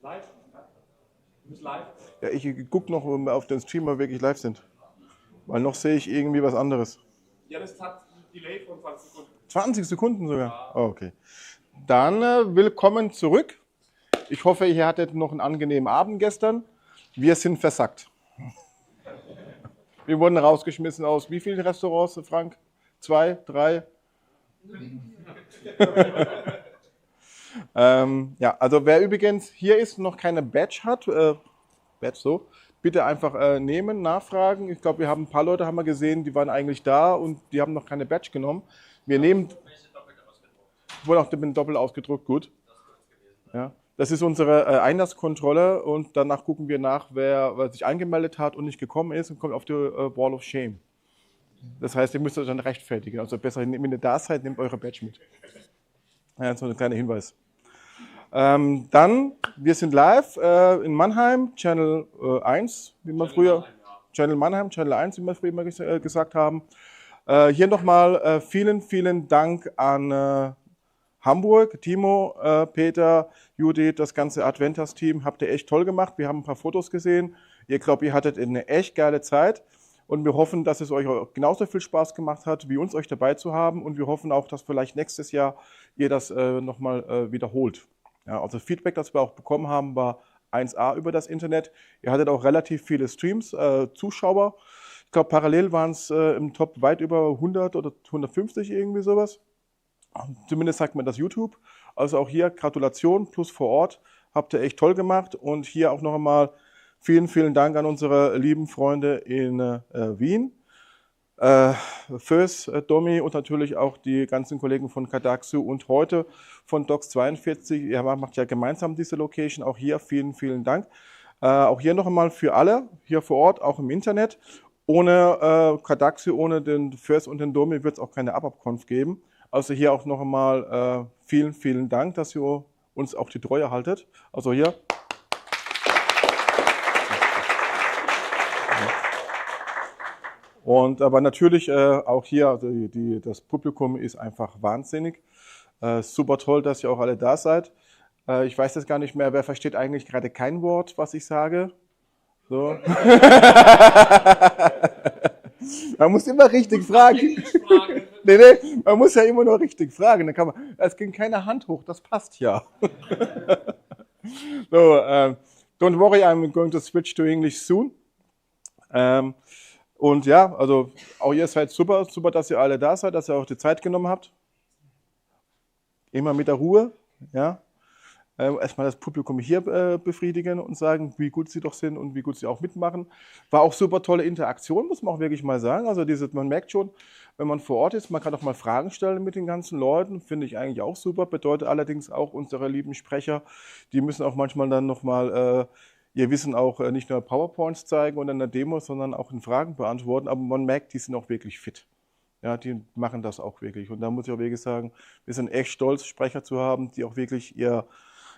Live? Du bist live? Ja, ich gucke noch auf den Stream, ob wir wirklich live sind. Weil noch sehe ich irgendwie was anderes. Ja, das hat ein Delay von 20 Sekunden. 20 Sekunden sogar? Oh, okay. Dann willkommen zurück. Ich hoffe, ihr hattet noch einen angenehmen Abend gestern. Wir sind versackt. Wir wurden rausgeschmissen aus wie vielen Restaurants, Frank? 2, 3? Ja, also wer übrigens hier ist, noch keine Badge hat, bitte einfach nehmen, nachfragen. Ich glaube, wir haben ein paar Leute haben wir gesehen, die waren eigentlich da und die haben noch keine Badge genommen. Wir nehmen. Wurde auch doppelt ausgedruckt, gut. Ja, das ist unsere Einlasskontrolle und danach gucken wir nach, wer sich angemeldet hat und nicht gekommen ist und kommt auf die Wall of Shame. Das heißt, ihr müsst euch dann rechtfertigen. Also besser, wenn ihr da seid, nehmt eure Badge mit. Ja, so ein kleiner Hinweis. Dann, wir sind live in Mannheim, Channel 1, wie wir früher, Channel Mannheim, Channel 1, wie wir früher immer gesagt haben. Hier nochmal vielen, vielen Dank an Hamburg, Timo, Peter, Judith, das ganze Adventas-Team. Habt ihr echt toll gemacht. Wir haben ein paar Fotos gesehen. Ihr glaubt, ihr hattet eine echt geile Zeit. Und wir hoffen, dass es euch genauso viel Spaß gemacht hat, wie uns euch dabei zu haben. Und wir hoffen auch, dass vielleicht nächstes Jahr ihr das nochmal wiederholt. Ja, also Feedback, das wir auch bekommen haben, war 1A über das Internet. Ihr hattet auch relativ viele Streams, Zuschauer. Ich glaube, parallel waren es im Top weit über 100 oder 150 irgendwie sowas. Zumindest sagt man das YouTube. Also auch hier Gratulation plus vor Ort. Habt ihr echt toll gemacht. Und hier auch noch einmal vielen, vielen Dank an unsere lieben Freunde in Wien. Föß, Domi und natürlich auch die ganzen Kollegen von Kadaxu und heute von Docs42. Ihr macht ja gemeinsam diese Location. Auch hier vielen, vielen Dank. Auch hier noch einmal für alle, hier vor Ort, auch im Internet. Ohne Kadaxu, ohne den Föß und den Domi wird es auch keine ABAPConf geben. Also hier auch noch einmal vielen, vielen Dank, dass ihr uns auch die Treue haltet. Also hier. Und aber natürlich auch hier, also das Publikum ist einfach wahnsinnig. Super toll, dass ihr auch alle da seid. Ich weiß jetzt gar nicht mehr, wer versteht eigentlich gerade kein Wort, was ich sage. So. Man muss immer richtig fragen. Nee, man muss ja immer nur richtig fragen. Dann kann man, es ging keine Hand hoch, das passt ja. So, don't worry, I'm going to switch to English soon. Und ja, also auch ihr seid super, dass ihr alle da seid, dass ihr auch die Zeit genommen habt. Immer mit der Ruhe, ja. Erstmal das Publikum hier befriedigen und sagen, wie gut sie doch sind und wie gut sie auch mitmachen. War auch super tolle Interaktion, muss man auch wirklich mal sagen. Also man merkt schon, wenn man vor Ort ist, man kann auch mal Fragen stellen mit den ganzen Leuten, finde ich eigentlich auch super. Bedeutet allerdings auch unsere lieben Sprecher, die müssen auch manchmal dann nochmal ihr Wissen auch nicht nur PowerPoints zeigen und in der Demo, sondern auch in Fragen beantworten. Aber man merkt, die sind auch wirklich fit. Ja, die machen das auch wirklich. Und da muss ich auch wirklich sagen, wir sind echt stolz, Sprecher zu haben, die auch wirklich ihr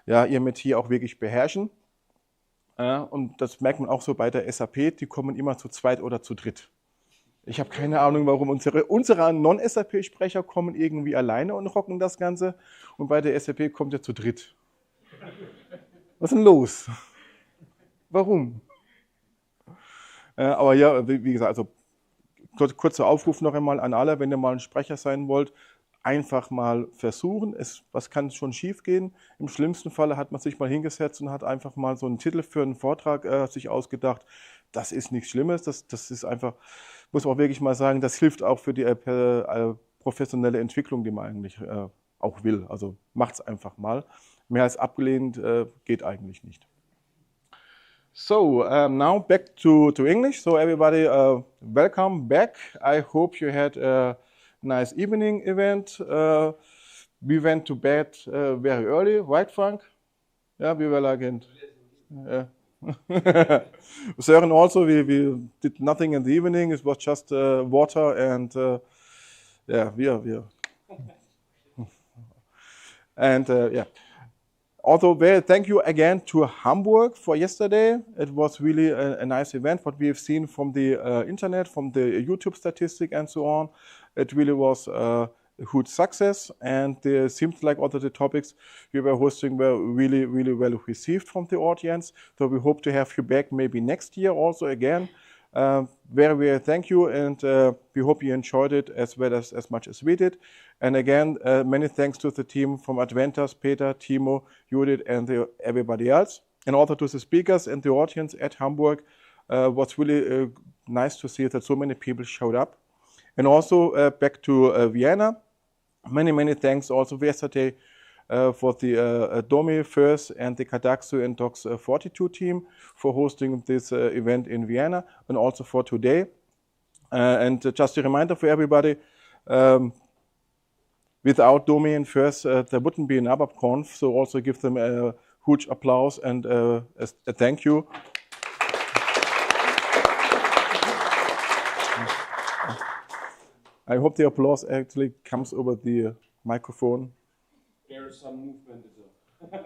Metier auch wirklich beherrschen. Ja, und das merkt man auch so bei der SAP, die kommen immer zu zweit oder zu dritt. Ich habe keine Ahnung, warum unsere Non-SAP-Sprecher kommen irgendwie alleine und rocken das Ganze. Und bei der SAP kommt er zu dritt. Was ist denn los? Warum? Aber ja, wie gesagt, also kurzer Aufruf noch einmal an alle, wenn ihr mal ein Sprecher sein wollt, einfach mal versuchen. Was kann schon schief gehen? Im schlimmsten Falle hat man sich mal hingesetzt und hat einfach mal so einen Titel für einen Vortrag sich ausgedacht. Das ist nichts Schlimmes, das ist einfach, muss man auch wirklich mal sagen, das hilft auch für die professionelle Entwicklung, die man eigentlich auch will. Also macht's einfach mal. Mehr als abgelehnt geht eigentlich nicht. So, now back to English. So everybody, welcome back. I hope you had a nice evening event. We went to bed very early, right, Frank? Yeah, we were like in. Søren also, we did nothing in the evening. It was just water and we and yeah. Also, thank you again to Hamburg for yesterday. It was really a nice event. What we have seen from the internet, from the YouTube statistic and so on, it really was huge success, and it seems like also the topics we were hosting were really, really well received from the audience. So we hope to have you back maybe next year also again. Very thank you, and we hope you enjoyed it as well as much as we did. And again, many thanks to the team from Adventas, Peter, Timo, Judith, and everybody else. And also to the speakers and the audience at Hamburg. Was really nice to see that so many people showed up. And also back to Vienna. Many thanks also yesterday for the Domi First and the Kadaxu and Docs 42 team for hosting this event in Vienna, and also for today. And just a reminder for everybody, without Domi and First, there wouldn't be an ABAPConf, so also give them a huge applause and a thank you. I hope the applause actually comes over the microphone. There is some movement.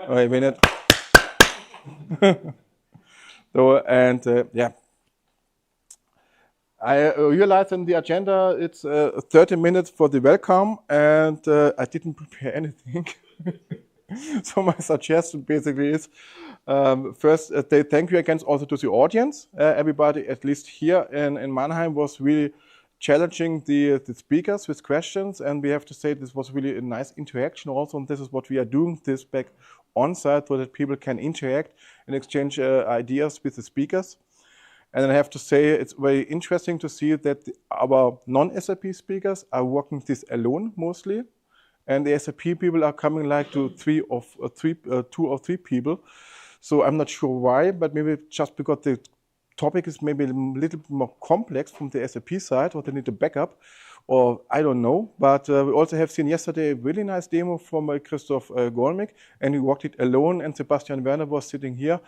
Wait a minute. So, and yeah, I realized in the agenda it's 30 minutes for the welcome, and I didn't prepare anything. So my suggestion basically is, first, thank you again also to the audience. Everybody, at least here in Mannheim, was really challenging the speakers with questions, and we have to say this was really a nice interaction also, and this is what we are doing this back on site so that people can interact and exchange ideas with the speakers. And then I have to say it's very interesting to see that our non-SAP speakers are working this alone mostly, and the SAP people are coming like to two or three people. So I'm not sure why, but maybe just because the topic is maybe a little bit more complex from the SAP side, or they need a backup, or I don't know. But we also have seen yesterday a really nice demo from Christoph Golmik, and he walked it alone, and Sebastian Werner was sitting here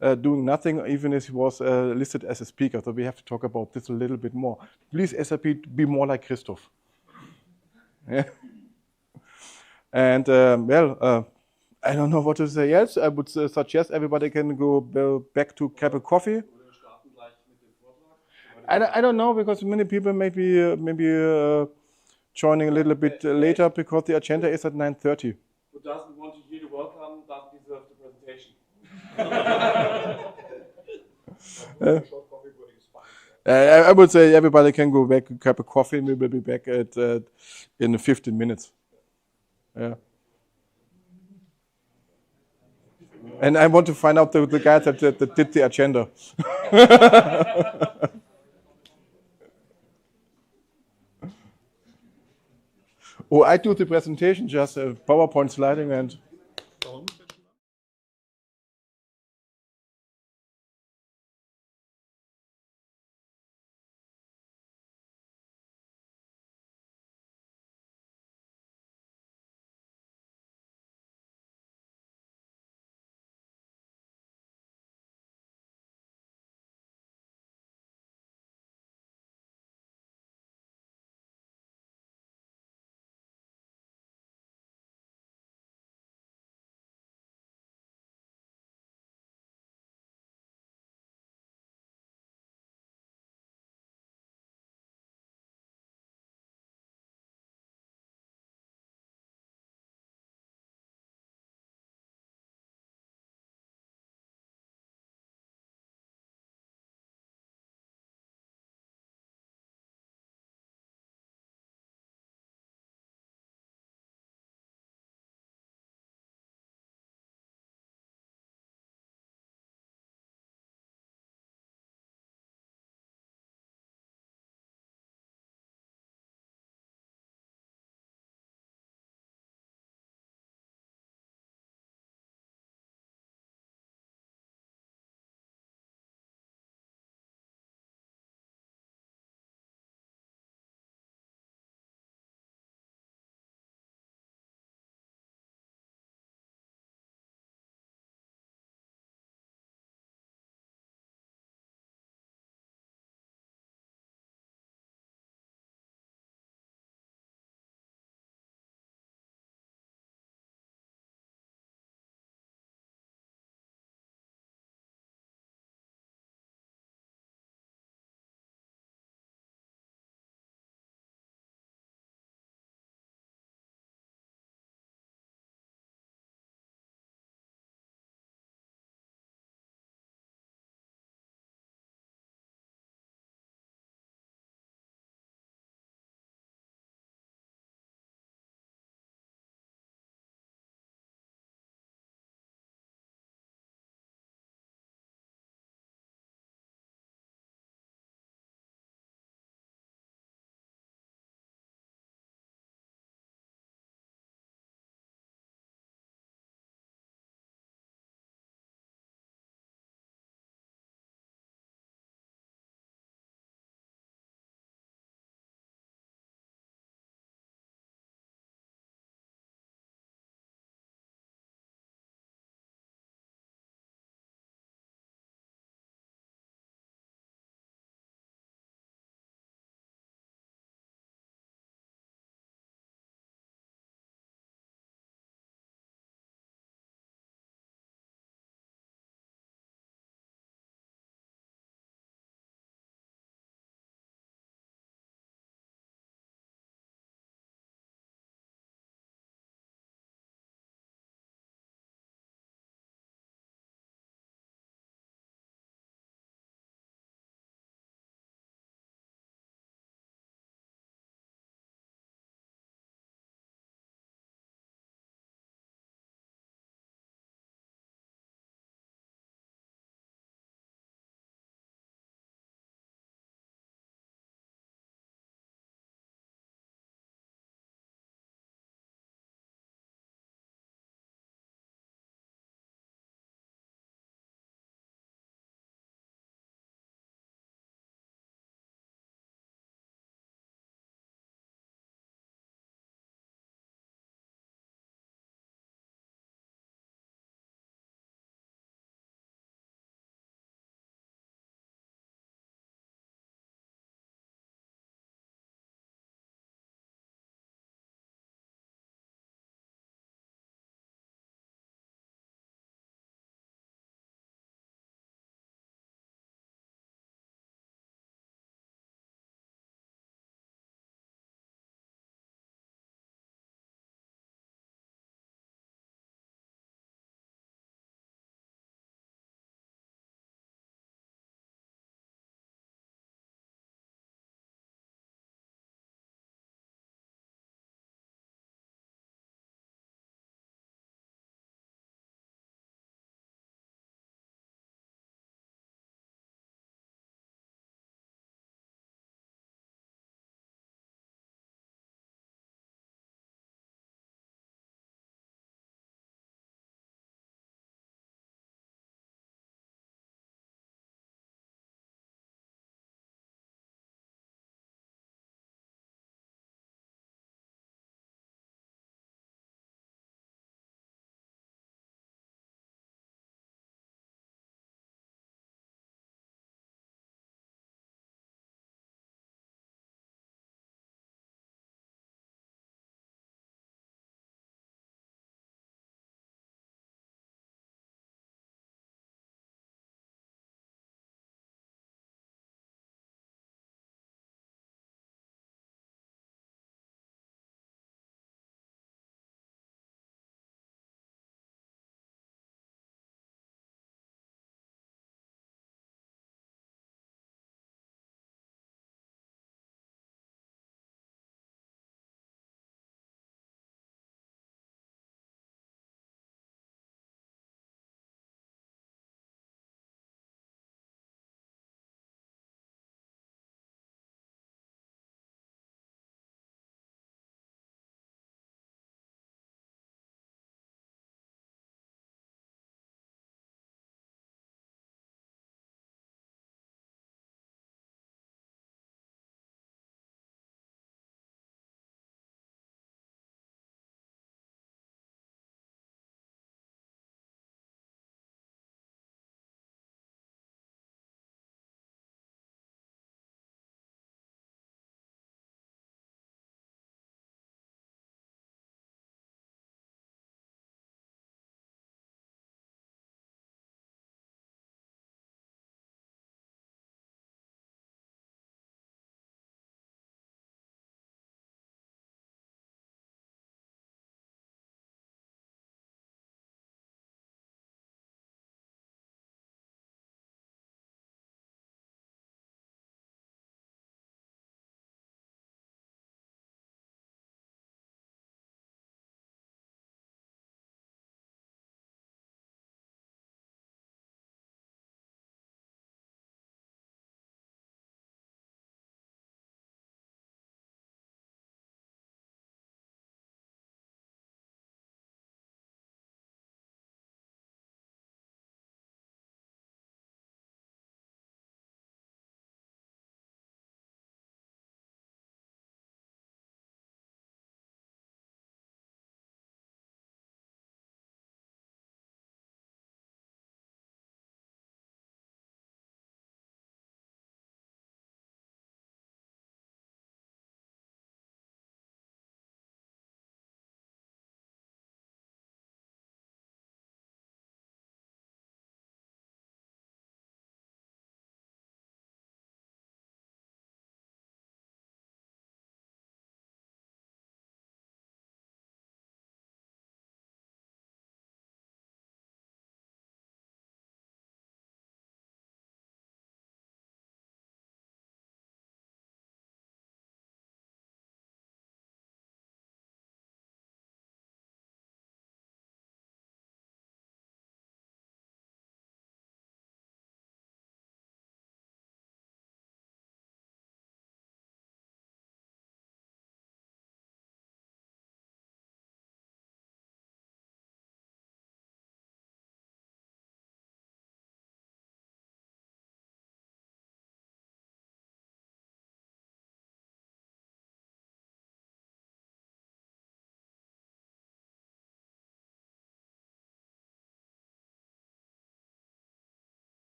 doing nothing, even if he was listed as a speaker. So we have to talk about this a little bit more. Please, SAP, be more like Christoph. Yeah. And well, I don't know what to say else. I would suggest everybody can go back to grab a coffee. I don't know, because many people maybe joining a little bit later because the agenda is at 9:30. Who doesn't want to hear the welcome doesn't deserve the presentation. I would say everybody can go back and grab a coffee, and we will be back at in 15 minutes. Yeah. And I want to find out the guy that did the agenda. Oh, I do the presentation, just a PowerPoint sliding and.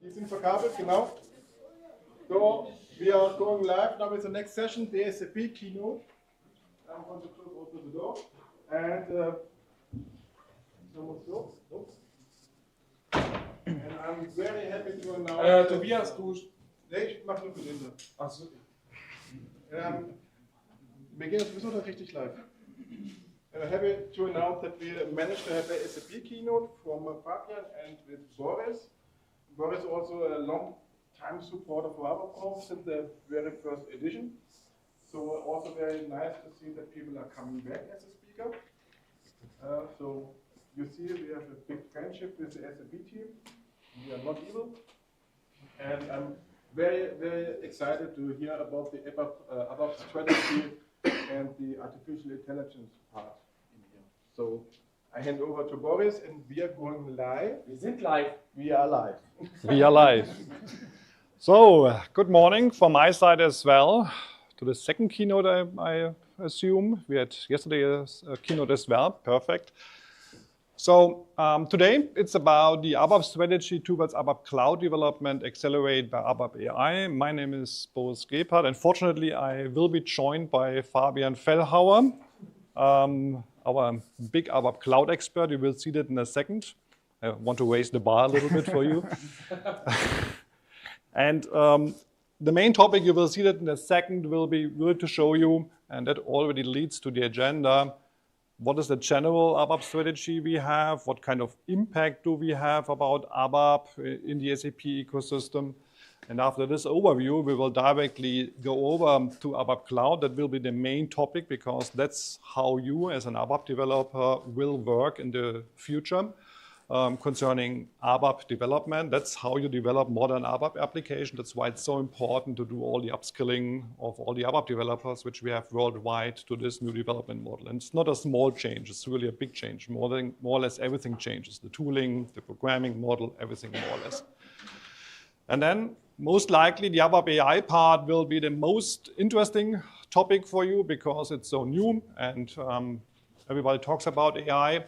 Die sind verkabelt, genau. So, we are going live now with the next session, the SAP keynote. I'm going to close also the door. And and I'm very happy to announce. Tobias, du. Nee, ich mach nur für den. Achso. Wir gehen jetzt sowieso noch richtig live. I'm happy to announce that we managed to have a SAP keynote from Fabian and with Boris. Boris is also a long-time supporter for ABAPConf since the very first edition. So also very nice to see that people are coming back as a speaker. So you see we have a big friendship with the SAP team. We are not evil. And I'm very, very excited to hear about the ABAP strategy and the artificial intelligence part in here. So I hand over to Boris and we are going live. Wir sind live. We are live. We are live. So, good morning from my side as well to the second keynote, I assume. We had yesterday a keynote as well. Perfect. So, today it's about the ABAP strategy towards ABAP Cloud Development accelerated by ABAP AI. My name is Boris Gebhardt, and fortunately I will be joined by Fabian Fellhauer, our big ABAP Cloud expert. You will see that in a second. I want to raise the bar a little bit for you. And the main topic, you will see that in a second, will be really to show you, and that already leads to the agenda, what is the general ABAP strategy we have, what kind of impact do we have about ABAP in the SAP ecosystem. And after this overview, we will directly go over to ABAP Cloud. That will be the main topic because that's how you as an ABAP developer will work in the future. Concerning ABAP development. That's how you develop modern ABAP application. That's why it's so important to do all the upskilling of all the ABAP developers, which we have worldwide, to this new development model. And it's not a small change, it's really a big change. More or less everything changes. The tooling, the programming model, everything more or less. And then most likely the ABAP AI part will be the most interesting topic for you because it's so new and everybody talks about AI.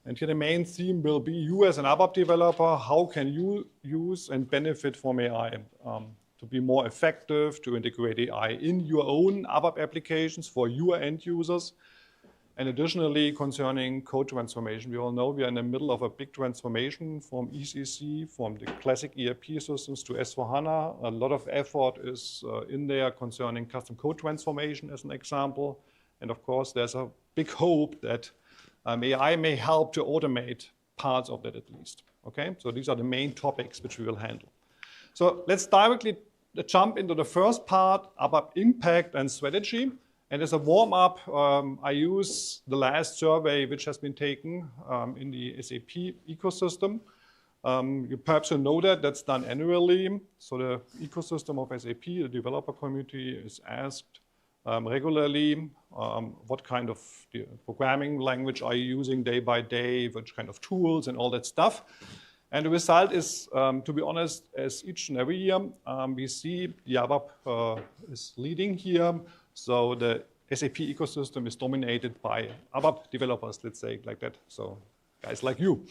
And here the main theme will be you as an ABAP developer, how can you use and benefit from AI to be more effective, to integrate AI in your own ABAP applications for your end users. And additionally, concerning code transformation, we all know we are in the middle of a big transformation from ECC, from the classic ERP systems to S/4HANA. A lot of effort is in there concerning custom code transformation as an example. And of course, there's a big hope that AI may help to automate parts of that at least. Okay, so these are the main topics which we will handle. So let's directly jump into the first part, ABAP impact and strategy. And as a warm-up, I use the last survey which has been taken in the SAP ecosystem. You perhaps know that that's done annually. So the ecosystem of SAP, the developer community, is asked regularly, what kind of programming language are you using day by day, which kind of tools and all that stuff. And the result is, to be honest, as each and every year, we see the ABAP is leading here. So the SAP ecosystem is dominated by ABAP developers, let's say it like that. So guys like you.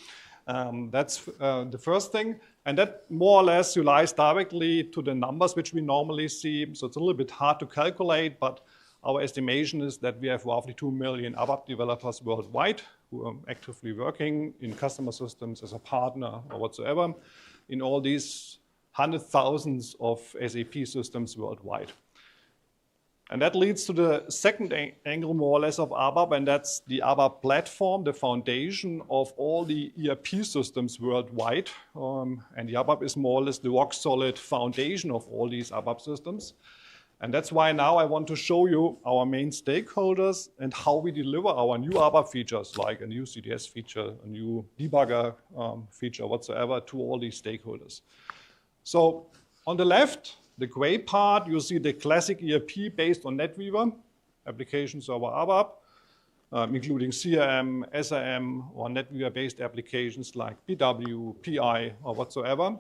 That's the first thing. And that more or less relies directly to the numbers which we normally see. So it's a little bit hard to calculate, but our estimation is that we have roughly 2 million ABAP developers worldwide who are actively working in customer systems as a partner or whatsoever in all these hundreds of thousands of SAP systems worldwide. And that leads to the second angle, more or less, of ABAP, and that's the ABAP platform, the foundation of all the ERP systems worldwide. And the ABAP is more or less the rock-solid foundation of all these ABAP systems. And that's why now I want to show you our main stakeholders and how we deliver our new ABAP features, like a new CDS feature, a new debugger feature, whatsoever, to all these stakeholders. So on the left, the gray part, you see the classic ERP based on NetWeaver, application server ABAP, including CRM, SRM, or NetWeaver-based applications like BW, PI, or whatsoever.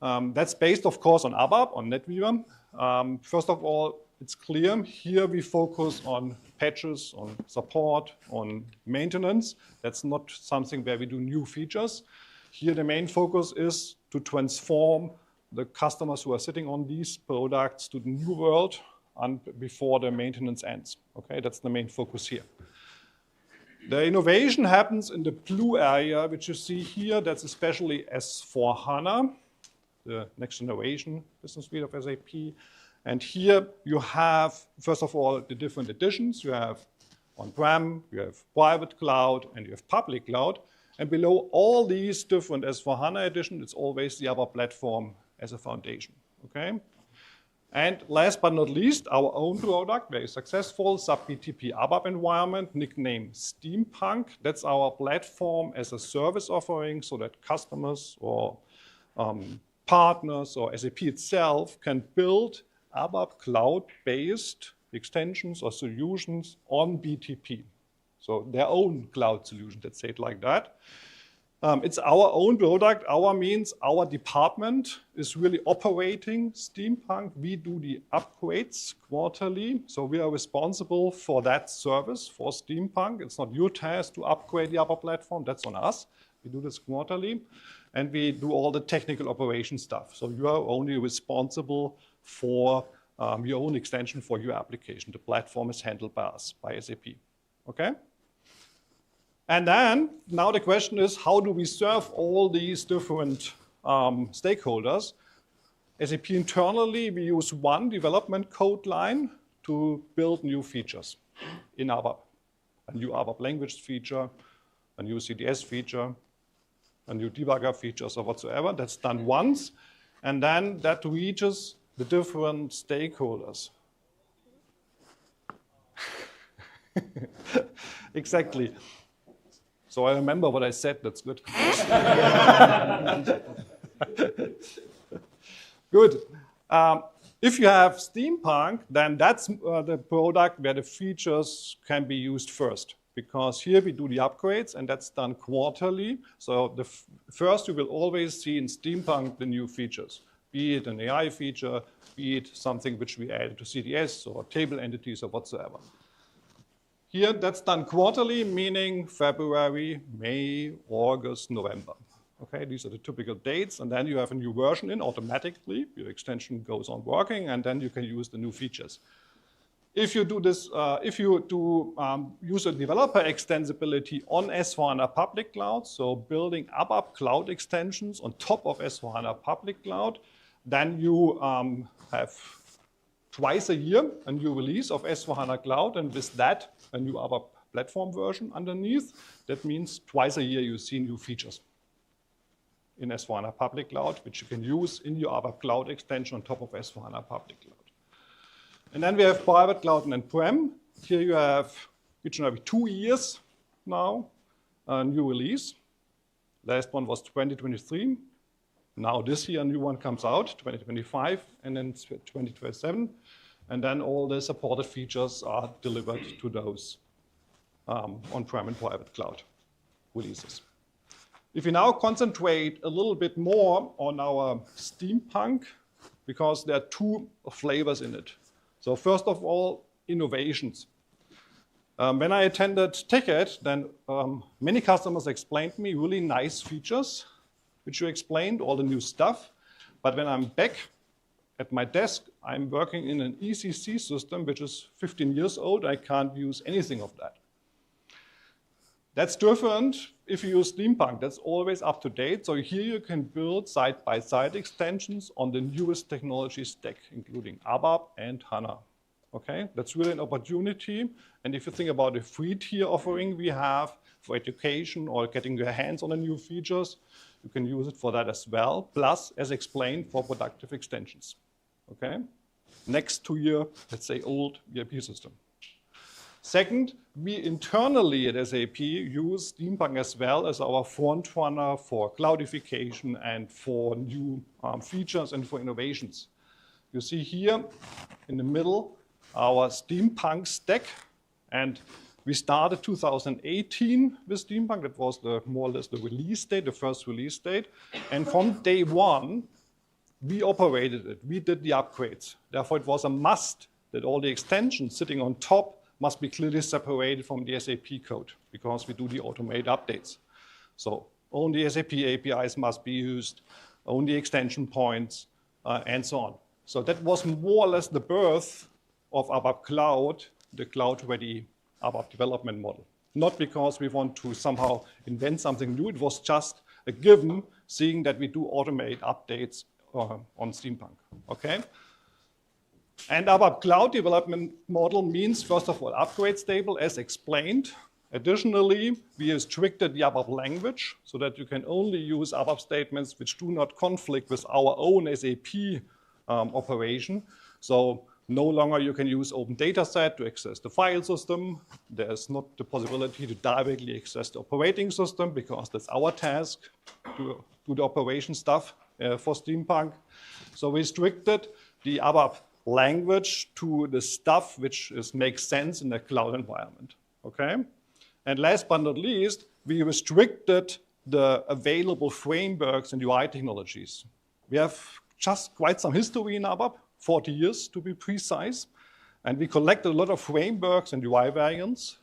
That's based, of course, on ABAP, on NetWeaver. First of all, it's clear. Here we focus on patches, on support, on maintenance. That's not something where we do new features. Here the main focus is to transform the customers who are sitting on these products to the new world and before the maintenance ends. Okay, that's the main focus here. The innovation happens in the blue area, which you see here. That's especially S/4HANA, the next generation business suite of SAP. And here you have, first of all, the different editions. You have on-prem, you have private cloud, and you have public cloud. And below all these different S/4HANA editions, it's always the ABAP platform as a foundation. Okay? And last but not least, our own product, very successful, SAP BTP ABAP environment, nicknamed Steampunk. That's our platform as a service offering so that customers or partners or SAP itself can build ABAP cloud-based extensions or solutions on BTP. So their own cloud solution, let's say it like that. It's our own product. Our means our department is really operating Steampunk. We do the upgrades quarterly. So we are responsible for that service for Steampunk. It's not your task to upgrade the ABAP platform. That's on us. We do this quarterly. And we do all the technical operation stuff. So you are only responsible for your own extension for your application. The platform is handled by us, by SAP. Okay? And then, now the question is, how do we serve all these different stakeholders? SAP internally, we use one development code line to build new features in ABAP. A new ABAP language feature, a new CDS feature, a new debugger features or whatsoever. That's done once. And then that reaches the different stakeholders. Exactly. So I remember what I said, that's good. Good. If you have Steampunk, then that's the product where the features can be used first. Because here we do the upgrades, and that's done quarterly. So first you will always see in Steampunk the new features. Be it an AI feature, be it something which we added to CDS or table entities or whatsoever. Here, that's done quarterly, meaning February, May, August, November. Okay, these are the typical dates, and then you have a new version in automatically. Your extension goes on working, and then you can use the new features. If you do this, if you do user developer extensibility on S/4HANA public cloud, so building ABAP cloud extensions on top of S/4HANA public cloud, then you have twice a year a new release of S/4HANA Cloud, and with that, a new ABAP platform version underneath. That means twice a year you see new features in S/4HANA Public Cloud, which you can use in your ABAP Cloud extension on top of S/4HANA Public Cloud. And then we have private cloud and on-prem. Here you have, each and every 2 years now, a new release. Last one was 2023. Now this year, a new one comes out, 2025, and then 2027. And then all the supported features are delivered to those on-prem and private cloud releases. If we now concentrate a little bit more on our Steampunk, because there are two flavors in it. So first of all, innovations. When I attended Ticket, then many customers explained to me really nice features, which you explained, all the new stuff. But when I'm back at my desk, I'm working in an ECC system, which is 15 years old. I can't use anything of that. That's different if you use Steampunk. That's always up to date. So here you can build side-by-side extensions on the newest technology stack, including ABAP and HANA. Okay, that's really an opportunity. And if you think about the free tier offering we have for education or getting your hands on the new features, you can use it for that as well. Plus, as explained, for productive extensions. Okay, next to your, let's say, old ERP system. Second, we internally at SAP use Steampunk as well as our front runner for cloudification and for new features and for innovations. You see here in the middle our Steampunk stack, and we started 2018 with Steampunk. That was more or less the release date, the first release date. And from day one, we operated it. We did the upgrades. Therefore, it was a must that all the extensions sitting on top must be clearly separated from the SAP code because we do the automated updates. So only SAP APIs must be used, only extension points, and so on. So that was more or less the birth of ABAP Cloud, the cloud-ready ABAP development model. Not because we want to somehow invent something new, it was just a given, seeing that we do automate updates on Steampunk, okay? And ABAP Cloud Development Model means, first of all, upgrade stable, as explained. Additionally, we restricted the ABAP language so that you can only use ABAP statements which do not conflict with our own SAP operation. So no longer you can use open dataset to access the file system. There's not the possibility to directly access the operating system because that's our task to do the operation stuff for Steampunk. So we restricted the ABAP language to the stuff which makes sense in the cloud environment, okay? And last but not least, we restricted the available frameworks and UI technologies. We have just quite some history in ABAP, 40 years to be precise, and we collected a lot of frameworks and UI variants.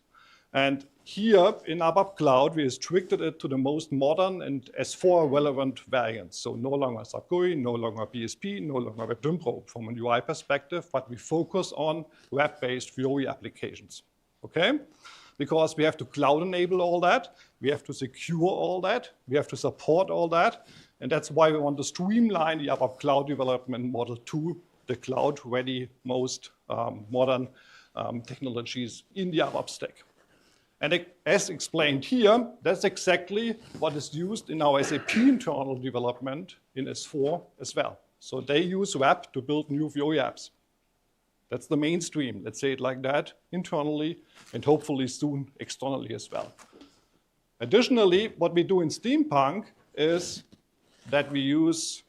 And here in ABAP Cloud, we restricted it to the most modern and S4 relevant variants. So no longer SAP GUI, no longer BSP, no longer WebDynPro from an UI perspective, but we focus on web-based Fiori applications, okay? Because we have to cloud enable all that, we have to secure all that, we have to support all that, and that's why we want to streamline the ABAP Cloud Development Model to the cloud-ready, most modern technologies in the ABAP stack. And as explained here, that's exactly what is used in our SAP internal development in S4 as well. So they use web to build new Fiori apps. That's the mainstream, let's say it like that, internally, and hopefully soon externally as well. Additionally, what we do in Steampunk is that we use,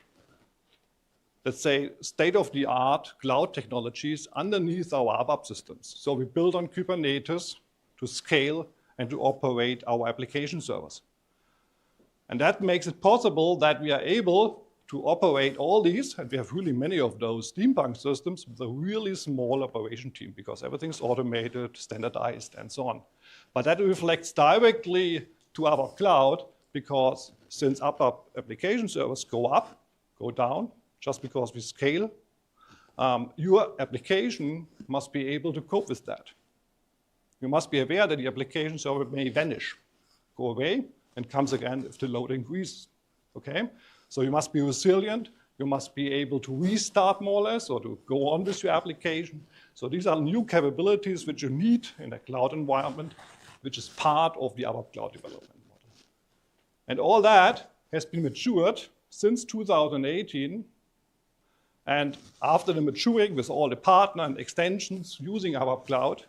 let's say, state-of-the-art cloud technologies underneath our ABAP systems. So we build on Kubernetes to scale and to operate our application servers. And that makes it possible that we are able to operate all these, and we have really many of those Steampunk systems with a really small operation team because everything's automated, standardized, and so on. But that reflects directly to ABAP Cloud because since ABAP application servers go up, go down, just because we scale, your application must be able to cope with that. You must be aware that the application server may vanish, go away, and comes again if the load increases, okay? So you must be resilient, you must be able to restart more or less, or to go on with your application. So these are new capabilities which you need in a cloud environment, which is part of the ABAP Cloud Development Model. And all that has been matured since 2018, and after the maturing with all the partner and extensions using ABAP Cloud,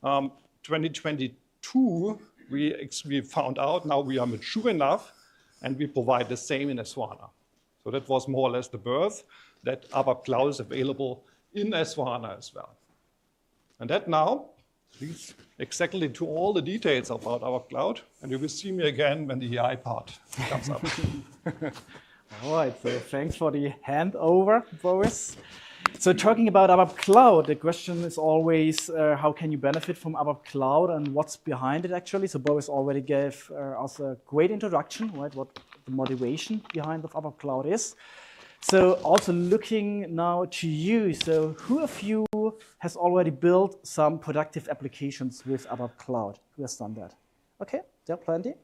2022, we found out now we are mature enough and we provide the same in S/4HANA. So that was more or less the birth, that ABAP Cloud is available in S/4HANA as well. And that now leads exactly to all the details about ABAP Cloud, and you will see me again when the AI part comes up. All right, so thanks for the handover, Boris. So talking about ABAP Cloud, the question is always how can you benefit from ABAP Cloud and what's behind it actually. So Boris already gave us a great introduction, right, what the motivation behind of ABAP Cloud is. So also looking now to you, so who of you has already built some productive applications with ABAP Cloud? Who has done that? Okay, there are plenty.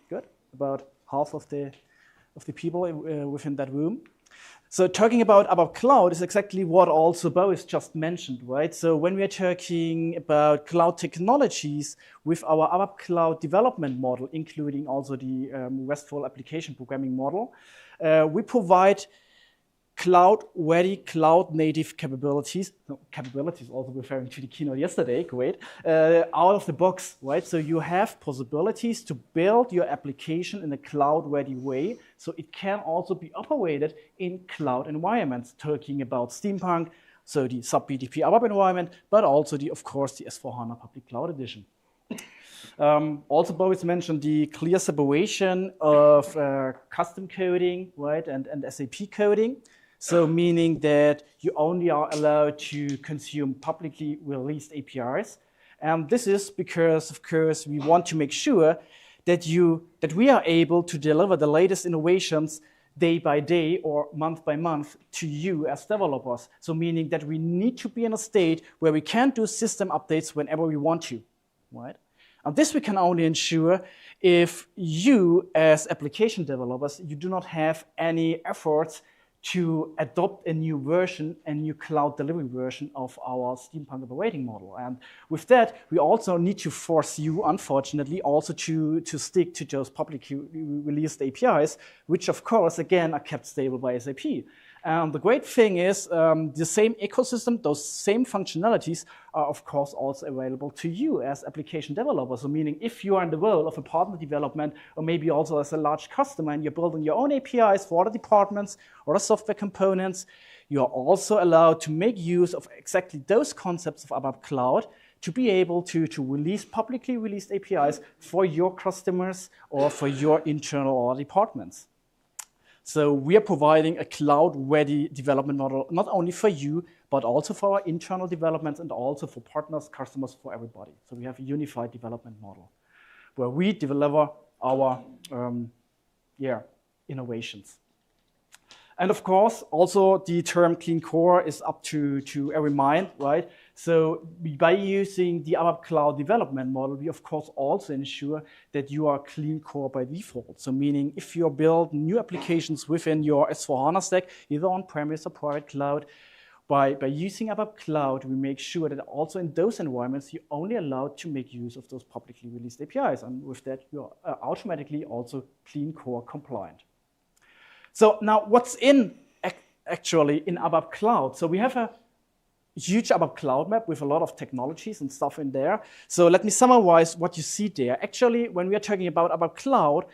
Good, about half of the people within that room. So talking about ABAP Cloud is exactly what also Boris just mentioned, right? So when we are talking about cloud technologies with our ABAP Cloud Development Model, including also the RESTful Application Programming Model, we provide cloud-ready, cloud-native capabilities. No, capabilities, also referring to the keynote yesterday, great, out of the box, right? So you have possibilities to build your application in a cloud-ready way, so it can also be operated in cloud environments, talking about Steampunk, so the SAP BTP ABAP environment, but also, of course, the S/4HANA Public Cloud Edition. Also, Boris mentioned the clear separation of custom coding, right, and SAP coding. So meaning that you only are allowed to consume publicly released APIs. And this is because, of course, we want to make sure that we are able to deliver the latest innovations day by day or month by month to you as developers. So meaning that we need to be in a state where we can do system updates whenever we want to, right? And this we can only ensure if you as application developers, you do not have any efforts to adopt a new version, a new cloud delivery version of our steampunk operating model. And with that, we also need to force you, unfortunately, also to stick to those publicly released APIs, which of course, again, are kept stable by SAP. The great thing is the same ecosystem, those same functionalities are of course also available to you as application developers. So meaning if you are in the role of a partner development or maybe also as a large customer and you're building your own APIs for other departments or software components, you are also allowed to make use of exactly those concepts of ABAP Cloud to be able to release publicly released APIs for your customers or for your internal or departments. So we are providing a cloud-ready development model, not only for you, but also for our internal developments and also for partners, customers, for everybody. So we have a unified development model where we deliver our innovations. And of course, also the term clean core is up to every mind, right? So by using the ABAP Cloud Development Model, we of course also ensure that you are clean core by default. So meaning if you build new applications within your S/4HANA stack, either on-premise or private cloud, by using ABAP Cloud, we make sure that also in those environments, you're only allowed to make use of those publicly released APIs. And with that, you're automatically also clean core compliant. So now what's actually in ABAP Cloud? So we have a huge ABAP Cloud map with a lot of technologies and stuff in there. So let me summarize what you see there. Actually, when we are talking about ABAP Cloud,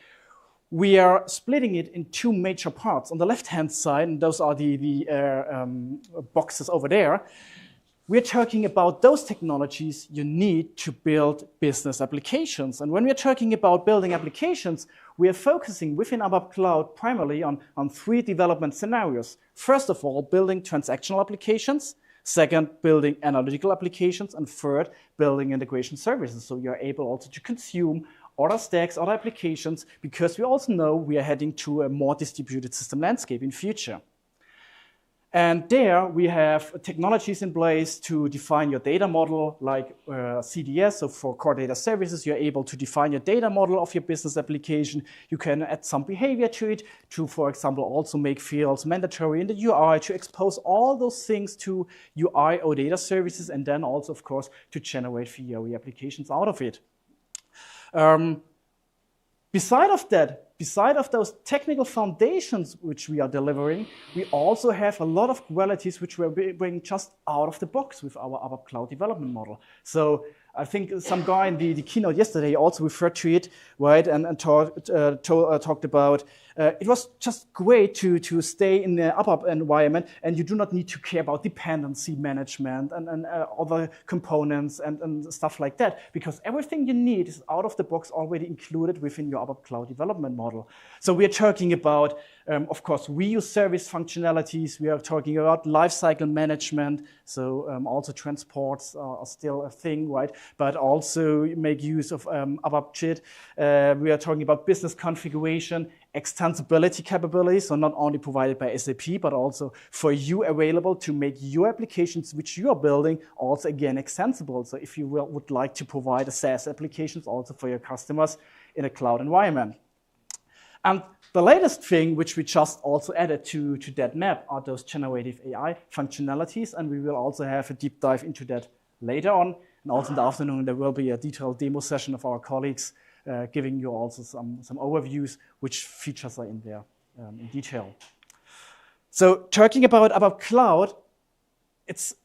we are splitting it in two major parts. On the left-hand side, and those are the boxes over there, we're talking about those technologies you need to build business applications. And when we're talking about building applications, we are focusing within ABAP Cloud primarily on three development scenarios. First of all, building transactional applications. Second, building analytical applications. And third, building integration services. So you're able also to consume other stacks, other applications, because we also know we are heading to a more distributed system landscape in future. And there we have technologies in place to define your data model, like CDS. So for core data services, you're able to define your data model of your business application. You can add some behavior to it to, for example, also make fields mandatory in the UI to expose all those things to UI or data services, and then also, of course, to generate Fiori applications out of it. Beside of those technical foundations which we are delivering, we also have a lot of qualities which we're bringing just out of the box with our ABAP Cloud Development Model. So I think some guy in the keynote yesterday also referred to it, right, and talked about it was just great to stay in the ABAP environment, and you do not need to care about dependency management and other components and stuff like that, because everything you need is out of the box already included within your ABAP Cloud Development Model. So we are talking about, of course, reuse service functionalities. We are talking about lifecycle management. So also transports are still a thing, right? But also make use of ABAP JIT. We are talking about business configuration, extensibility capabilities, so not only provided by SAP, but also for you available to make your applications which you are building also again extensible. So if you would like to provide a SaaS applications also for your customers in a cloud environment. And the latest thing which we just also added to that map are those generative AI functionalities, and we will also have a deep dive into that later on. And also in the afternoon, there will be a detailed demo session of our colleagues giving you also some overviews which features are in there in detail. So talking about ABAP Cloud, it's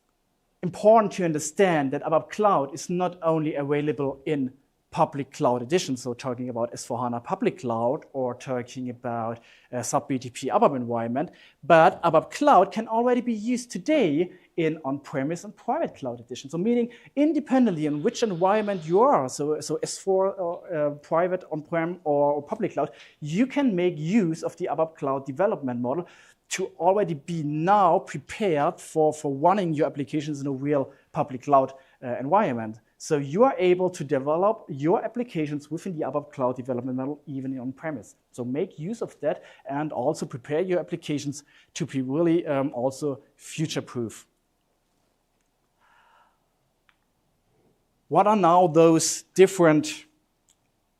important to understand that ABAP Cloud is not only available in public cloud edition, so talking about S/4HANA public cloud or talking about SAP BTP ABAP environment, but ABAP Cloud can already be used today in on-premise and private cloud edition. So meaning independently in which environment you are, so S4 or private on-prem or public cloud, you can make use of the ABAP Cloud Development Model to already be now prepared for running your applications in a real public cloud environment. So you are able to develop your applications within the ABAP Cloud Development Model, even on-premise. So make use of that and also prepare your applications to be really also future-proof. What are now those different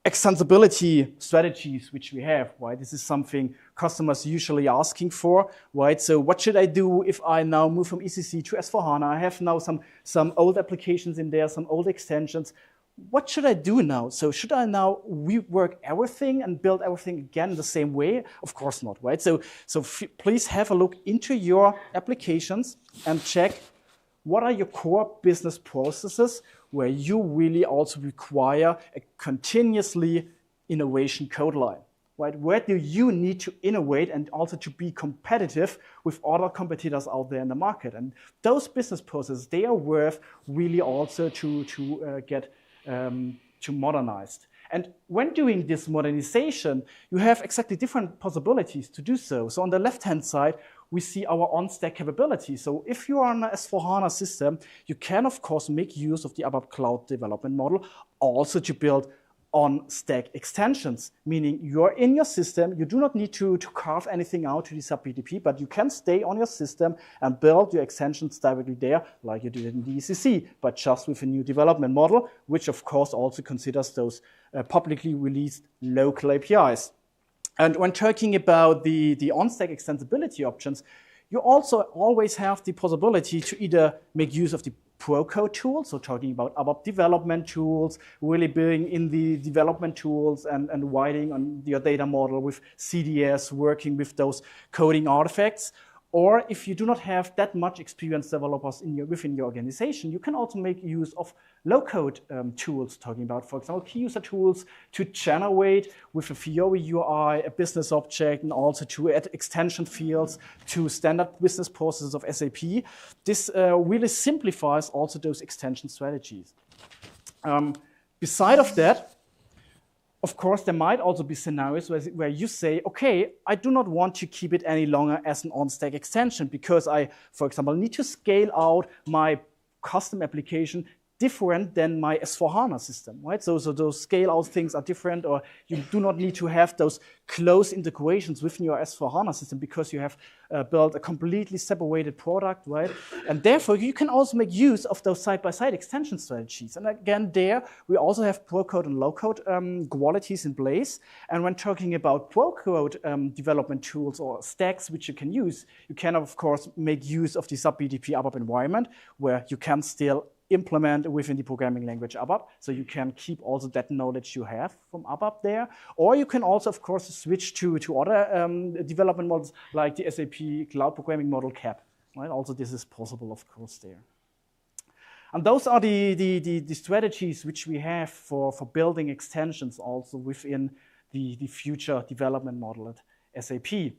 extensibility strategies which we have, right? This is something customers usually asking for, right? So what should I do if I now move from ECC to S/4HANA? I have now some old applications in there, some old extensions. What should I do now? So should I now rework everything and build everything again the same way? Of course not, right? So please have a look into your applications and check what are your core business processes where you really also require a continuously innovation code line, right? Where do you need to innovate and also to be competitive with other competitors out there in the market? And those business processes, they are worth really also to get modernized. And when doing this modernization, you have exactly different possibilities to do so. So on the left-hand side, we see our on-stack capability. So if you are on an S/4HANA system, you can, of course, make use of the ABAP Cloud Development Model also to build on-stack extensions, meaning you're in your system, you do not need to carve anything out to the sub BTP, but you can stay on your system and build your extensions directly there, like you did in the ECC, but just with a new development model, which of course also considers those publicly released local APIs. And when talking about the on-stack extensibility options, you also always have the possibility to either make use of the Pro-Code tools, so talking about ABAP development tools, really building in the development tools and writing on your data model with CDS, working with those coding artifacts. Or if you do not have that much experienced developers within your organization, you can also make use of low-code tools, talking about, for example, key user tools to generate with a Fiori UI, a business object, and also to add extension fields to standard business processes of SAP. This really simplifies also those extension strategies. Beside of that, of course, there might also be scenarios where you say, okay, I do not want to keep it any longer as an on-stack extension because I, for example, need to scale out my custom application different than my S/4HANA system, right? So those scale-out things are different, or you do not need to have those close integrations within your S/4HANA system because you have built a completely separated product, right? And therefore, you can also make use of those side-by-side extension strategies. And again, there, we also have Pro-Code and Low-Code qualities in place. And when talking about Pro-Code development tools or stacks which you can use, you can, of course, make use of the sub-BTP ABAP environment where you can still implement within the programming language ABAP, so you can keep also that knowledge you have from ABAP there. Or you can also, of course, switch to other development models like the SAP Cloud Programming Model CAP. Right? Also, this is possible, of course, there. And those are the strategies which we have for building extensions also within the future development model at SAP.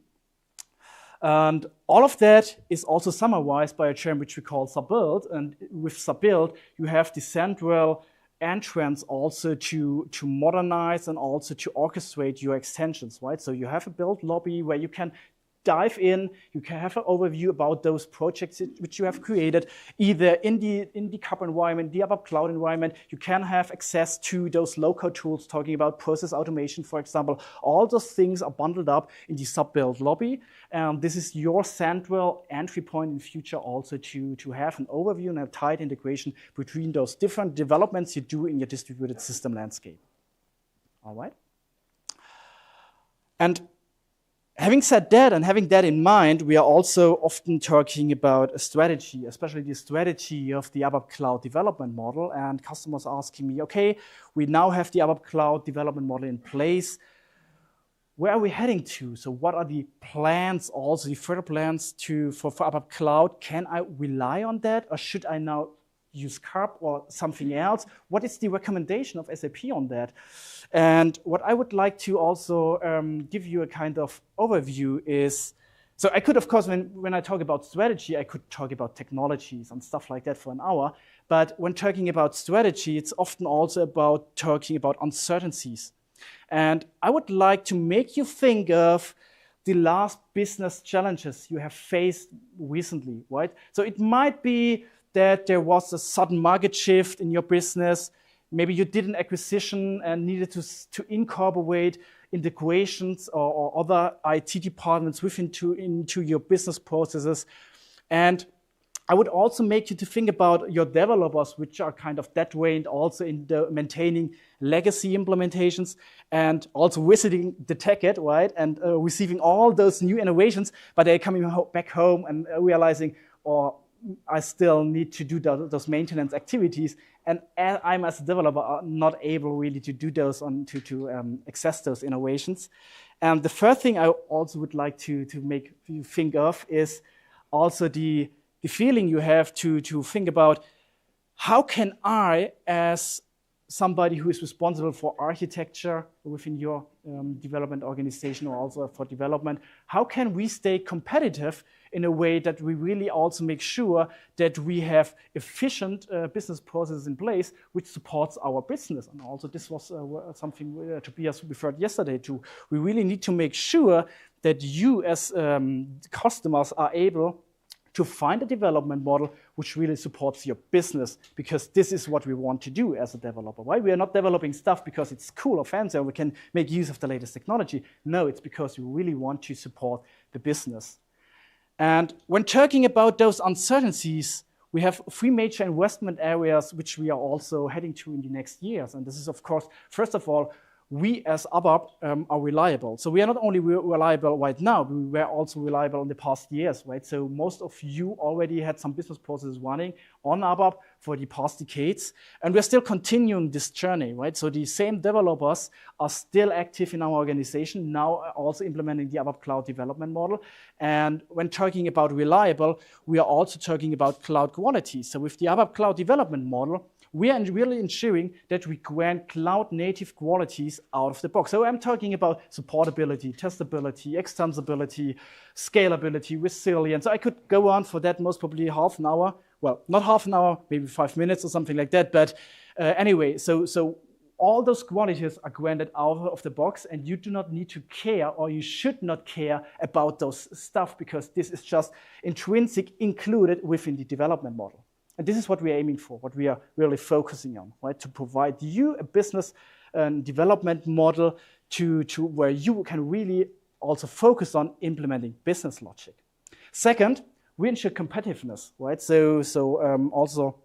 And all of that is also summarized by a term which we call sub-build. And with sub-build, you have the central entrance also to modernize and also to orchestrate your extensions, right? So you have a build lobby where you can dive in, you can have an overview about those projects which you have created, either in the CAP environment, the ABAP Cloud environment. You can have access to those low-code tools, talking about process automation, for example. All those things are bundled up in the sub-build lobby. This is your central entry point in future also to have an overview and a tight integration between those different developments you do in your distributed system landscape. All right? And having said that and having that in mind, we are also often talking about a strategy, especially the strategy of the ABAP Cloud Development Model. And customers asking me, okay, we now have the ABAP Cloud Development Model in place. Where are we heading to? So what are the plans also, the further plans for ABAP Cloud? Can I rely on that, or should I now use CAP or something else? What is the recommendation of SAP on that? And what I would like to also give you a kind of overview is, so I could, of course, when I talk about strategy, I could talk about technologies and stuff like that for an hour. But when talking about strategy, it's often also about talking about uncertainties. And I would like to make you think of the last business challenges you have faced recently, right? So it might be that there was a sudden market shift in your business. Maybe you did an acquisition and needed to incorporate integrations or other IT departments into your business processes. And I would also make you to think about your developers, which are kind of that way, and also in the maintaining legacy implementations and also visiting the TechEd, right? And receiving all those new innovations, but they're coming back home and realizing, oh, I still need to do those maintenance activities. And I'm, as a developer, not able really to do those to access those innovations. And the third thing I also would like to make you think of is also the feeling you have to think about, how can I, as somebody who is responsible for architecture within your development organization or also for development, how can we stay competitive in a way that we really also make sure that we have efficient business processes in place which supports our business? And also this was something Tobias referred yesterday to. We really need to make sure that you as customers are able to find a development model which really supports your business, because this is what we want to do as a developer, right? We are not developing stuff because it's cool or fancy and we can make use of the latest technology. No, it's because we really want to support the business. And when talking about those uncertainties, we have 3 major investment areas which we are also heading to in the next years. And this is, of course, first of all, we as ABAP are reliable. So we are not only reliable right now, we were also reliable in the past years, right? So most of you already had some business processes running on ABAP for the past decades, and we're still continuing this journey, right? So the same developers are still active in our organization, now also implementing the ABAP Cloud Development model. And when talking about reliable, we are also talking about cloud quality. So with the ABAP Cloud Development model, we are really ensuring that we grant cloud-native qualities out of the box. So I'm talking about supportability, testability, extensibility, scalability, resilience. So I could go on for that most probably half an hour. Well, not half an hour, maybe 5 minutes or something like that. But anyway, so all those qualities are granted out of the box, and you do not need to care, or you should not care about those stuff, because this is just intrinsic included within the development model. And this is what we're aiming for, what we are really focusing on, right? To provide you a business development model to where you can really also focus on implementing business logic. Second, we ensure competitiveness, right? So also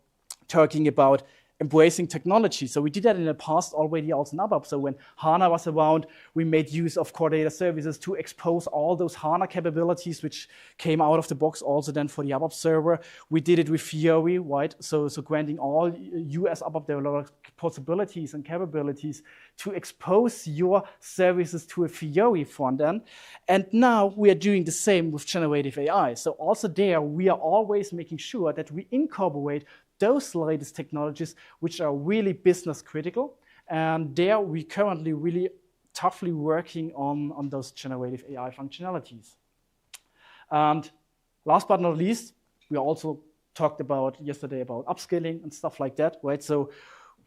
talking about embracing technology. So we did that in the past already also in ABAP. So when HANA was around, we made use of core data services to expose all those HANA capabilities which came out of the box also then for the ABAP server. We did it with Fiori, right? So granting all US ABAP developers possibilities and capabilities to expose your services to a Fiori front end. And now we are doing the same with generative AI. So also there, we are always making sure that we incorporate those latest technologies which are really business critical. And there we currently really toughly working on those generative AI functionalities. And last but not least, we also talked about yesterday about upskilling and stuff like that, right? So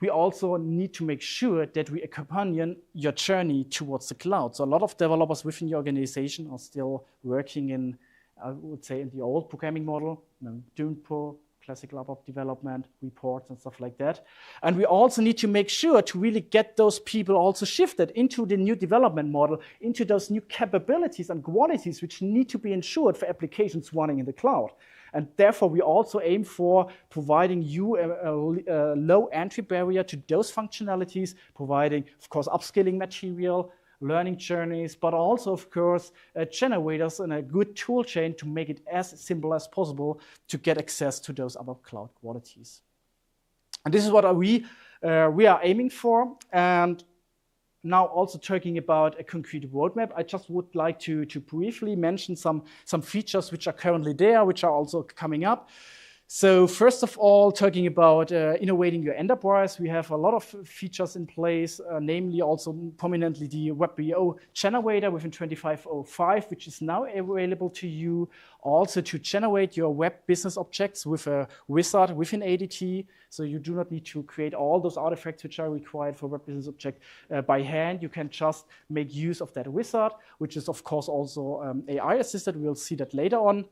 we also need to make sure that we accompany your journey towards the cloud. So a lot of developers within your organization are still working in, I would say, in the old programming model, doing classical ABAP development, reports and stuff like that. And we also need to make sure to really get those people also shifted into the new development model, into those new capabilities and qualities which need to be ensured for applications running in the cloud. And therefore, we also aim for providing you a low entry barrier to those functionalities, providing, of course, upskilling material, learning journeys, but also, of course, generators and a good tool chain to make it as simple as possible to get access to those ABAP cloud qualities. And this is what we are aiming for. And now also talking about a concrete roadmap, I just would like to briefly mention some features which are currently there, which are also coming up. So first of all, talking about innovating your enterprise, we have a lot of features in place, namely also prominently the WebBO generator within 2505, which is now available to you also to generate your web business objects with a wizard within ADT. So you do not need to create all those artifacts which are required for web business object by hand. You can just make use of that wizard, which is of course also AI assisted. We'll see that later on.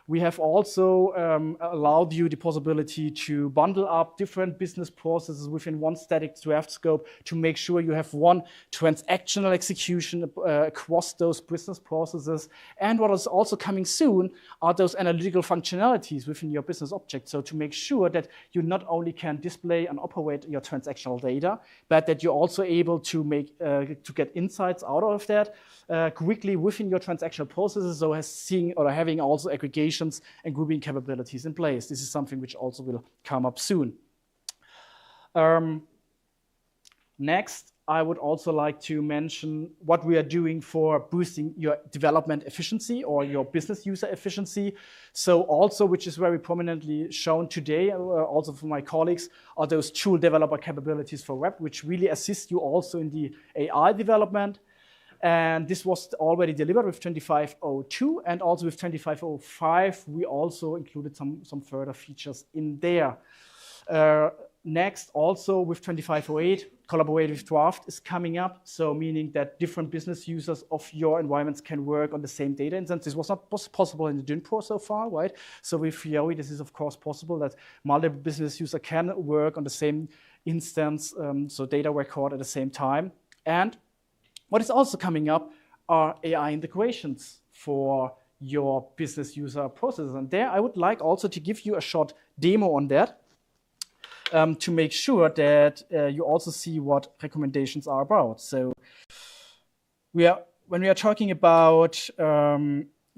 We have also allowed you the possibility to bundle up different business processes within one static draft scope to make sure you have one transactional execution across those business processes. And what is also coming soon are those analytical functionalities within your business object. So to make sure that you not only can display and operate your transactional data, but that you're also able to make to get insights out of that quickly within your transactional processes, so as seeing or having also aggregations and grouping capabilities in place. This is something which also will come up soon. Next, I would also like to mention what we are doing for boosting your development efficiency or your business user efficiency. So also, which is very prominently shown today, also for my colleagues, are those Joule developer capabilities for web, which really assist you also in the AI development. And this was already delivered with 25.02, and also with 25.05, we also included some further features in there. Next, also with 25.08, collaborative draft is coming up, so meaning that different business users of your environments can work on the same data instance. This was not possible in the DynPro so far, right? So with Fiori, this is of course possible that multiple business users can work on the same instance, so data record at the same time. And what is also coming up are AI integrations for your business user processes. And there I would like also to give you a short demo on that. To make sure that you also see what recommendations are about. So when we are talking about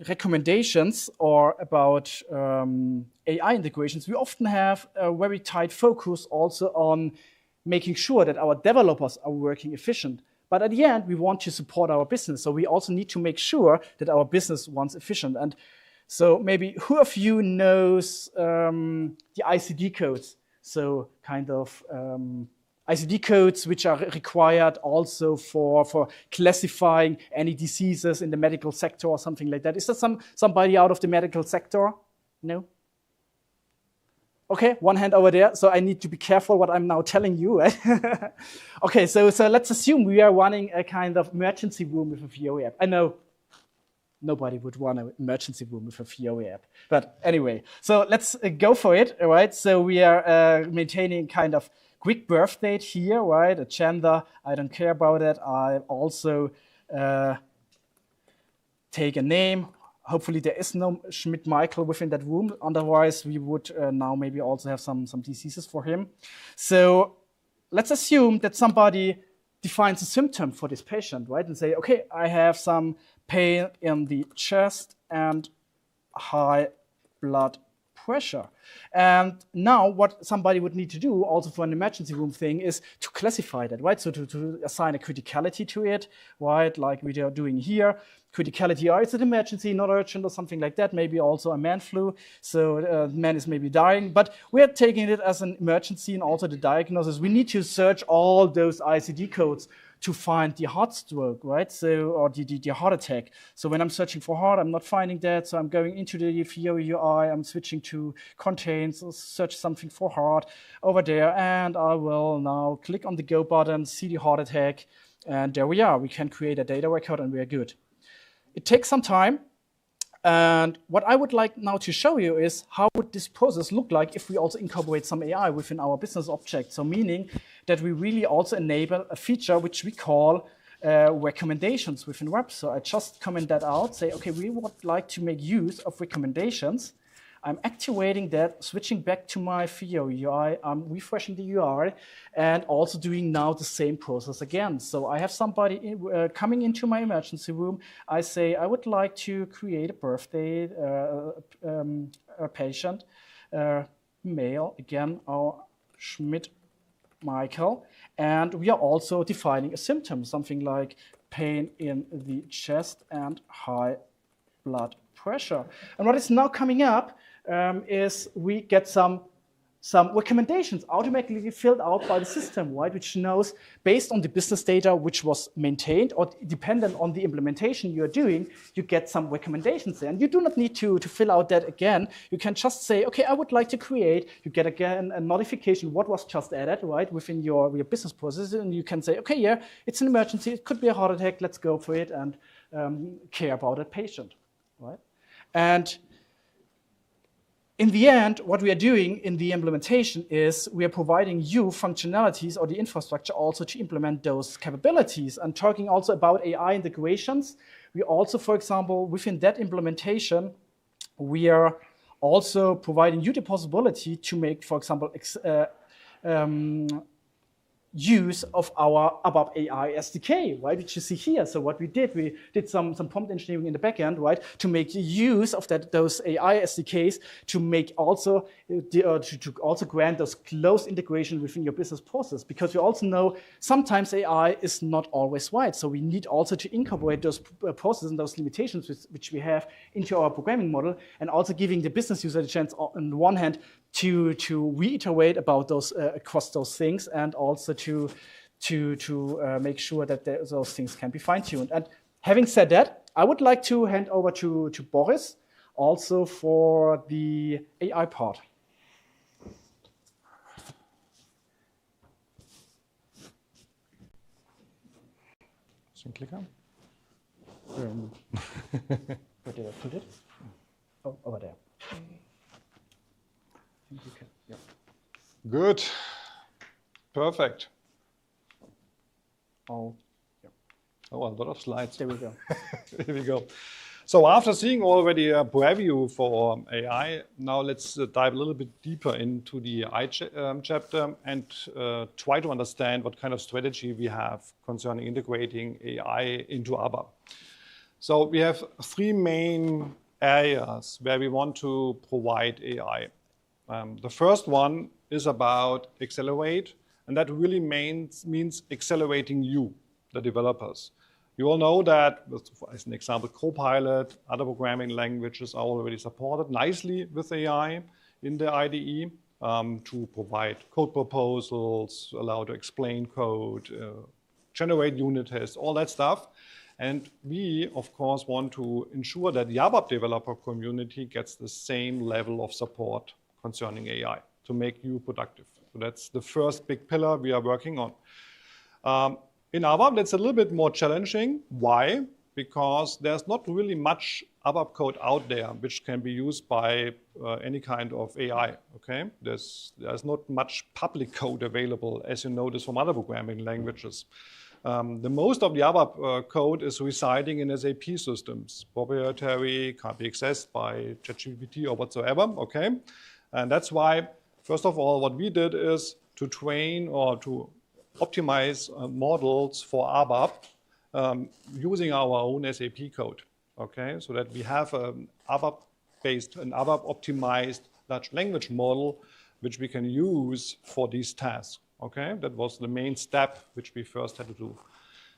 recommendations or about AI integrations, we often have a very tight focus also on making sure that our developers are working efficient. But at the end, we want to support our business. So we also need to make sure that our business runs efficient. And so maybe who of you knows the ICD codes? So kind of ICD codes which are required also for classifying any diseases in the medical sector or something like that. Is there somebody out of the medical sector? No? Okay, one hand over there. So I need to be careful what I'm now telling you. Right? Okay, so let's assume we are running a kind of emergency room with a Fiori app. I know nobody would run an emergency room with a Fiori app. But anyway, so let's go for it, all right? So we are maintaining kind of quick birth date here, right? A gender, I don't care about it. I also take a name. Hopefully there is no Schmidt-Michael within that room. Otherwise, we would now maybe also have some diseases for him. So let's assume that somebody defines a symptom for this patient, right? And say, okay, I have some pain in the chest and high blood pressure. And now what somebody would need to do also for an emergency room thing is to classify that, right? So to assign a criticality to it, right? Like we are doing here. Criticality, is it emergency, not urgent or something like that? Maybe also a man flu, so man is maybe dying. But we are taking it as an emergency and also the diagnosis. We need to search all those ICD codes to find the heart stroke, right? So, or the heart attack. So when I'm searching for heart, I'm not finding that. So I'm going into the Fiori UI, I'm switching to contains, search something for heart over there. And I will now click on the go button, see the heart attack. And there we are. We can create a data record and we are good. It takes some time. And what I would like now to show you is how would this process look like if we also incorporate some AI within our business object. So meaning that we really also enable a feature which we call recommendations within web. So I just comment that out, say, okay, we would like to make use of recommendations. I'm activating that, switching back to my Fiori UI, I'm refreshing the UI, and also doing now the same process again. So I have somebody coming into my emergency room. I say, I would like to create a birthday a patient, male, again, our Schmidt-Michael. And we are also defining a symptom, something like pain in the chest and high blood pressure. And what is now coming up is we get some recommendations automatically filled out by the system, right? Which knows based on the business data which was maintained or dependent on the implementation you're doing, you get some recommendations there. And you do not need to fill out that again. You can just say, okay, I would like to create, you get again a notification what was just added, right, within your business process. And you can say, okay, yeah, it's an emergency, it could be a heart attack, let's go for it and care about that patient, right? And in the end, what we are doing in the implementation is we are providing you functionalities or the infrastructure also to implement those capabilities. And talking also about AI integrations, we also, for example, within that implementation, we are also providing you the possibility to make, for example, use of our ABAP AI SDK, right, which you see here. So what we did some prompt engineering in the backend, right, to make use of those AI SDKs to make also to also grant those close integration within your business process. Because we also know sometimes AI is not always right. So we need also to incorporate those processes and those limitations which we have into our programming model, and also giving the business user the chance on the one hand to reiterate about those across those things, and also to make sure that those things can be fine-tuned. And having said that, I would like to hand over to Boris also for the AI part. Clicker. Where did I put it? Oh, over there. Okay. Yeah. Good. Perfect. Oh, yeah. Oh, a lot of slides. There we go. Here we go. So after seeing already a preview for AI, now let's dive a little bit deeper into the AI chapter and try to understand what kind of strategy we have concerning integrating AI into ABAP. So we have three main areas where we want to provide AI. The first one is about accelerate, and that really means accelerating you, the developers. You all know that, as an example, Copilot, other programming languages are already supported nicely with AI in the IDE to provide code proposals, allow to explain code, generate unit tests, all that stuff. And we, of course, want to ensure that the ABAP developer community gets the same level of support concerning AI to make you productive. So that's the first big pillar we are working on. In ABAP, that's a little bit more challenging. Why? Because there's not really much ABAP code out there which can be used by any kind of AI. Okay, there's not much public code available, as you notice from other programming languages. The most of the ABAP code is residing in SAP systems, proprietary, can't be accessed by ChatGPT or whatsoever. Okay, and that's why, first of all, what we did is to train or to optimize models for ABAP using our own SAP code, okay? So that we have an ABAP-based, an ABAP-optimized large language model which we can use for these tasks, okay? That was the main step which we first had to do.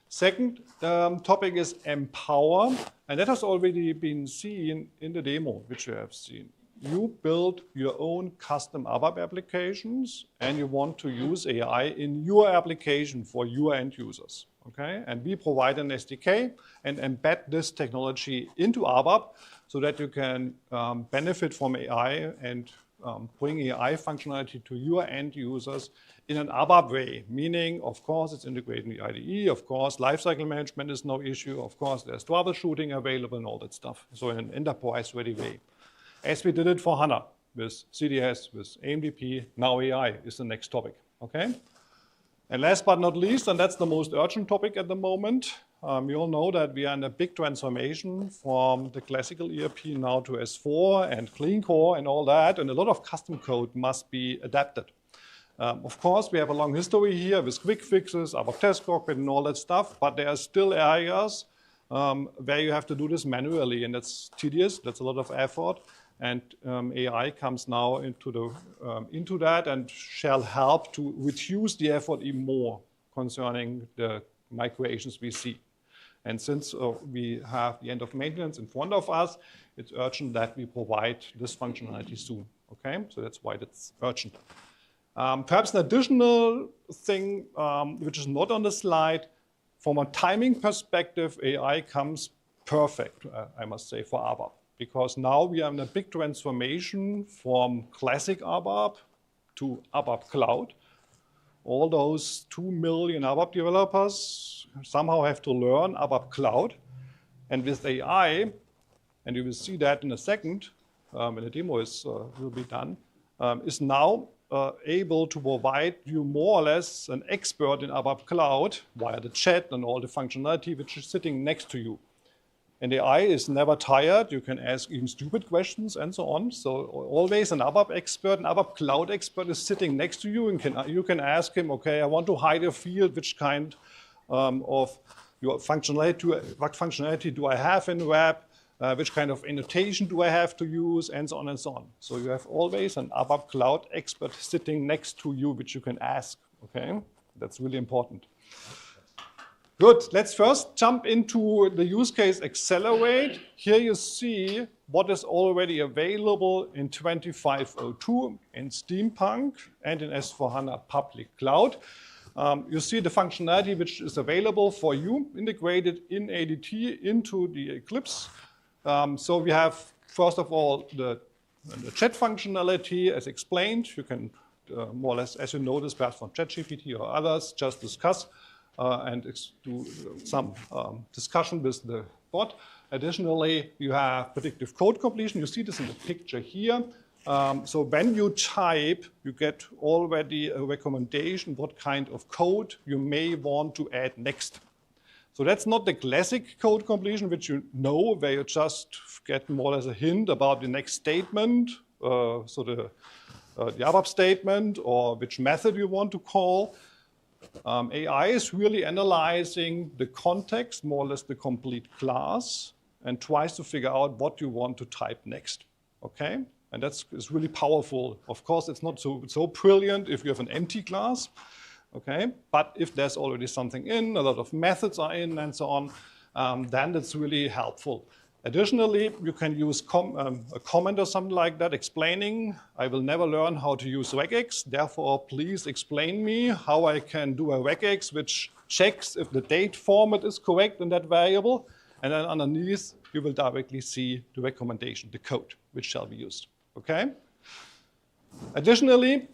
Second topic is empower, and that has already been seen in the demo, which you have seen. You build your own custom ABAP applications and you want to use AI in your application for your end users, okay? And we provide an SDK and embed this technology into ABAP so that you can benefit from AI and bring AI functionality to your end users in an ABAP way, meaning, of course, it's integrated in the IDE, of course, lifecycle management is no issue, of course, there's troubleshooting available and all that stuff, so in an enterprise-ready way. As we did it for HANA, with CDS, with AMDP, now AI is the next topic, okay? And last but not least, and that's the most urgent topic at the moment, we all know that we are in a big transformation from the classical ERP now to S4 and Clean Core and all that, and a lot of custom code must be adapted. Of course, we have a long history here with quick fixes, ABAP Test Cockpit and all that stuff, but there are still areas where you have to do this manually, and that's tedious, that's a lot of effort. And AI comes now into that and shall help to reduce the effort even more concerning the migrations we see. And since we have the end of maintenance in front of us, it's urgent that we provide this functionality soon. Okay, so that's why it's urgent. Perhaps an additional thing which is not on the slide, from a timing perspective, AI comes perfect, I must say, for ABAP. Because now we are in a big transformation from classic ABAP to ABAP Cloud. All those 2 million ABAP developers somehow have to learn ABAP Cloud. And with AI, and you will see that in a second, when the demo is, will be done, is now able to provide you more or less an expert in ABAP Cloud via the chat and all the functionality which is sitting next to you. And AI is never tired. You can ask even stupid questions and so on. So always an ABAP expert, an ABAP Cloud expert is sitting next to you, and you can ask him, okay, I want to hide a field, which kind of your functionality, what functionality do I have in web, which kind of annotation do I have to use, and so on and so on. So you have always an ABAP Cloud expert sitting next to you, which you can ask, okay? That's really important. Good, let's first jump into the use case Accelerate. Here you see what is already available in 2502 in Steampunk and in S/4HANA Public Cloud. You see the functionality which is available for you integrated in ADT into the Eclipse. So we have, first of all, the chat functionality as explained. You can more or less, as you notice, perhaps from ChatGPT or others, just discuss and do some discussion with the bot. Additionally, you have predictive code completion. You see this in the picture here. So when you type, you get already a recommendation what kind of code you may want to add next. So that's not the classic code completion, which you know, where you just get more or less a hint about the next statement, so the ABAP statement, or which method you want to call. AI is really analyzing the context, more or less the complete class, and tries to figure out what you want to type next, okay? And that's really powerful. Of course, it's not so brilliant if you have an empty class, okay? But if there's already something in, a lot of methods are in, and so on, then it's really helpful. Additionally, you can use a comment or something like that explaining, I will never learn how to use regex, therefore please explain me how I can do a regex which checks if the date format is correct in that variable, and then underneath you will directly see the recommendation, the code, which shall be used, okay? Additionally,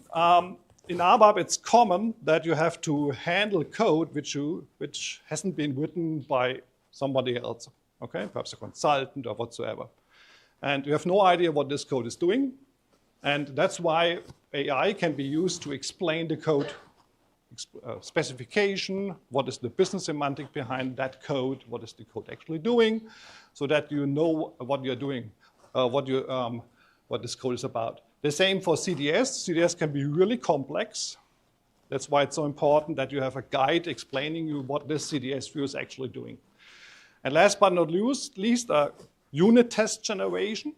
in ABAP it's common that you have to handle code which hasn't been written by somebody else. Okay, perhaps a consultant or whatsoever. And you have no idea what this code is doing. And that's why AI can be used to explain the code specification, what is the business semantic behind that code, what is the code actually doing, so that you know what you're doing, what this code is about. The same for CDS. CDS can be really complex. That's why it's so important that you have a guide explaining you what this CDS view is actually doing. And last but not least, unit test generation.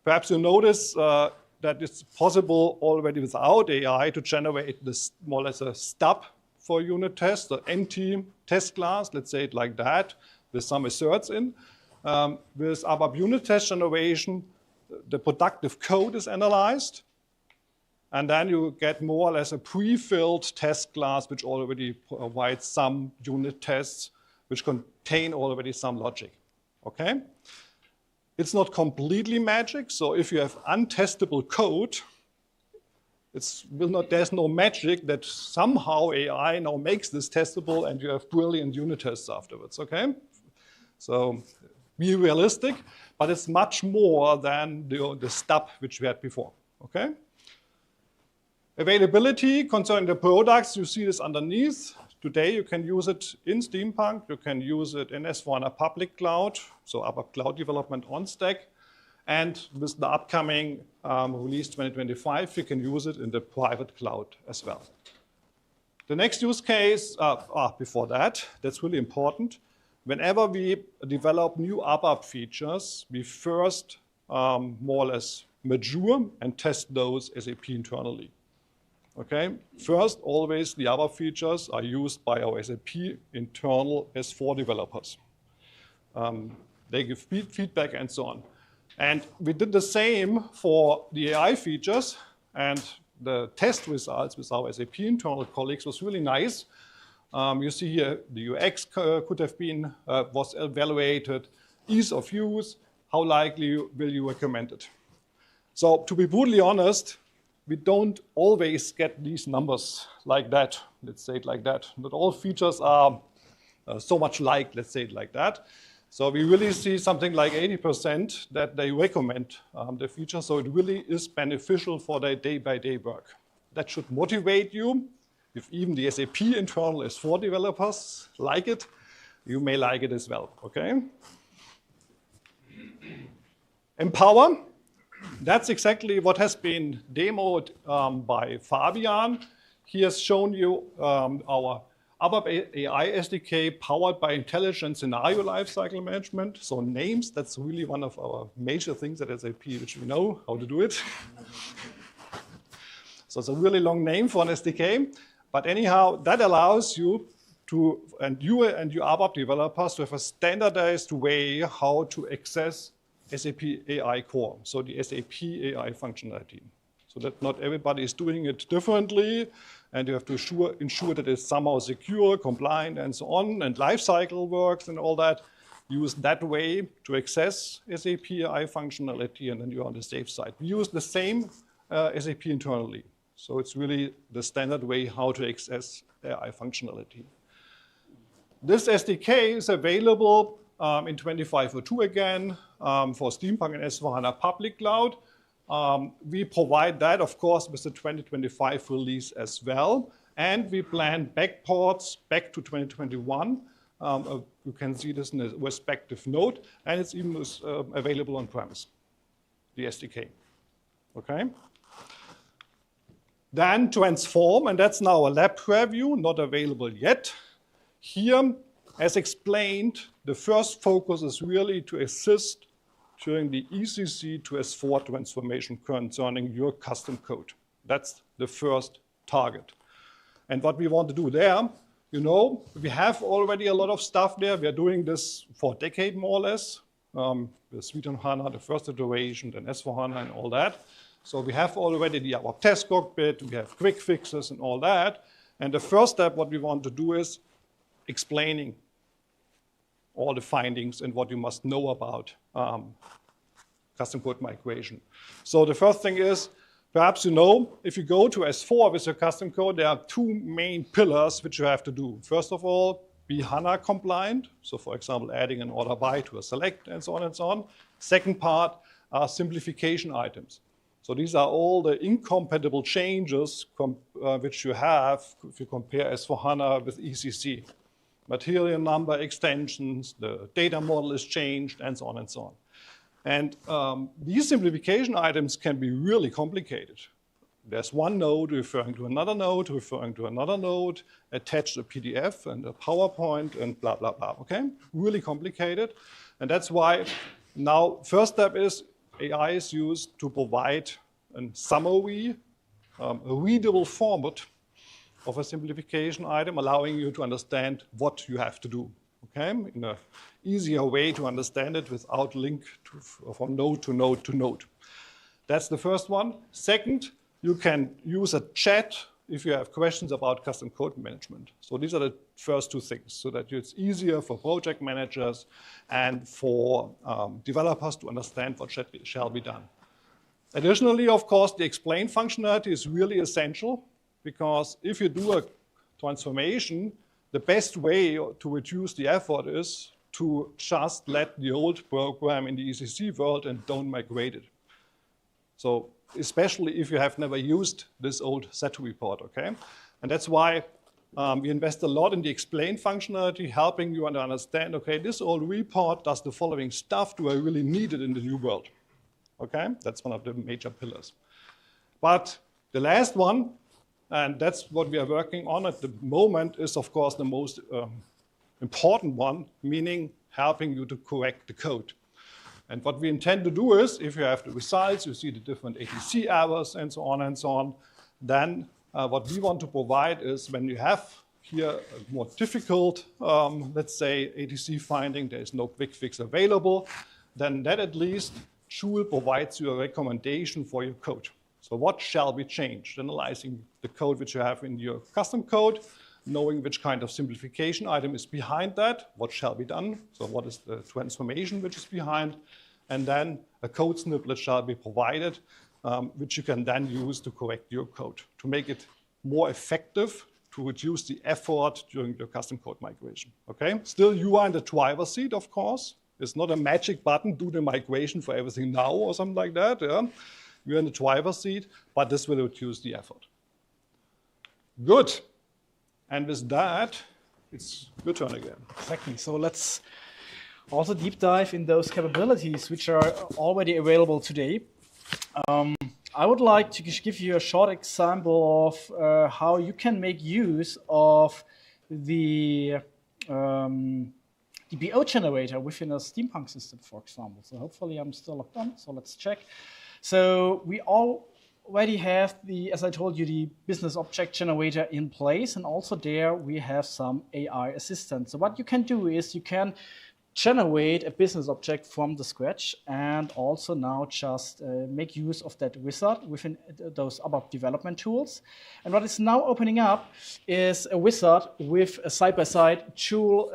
Perhaps you notice that it's possible already without AI to generate this more or less a stub for unit test, the empty test class, let's say it like that, with some asserts in. With ABAP unit test generation, the productive code is analyzed, and then you get more or less a pre-filled test class which already provides some unit tests which contain already some logic, okay? It's not completely magic, so if you have untestable code, there's no magic that somehow AI now makes this testable and you have brilliant unit tests afterwards, okay? So be realistic, but it's much more than the stub which we had before, okay? Availability concerning the products, you see this underneath. Today you can use it in Steampunk, you can use it in S/4HANA Public Cloud, so ABAP Cloud Development on stack, and with the upcoming release 2025, you can use it in the private cloud as well. The next use case, before that's really important. Whenever we develop new ABAP features, we first more or less mature and test those SAP internally. Okay, first, always the ABAP features are used by our SAP internal S4 developers. They give feedback and so on. And we did the same for the AI features, and the test results with our SAP internal colleagues was really nice. You see here the UX could have been, was evaluated, ease of use, how likely will you recommend it. So to be brutally honest, we don't always get these numbers like that. Let's say it like that. Not all features are so much like, let's say it like that. So we really see something like 80% that they recommend the feature. So it really is beneficial for their day-by-day work. That should motivate you. If even the SAP internal S4 developers like it, you may like it as well, okay? Empower, that's exactly what has been demoed by Fabian. He has shown you our ABAP AI SDK powered by intelligent scenario lifecycle management. So names, that's really one of our major things at SAP, which we know how to do it. So it's a really long name for an SDK. But anyhow, that allows you to, and your ABAP developers to have a standardized way how to access SAP AI Core, so the SAP AI functionality. So that not everybody is doing it differently, and you have to ensure that it's somehow secure, compliant, and so on, and lifecycle works and all that. Use that way to access SAP AI functionality, and then you're on the safe side. We use the same SAP internally. So it's really the standard way how to access AI functionality. This SDK is available in 25.02 again for Steampunk and S/4HANA Public Cloud. We provide that, of course, with the 2025 release as well. And we plan backports back to 2021. You can see this in the respective node. And it's even available on-premise, the SDK. Okay? Then transform, and that's now a lab preview, not available yet. Here, as explained, the first focus is really to assist during the ECC to S4 transformation concerning your custom code. That's the first target. And what we want to do there, you know, we have already a lot of stuff there. We are doing this for a decade, more or less. The Suite on HANA, the first iteration, then S/4HANA and all that. So we have already the ABAP test cockpit, we have quick fixes and all that. And the first step, what we want to do is explaining all the findings and what you must know about custom code migration. So the first thing is, perhaps you know, if you go to S4 with your custom code, there are two main pillars which you have to do. First of all, be HANA compliant. So for example, adding an order by to a select and so on and so on. Second part are simplification items. So these are all the incompatible changes which you have if you compare S/4HANA with ECC. Material number extensions, the data model is changed, and so on and so on. And these simplification items can be really complicated. There's one node referring to another node, referring to another node, attached a PDF and a PowerPoint and blah, blah, blah, okay? Really complicated. And that's why now first step is AI is used to provide a summary, a readable format of a simplification item, allowing you to understand what you have to do, okay? In an easier way to understand it without link from node to node to node. That's the first one. Second, you can use a chat if you have questions about custom code management. So these are the first two things, so that it's easier for project managers and for developers to understand what shall be done. Additionally, of course, the explain functionality is really essential, because if you do a transformation, the best way to reduce the effort is to just let the old program in the ECC world and don't migrate it. So especially if you have never used this old set report, okay? And that's why we invest a lot in the explain functionality, helping you to understand, okay, this old report does the following stuff. Do I really need it in the new world? Okay, that's one of the major pillars. But the last one, and that's what we are working on at the moment, is of course the most important one, meaning helping you to correct the code. And what we intend to do is, if you have the results, you see the different ATC errors and so on, then what we want to provide is when you have here a more difficult, let's say, ATC finding, there is no quick fix available, then that at least Joule provides you a recommendation for your code. So what shall be changed? Analyzing the code which you have in your custom code, knowing which kind of simplification item is behind that, what shall be done, so what is the transformation which is behind, and then a code snippet shall be provided, which you can then use to correct your code, to make it more effective, to reduce the effort during your custom code migration, okay? Still, you are in the driver's seat, of course. It's not a magic button, do the migration for everything now or something like that, yeah? You're in the driver's seat, but this will reduce the effort. Good. And with that, it's your turn again. Exactly. So let's also deep dive in those capabilities which are already available today. I would like to give you a short example of how you can make use of the BO generator within a steampunk system, for example. So hopefully I'm still logged on, so let's check. So we already have the, as I told you, the business object generator in place, and also there we have some AI assistance. So what you can do is you can generate a business object from the scratch and also now just make use of that wizard within those ABAP development tools. And what is now opening up is a wizard with a side-by-side Joule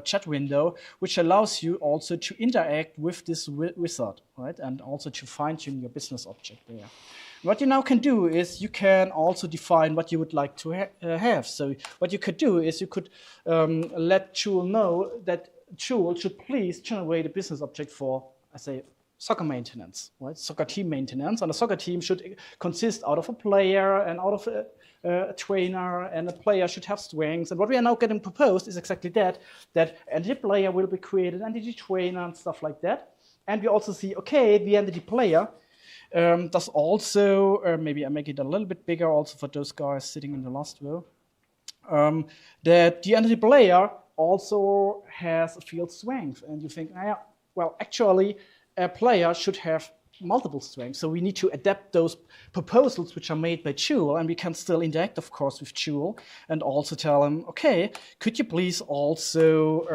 chat window, which allows you also to interact with this wizard, right? And also to fine-tune your business object there. What you now can do is you can also define what you would like to have. So what you could do is you could let Joule know that Joule should please generate a business object for, I say, soccer maintenance, right? Soccer team maintenance. And a soccer team should consist out of a player and out of a trainer, and a player should have strengths. And what we are now getting proposed is exactly that entity player will be created, entity trainer and stuff like that. And we also see, okay, the entity player does also, maybe I make it a little bit bigger also for those guys sitting in the last row, that the entity player also has a field strength. And you think, well, actually, a player should have multiple strengths. So we need to adapt those proposals which are made by Joule, and we can still interact, of course, with Joule and also tell them, okay, could you please also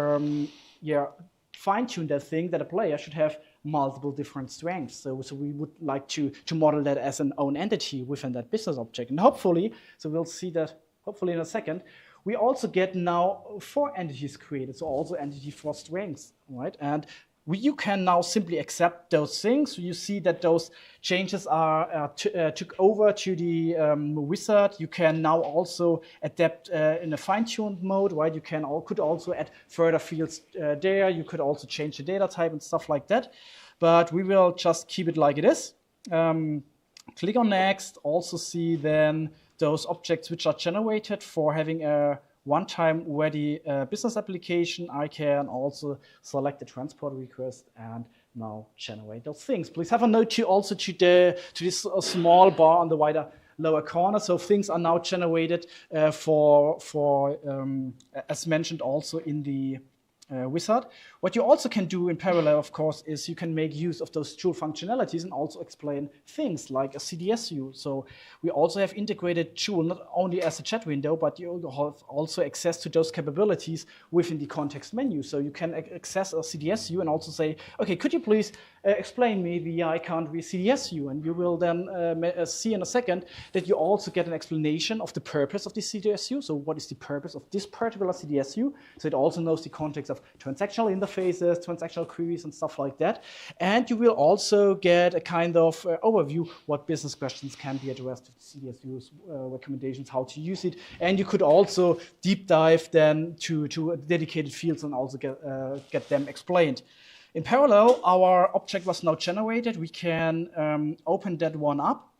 fine-tune that thing that a player should have multiple different strengths. So we would like to model that as an own entity within that business object. And hopefully, so we'll see that hopefully in a second, we also get now 4 entities created, so also entity for strengths, right? And you can now simply accept those things. So you see that those changes are took over to the wizard. You can now also adapt in a fine-tuned mode, right? You could also add further fields there. You could also change the data type and stuff like that. But we will just keep it like it is. Click on next. Also see then those objects which are generated for having a one-time ready business application. I can also select the transport request and now generate those things. Please have a note to this small bar on the wider lower corner. So things are now generated as mentioned also in the wizard. What you also can do in parallel, of course, is you can make use of those Joule functionalities and also explain things like a CDS view. So we also have integrated Joule not only as a chat window, but you have also access to those capabilities within the context menu. So you can access a CDS view and also say, okay, could you please explain me the icon with CDS view? And you will then see in a second that you also get an explanation of the purpose of the CDS view. So what is the purpose of this particular CDS view? So it also knows the context of transactional interfaces, transactional queries, and stuff like that. And you will also get a kind of overview what business questions can be addressed with CDS views, recommendations, how to use it. And you could also deep dive then to dedicated fields and also get them explained. In parallel, our object was now generated. We can open that one up.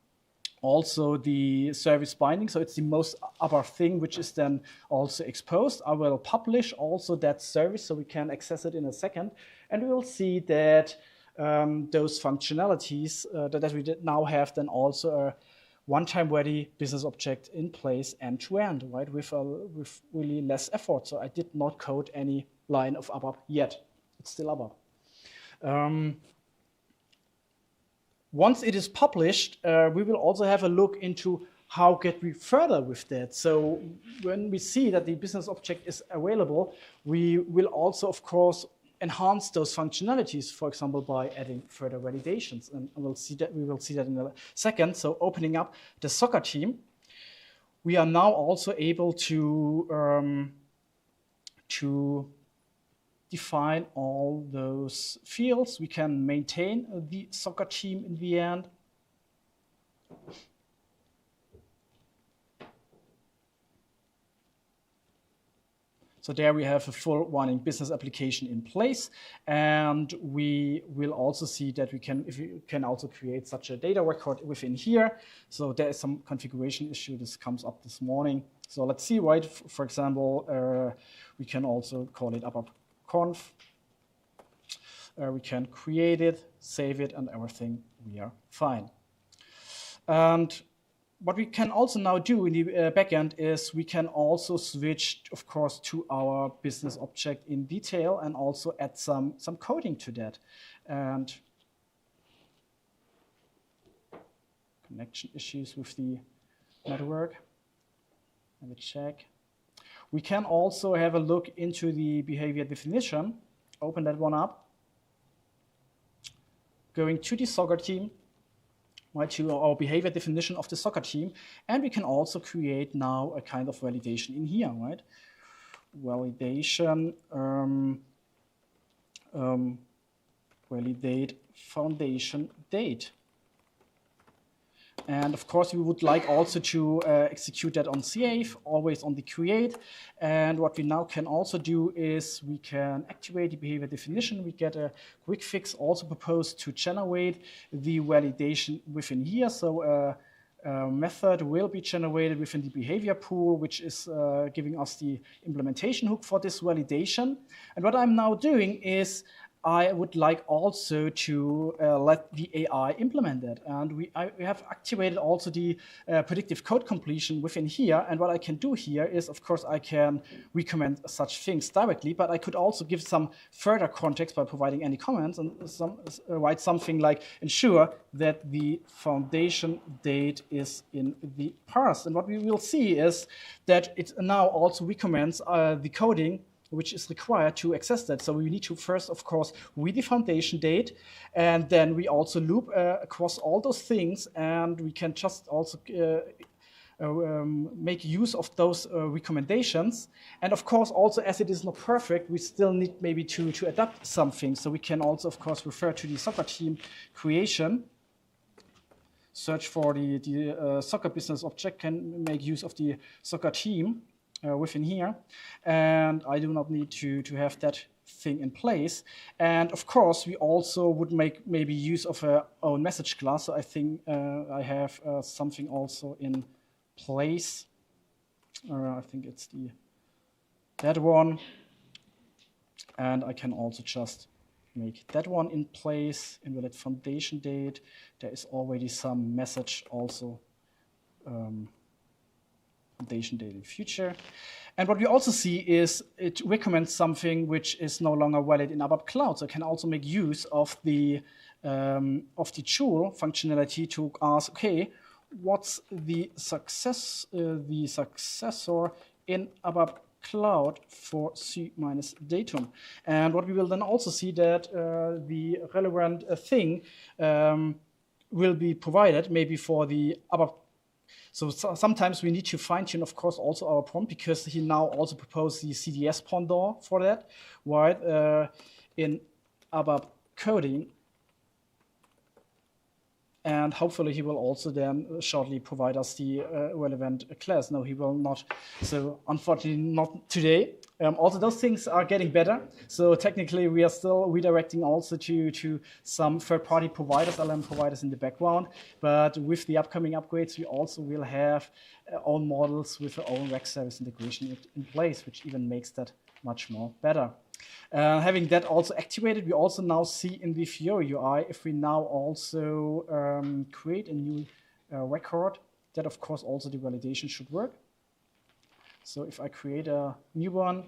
Also the service binding, so it's the most upper thing which is then also exposed. I will publish also that service so we can access it in a second. And we will see that those functionalities that we now have then also a one-time ready business object in place end-to-end, right, with really less effort. So I did not code any line of ABAP yet. It's still ABAP. Once it is published, we will also have a look into how get we further with that. So when we see that the business object is available, we will also, of course, enhance those functionalities, for example, by adding further validations. And we will see that in a second. So opening up the soccer team, we are now also able to define all those fields. We can maintain the soccer team in the end. So there we have a full running business application in place, and we will also see that we can also create such a data record within here. So there is some configuration issue. This comes up this morning. So let's see, right? For example, we can also call it ABAPConf. We can create it, save it, and everything. We are fine. And what we can also now do in the backend is we can also switch, of course, to our business object in detail and also add some coding to that. And connection issues with the network. Let me check. We can also have a look into the behavior definition. Open that one up. Going to the soccer team. Right, to our behavior definition of the soccer team, and we can also create now a kind of validation in here, right? Validation, validate foundation date. And of course, we would like also to execute that on save, always on the create. And what we now can also do is we can activate the behavior definition. We get a quick fix also proposed to generate the validation within here. So a method will be generated within the behavior pool, which is giving us the implementation hook for this validation. And what I'm now doing is I would like also to let the AI implement that. And we have activated also the predictive code completion within here. And what I can do here is, of course, I can recommend such things directly, but I could also give some further context by providing any comments and write something like ensure that the foundation date is in the parse. And what we will see is that it now also recommends the coding which is required to access that. So we need to first, of course, read the foundation date, and then we also loop across all those things, and we can just also make use of those recommendations. And of course, also as it is not perfect, we still need maybe to adapt something. So we can also, of course, refer to the soccer team creation. Search for the soccer business object, can make use of the soccer team within here, and I do not need to have that thing in place. And of course, we also would make maybe use of our own message class. So I think I have something also in place. I think it's that one, and I can also just make that one in place. Invalid foundation date. There is already some message also. Foundation date in future. And what we also see is it recommends something which is no longer valid in ABAP Cloud. So it can also make use of the Joule functionality to ask, okay, what's the successor in ABAP Cloud for C-datum? And what we will then also see that the relevant thing will be provided maybe for the ABAP. So sometimes we need to fine-tune, of course, also our prompt, because he now also proposed the CDS pendant for that, right? In ABAP coding. And hopefully he will also then shortly provide us the relevant class. No, he will not. So unfortunately, not today. Also, those things are getting better. So technically, we are still redirecting also to some third-party providers, LM providers in the background. But with the upcoming upgrades, we also will have our own models with our own rec service integration in place, which even makes that much more better. Having that also activated, we also now see in the Fiori UI, if we now also create a new record, that of course also the validation should work. So if I create a new one,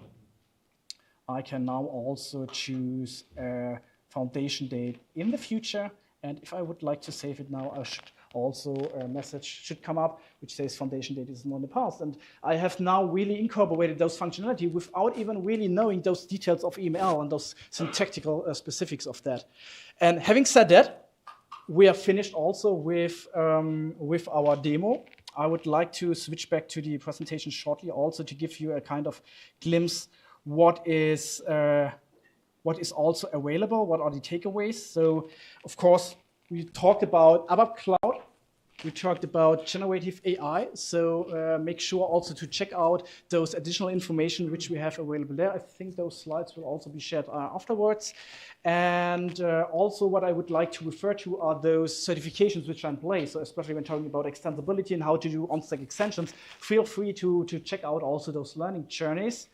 I can now also choose a foundation date in the future. And if I would like to save it now, I should also a message should come up which says foundation date is not in the past. And I have now really incorporated those functionality without even really knowing those details of EML and those syntactical specifics of that. And having said that, we are finished also with our demo. I would like to switch back to the presentation shortly also to give you a kind of glimpse what is also available, what are the takeaways. So, of course, we talked about ABAP Cloud, We talked about generative AI, so make sure also to check out those additional information which we have available there. I think those slides will also be shared afterwards. And also what I would like to refer to are those certifications which are in place. So especially when talking about extensibility and how to do on-stack extensions, feel free to check out also those learning journeys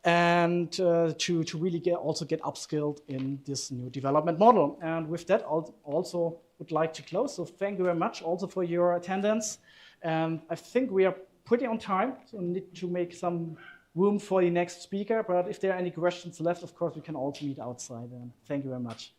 and to really also get upskilled in this new development model. And with that, I'll also would like to close. So thank you very much also for your attendance. And I think we are pretty on time, so we need to make some room for the next speaker. But if there are any questions left, of course, we can also meet outside. And thank you very much.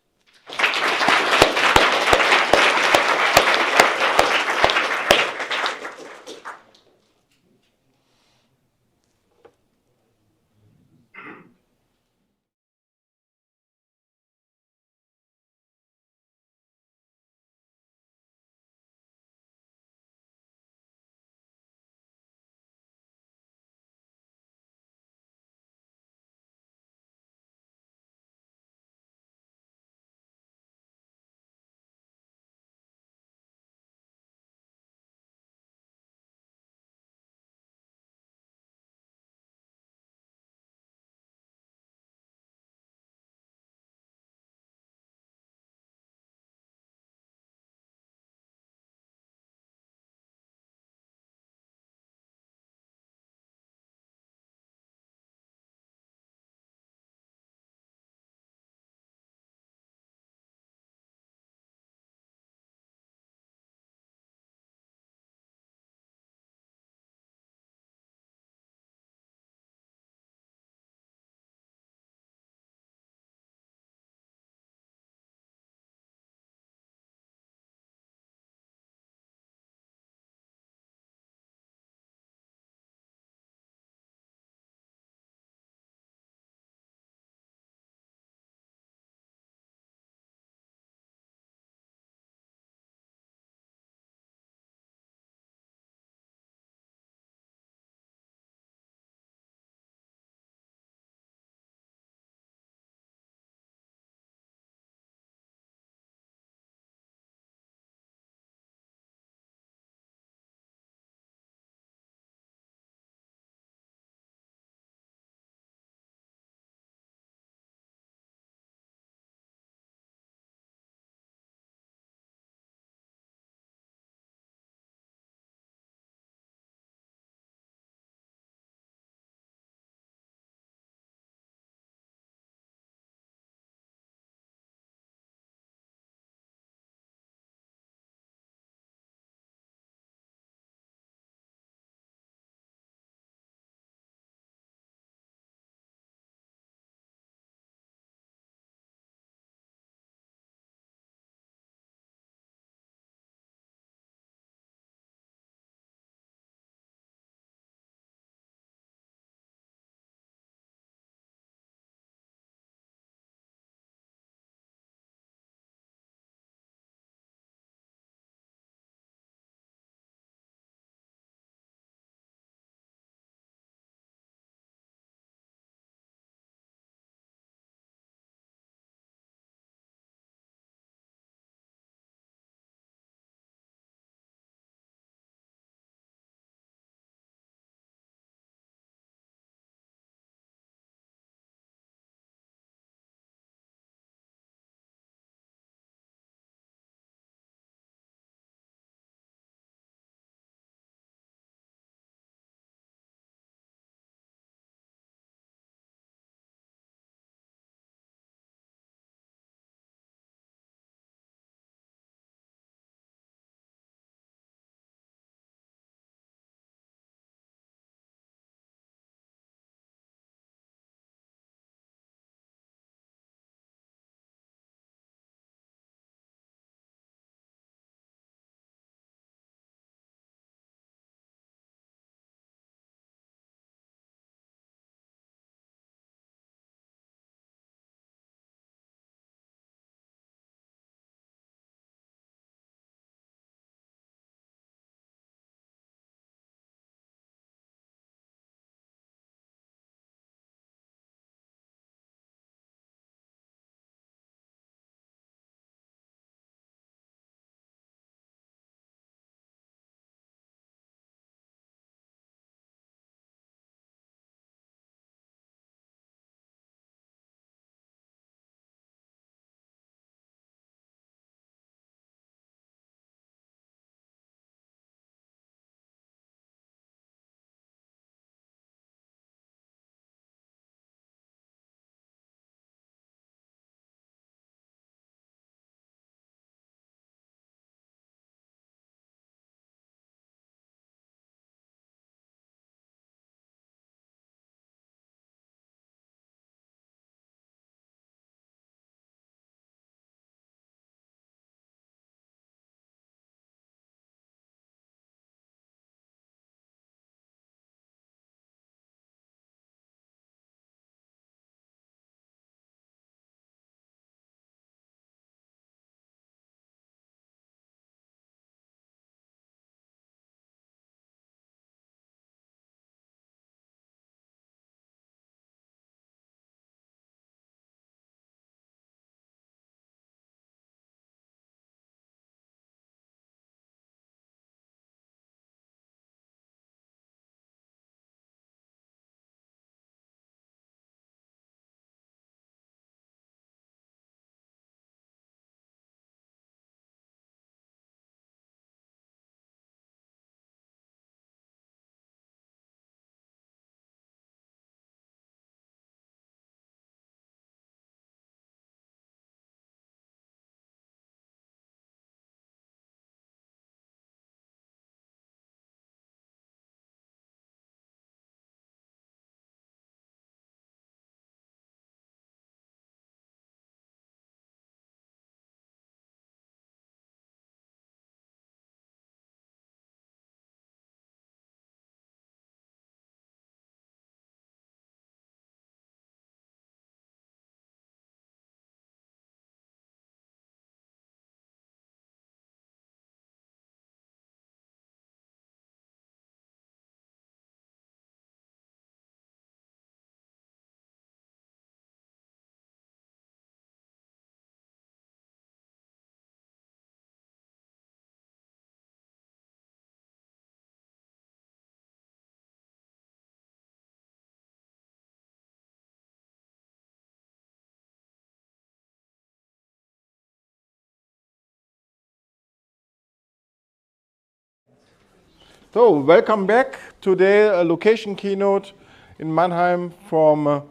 So, welcome back. Today, a location keynote in Mannheim from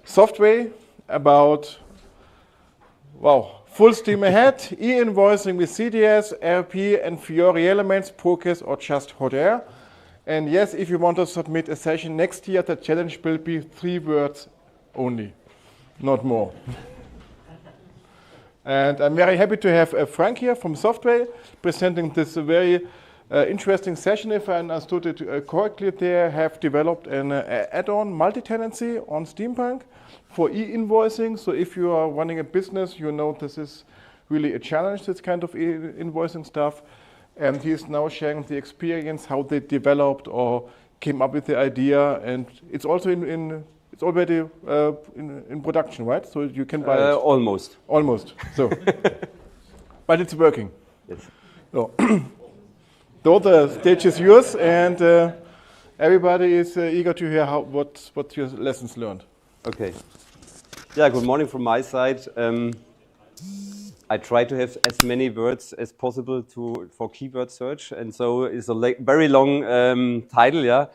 Software about, wow, full steam ahead, e-invoicing with CDS, RP, and Fiori Elements, Process, or just hot air. And yes, if you want to submit a session next year, the challenge will be 3 words only, not more. And I'm very happy to have Frank here from Software presenting this very interesting session. If I understood it correctly, they have developed an add-on multi-tenancy on Steampunk for e-invoicing. So if you are running a business, you know this is really a challenge, this kind of e-invoicing stuff. And he is now sharing the experience, how they developed or came up with the idea. And it's also it's already in production, right? So you can buy it. Almost. Almost. So, but it's working. Yes. So, though the stage is yours, and everybody is eager to hear what your lessons learned. Okay. Yeah. Good morning from my side. I try to have as many words as possible for keyword search, and so it's a very long title, yeah.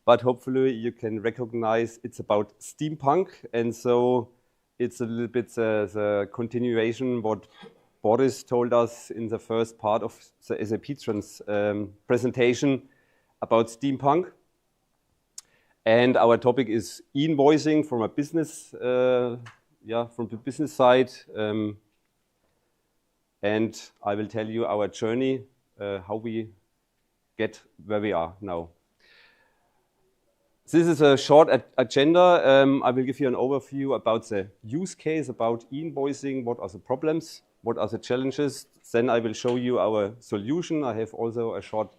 But hopefully you can recognize it's about steampunk, and so it's a little bit the continuation what Boris told us in the first part of the SAP presentation about steampunk. And our topic is e-invoicing from a business, from the business side. And I will tell you our journey, how we get where we are now. This is a short agenda. I will give you an overview about the use case, about e-invoicing, what are the problems, what are the challenges. Then I will show you our solution. I have also a short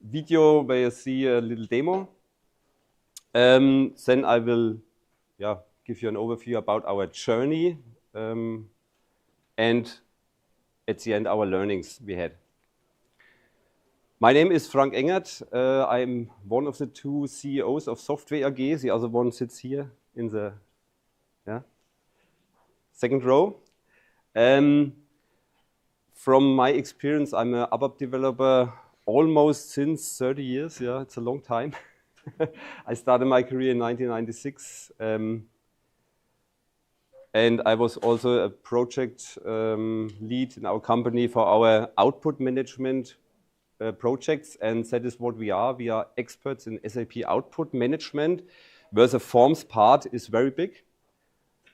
video where you see a little demo. Then I will give you an overview about our journey and at the end our learnings we had. My name is Frank Engert. I'm one of the 2 CEOs of Software AG. The other one sits here in the second row. From my experience, I'm an ABAP developer almost since 30 years. Yeah, it's a long time. I started my career in 1996. And I was also a project lead in our company for our output management projects, and that is what we are. We are experts in SAP output management, where the forms part is very big.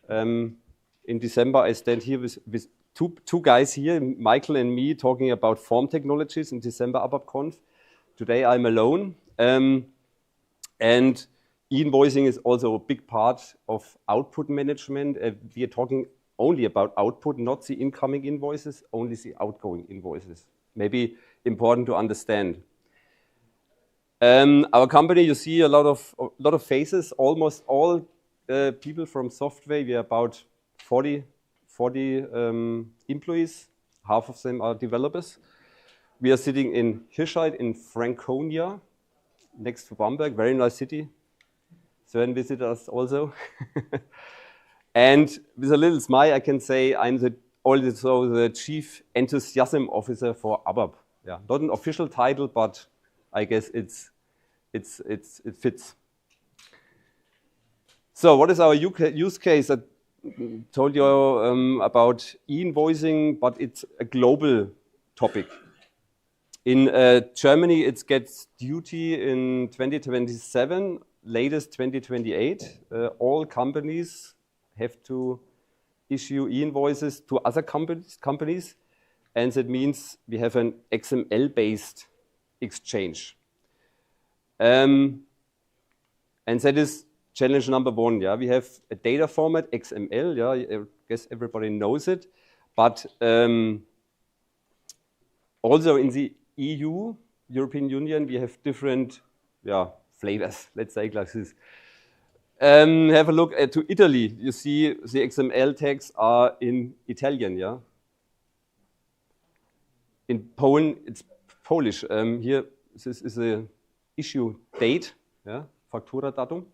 In December, I stand here with two guys here, Michael and me, talking about form technologies in December ABAPConf. Today I'm alone. And e-invoicing is also a big part of output management. We are talking only about output, not the incoming invoices, only the outgoing invoices. Maybe important to understand. Our company, you see a lot of faces, almost all people from Software. We are about 40 employees, half of them are developers. We are sitting in Hirscheid in Franconia, next to Bamberg, very nice city. Sven visited us also. And with a little smile, I can say I'm also the Chief Enthusiasm Officer for ABAP. Yeah, not an official title, but I guess it fits. So what is our use case? I told you about e-invoicing, but it's a global topic. In Germany, it gets duty in 2027, latest 2028. All companies have to issue e-invoices to other companies, and that means we have an XML-based exchange. And that is challenge number 1. Yeah, we have a data format, XML. Yeah, I guess everybody knows it. But also in the EU, European Union, we have different flavors, let's say like this. Have a look to Italy. You see the XML tags are in Italian, yeah? In Poland, it's Polish. Here, this is the issue date, yeah? Faktura datum.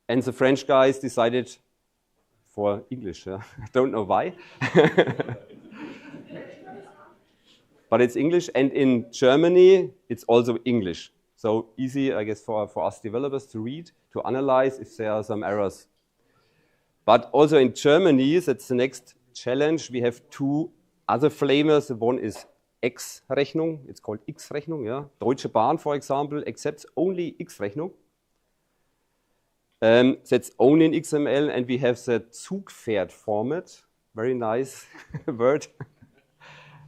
And the French guys decided for English, yeah? I don't know why. but it's English. And in Germany, it's also English. So easy, I guess, for us developers to read, to analyze if there are some errors. But also in Germany, that's the next challenge. We have two other flavors. One is X-Rechnung. It's called X-Rechnung. Yeah? Deutsche Bahn, for example, accepts only X-Rechnung. That's only in XML, and we have the Zugpferd format. Very nice word.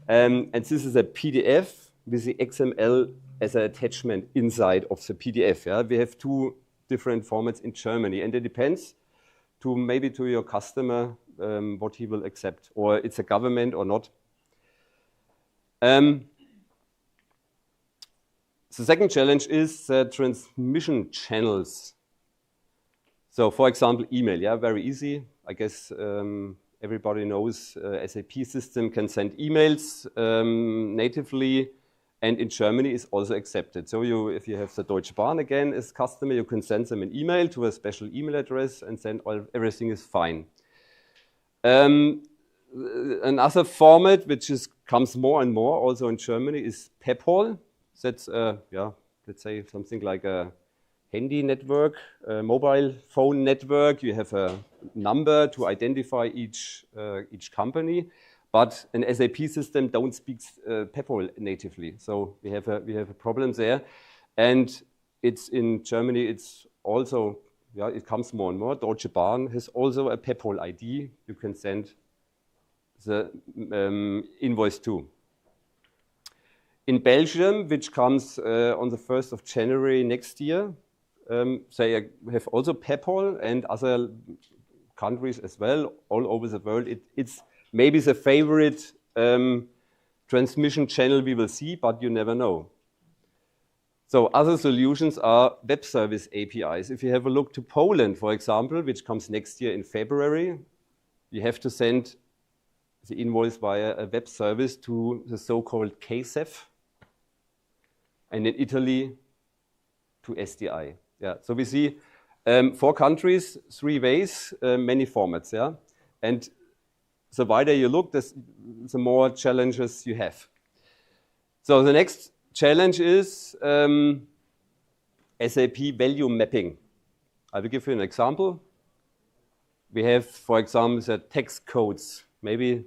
And this is a PDF with the XML as an attachment inside of the PDF. Yeah? We have two different formats in Germany, and it depends maybe to your customer what he will accept, or it's a government or not. The second challenge is transmission channels. So, for example, email. Yeah, very easy. I guess everybody knows SAP system can send emails natively, and in Germany is also accepted. So if you have the Deutsche Bahn again as customer, you can send them an email to a special email address, and then everything is fine. Another format which comes more and more also in Germany is PEPAL. That's let's say something like a handy network, a mobile phone network. You have a number to identify each company, but an SAP system don't speak PEPAL natively. So we have a problem there, and it's in Germany. It's also it comes more and more. Deutsche Bahn has also a PEPAL ID. You can send the invoice to. In Belgium, which comes on the 1st of January next year, they have also PEPAL, and other countries as well, all over the world. It's maybe the favorite transmission channel we will see, but you never know. So other solutions are web service APIs. If you have a look to Poland, for example, which comes next year in February, you have to send the invoice via a web service to the so-called KSEF, and in Italy to SDI. Yeah, so we see 4 countries, 3 ways, many formats. Yeah, and the wider you look, the more challenges you have. So the next challenge is SAP value mapping. I will give you an example. We have, for example, the tax codes. Maybe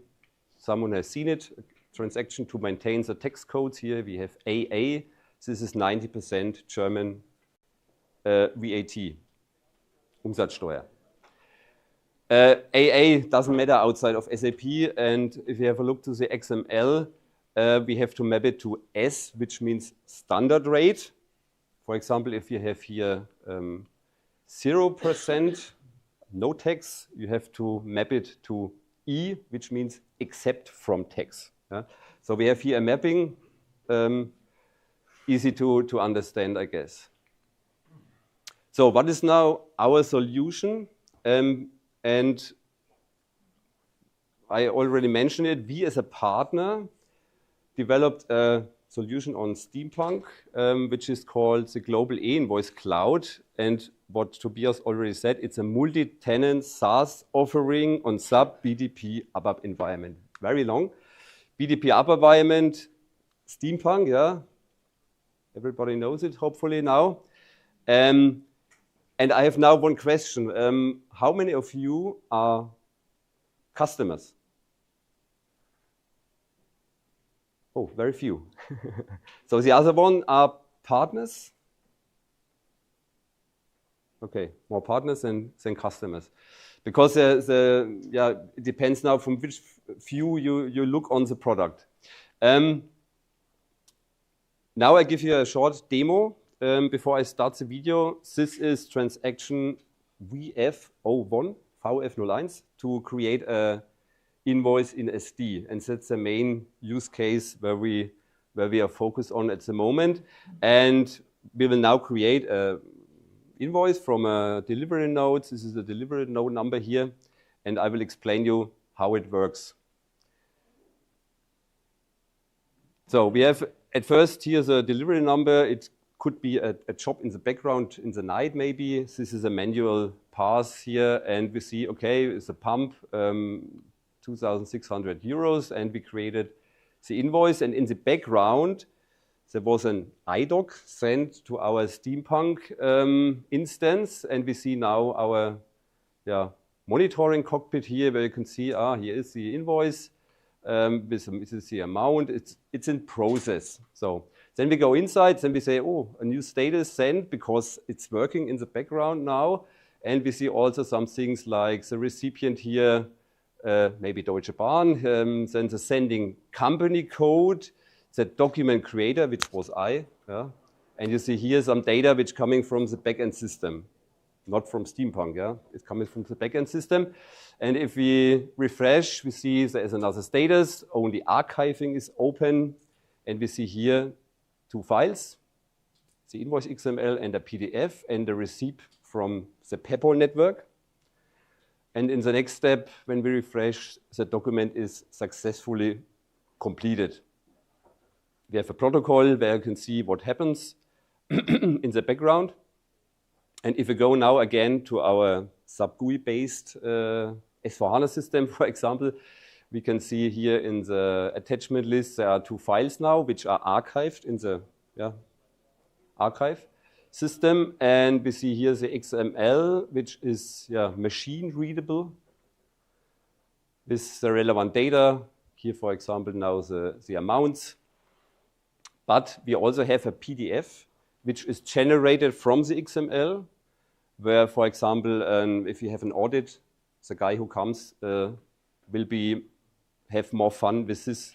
someone has seen it. A transaction to maintain the tax codes. Here we have AA. This is 90% German VAT, Umsatzsteuer. AA doesn't matter outside of SAP, and if you have a look to the XML, we have to map it to S, which means standard rate. For example, if you have here 0% no tax, you have to map it to E, which means exempt from tax. Yeah? So we have here a mapping, easy to understand, I guess. So what is now our solution? And I already mentioned it. We as a partner developed a solution on Steampunk, which is called the Global E-invoice Cloud. And what Tobias already said, it's a multi-tenant SaaS offering on SAP BTP ABAP environment. Very long. BTP ABAP environment, Steampunk, yeah. Everybody knows it, hopefully now. And I have now one question. How many of you are customers? Oh, very few. So the other one are partners? Okay, more partners than customers. Because it depends now from which view you look on the product. Now I give you a short demo before I start the video. This is transaction VF01 to create a invoice in SD, and that's the main use case where we are focused on at the moment. And we will now create a invoice from a delivery node. This is the delivery node number here, and I will explain you how it works. So we have at first here the delivery number. It could be a job in the background in the night maybe. This is a manual pass here, and we see, okay, it's a pump, 2,600 euros, and we created the invoice, and in the background, there was an IDOC sent to our Steampunk instance, and we see now our monitoring cockpit here, where you can see, here is the invoice, this is the amount, it's in process. So then we go inside, then we say, oh, a new status sent, because it's working in the background now, and we see also some things like the recipient here, maybe Deutsche Bahn, then the sending company code, the document creator, which was I, and you see here some data which coming from the backend system, not from Steampunk, it's coming from the backend system. And if we refresh, we see there is another status, only archiving is open, and we see here 2 files, the invoice XML and a PDF, and the receipt from the PayPal network. And in the next step, when we refresh, the document is successfully completed. We have a protocol where you can see what happens in the background. And if we go now again to our sub GUI-based S/4HANA system, for example, we can see here in the attachment list there are 2 files now which are archived in the archive system. And we see here the XML, which is machine readable with the relevant data. Here, for example, now the amounts. But we also have a PDF, which is generated from the XML, where, for example, if you have an audit, the guy who comes will have more fun with this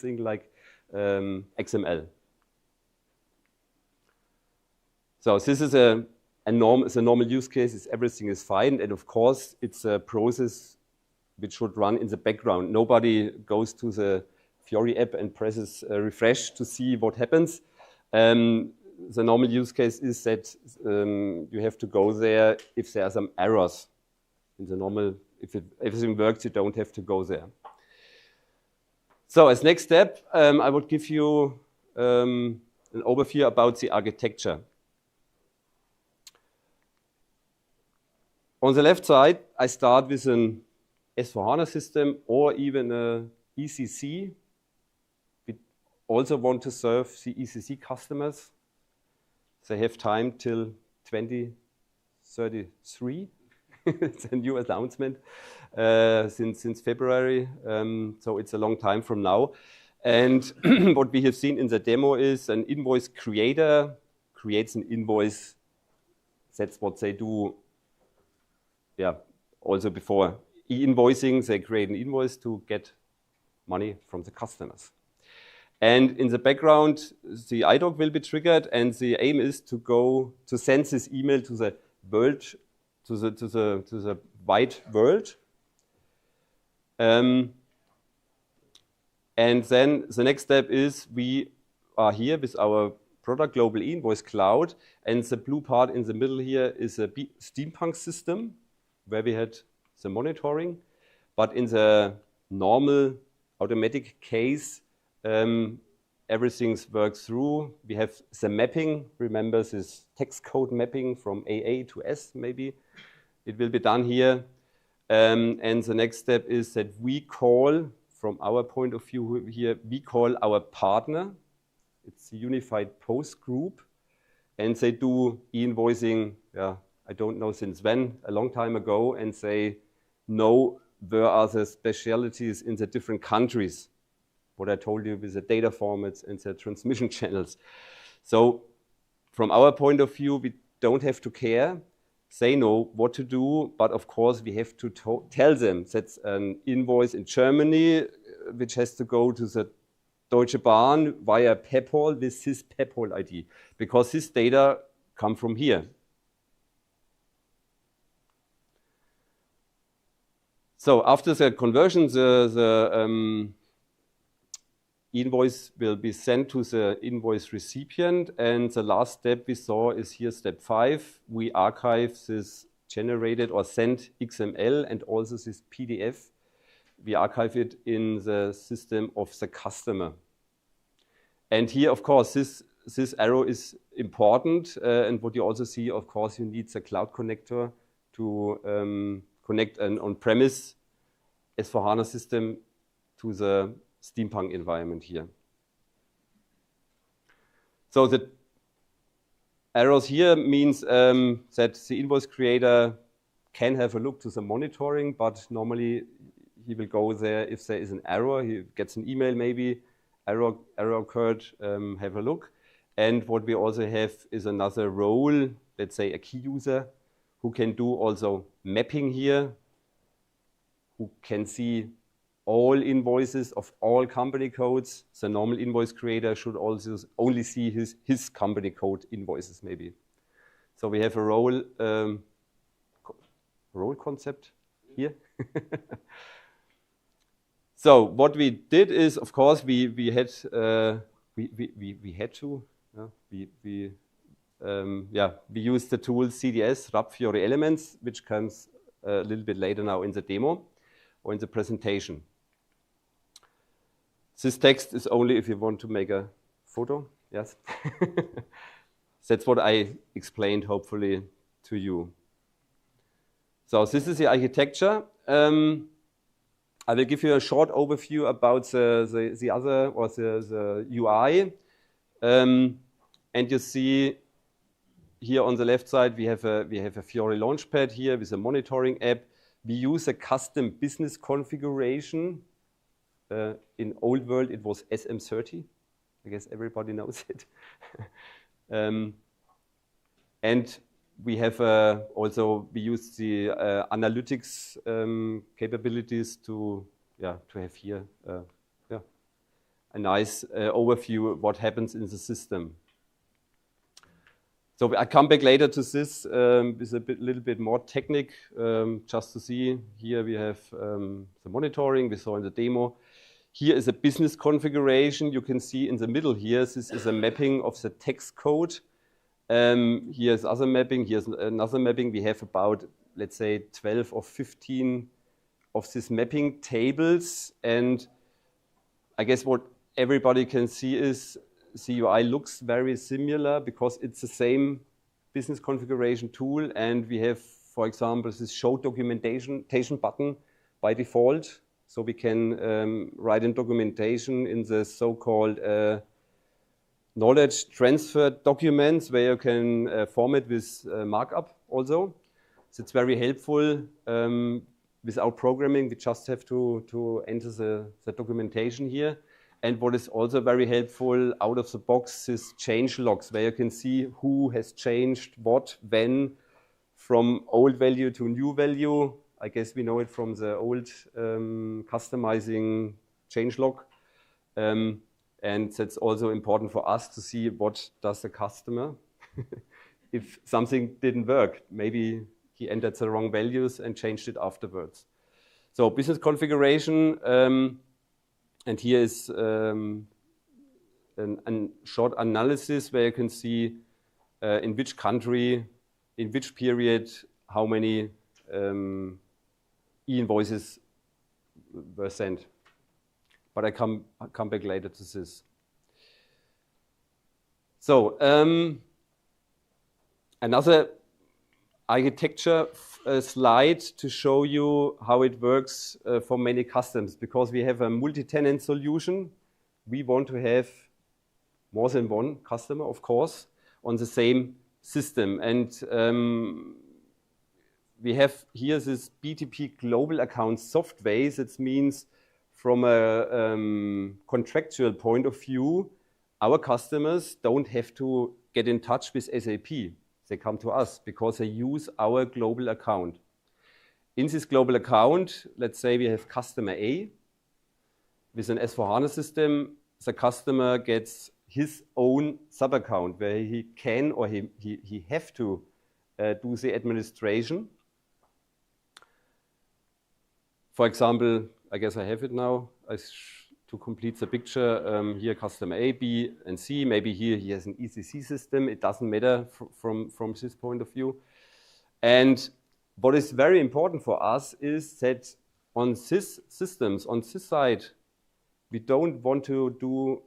thing like XML. So this is a normal use case. Everything is fine, and of course, it's a process which should run in the background. Nobody goes to the Fiori app and presses refresh to see what happens. The normal use case is that you have to go there if there are some errors. In the normal, if everything works, you don't have to go there. So as next step, I would give you an overview about the architecture. On the left side, I start with an S/4HANA system or even a ECC. We also want to serve the ECC customers. They have time till 2033. It's a new announcement since February, so it's a long time from now. And what we have seen in the demo is an invoice creator creates an invoice. That's what they do. Also before E-invoicing, they create an invoice to get money from the customers. And in the background, the IDOC will be triggered, and the aim is to send this email to the world, to the wide world. And then the next step is we are here with our product global E-invoice cloud, and the blue part in the middle here is a Steampunk system where we had the monitoring, but in the normal automatic case, everything works through. We have the mapping. Remember this text code mapping from AA to S, maybe. It will be done here. And the next step is that we call, from our point of view here, we call our partner. It's the Unified Post Group. And they do e-invoicing, I don't know since when, a long time ago, and say, no, where are the specialities in the different countries? What I told you with the data formats and the transmission channels. So from our point of view, we don't have to care. They know what to do, but of course we have to tell them that's an invoice in Germany, which has to go to the Deutsche Bahn via PayPal with his PayPal ID, because his data come from here. So after the conversion, the invoice will be sent to the invoice recipient, and the last step we saw is here, step 5. We archive this generated or sent XML and also this PDF. We archive it in the system of the customer. And here, of course, this arrow is important, and what you also see, of course, you need the cloud connector to connect an on-premise S/4HANA system to the steampunk environment here. So the arrows here means that the invoice creator can have a look to the monitoring, but normally he will go there if there is an error. He gets an email maybe, error occurred, have a look. And what we also have is another role, let's say a key user, who can do also mapping here, who can see all invoices of all company codes. The normal invoice creator should also only see his company code invoices maybe. So we have a role concept here. So what we did is, of course, we had to use the tool CDS, RAP Fiori Elements, which comes a little bit later now in the demo or in the presentation. This text is only if you want to make a photo, yes. That's what I explained, hopefully, to you. So this is the architecture. I will give you a short overview about the other, or the UI. And you see here on the left side, we have a Fiori Launchpad here with a monitoring app. We use a custom business configuration. In old world, it was SM30. I guess everybody knows it. And we have also, we use the analytics capabilities to have here a nice overview of what happens in the system. So I come back later to this with a little bit more technique, just to see. Here we have the monitoring we saw in the demo. Here is a business configuration. You can see in the middle here, this is a mapping of the text code. Here's other mapping, here's another mapping. We have about, let's say, 12 or 15 of these mapping tables. And I guess what everybody can see is the UI looks very similar because it's the same business configuration tool. And we have, for example, this show documentation button by default. So we can write in documentation in the so-called knowledge transfer documents where you can format with markup also. So it's very helpful. Without programming, we just have to enter the documentation here. And what is also very helpful out of the box is change logs, where you can see who has changed what, when, from old value to new value. I guess we know it from the old customizing change log. And that's also important for us to see what does the customer, if something didn't work, maybe he entered the wrong values and changed it afterwards. So business configuration, and here is a short analysis where you can see in which country, in which period, how many e-invoices were sent. But I come back later to this. So another architecture slide to show you how it works for many customs. Because we have a multi-tenant solution, we want to have more than one customer, of course, on the same system. And we have here this BTP global account software. That means from a contractual point of view, our customers don't have to get in touch with SAP. They come to us because they use our global account. In this global account, let's say we have customer A. With an S/4HANA system, the customer gets his own sub-account where he can or he have to do the administration. For example, I guess I have it now. To complete the picture, here customer A, B, and C. Maybe here he has an ECC system. It doesn't matter from this point of view. And what is very important for us is that on this systems, on this side, we don't want to do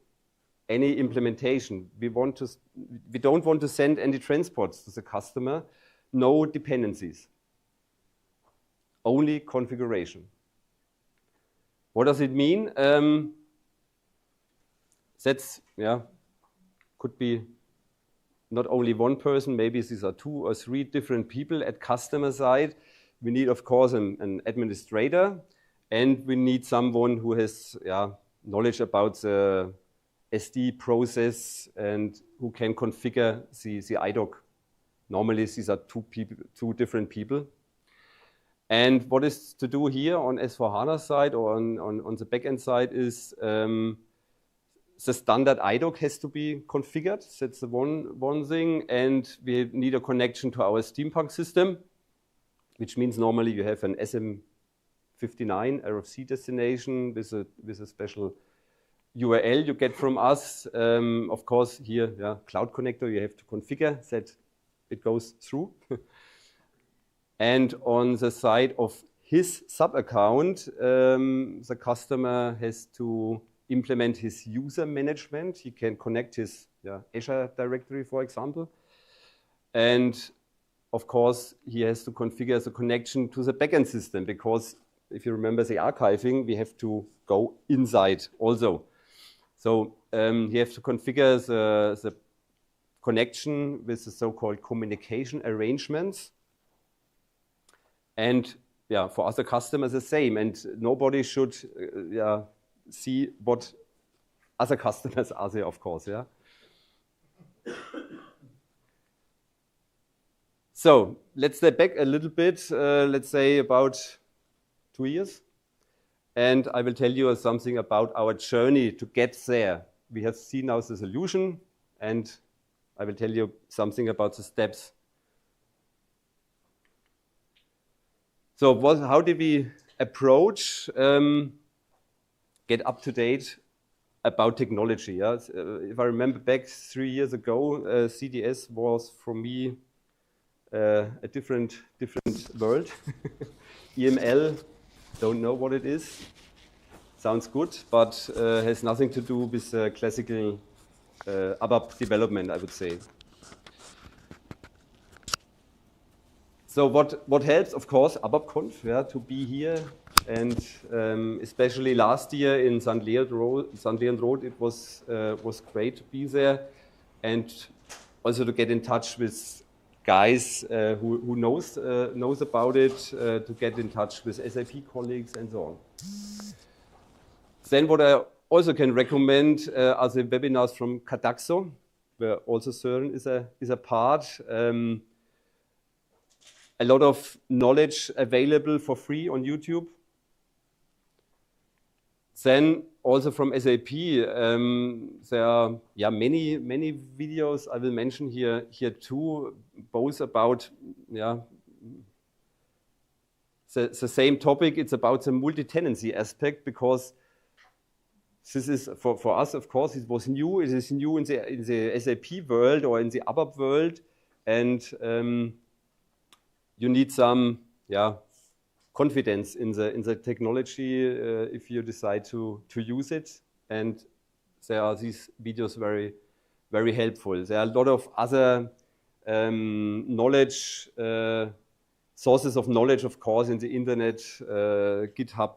any implementation. We don't want to send any transports to the customer. No dependencies. Only configuration. What does it mean? That's, yeah, could be not only one person, maybe these are 2 or 3 different people at customer side. We need, of course, an administrator, and we need someone who has knowledge about the SD process and who can configure the IDOC. Normally, these are 2 different people. And what is to do here on S4HANA side or on the backend side is the standard IDOC has to be configured. That's the one thing. And we need a connection to our Steampunk system, which means normally you have an SM59 RFC destination with a special URL you get from us. Of course, here, Cloud Connector, you have to configure that it goes through. And on the side of his sub-account, the customer has to implement his user management. He can connect his Azure directory, for example. And of course, he has to configure the connection to the backend system, because if you remember the archiving, we have to go inside also. So he has to configure the connection with the so-called communication arrangements. And for other customers, the same. And nobody should see what other customers are there, of course. So let's step back a little bit, let's say about 2 years. And I will tell you something about our journey to get there. We have seen now the solution, and I will tell you something about the steps. So how did we approach, get up to date about technology? If I remember back 3 years ago, CDS was for me a different world. EML, don't know what it is. Sounds good, but has nothing to do with classical ABAP development, I would say. So what helps, of course, ABAPConf, to be here, and especially last year in St. Leon Road, it was great to be there, and also to get in touch with guys who knows about it, to get in touch with SAP colleagues and so on. Then what I also can recommend are the webinars from Cadaxo, where also Søren is a part. A lot of knowledge available for free on YouTube. Then also from SAP, there are many videos I will mention here too, both about the same topic. It's about the multi-tenancy aspect, because this is for us, of course, it was new. It is new in the SAP world or in the ABAP world, and you need some confidence in the technology if you decide to use it. And there are these videos very, very helpful. There are a lot of other knowledge, sources of knowledge, of course, in the internet, GitHub,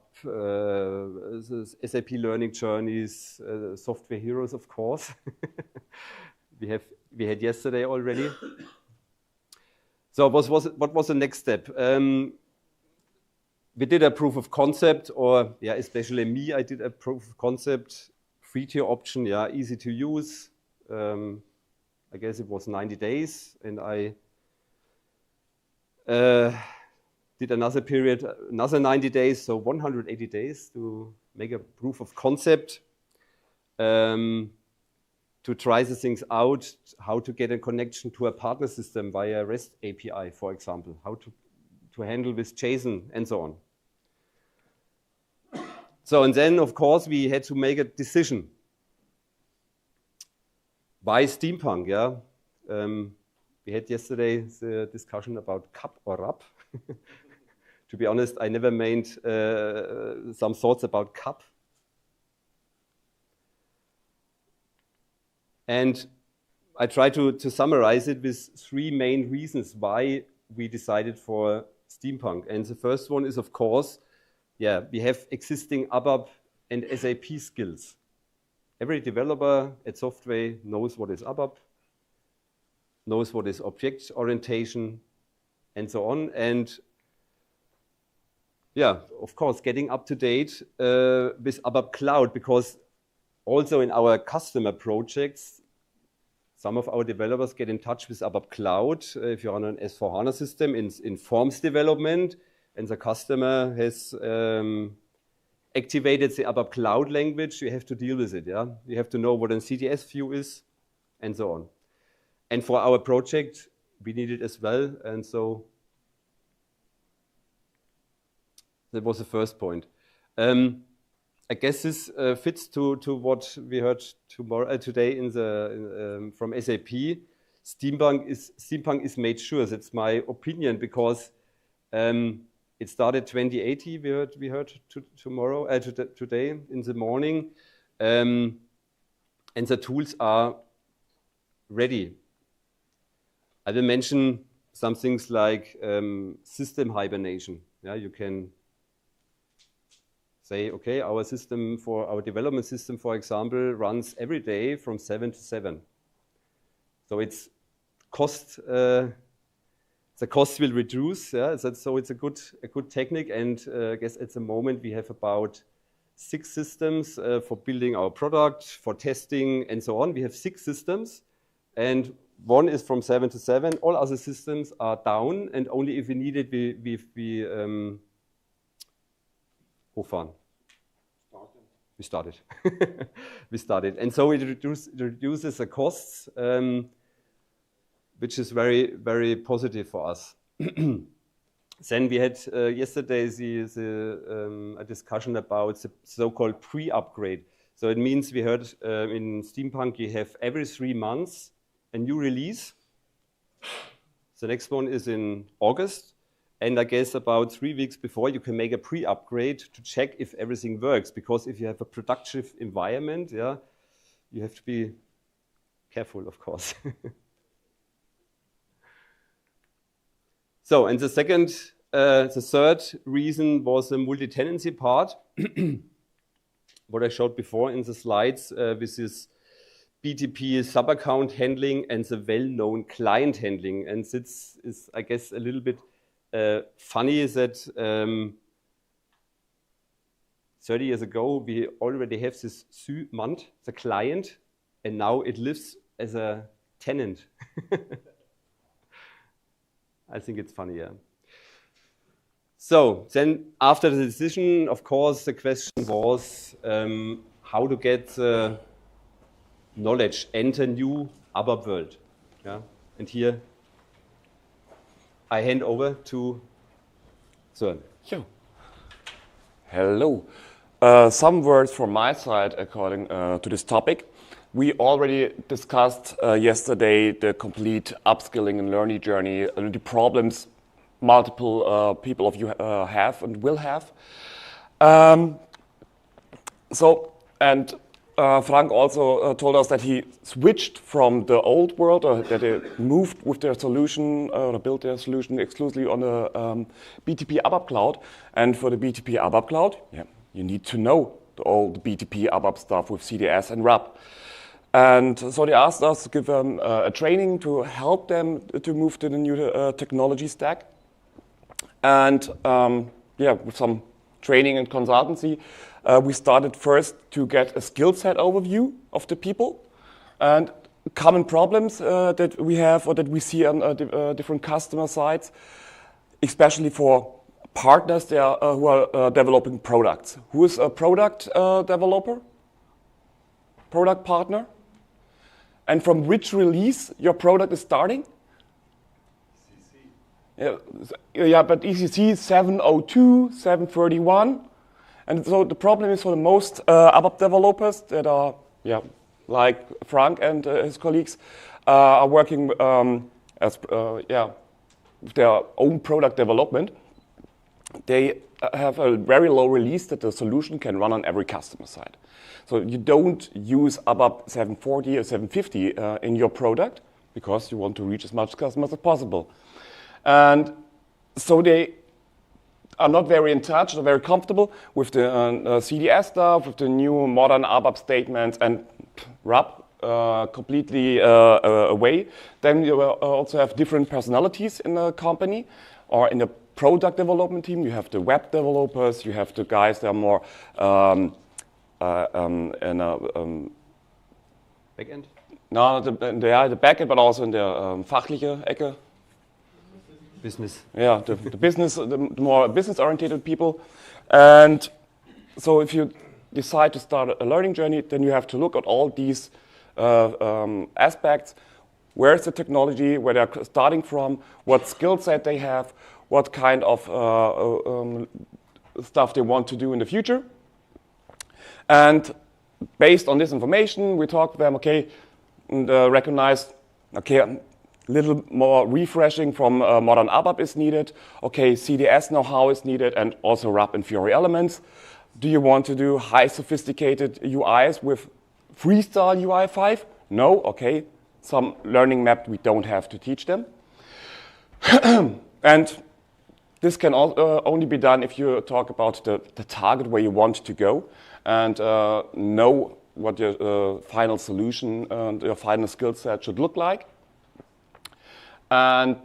SAP Learning Journeys, Software Heroes, of course. we had yesterday already. So what was the next step? We did a proof of concept, or especially me, I did a proof of concept, free tier option, easy to use. I guess it was 90 days, and I did another period, another 90 days, so 180 days to make a proof of concept, to try the things out, how to get a connection to a partner system via REST API, for example, how to handle with JSON and so on. So, and then, of course, we had to make a decision. Why Steampunk? We had yesterday the discussion about CAP or RAP. To be honest, I never made some thoughts about CAP. And I try to summarize it with 3 main reasons why we decided for Steampunk. And the first one is, of course, we have existing ABAP and SAP skills. every developer at Software knows what is ABAP, knows what is object orientation, and so on. And yeah, of course, getting up to date with ABAP Cloud, because also in our customer projects, some of our developers get in touch with ABAP Cloud. If you're on an S/4HANA system in forms development, and the customer has activated the ABAP Cloud language, you have to deal with it. Yeah, you have to know what a CDS view is, and so on. And for our project, we need it as well, and so that was the first point. I guess this fits to what we heard today from SAP. Steampunk is made sure. That's my opinion, because it started 2080. We heard today in the morning, and the tools are ready. I will mention some things like system hibernation. Yeah, you can say, okay, our system for our development system, for example, runs every day from 7 to 7. So it's cost. The cost will reduce. Yeah, so it's a good technique. And I guess at the moment we have about 6 systems for building our product, for testing, and so on. We have 6 systems, and one is from 7 to 7. All other systems are down, and only if we need it, we hochfahren. We started. We started. And so it reduces the costs, which is very, very positive for us. Then we had yesterday a discussion about the so-called pre-upgrade. So it means we heard in Steampunk you have every 3 months a new release. The next one is in August. And I guess about 3 weeks before, you can make a pre-upgrade to check if everything works. Because if you have a productive environment, yeah, you have to be careful, of course. So, and the third reason was the multi-tenancy part. What I showed before in the slides with this BTP sub-account handling and the well-known client handling. And this is, I guess, a little bit funny that 30 years ago, we already have this Symant, the client, and now it lives as a tenant. I think it's funny, yeah. So then after the decision, of course, the question was how to get knowledge, enter new ABAP world. Yeah? And here I hand over to Søren. Yeah. Hello. Some words from my side according to this topic. We already discussed yesterday the complete upskilling and learning journey, the problems multiple people of you have and will have. Frank also told us that he switched from the old world, or that they moved with their solution, or built their solution exclusively on the BTP ABAP Cloud. And for the BTP ABAP Cloud, yeah, you need to know all the BTP ABAP stuff with CDS and RAP. And so they asked us to give them a training to help them to move to the new technology stack. And yeah, with some training and consultancy, we started first to get a skill set overview of the people and common problems that we have or that we see on different customer sites, especially for partners there who are developing products. Who is a product developer? Product partner? And from which release your product is starting? Yeah, but ECC 702, 731. And so the problem is for the most ABAP developers that are, yeah, like Frank and his colleagues, are working with their own product development. They have a very low release that the solution can run on every customer side. So you don't use ABAP 740 or 750 in your product because you want to reach as much customers as possible. And so they are not very in touch or very comfortable with the CDS stuff, with the new modern ABAP statements and RAP completely away. Then you also have different personalities in the company or in the product development team. You have the web developers, you have the guys that are more Backend? no, the backend, but also in the fachliche Ecke. Business. Yeah, the business, the more business-oriented people. And so if you decide to start a learning journey, then you have to look at all these aspects. Where's the technology, where they're starting from, what skill set they have, what kind of stuff they want to do in the future. And based on this information, we talk to them, okay, and recognize, okay, a little more refreshing from modern ABAP is needed. Okay, CDS know-how is needed, and also RAP and Fiori Elements. Do you want to do high sophisticated UIs with freestyle UI 5? No, okay. Some learning map we don't have to teach them. And this can only be done if you talk about the target where you want to go and know what your final solution and your final skill set should look like. And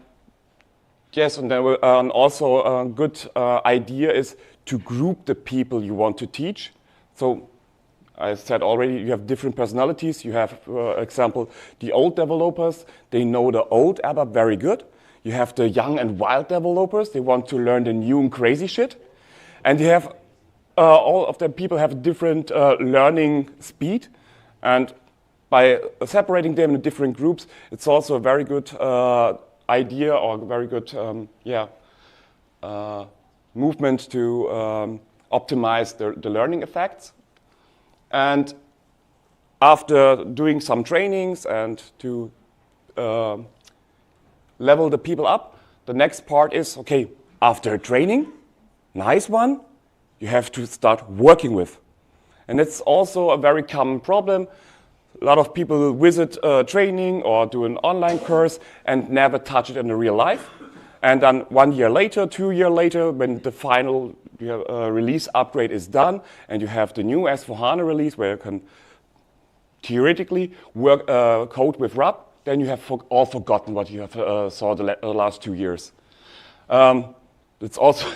yes, and then also a good idea is to group the people you want to teach. So I said already, you have different personalities. You have, for example, the old developers. They know the old ABAP very good. You have the young and wild developers. They want to learn the new and crazy shit. And you have all of the people have different learning speed. And by separating them in different groups, it's also a very good idea or a very good movement to optimize the learning effects. And after doing some trainings and to level the people up, the next part is, okay, after training, nice one, you have to start working with. And it's also a very common problem. A lot of people visit training or do an online course and never touch it in the real life. And then 1 year later, 2 years later, when the final release upgrade is done and you have the new S/4HANA release where you can theoretically work code with RAP, then you have all forgotten what you have saw the last 2 years. It's also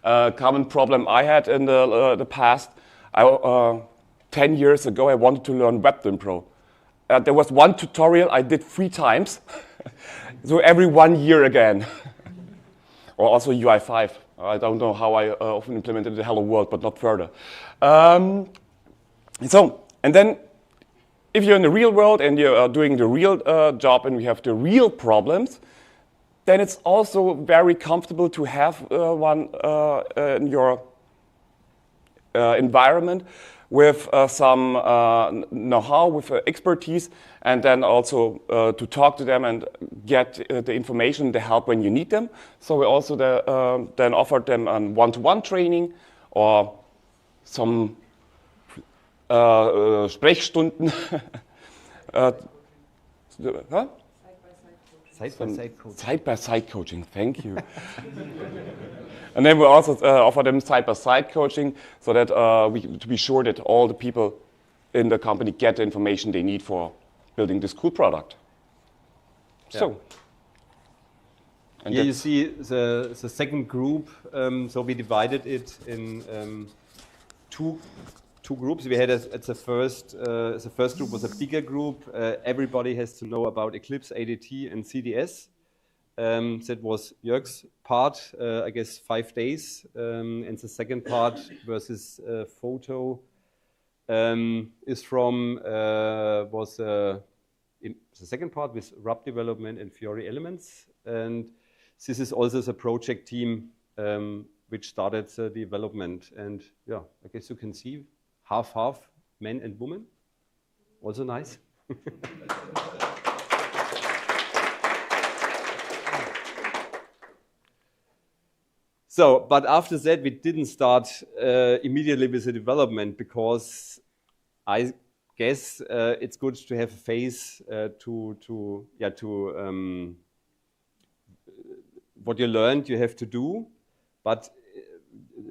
a common problem I had in the past. 10 years ago, I wanted to learn WebDim Pro. There was one tutorial I did 3 times, so every 1 year again. Or also UI5. I don't know how I often implemented the Hello World, but not further. And then if you're in the real world and you're doing the real job and we have the real problems, then it's also very comfortable to have one in your environment with some know-how, with expertise, and then also to talk to them and get the information, the help when you need them. So we also then offered them a one-to-one training or some Sprechstunden. Huh? Side-by-side coaching. Side-by-side coaching, thank you. And then we also offer them side-by-side coaching so that to be sure that all the people in the company get the information they need for building this cool product. Yeah. So. And here you see the second group. So we divided it in two groups. We had the first group was a bigger group. Everybody has to know about Eclipse, ADT, and CDS. That was Jörg's part, I guess 5 days. And the second part versus photo is from in the second part with RAP development and Fiori Elements. And this is also the project team which started the development. And yeah, I guess you can see half men and women. Also nice. So, but after that, we didn't start immediately with the development because I guess it's good to have a phase to what you learned you have to do. But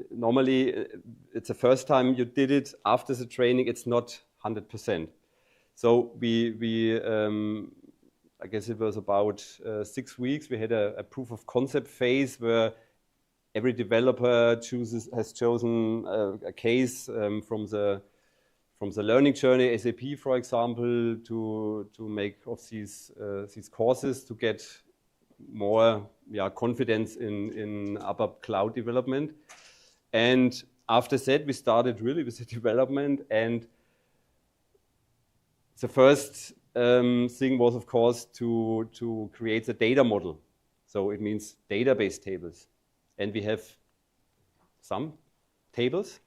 normally it's the first time you did it. After the training, it's not 100%. So I guess it was about 6 weeks. We had a proof of concept phase where every developer has chosen a case from the learning journey, SAP, for example, to make of these courses to get more confidence in ABAP Cloud Development. And after that, we started really with the development. And the first thing was, of course, to create the data model. So it means database tables. And we have some tables.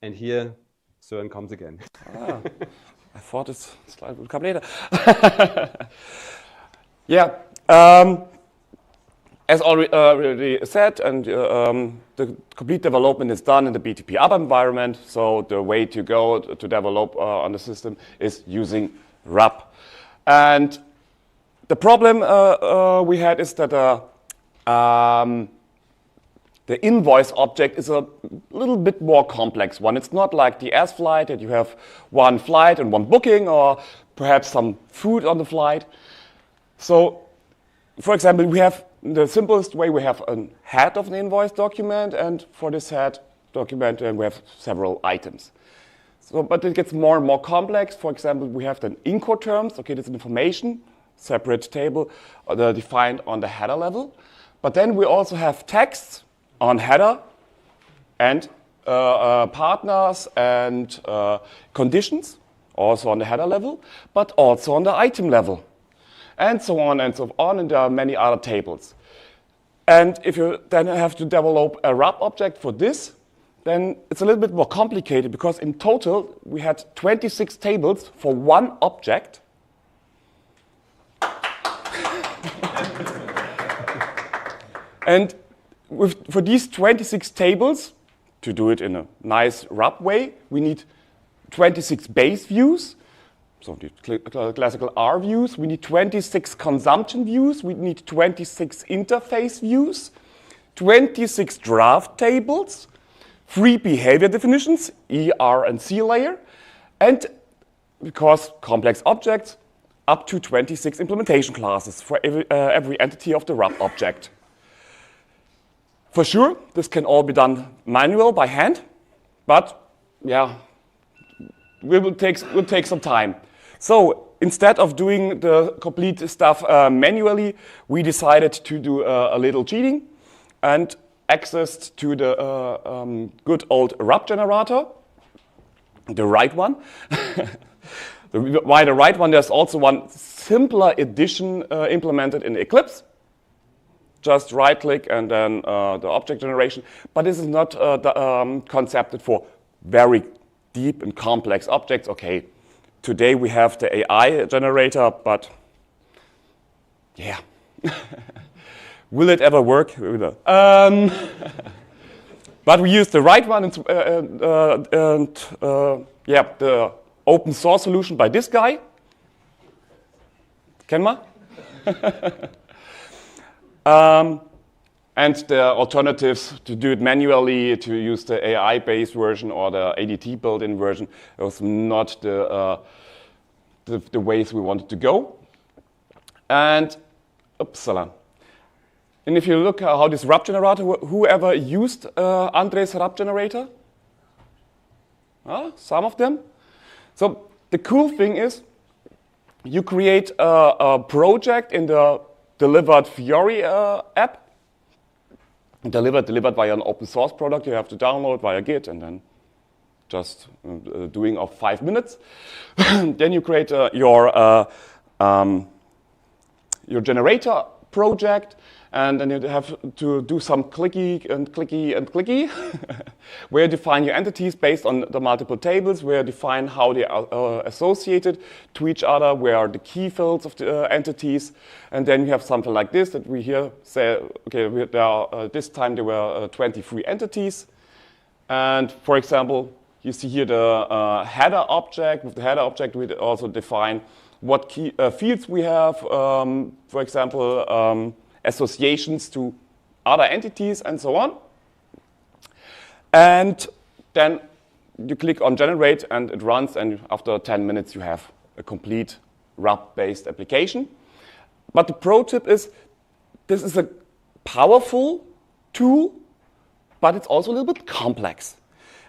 And here, Søren comes again. I thought this slide would come later. Yeah. As already said, and the complete development is done in the BTP ABAP environment. So the way to go to develop on the system is using RAP. And the problem we had is that the invoice object is a little bit more complex one. It's not like the S flight that you have one flight and one booking, or perhaps some food on the flight. So, for example, we have the simplest way, we have a head of an invoice document, and for this head document we have several items. So, but it gets more and more complex. For example, we have the Incoterms. Okay, this is information, separate table defined on the header level. But then we also have texts on header and partners and conditions, also on the header level, but also on the item level, and so on and so on, and there are many other tables. And if you then have to develop a RAP object for this, then it's a little bit more complicated, because in total we had 26 tables for one object. And for these 26 tables, to do it in a nice RAP way, we need 26 base views, so the classical R views. We need 26 consumption views. We need 26 interface views, 26 draft tables, 3 behavior definitions, E, R, and C layer, and, because complex objects, up to 26 implementation classes for every entity of the RAP object. For sure, this can all be done manual by hand, but yeah, will take some time. So instead of doing the complete stuff manually, we decided to do a little cheating and accessed to the good old RAP generator, the right one. Why the right one? There's also one simpler edition implemented in Eclipse. Just right-click and then the object generation. But this is not concepted for very deep and complex objects. Okay, today we have the AI generator, but yeah. Will it ever work? But we use the right one, and yeah, the open source solution by this guy. Kenma? And the alternatives to do it manually, to use the AI-based version or the ADT built-in version, was not the ways we wanted to go. And upsala. And if you look at how this RAP generator, whoever used Andre's RAP generator? Some of them. So the cool thing is, you create a project in the delivered Fiori app, delivered via an open source product. You have to download via Git, and then just doing of 5 minutes. Then you create your generator project, and then you have to do some clicky and clicky and clicky, where you define your entities based on the multiple tables, where you define how they are associated to each other, where are the key fields of the entities, and then you have something like this that we here say, okay, there are, this time there were 23 entities, and for example, you see here the header object. With the header object, we also define what key fields we have, for example, associations to other entities and so on. And then you click on generate and it runs, and after 10 minutes you have a complete RAP-based application. But the pro tip is, this is a powerful tool, but it's also a little bit complex.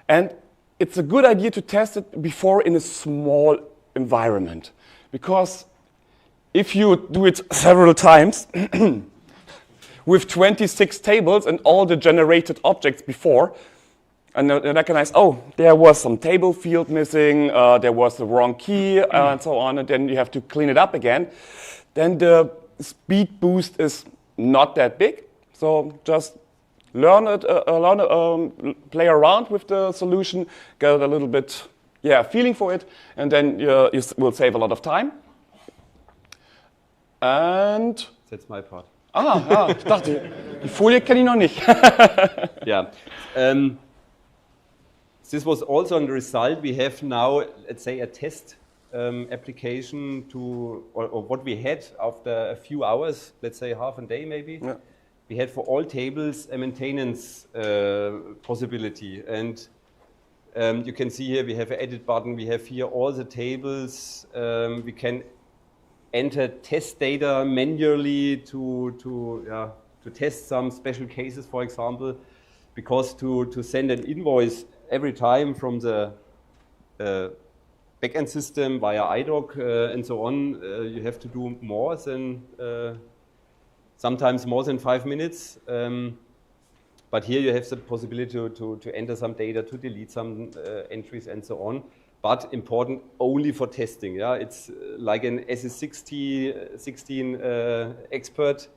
And it's a good idea to test it before in a small environment. Because if you do it several times with 26 tables and all the generated objects before, and then recognize, oh, there was some table field missing, there was the wrong key, and so on, and then you have to clean it up again, then the speed boost is not that big. So just learn it, play around with the solution, get a little bit, feeling for it, and then you will save a lot of time. And That's my part. Ich dachte, die Folie kenne ich noch nicht. Yeah. This was also on the result. We have now, let's say, a test application or what we had after a few hours, let's say half a day maybe. Yeah. We had for all tables a maintenance possibility. And you can see here we have an edit button. We have here all the tables. We can enter test data manually to test some special cases, for example, because to send an invoice every time from the backend system via iDoc and so on, you have to do more than sometimes more than 5 minutes. But here you have the possibility to enter some data, to delete some entries and so on. But important only for testing. Yeah, it's like an SS16 expert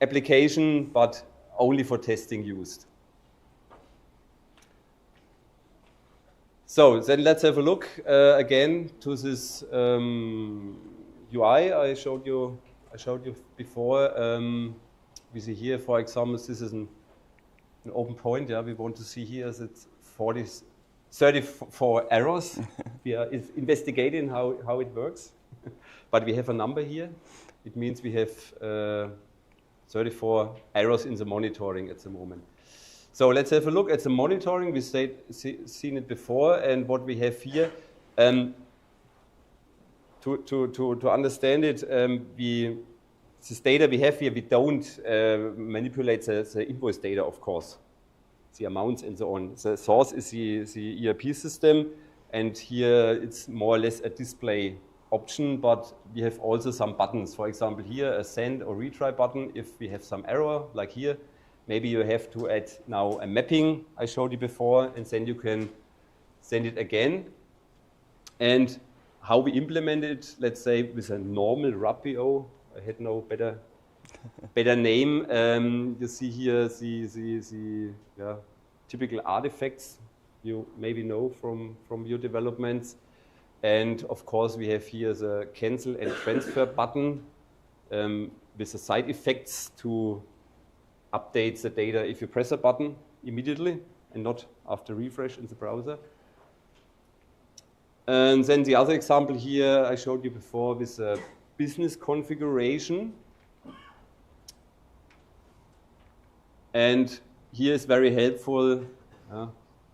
application, but only for testing used. So then let's have a look again to this UI I showed you before. We see here, for example, this is an open point. Yeah, we want to see here is it 34 errors. We are investigating how it works, but we have a number here. It means we have 34 errors in the monitoring at the moment. So let's have a look at the monitoring. We seen it before, and what we have here. To understand it, this data we have here, we don't manipulate the invoice data, of course, the amounts and so on. The source is the ERP system, and here it's more or less a display option, but we have also some buttons. For example, here a send or retry button if we have some error, like here. Maybe you have to add now a mapping I showed you before, and then you can send it again. And how we implement it, let's say with a normal RAPPO, I had no better name. You see here the typical artifacts you maybe know from your developments. And of course we have here the cancel and transfer button with the side effects to update the data if you press a button immediately and not after refresh in the browser. And then the other example here I showed you before with a business configuration. And here is very helpful.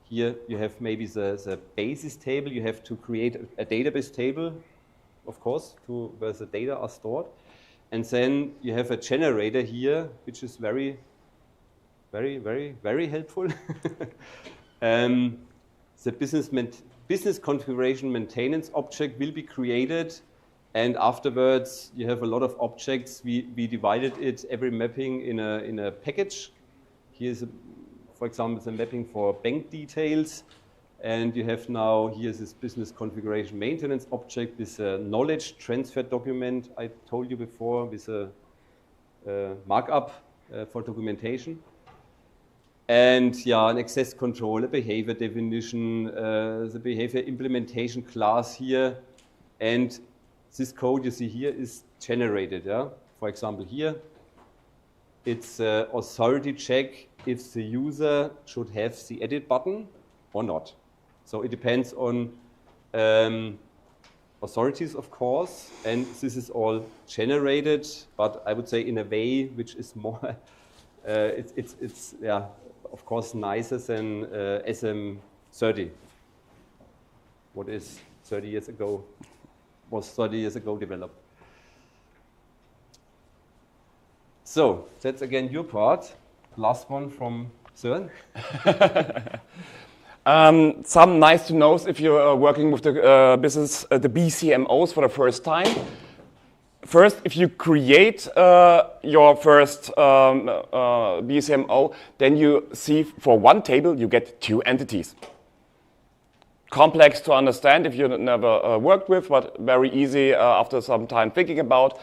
Here you have maybe the basis table. You have to create a database table, of course, where the data are stored. And then you have a generator here, which is very helpful. The business configuration maintenance object will be created, and afterwards you have a lot of objects. We divided it, every mapping in a package. Here's, for example, the mapping for bank details, and you have now here's this business configuration maintenance object, this knowledge transfer document I told you before, with a markup for documentation. And an access control, a behavior definition, the behavior implementation class here. And this code you see here is generated. Yeah? For example, here, it's authority check if the user should have the edit button or not. So it depends on authorities, of course. And this is all generated, but I would say in a way which is more, it's of course, nicer than SM30. What is 30 years ago, was 30 years ago developed. So, that's again your part. Last one from Søren. Some nice to knows if you're working with the business, the BCMOs for the first time. First, if you create your first BCMO, then you see for one table you get 2 entities. Complex to understand if you never worked with, but very easy after some time thinking about.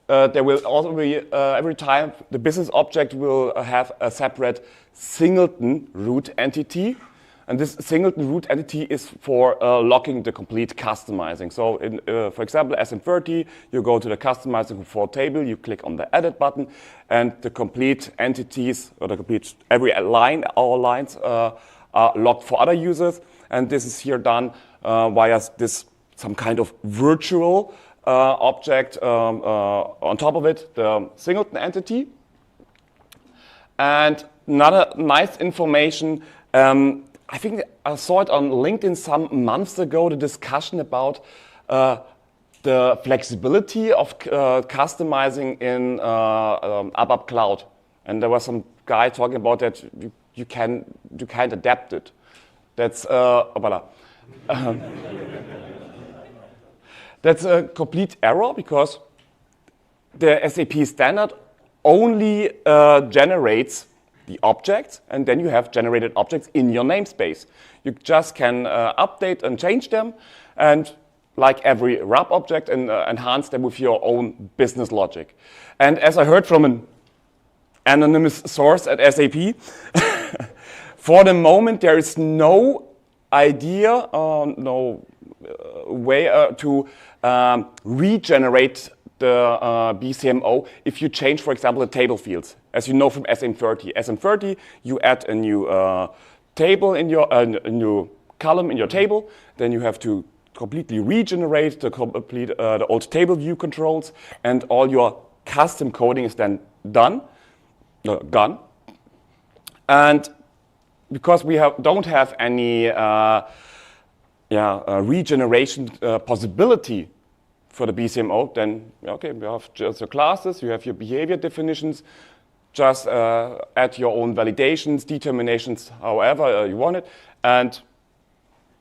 There will also be, every time, the business object will have a separate singleton root entity. And this singleton root entity is for locking the complete customizing. So, for example, SM30, you go to the customizing for table, you click on the edit button, and the complete entities, or the complete, every line, all lines are locked for other users. And this is here done via this, some kind of virtual object on top of it, the singleton entity. And another nice information, I think I saw it on LinkedIn some months ago, the discussion about the flexibility of customizing in ABAP Cloud. And there was some guy talking about that you can't adapt it. That's voilà. That's a complete error because the SAP standard only generates the objects, and then you have generated objects in your namespace. You just can update and change them, and like every wrap object, and enhance them with your own business logic. And as I heard from an anonymous source at SAP, for the moment there is no idea, no way to regenerate the BCMO if you change, for example, the table fields. As you know from SM30. SM30, you add a new table in your a new column in your table. Then you have to completely regenerate the the old table view controls, and all your custom coding is then done. And because we don't have any regeneration possibility for the BCMO, then okay, you have just your classes, you have your behavior definitions, just add your own validations, determinations, however you want it, and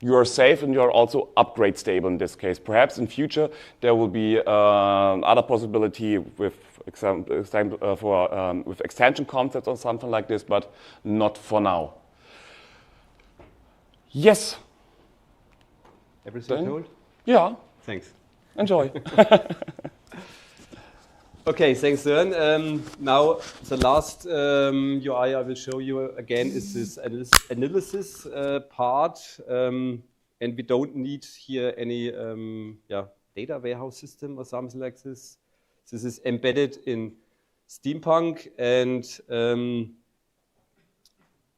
you are safe and you are also upgrade stable in this case. Perhaps in future there will be other possibility with with extension concepts or something like this, but not for now. Yes. Everything told? Yeah. Thanks. Enjoy. Okay, thanks, Søren. Now, the last UI I will show you again is this analysis part. And we don't need here any data warehouse system or something like this. This is embedded in Steampunk, and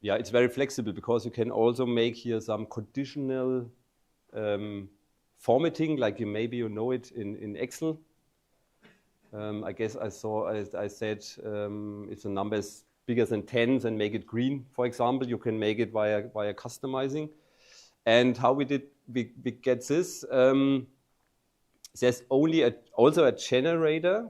it's very flexible because you can also make here some conditional formatting, like maybe you know it in Excel. I guess I said if the number is bigger than 10, then make it green, for example. You can make it via customizing. And how we get this? There's only also a generator.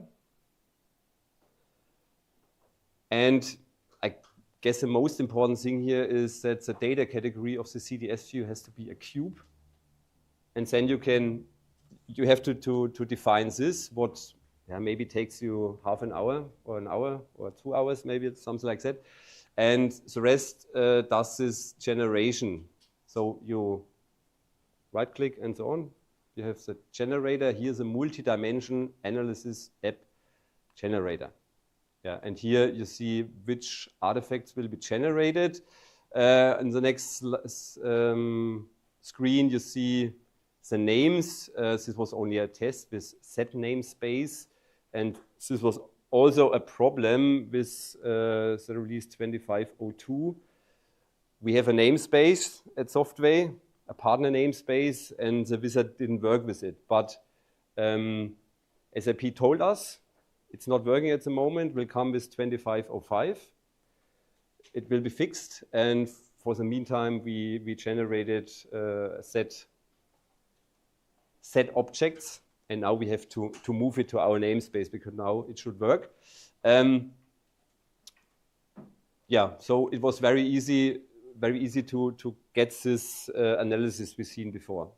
And I guess the most important thing here is that the data category of the CDS view has to be a cube. And then you have to define this, what maybe takes you half an hour or 2 hours, maybe it's something like that. And the rest does this generation. So you right click and so on. You have the generator. Here's a multi-dimension analysis app generator. Yeah, and here you see which artifacts will be generated. In the next screen, you see the names. This was only a test with set namespace, and this was also a problem with the release 2502. We have a namespace at Software, a partner namespace, and the wizard didn't work with it. But SAP told us it's not working at the moment. We'll come with 2505. it will be fixed, and for the meantime, we generated set objects, and now we have to move it to our namespace because now it should work. Yeah, so it was very easy to get this analysis we've seen before.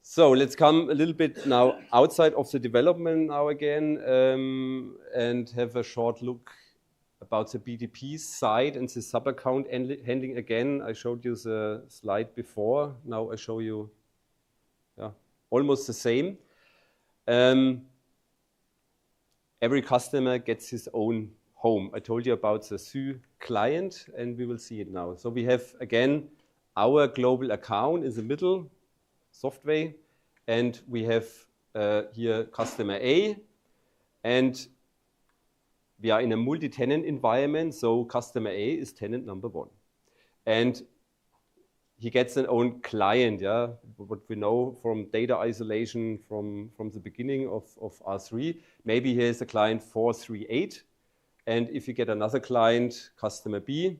So let's come a little bit now outside of the development now again and have a short look about the BTP side and the sub-account handling again. I showed you the slide before. Now I show you almost the same. Every customer gets his own home. I told you about the SU client, and we will see it now. So we have, again, our global account in the middle, software, and we have here customer A, and we are in a multi-tenant environment, so customer A is tenant number 1. And he gets an own client, yeah, what we know from data isolation from the beginning of R3. Maybe he has a client 438, and if you get another client, customer B,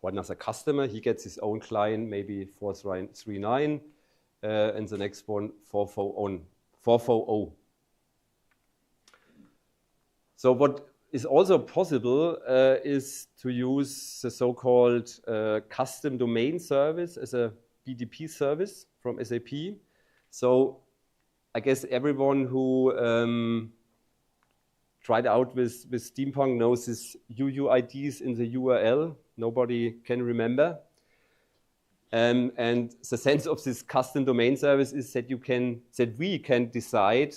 or another customer, he gets his own client, maybe 439, and the next one 440. So what is also possible is to use the so-called custom domain service as a BTP service from SAP. So I guess everyone who tried out with Steampunk knows this UUIDs in the URL. Nobody can remember. And the sense of this custom domain service is that we can decide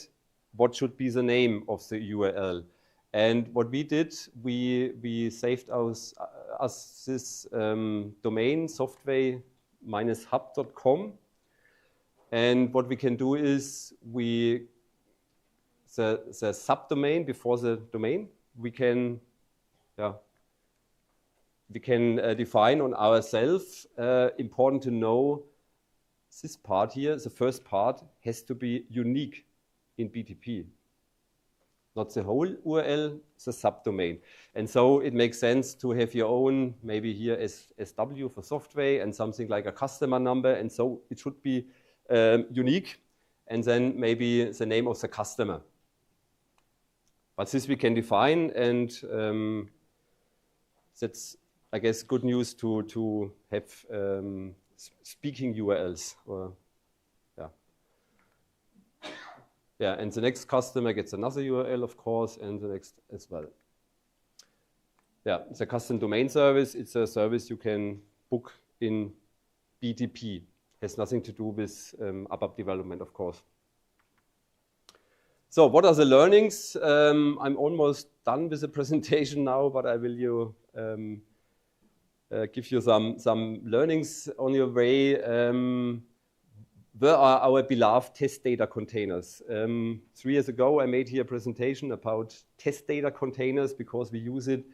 what should be the name of the URL. And what we did, we saved us this domain, software-hub.com. And what we can do is the subdomain before the domain, we can define on ourselves. Important to know this part here, the first part, has to be unique in BTP. Not the whole URL, the subdomain. And so it makes sense to have your own, maybe here SW for software and something like a customer number. And so it should be unique. And then maybe the name of the customer. But this we can define, and that's, I guess, good news to have speaking URLs. Yeah, and the next customer gets another URL, of course, and the next as well. Yeah, it's a custom domain service. It's a service you can book in BTP. Has nothing to do with ABAP development, of course. So what are the learnings? I'm almost done with the presentation now, but I will give you some learnings on your way. Where are our beloved test data containers? 3 years ago, I made here a presentation about test data containers because we use it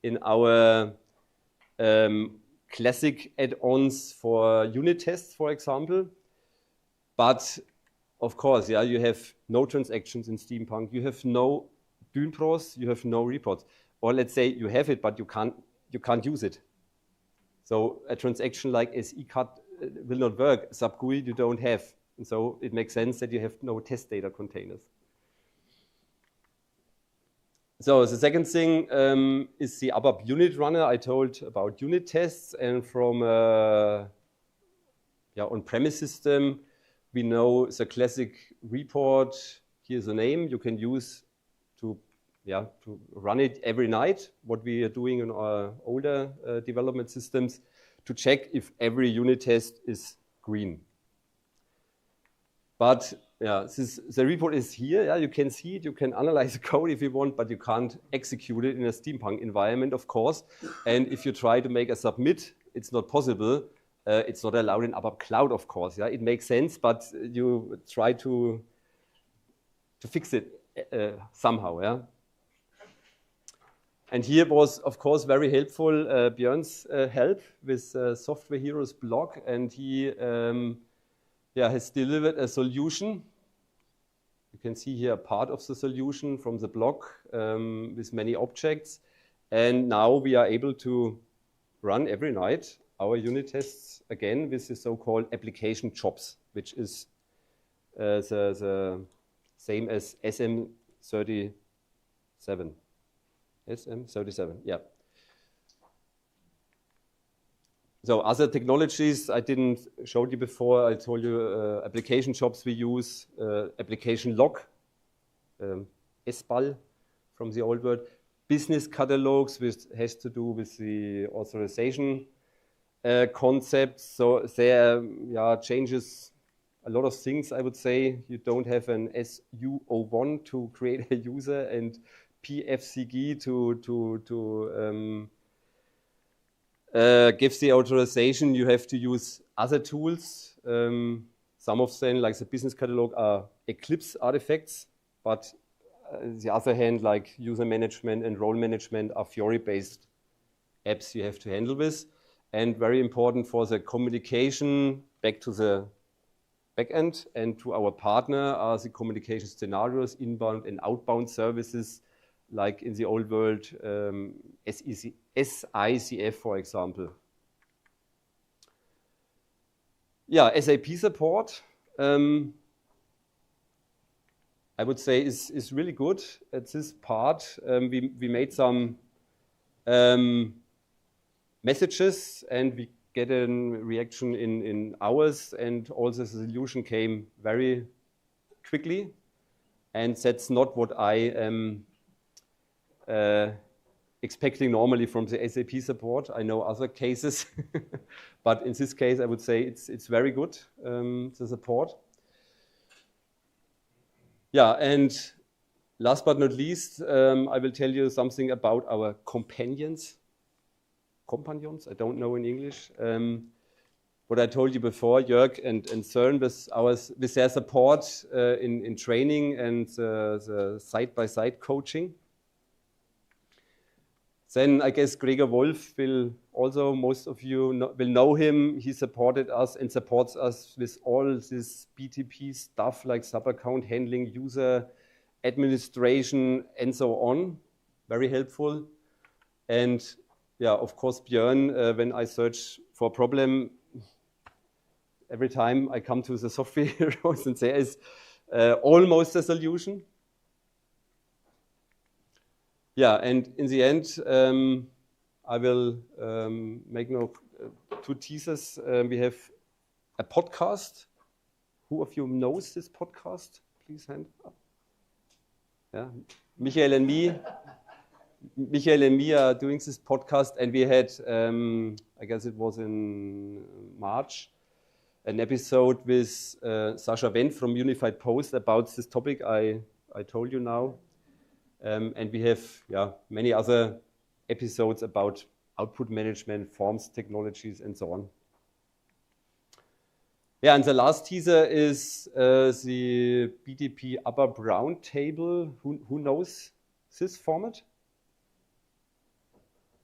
in our classic add-ons for unit tests, for example. But of course, yeah, you have no transactions in Steampunk. You have no Dynpros, you have no reports. Or let's say you have it, but you can't use it. So a transaction like SE-cut will not work. Sub-GUI you don't have. And so it makes sense that you have no test data containers. So the second thing is the ABAP unit runner. I told about unit tests, and from on-premise system, we know the classic report. Here's the name you can use to run it every night. What we are doing in our older development systems, to check if every unit test is green. But yeah, the report is here. Yeah, you can see it. You can analyze the code if you want, but you can't execute it in a Steampunk environment, of course. And if you try to make a submit, it's not possible. It's not allowed in ABAP Cloud, of course. Yeah, it makes sense, but you try to fix it somehow. Yeah. And here was, of course, very helpful Björn's help with Software Heroes blog, and he has delivered a solution You can see here a part of the solution from the block with many objects. And now we are able to run every night our unit tests again with the so-called application jobs, which is the same as SM37. SM37, yeah. So other technologies I didn't show you before. I told you application jobs we use, application log, SBAL from the old word, business catalogs, which has to do with the authorization concepts. So there changes a lot of things, I would say. You don't have an SU01 to create a user and PFCG to gives the authorization. You have to use other tools. Some of them, like the business catalog, are Eclipse artifacts, but on the other hand, like user management and role management are Fiori-based apps you have to handle with. And very important for the communication back to the backend and to our partner are the communication scenarios, inbound and outbound services, like in the old world, SICF, for example. Yeah, SAP support, I would say is really good at this part. We made some messages and we get a reaction in hours, and also the solution came very quickly. And that's not what I am expecting normally from the SAP support. I know other cases, but in this case, I would say it's very good, the support. Yeah, and last but not least, I will tell you something about our companions, I don't know in English. What I told you before, Jörg and Søren, with their support in training and the side-by-side coaching. Then I guess Gregor Wolf will also, most of you will know him. He supported us and supports us with all this BTP stuff like sub-account handling, user administration, and so on. Very helpful. And yeah, of course, Björn, when I search for a problem, every time I come to the software heroes and there is almost a solution. Yeah, and in the end, I will make two teasers. We have a podcast. Who of you knows this podcast? Please hand up. Yeah, Michael and me are doing this podcast, and we had, I guess it was in March, an episode with Sascha Wendt from Unified Post about this topic I told you now. And we have many other episodes about output management, forms technologies, and so on. Yeah, and the last teaser is the BTP ABAP Roundtable. Who knows this format?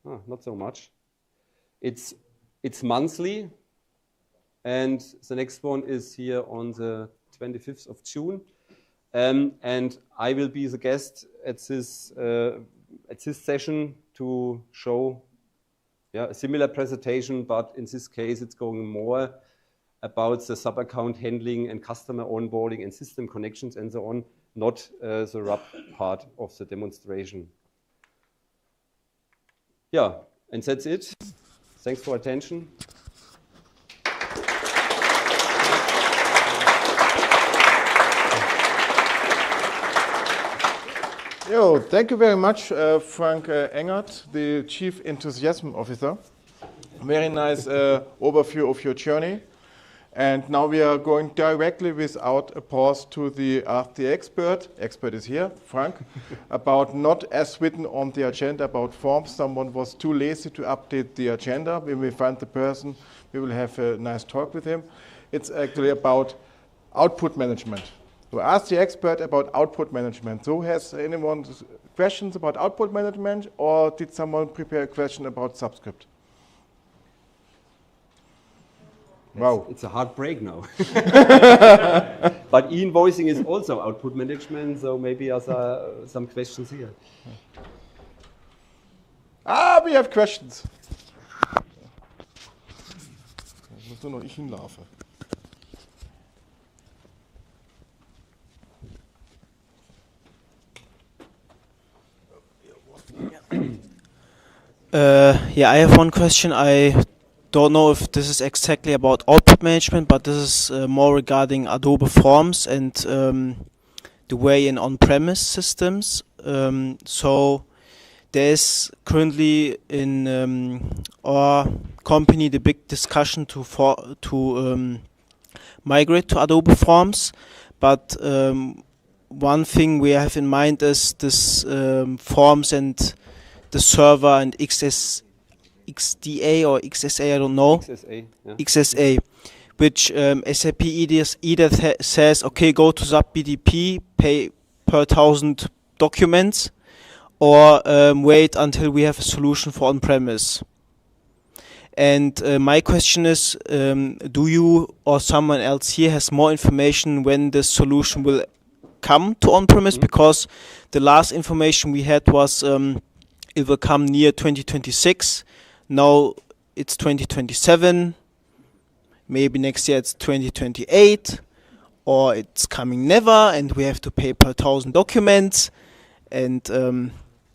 Oh, not so much. It's monthly, and the next one is here on the 25th of June. And I will be the guest at this session to show a similar presentation, but in this case it's going more about the sub-account handling and customer onboarding and system connections and so on, not the RAP part of the demonstration. Yeah, and that's it. Thanks for attention. Yo, thank you very much, Frank Engert, the Chief Enthusiasm Officer. Very nice overview of your journey. And now we are going directly without a pause to the Ask the Expert. Expert is here, Frank, about not as written on the agenda about forms. Someone was too lazy to update the agenda. When we find the person, we will have a nice talk with him. It's actually about output management. So ask the expert about output management. So has anyone questions about output management, or did someone prepare a question about subscript? Wow. It's a hard break now. But e-invoicing is also output management, so maybe some questions here. We have questions. Ich muss nur noch hinlaufen. Yeah, I have one question. I don't know if this is exactly about output management, but this is more regarding Adobe Forms and the way in on-premise systems. So there's currently in our company the big discussion to migrate to Adobe Forms, but one thing we have in mind is this Forms and the server and XDA or XSA, I don't know. XSA, yeah. XSA, which SAP either says, okay, go to SAP BTP, pay per 1,000 documents, or wait until we have a solution for on-premise. And my question is, do you or someone else here has more information when this solution will come to on-premise? Because the last information we had was it will come near 2026. Now it's 2027. Maybe next year it's 2028. Or it's coming never and we have to pay per 1,000 documents. And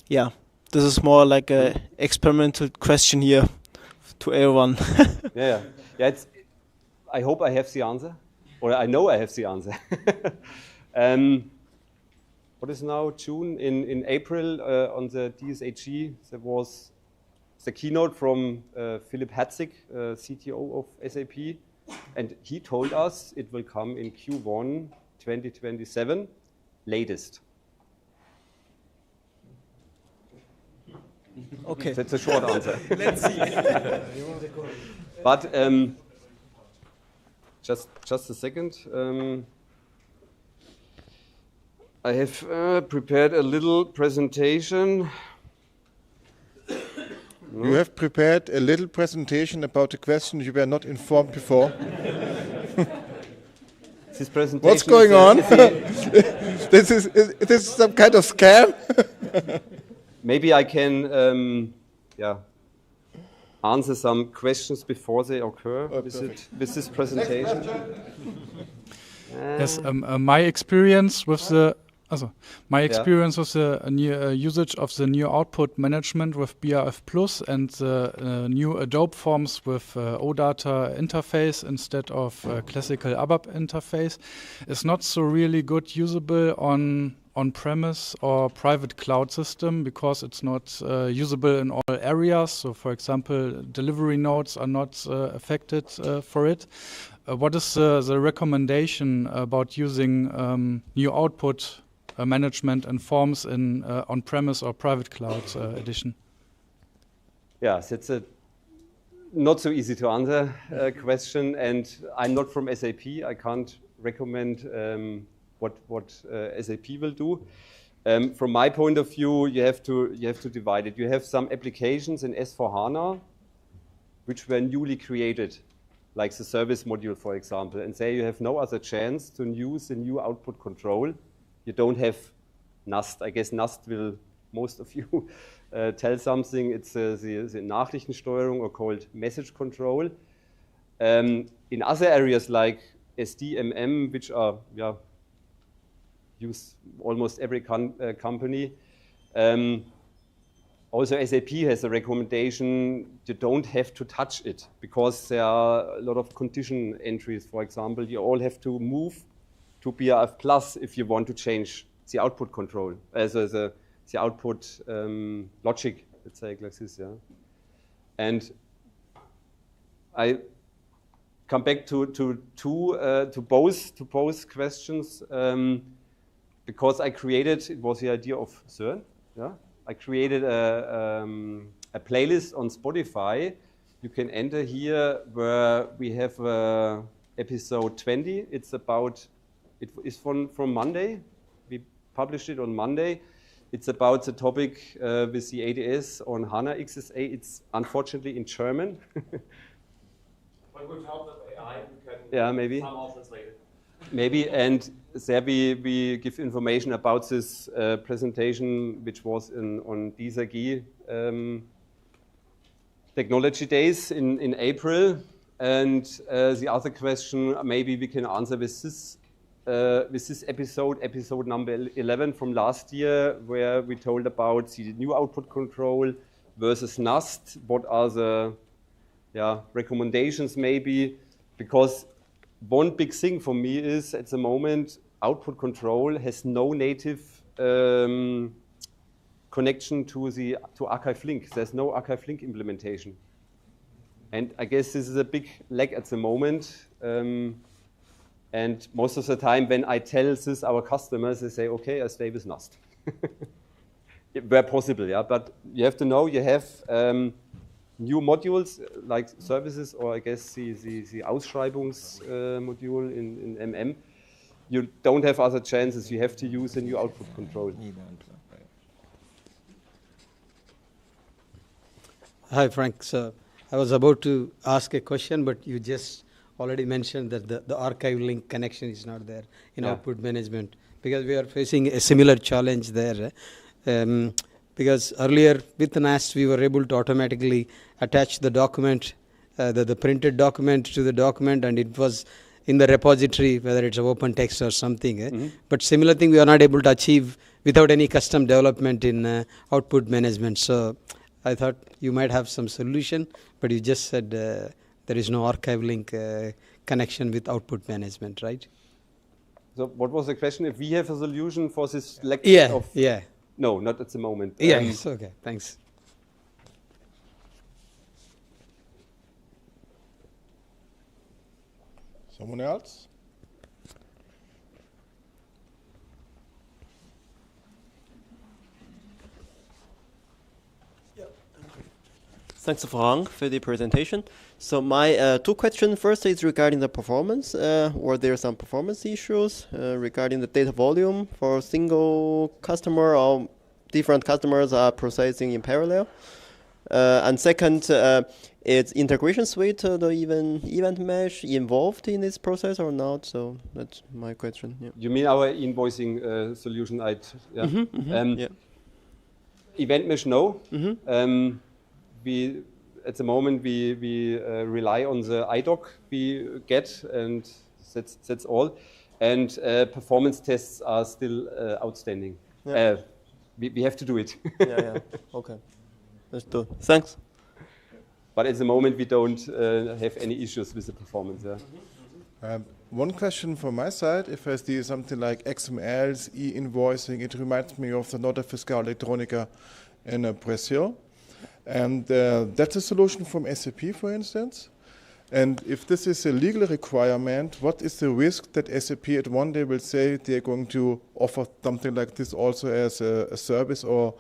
yeah, this is more like a experimental question here to everyone. Yeah. I hope I have the answer. Or I know I have the answer. What is now June? In April on the DSHG, there was the keynote from Philipp Herzig, CTO of SAP, and he told us it will come in Q1 2027, latest. Okay. That's a short answer. Let's see. But just a second. I have prepared a little presentation. You have prepared a little presentation about a question you were not informed before. This presentation. What's going on? This is some kind of scam? Maybe I can answer some questions before they occur with this presentation. Yes, my experience with the with the new usage of the new output management with BRF Plus and the new Adobe Forms with OData interface instead of classical ABAP interface is not so really good usable on-premise or private cloud system because it's not usable in all areas. So, for example, delivery nodes are not affected for it. What is the recommendation about using new output management and forms in on-premise or private cloud edition? Yeah, that's a not so easy to answer question, and I'm not from SAP. I can't recommend what SAP will do. From my point of view, you have to divide it. You have some applications in S/4HANA which were newly created, like the service module, for example, and say you have no other chance to use the new output control. You don't have NAST. I guess NAST will, most of you, tell something. It's the Nachrichtensteuerung, or called message control. In other areas like SD, which are used almost every company, also SAP has a recommendation you don't have to touch it because there are a lot of condition entries. For example, you all have to move to BRF Plus if you want to change the output control, the output logic, let's say like this, yeah. And I come back to both questions because I created, it was the idea of Søren, yeah. I created a playlist on Spotify. You can enter here where we have episode 20. It's about, it is from Monday. We published it on Monday. It's about the topic with the ADS on HANA XSA. It's unfortunately in German. But with help of AI, you can yeah, maybe. somehow translate it. Maybe, and there we give information about this presentation, which was on DSAG Technology Days in April. And the other question, maybe we can answer with this episode number 11 from last year, where we told about the new output control versus NAST. What are the recommendations maybe? Because one big thing for me is at the moment, output control has no native connection to Archive Link. There's no Archive Link implementation. And I guess this is a big lag at the moment. And most of the time when I tell this our customers, they say, okay, I stay with NAST. Where possible, yeah. But you have to know you have new modules like services, or I guess the Ausschreibungsmodule in MM. You don't have other chances. You have to use a new output control. Hi, Frank. So I was about to ask a question, but you just already mentioned that the archive link connection is not there in output management, because we are facing a similar challenge there. Because earlier with NAST, we were able to automatically attach the document, the printed document to the document, and it was in the repository, whether it's an open text or something. But similar thing we are not able to achieve without any custom development in output management. So I thought you might have some solution, but you just said there is no archive link connection with output management, right? So what was the question? If we have a solution for this lack of... Yeah. No, not at the moment. Yes, okay, thanks. Someone else? Thanks, Frank, for the presentation. So my two questions. First is regarding the performance. Were there some performance issues regarding the data volume for a single customer, or different customers are processing in parallel? And second, is integration suite, the event mesh, involved in this process or not? So that's my question. Yeah. You mean our invoicing solution? Event mesh, no. We at the moment we rely on the IDOC we get, and that's all. And performance tests are still outstanding. Yeah. We have to do it. Okay. Let's do it. Thanks. But at the moment we don't have any issues with the performance. One question from my side, if I see something like XMLs, E-invoicing, it reminds me of the Nota Fiscal Electronica in Brazil. And that's a solution from SAP, for instance. And if this is a legal requirement, what is the risk that SAP at one day will say they're going to offer something like this also as a service or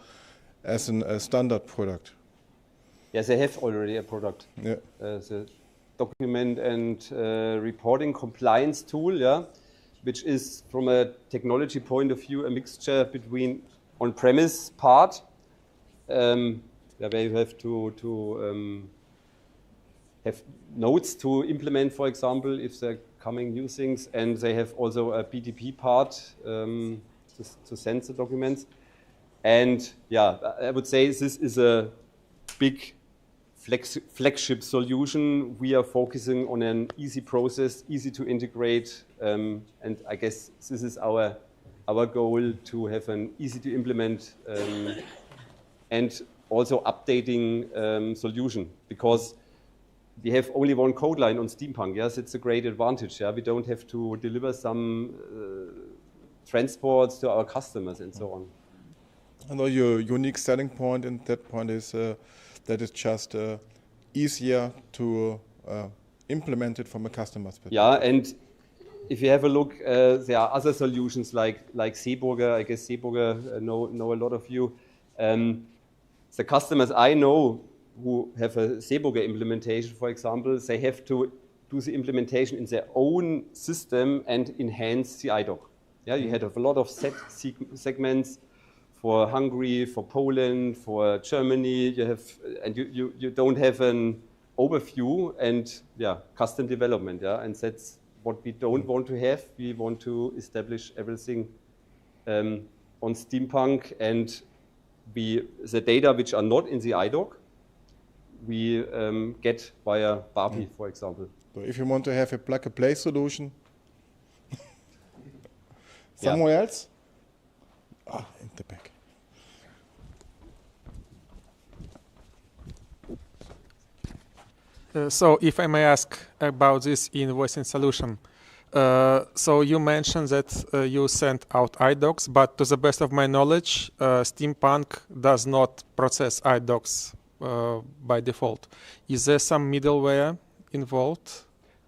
as a standard product? Yes, they have already a product. Yeah. The document and reporting compliance tool, which is from a technology point of view a mixture between on-premise part, where you have to have notes to implement, for example, if they're coming new things, and they have also a BTP part to send the documents. And I would say this is a big flagship solution. We are focusing on an easy process, easy to integrate, and I guess this is our goal, to have an easy to implement and also updating solution, because we have only one code line on Steampunk. Yes, it's a great advantage. We don't have to deliver some transports to our customers and so on. I know your unique selling point in that point is that it's just easier to implement it from a customer's perspective. Yeah, and if you have a look, there are other solutions like Seeburger. I guess Seeburger know a lot of you. The customers I know who have a Seeburger implementation, for example, they have to do the implementation in their own system and enhance the IDOC. You had a lot of segments for Hungary, for Poland, for Germany. You have, and you don't have an overview and custom development. And that's what we don't want to have. We want to establish everything on Steampunk, and the data which are not in the IDOC, we get via BAPI, for example. So if you want to have a plug-and-play solution, someone else? Ah, in the back. So if I may ask about this e-invoicing solution. So you mentioned that you sent out iDocs, but to the best of my knowledge, Steampunk does not process iDocs by default. Is there some middleware involved?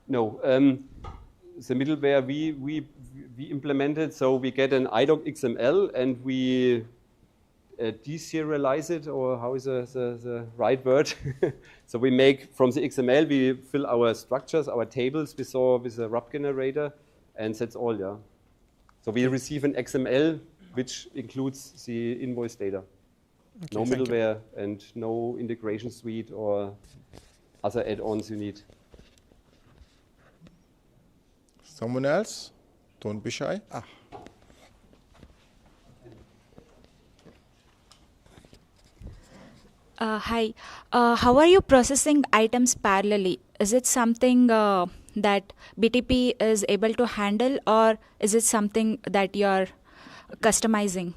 No. The middleware we implemented, so we get an iDoc XML and we deserialize it, or how is the right word? So we make, from the XML, we fill our structures, our tables we saw with a RUB generator, and that's all, yeah. So we receive an XML which includes the invoice data. Okay, no middleware and no integration suite or other add-ons you need. Someone else? Don't be shy. Ah. Hi. How are you processing items parallelly? Is it something that BTP is able to handle, or is it something that you're customizing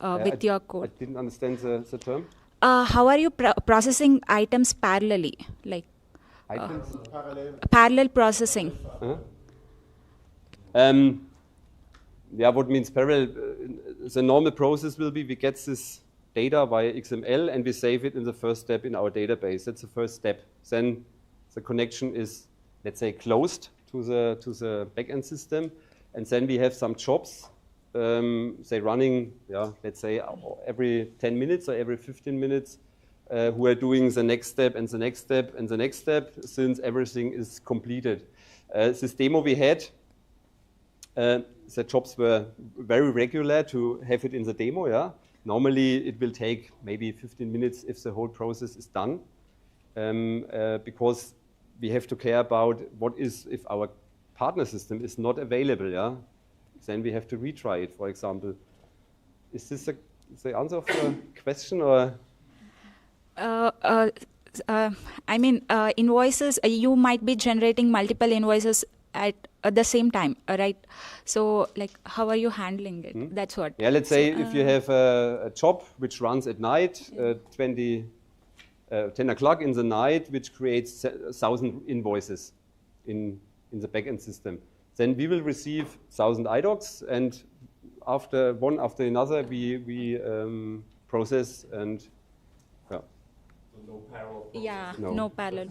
with your code? I didn't understand the term. How are you processing items parallelly? Like items? Parallel processing. Yeah, what means parallel? The normal process will be we get this data via XML and we save it in the first step in our database. That's the first step. Then the connection is, let's say, closed to the backend system, and then we have some jobs, say running, yeah, let's say every 10 minutes or every 15 minutes, who are doing the next step and the next step and the next step, since everything is completed. This demo we had, the jobs were very regular to have it in the demo, yeah. Normally, it will take maybe 15 minutes if the whole process is done, because we have to care about what is if our partner system is not available. Yeah, then we have to retry it. For example, is this the answer of the question, or? I mean, invoices. You might be generating multiple invoices at the same time, right? So, like, how are you handling it? That's what. Yeah, let's say if you have a job which runs at night, 10 o'clock in the night, which creates 1,000 invoices in the backend system. Then we will receive 1,000 iDocs, and after one after another, we process and So no parallel. Yeah, no parallel.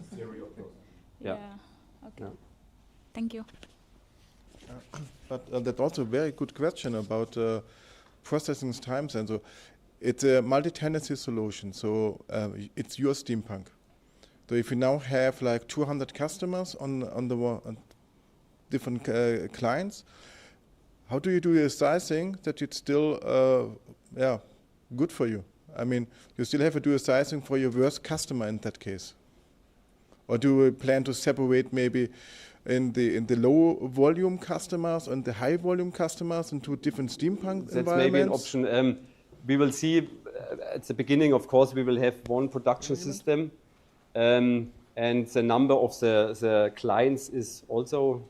Yeah. Okay. Yeah. Thank you. But that's also a very good question about processing times. And so it's a multi-tenancy solution. So it's your Steampunk. So if you now have like 200 customers on the different clients, how do you do your sizing that it's still good for you? I mean, you still have to do a sizing for your worst customer in that case. Or do you plan to separate maybe in the low volume customers and the high volume customers into different Steampunk environments? That's maybe an option. We will see at the beginning, of course, we will have one production system, and the number of the clients is also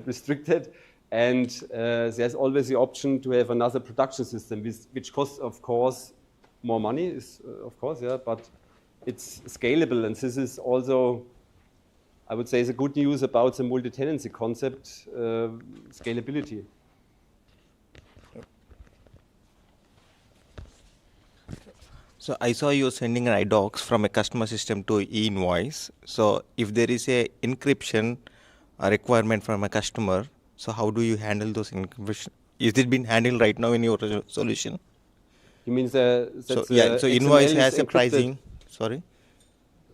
restricted. And there's always the option to have another production system, which costs, of course, more money, of course, yeah, but it's scalable. And this is also, I would say, the good news about the multi-tenancy concept, scalability. So I saw you sending an iDocs from a customer system to e-invoice. So if there is a encryption requirement from a customer, so how do you handle those encryption? Is it being handled right now in your solution? You mean so invoice has a pricing. Sorry.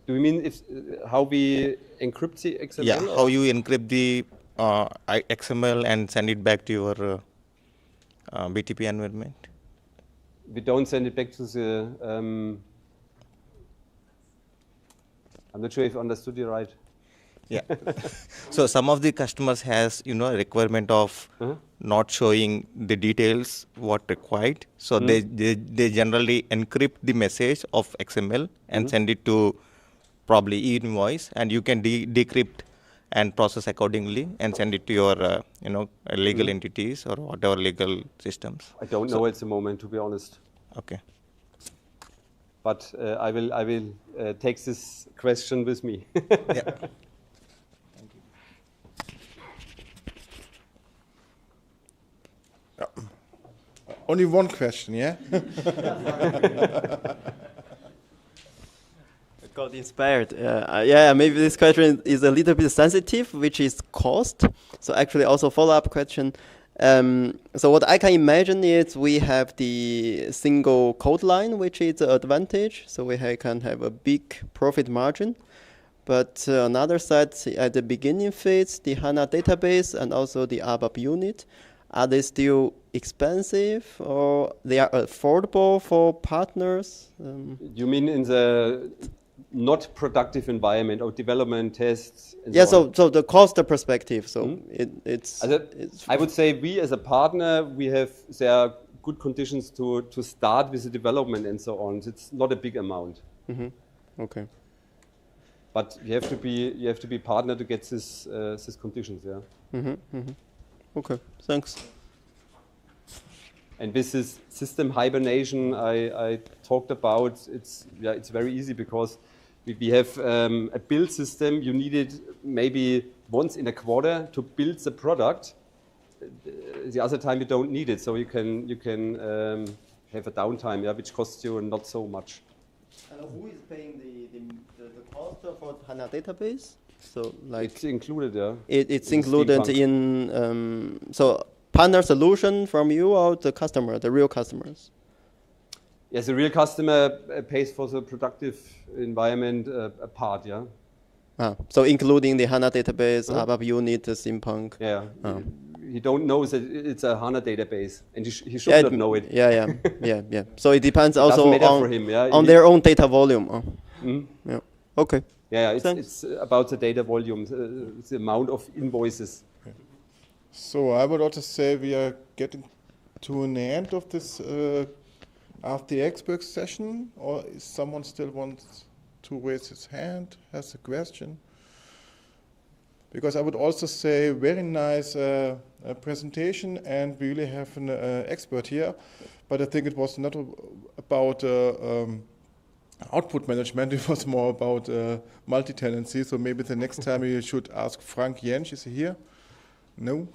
Do you mean how we encrypt the XML? Yeah, how you encrypt the XML and send it back to your BTP environment? We don't send it back to the. I'm not sure if I understood you right. Yeah. So some of the customers has, you know, requirement of not showing the details what required. So they generally encrypt the message of XML and send it to probably e-invoice, and you can decrypt and process accordingly and send it to your, you know, legal entities or whatever legal systems. I don't know at the moment, to be honest. Okay. But I will take this question with me. Yeah. Only one question, yeah? Got inspired. Yeah, maybe this question is a little bit sensitive, which is cost. So actually also follow-up question. So what I can imagine is we have the single code line, which is the advantage. So we can have a big profit margin. But another side, at the beginning phase, the HANA database and also the ABAP unit, are they still expensive or they are affordable for partners? You mean in the not productive environment or development tests? Yeah, so the cost perspective. So it's I would say we as a partner, there are good conditions to start with the development and so on. It's not a big amount. Okay. But you have to be partner to get these conditions, yeah. Okay, thanks. And with this system hibernation I talked about, it's very easy because we have a build system. You need it maybe once in a quarter to build the product. The other time you don't need it, so you can have a downtime, yeah, which costs you not so much. And who is paying the cost for HANA database? So like it's included, yeah. It's included in so partner solution from you or the customer, the real customers? Yes, the real customer pays for the productive environment a part, yeah. So including the HANA database, ABAP unit, the Simpunk. Yeah. He don't know that it's a HANA database, and he should not know it. Yeah. So it depends also on, for him, yeah? on their own data volume. Yeah. Okay. Yeah, it's about the data volume, the amount of invoices. Okay. So I would also say we are getting to an end of this after the expert session, or if someone still wants to raise his hand, has a question. Because I would also say very nice presentation, and we really have an expert here, but I think it was not about output management, it was more about multi-tenancy. So maybe the next time you should ask Frank Jensch, is he here? No?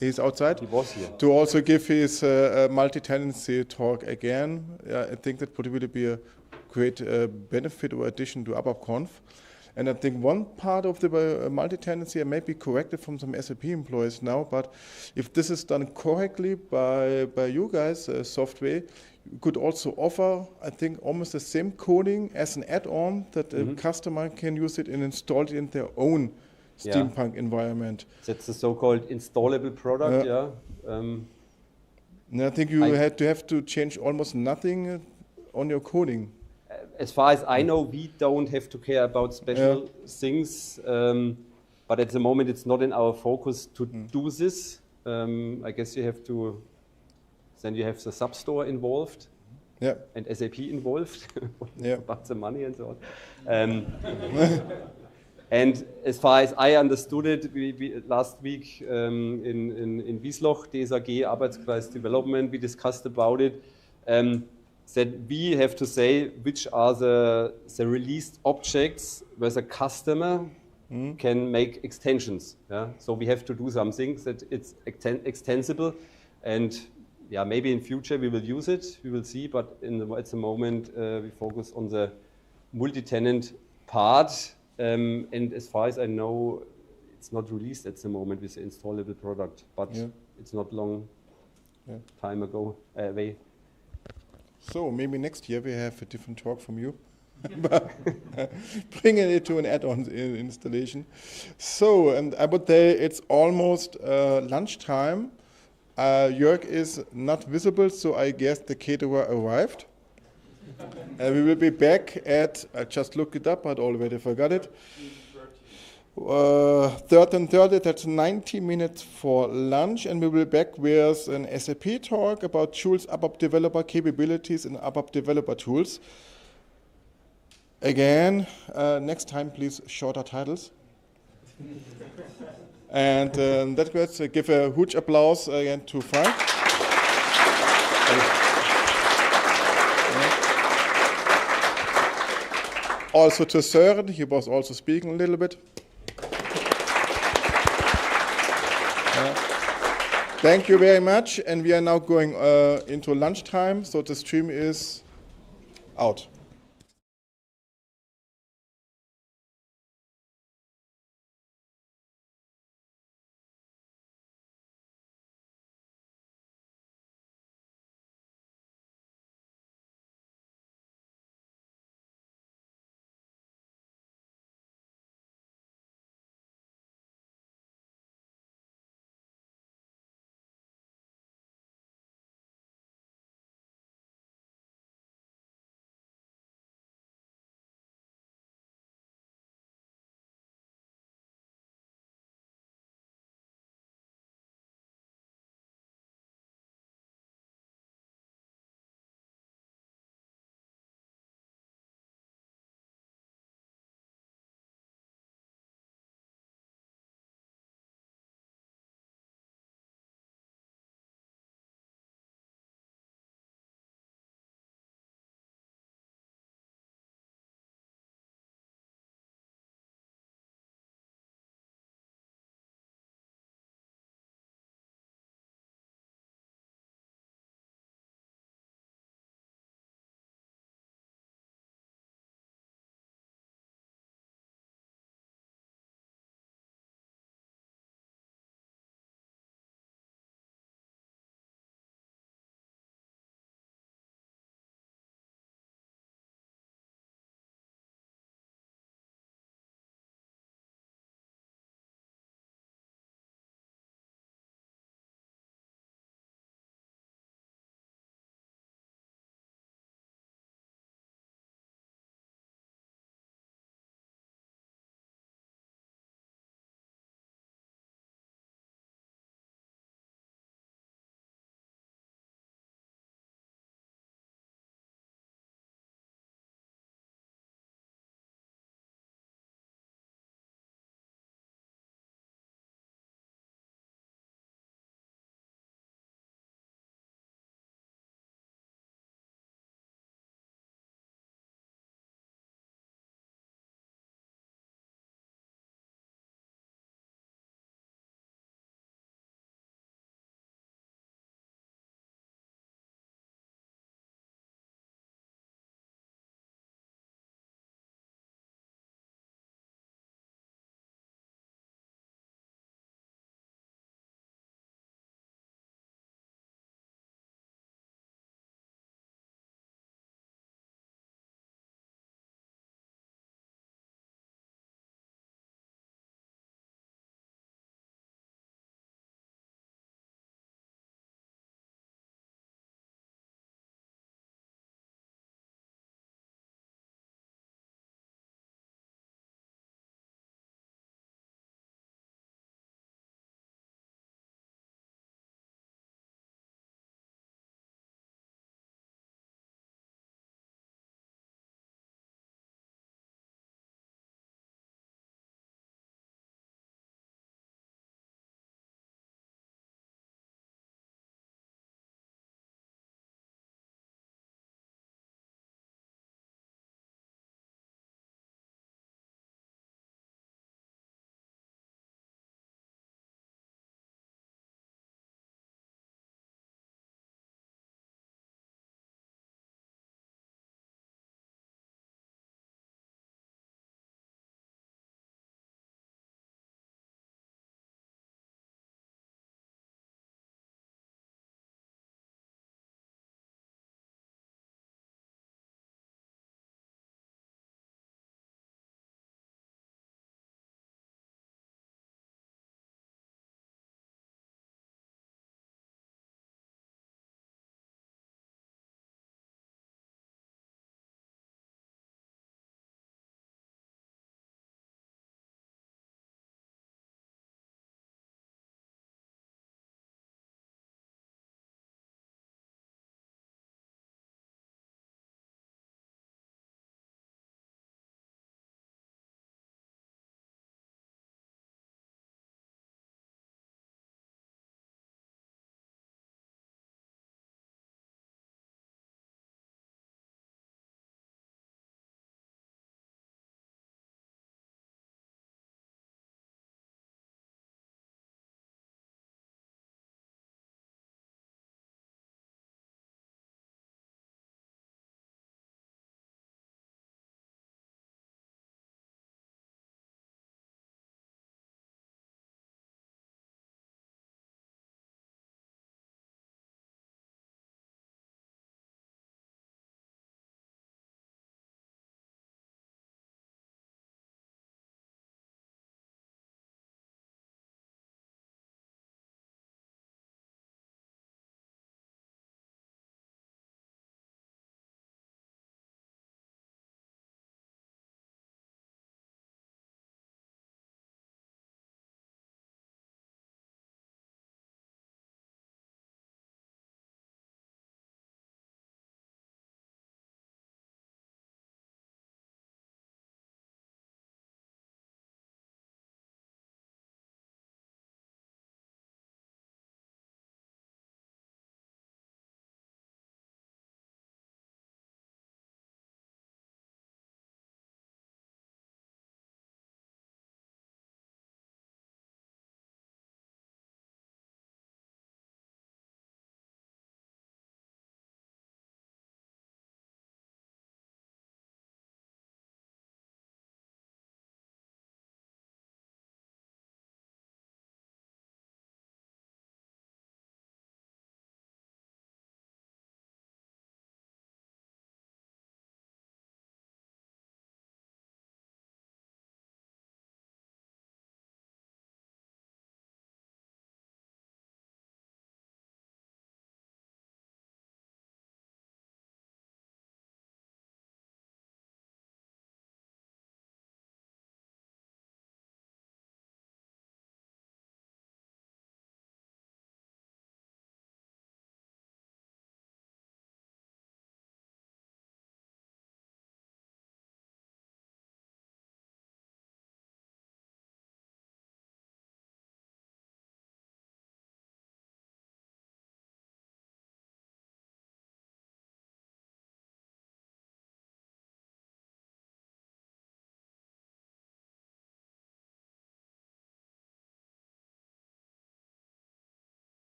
He's outside? He was here. To also give his multi-tenancy talk again. I think that would really be a great benefit or addition to ABAPConf. And I think one part of the multi-tenancy, I may be corrected from some SAP employees now, but if this is done correctly by you guys, software, you could also offer, I think, almost the same coding as an add-on that a customer can use it and install it in their own Steampunk environment. That's the so-called installable product, yeah. I think you have to change almost nothing on your coding. As far as I know, we don't have to care about special things, but at the moment it's not in our focus to do this. I guess you have to, then you have the sub-store involved and SAP involved about the money and so on. And as far as I understood it, we last week in Wiesloch, DSAG, ABAP Cloud Development, we discussed about it. That we have to say which are the released objects where the customer can make extensions. Yeah? So we have to do something that it's extensible, and maybe in future we will use it, we will see, but at the moment we focus on the multi-tenant part, and as far as I know, it's not released at the moment with the installable product, but it's not long time ago away. So maybe next year we have a different talk from you, bringing it to an add-on installation. So, and I would say it's almost lunchtime. Jörg is not visible, so I guess the caterer arrived. We will be back at, I just looked it up, but already forgot it. 3rd and 30th, that's 90 minutes for lunch, and we will be back with an SAP talk about Joule's ABAP developer capabilities and ABAP Developer Tools. Again, next time, please, shorter titles. And that let's give a huge applause again to Frank. Also to Søren, he was also speaking a little bit. Thank you very much, and we are now going into lunchtime, so the stream is out.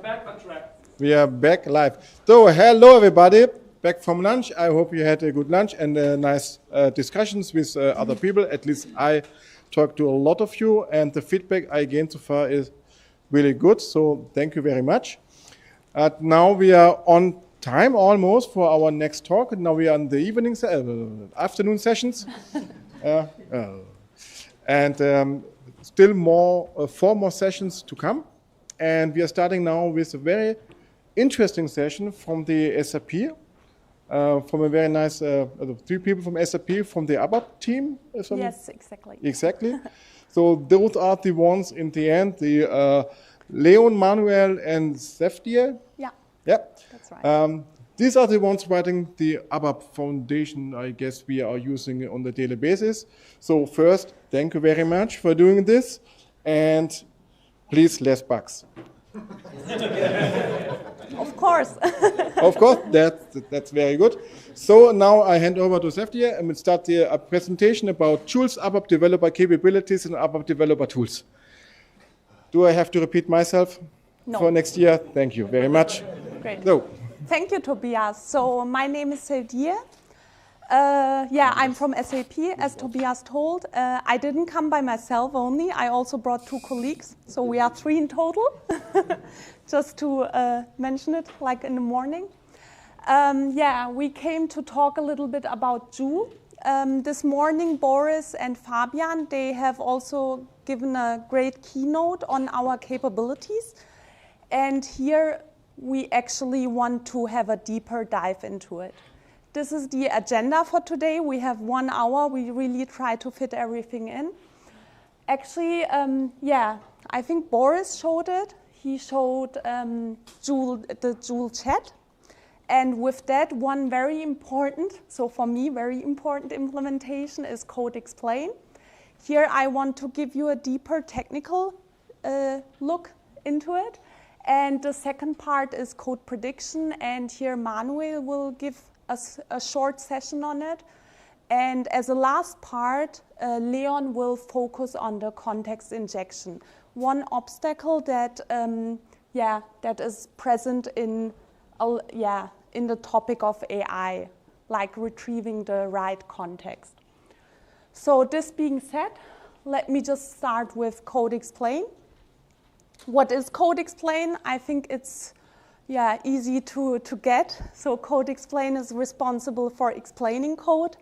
back on track. We are back live. So, hello everybody, back from lunch. I hope you had a good lunch and nice discussions with other people. At least I talked to a lot of you, and the feedback I gained so far is really good. So, thank you very much. Now we are on time almost for our next talk. Now we are in the evening, afternoon sessions. And still more, 4 more sessions to come. And we are starting now with a very interesting session from the SAP, from a very nice, 3 people from SAP from the ABAP team. Yes, exactly. Exactly. So those are the ones in the end, the Leon, Manuel, and Seftier. Yeah. Yeah. That's right. These are the ones writing the ABAP foundation, I guess we are using on the daily basis. So first, thank you very much for doing this, and please, less bugs. Of course. Of course, that's very good. So now I hand over to Seftier and we'll start the presentation about Joule's ABAP developer capabilities and ABAP developer tools. Do I have to repeat myself for next year? Thank you very much. Great. So. Thank you, Tobias. So my name is Seftier. I'm from SAP, as Tobias told. I didn't come by myself only. I also brought 2 colleagues. So we are 3 in total, just to mention it like in the morning. We came to talk a little bit about Joule. This morning, Boris and Fabian, they have also given a great keynote on our capabilities. And here we actually want to have a deeper dive into it. This is the agenda for today. We have 1 hour. We really try to fit everything in. Actually, I think Boris showed it. He showed Joule, the Joule chat. And with that, one very important, so for me, very important implementation is Code Explain. Here I want to give you a deeper technical look into it. And the second part is code prediction, and here Manuel will give us a short session on it. And as a last part, Leon will focus on the context injection. One obstacle that, that is present in the topic of AI, like retrieving the right context. So this being said, let me just start with Code Explain. What is Code Explain? I think it's easy to get. So Code Explain is responsible for explaining code.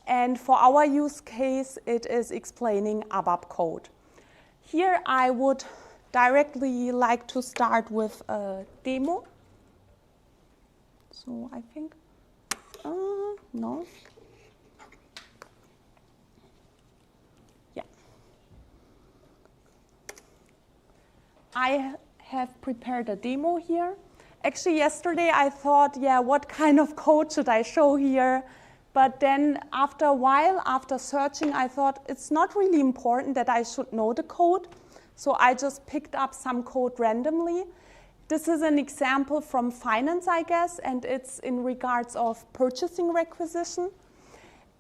And for our use case, it is explaining ABAP code. Here I would directly like to start with a demo. So I think, no. I have prepared a demo here. Actually, yesterday I thought, what kind of code should I show here? But then after a while, after searching, I thought it's not really important that I should know the code. So I just picked up some code randomly. This is an example from finance, I guess, and it's in regards of purchasing requisition.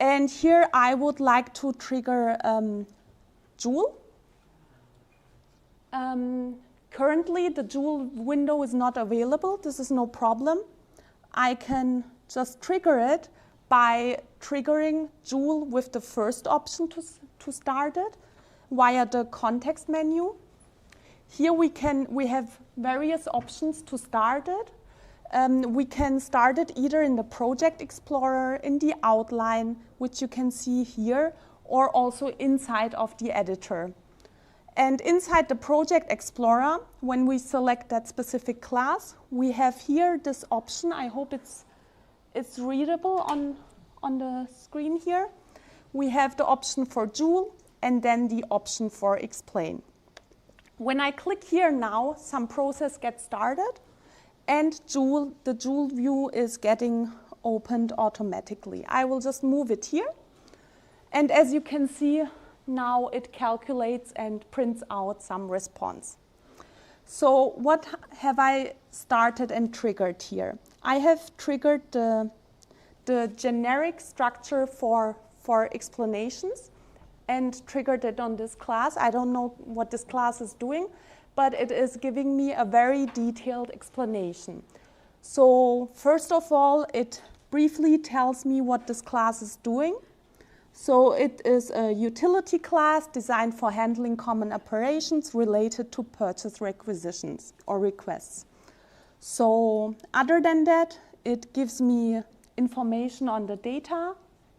And here I would like to trigger Joule. Currently, the Joule window is not available. This is no problem. I can just trigger it by triggering Joule with the first option to start it via the context menu. Here we have various options to start it. We can start it either in the Project Explorer, in the outline, which you can see here, or also inside of the editor. And inside the Project Explorer, when we select that specific class, we have here this option. I hope it's readable on the screen here. We have the option for Joule and then the option for Explain. When I click here now, some process gets started, and the Joule view is getting opened automatically. I will just move it here. And as you can see, now it calculates and prints out some response. So what have I started and triggered here? I have triggered the generic structure for explanations and triggered it on this class. I don't know what this class is doing, but it is giving me a very detailed explanation. So first of all, it briefly tells me what this class is doing. So it is a utility class designed for handling common operations related to purchase requisitions or requests. So other than that, it gives me information on the data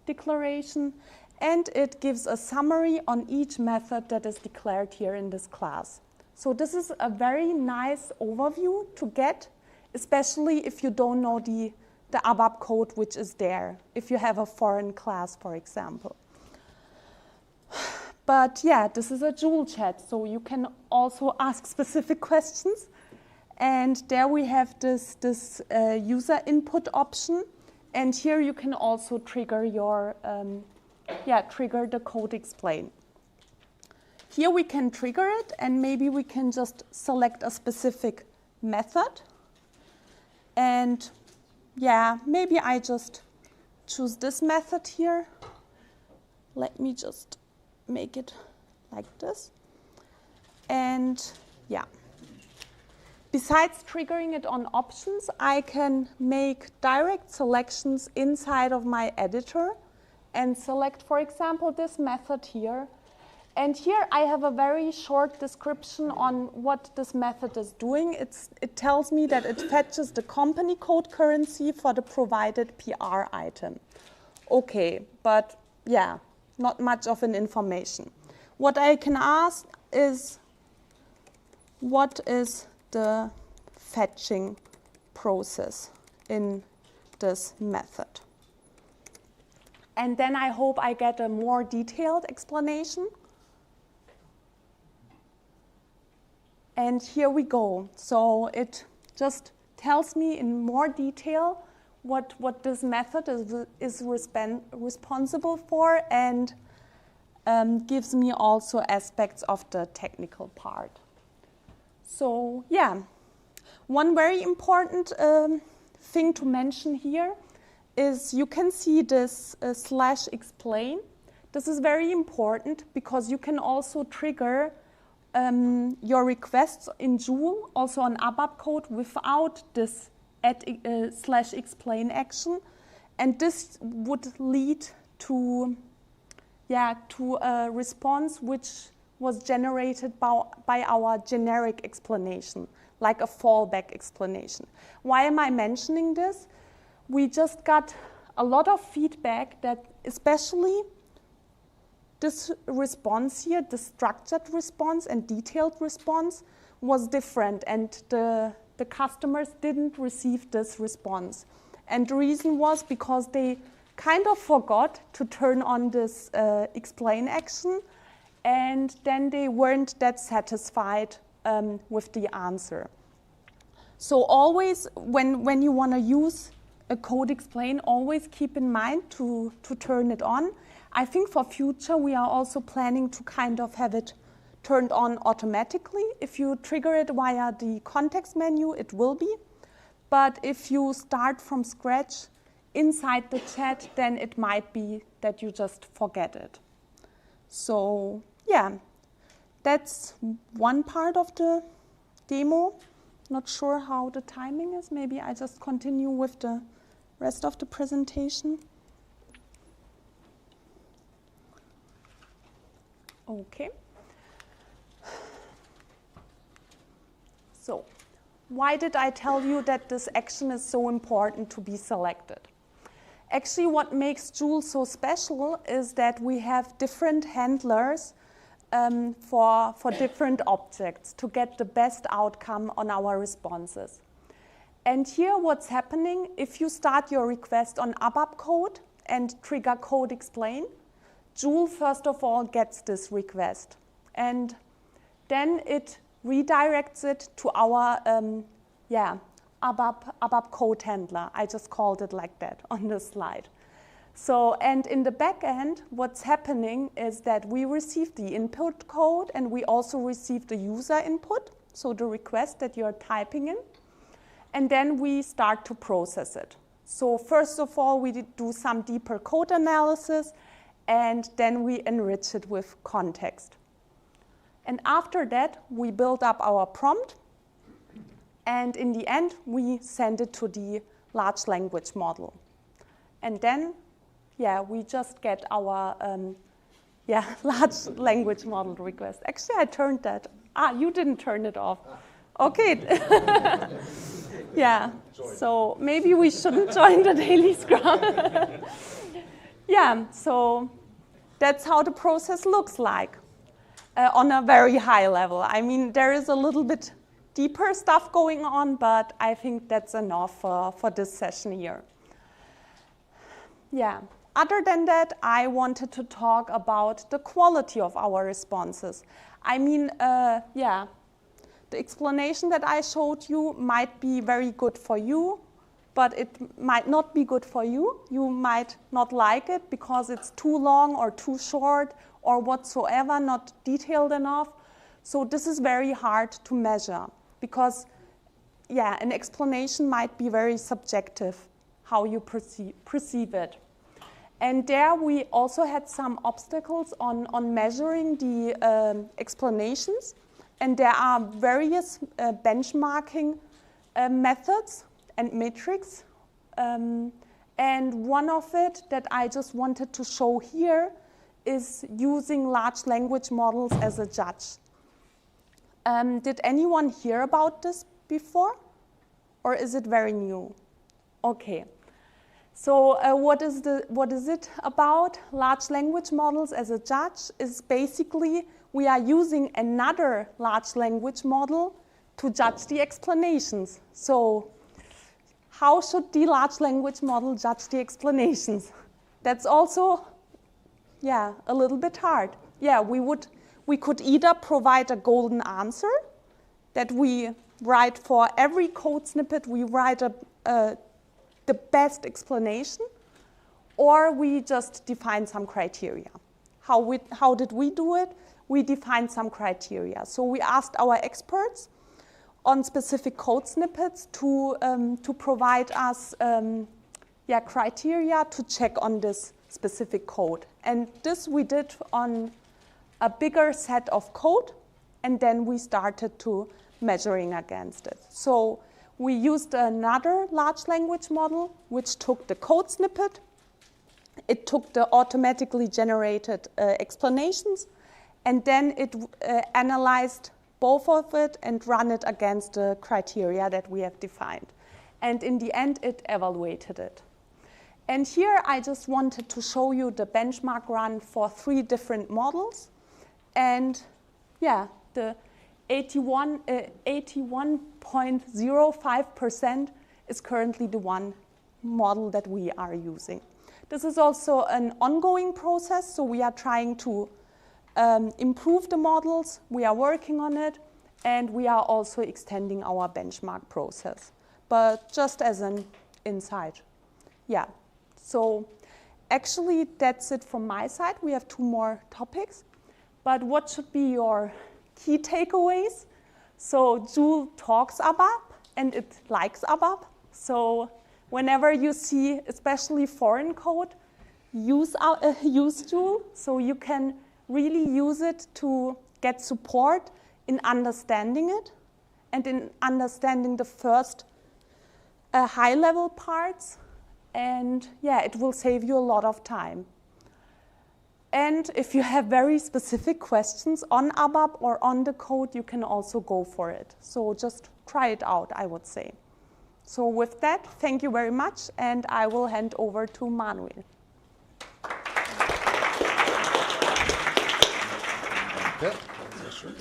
declaration, and it gives a summary on each method that is declared here in this class. So this is a very nice overview to get, especially if you don't know the ABAP code which is there, if you have a foreign class, for example. But yeah, this is a Joule chat, so you can also ask specific questions. And there we have this user input option. And here you can also trigger your, trigger the code explain. Here we can trigger it, and maybe we can just select a specific method. And yeah, maybe I just choose this method here. Let me just make it like this. And yeah. Besides triggering it on options, I can make direct selections inside of my editor and select, for example, this method here. And here I have a very short description on what this method is doing. It tells me that it fetches the company code currency for the provided PR item. Okay, but yeah, not much of an information. What I can ask is, what is the fetching process in this method? And then I hope I get a more detailed explanation. And here we go. So it just tells me in more detail what this method is responsible for, and gives me also aspects of the technical part. So yeah, one very important thing to mention here is you can see this /explain. This is very important because you can also trigger your requests in Joule, also on ABAP code, without this /explain action, and this would lead to a response which was generated by our generic explanation, like a fallback explanation. Why am I mentioning this? We just got a lot of feedback that especially this response here, the structured response and detailed response, was different, and the customers didn't receive this response. And the reason was because they kind of forgot to turn on this explain action, and then they weren't that satisfied with the answer. So always, when you want to use a code explain, always keep in mind to turn it on. I think for future, we are also planning to kind of have it turned on automatically. If you trigger it via the context menu, it will be. But if you start from scratch inside the chat, then it might be that you just forget it. So yeah, that's one part of the demo. Not sure how the timing is. Maybe I just continue with the rest of the presentation. Okay. So, why did I tell you that this action is so important to be selected? Actually, what makes Joule so special is that we have different handlers for different objects to get the best outcome on our responses. And here what's happening, if you start your request on ABAP code and trigger code explain, Joule first of all gets this request. And then it redirects it to our ABAP code handler. I just called it like that on the slide. So, and in the back end, what's happening is that we receive the input code and we also receive the user input, so the request that you're typing in, and then we start to process it. So first of all, we do some deeper code analysis, and then we enrich it with context. And after that, we build up our prompt. And in the end, we send it to the large language model. And then, yeah, we just get our large language model request. Actually, I turned that. You didn't turn it off. Okay. Yeah, so maybe we shouldn't join the daily Scrum. Yeah, so that's how the process looks like on a very high level. I mean, there is a little bit deeper stuff going on, but I think that's enough for this session here. Yeah, other than that, I wanted to talk about the quality of our responses. I mean, yeah, the explanation that I showed you might be very good for you, but it might not be good for you. You might not like it because it's too long or too short or whatsoever, not detailed enough. So this is very hard to measure because, yeah, an explanation might be very subjective, how you perceive it. And there we also had some obstacles on measuring the explanations. And there are various benchmarking methods and metrics. And one of it that I just wanted to show here is using large language models as a judge. Did anyone hear about this before? Or is it very new? Okay. So what is it about? Large language models as a judge is basically we are using another large language model to judge the explanations. So how should the large language model judge the explanations? That's also, yeah, a little bit hard. Yeah, we could either provide a golden answer that we write for every code snippet, we write the best explanation, or we just define some criteria. How did we do it? We defined some criteria. So we asked our experts on specific code snippets to provide us criteria to check on this specific code. And this we did on a bigger set of code, and then we started to measuring against it. So we used another large language model, which took the code snippet. It took the automatically generated explanations, and then it analyzed both of it and ran it against the criteria that we have defined. And in the end, it evaluated it. And here I just wanted to show you the benchmark run for 3 different models. And yeah, the 81.05% is currently the one model that we are using. This is also an ongoing process, so we are trying to improve the models, we are working on it, and we are also extending our benchmark process. But just as an insight. Yeah, so actually that's it from my side. We have 2 more topics. But what should be your key takeaways? So Joule talks ABAP and it likes ABAP. So whenever you see especially foreign code, use Joule. So you can really use it to get support in understanding it and in understanding the first high-level parts. And yeah, it will save you a lot of time. And if you have very specific questions on ABAP or on the code, you can also go for it. So just try it out, I would say. So with that, thank you very much, and I will hand over to Manuel. Okay. Sehr schön.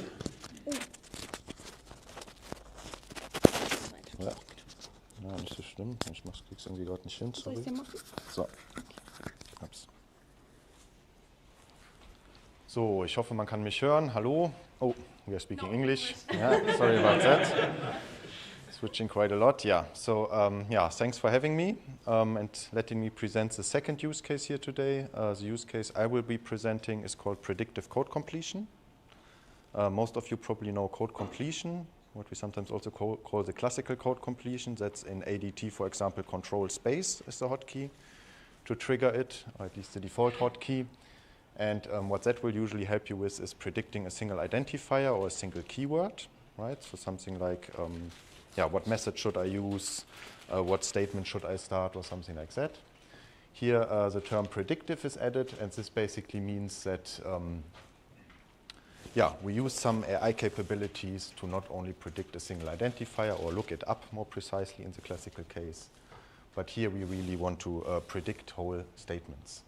Ja, nicht so schlimm. Ich krieg's irgendwie gerade nicht hin. Sorry. Soll ich dir machen? So. Hab's. So, ich hoffe, man kann mich hören. Hallo. Oh, we are speaking English. Yeah, sorry about that. Switching quite a lot. Yeah. So, yeah, thanks for having me and letting me present the second use case here today. The use case I will be presenting is called predictive code completion. Most of you probably know code completion, what we sometimes also call the classical code completion. That's in ADT, for example, control space is the hotkey to trigger it, or at least the default hotkey. And what that will usually help you with is predicting a single identifier or a single keyword, right? So something like, yeah, what method should I use? What statement should I start, or something like that. Here, the term predictive is added, and this basically means that, yeah, we use some AI capabilities to not only predict a single identifier or look it up more precisely in the classical case, but here we really want to predict whole statements.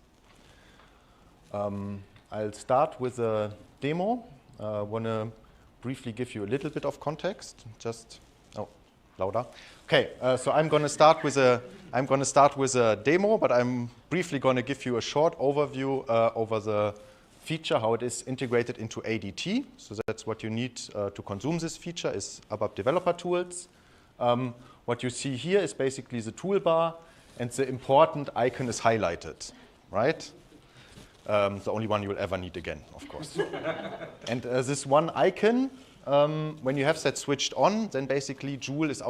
I'll start with a demo. I want to briefly give you a little bit of context. Just, oh, louder. Okay, so I'm going to start with a demo, but I'm briefly going to give you a short overview over the feature, how it is integrated into ADT. So that's what you need to consume this feature is ABAP Developer Tools. What you see here is basically the toolbar, and the important icon is highlighted, right? The only one you'll ever need again, of course. And this one icon, when you have that switched on, then basically Joule is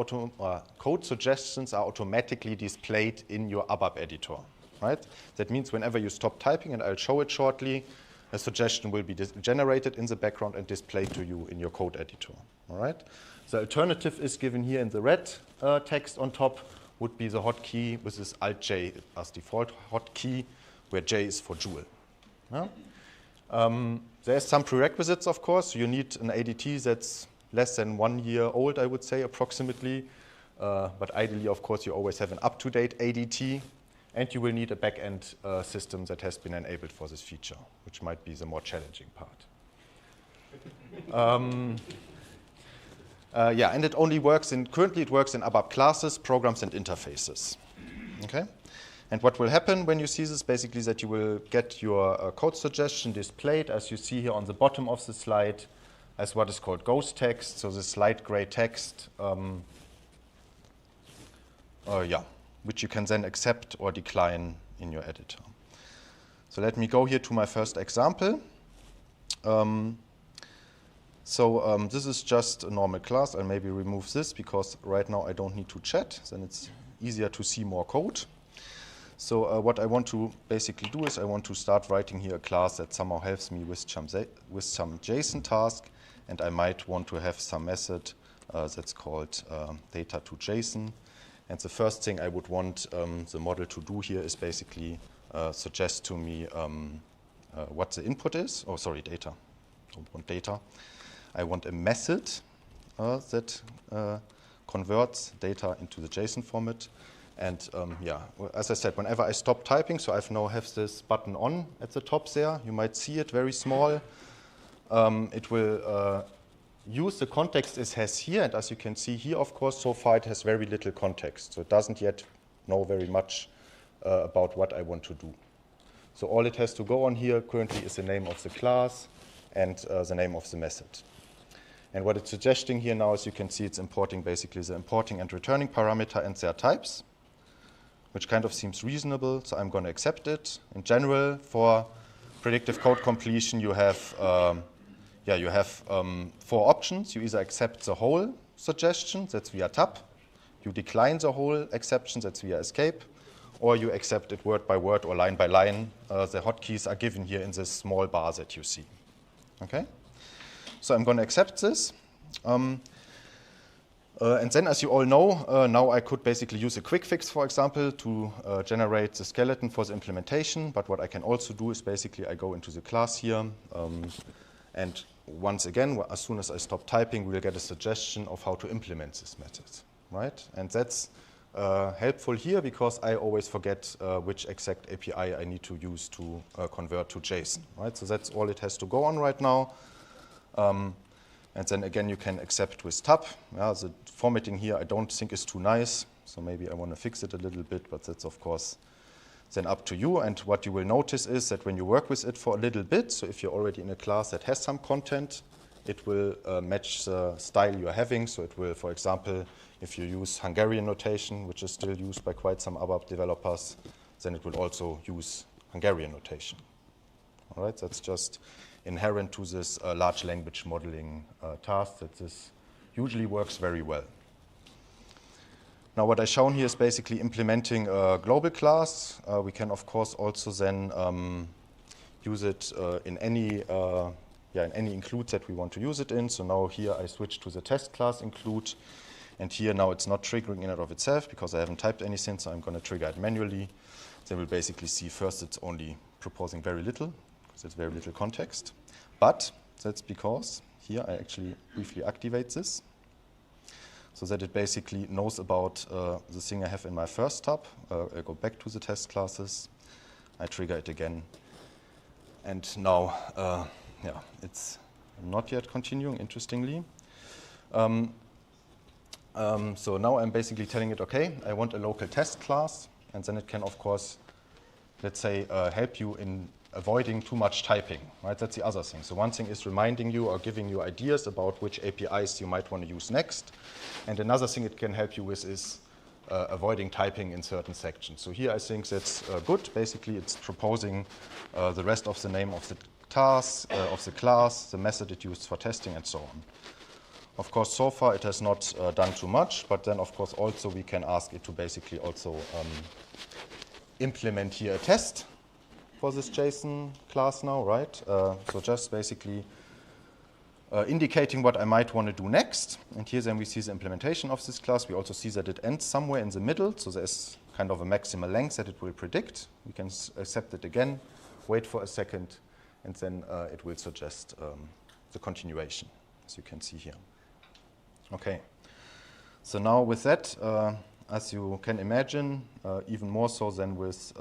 code suggestions are automatically displayed in your ABAP editor, right? That means whenever you stop typing, and I'll show it shortly, a suggestion will be generated in the background and displayed to you in your code editor, all right? The alternative is given here in the red text on top, would be the hotkey with this Alt-J as default hotkey, where J is for Joule. Yeah? There's some prerequisites, of course. You need an ADT that's less than 1 year old, I would say, approximately. But ideally, of course, you always have an up-to-date ADT. And you will need a back-end system that has been enabled for this feature, which might be the more challenging part. Yeah, and it only works currently it works in ABAP classes, programs, and interfaces. Okay? And what will happen when you see this, basically, is that you will get your code suggestion displayed, as you see here on the bottom of the slide, as what is called ghost text, so this light gray text, yeah, which you can then accept or decline in your editor. So let me go here to my first example. This is just a normal class. I'll maybe remove this because right now I don't need to chat, then it's easier to see more code. So what I want to basically do is I want to start writing here a class that somehow helps me with some JSON task, and I might want to have some method that's called data to JSON. And the first thing I would want the model to do here is basically suggest to me what the input is. Oh, sorry, data. Don't want data. I want a method that converts data into the JSON format. And yeah, as I said, whenever I stop typing, so I now have this button on at the top there. You might see it very small. It will use the context it has here. And as you can see here, of course, so far it has very little context. So it doesn't yet know very much about what I want to do. So all it has to go on here currently is the name of the class and the name of the method. And what it's suggesting here now, as you can see, it's importing basically the importing and returning parameter and their types, which kind of seems reasonable, so I'm going to accept it. In general, for predictive code completion, you have 4 options. You either accept the whole suggestion, that's via tab. You decline the whole exception, that's via escape. Or you accept it word by word or line by line. The hotkeys are given here in this small bar that you see. Okay? So I'm going to accept this. And then, as you all know, now I could basically use a quick fix, for example, to generate the skeleton for the implementation. But what I can also do is basically I go into the class here. And once again, as soon as I stop typing, we'll get a suggestion of how to implement this method, right? And that's helpful here because I always forget which exact API I need to use to convert to JSON, right? So that's all it has to go on right now. And then again, you can accept with tab. Yeah, the formatting here I don't think is too nice, so maybe I want to fix it a little bit, but that's of course then up to you. And what you will notice is that when you work with it for a little bit, so if you're already in a class that has some content, it will match the style you're having. So it will, for example, if you use Hungarian notation, which is still used by quite some ABAP developers, then it will also use Hungarian notation. All right, that's just inherent to this large language modeling task that this usually works very well. Now what I've shown here is basically implementing a global class. We can of course also then use it in any include that we want to use it in. So now here I switch to the test class include, and here now it's not triggering in and of itself because I haven't typed anything, so I'm going to trigger it manually. Then we'll basically see first it's only proposing very little, because it's very little context. But that's because here I actually briefly activate this, so that it basically knows about the thing I have in my first tab. I go back to the test classes, I trigger it again, and now it's not yet continuing, interestingly. So now I'm basically telling it, okay, I want a local test class, and then it can, of course, let's say, help you in avoiding too much typing, right? That's the other thing. So one thing is reminding you or giving you ideas about which APIs you might want to use next. And another thing it can help you with is avoiding typing in certain sections. So here I think that's good. Basically, it's proposing the rest of the name of the task, of the class, the method it used for testing, and so on. Of course, so far it has not done too much, but then, of course, also we can ask it to basically also implement here a test for this JSON class now, right? So just basically indicating what I might want to do next. And here then we see the implementation of this class. We also see that it ends somewhere in the middle, so there's kind of a maximal length that it will predict. We can accept it again, wait for a second, and then it will suggest the continuation, as you can see here. Okay, so now with that, as you can imagine, even more so than with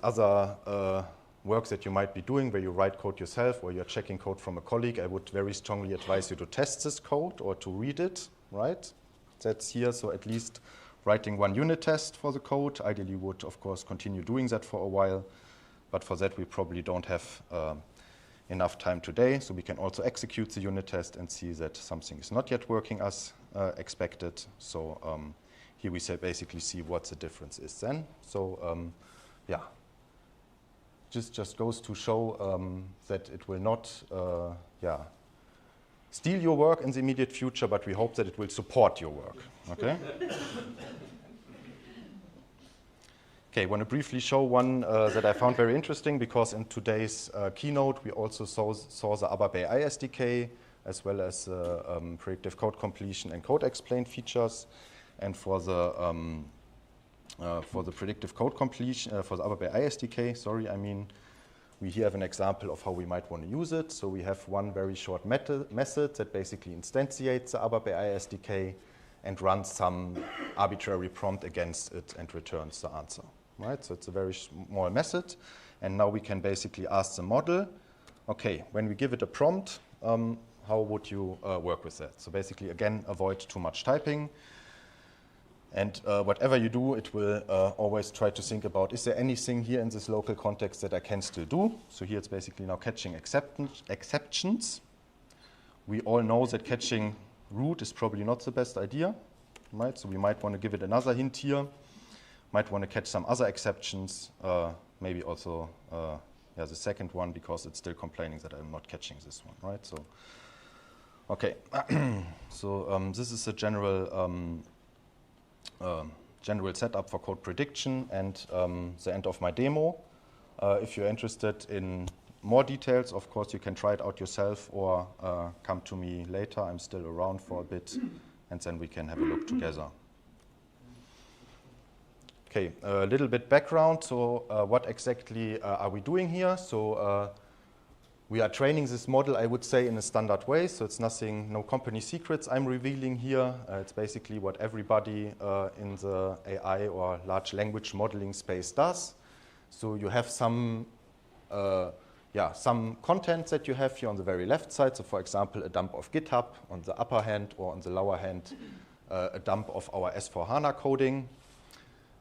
other work that you might be doing where you write code yourself or you're checking code from a colleague, I would very strongly advise you to test this code or to read it, right? That's here, so at least writing one unit test for the code. Ideally would, of course, continue doing that for a while, but for that we probably don't have enough time today, so we can also execute the unit test and see that something is not yet working as expected. So here we basically see what the difference is then. So yeah, just goes to show that it will not steal your work in the immediate future, but we hope that it will support your work. Okay. Okay, I want to briefly show one that I found very interesting, because in today's keynote we also saw the ABAP AI SDK as well as predictive code completion and code explain features. And for the predictive code completion, for the ABAP AI SDK, we here have an example of how we might want to use it. So we have one very short method that basically instantiates the ABAP AI SDK and runs some arbitrary prompt against it and returns the answer. Right? So it's a very small method. And now we can basically ask the model, okay, when we give it a prompt, how would you work with that? So basically, again, avoid too much typing. And whatever you do, it will always try to think about, is there anything here in this local context that I can still do? So here it's basically now catching exceptions. We all know that catching root is probably not the best idea, right? So we might want to give it another hint here. Might want to catch some other exceptions, maybe also the second one, because it's still complaining that I'm not catching this one, right? So, okay. So this is a general setup for code prediction and the end of my demo. If you're interested in more details, of course, you can try it out yourself or come to me later. I'm still around for a bit, and then we can have a look together. Okay, a little bit background. So what exactly are we doing here? So we are training this model, I would say, in a standard way. So it's nothing, no company secrets I'm revealing here. It's basically what everybody in the AI or large language modeling space does. So you have some content that you have here on the very left side. So for example, a dump of GitHub on the upper hand, or on the lower hand, a dump of our S/4HANA coding.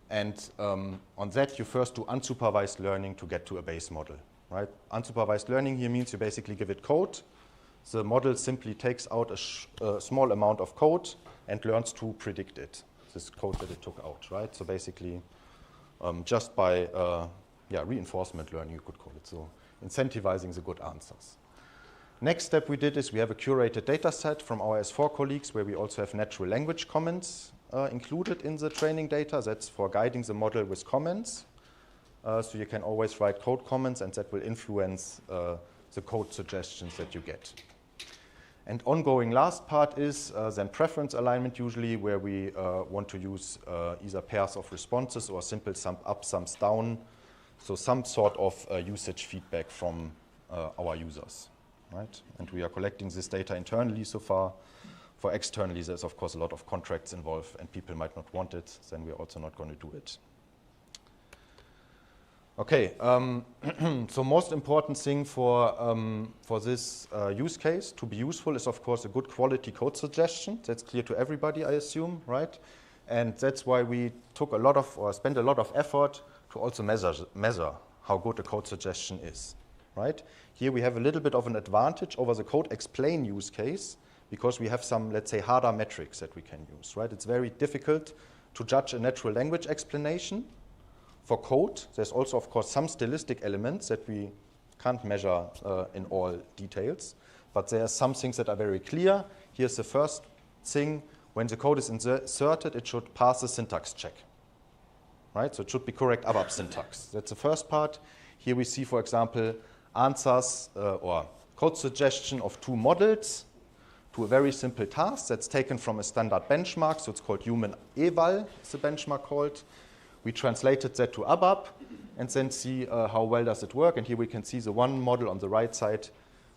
And on that, you first do unsupervised learning to get to a base model, right? Unsupervised learning here means you basically give it code. The model simply takes out a small amount of code and learns to predict it, this code that it took out, right? So basically, just by reinforcement learning, you could call it. So incentivizing the good answers. Next step we did is we have a curated data set from our S4 colleagues where we also have natural language comments included in the training data. That's for guiding the model with comments. so you can always write code comments, and that will influence the code suggestions that you get. And ongoing last part is then preference alignment, usually, where we want to use either pairs of responses or simple sum up, sums down, so some sort of usage feedback from our users, right? And we are collecting this data internally so far. For externally, there's of course a lot of contracts involved, and people might not want it, then we're also not going to do it. Okay, so most important thing for this use case to be useful is of course a good quality code suggestion. That's clear to everybody, I assume, right? And that's why we took a lot of, or spent a lot of effort to also measure how good a code suggestion is, right? Here we have a little bit of an advantage over the code explain use case because we have some, let's say, harder metrics that we can use, right? It's very difficult to judge a natural language explanation. For code, there's also, of course, some stylistic elements that we can't measure in all details, but there are some things that are very clear. Here's the first thing. When the code is inserted, it should pass the syntax check, right? So it should be correct ABAP syntax. That's the first part. Here we see, for example, answers or code suggestion of 2 models to a very simple task that's taken from a standard benchmark. So it's called human eval, is the benchmark called. We translated that to ABAP and then see how well does it work. And here we can see the one model on the right side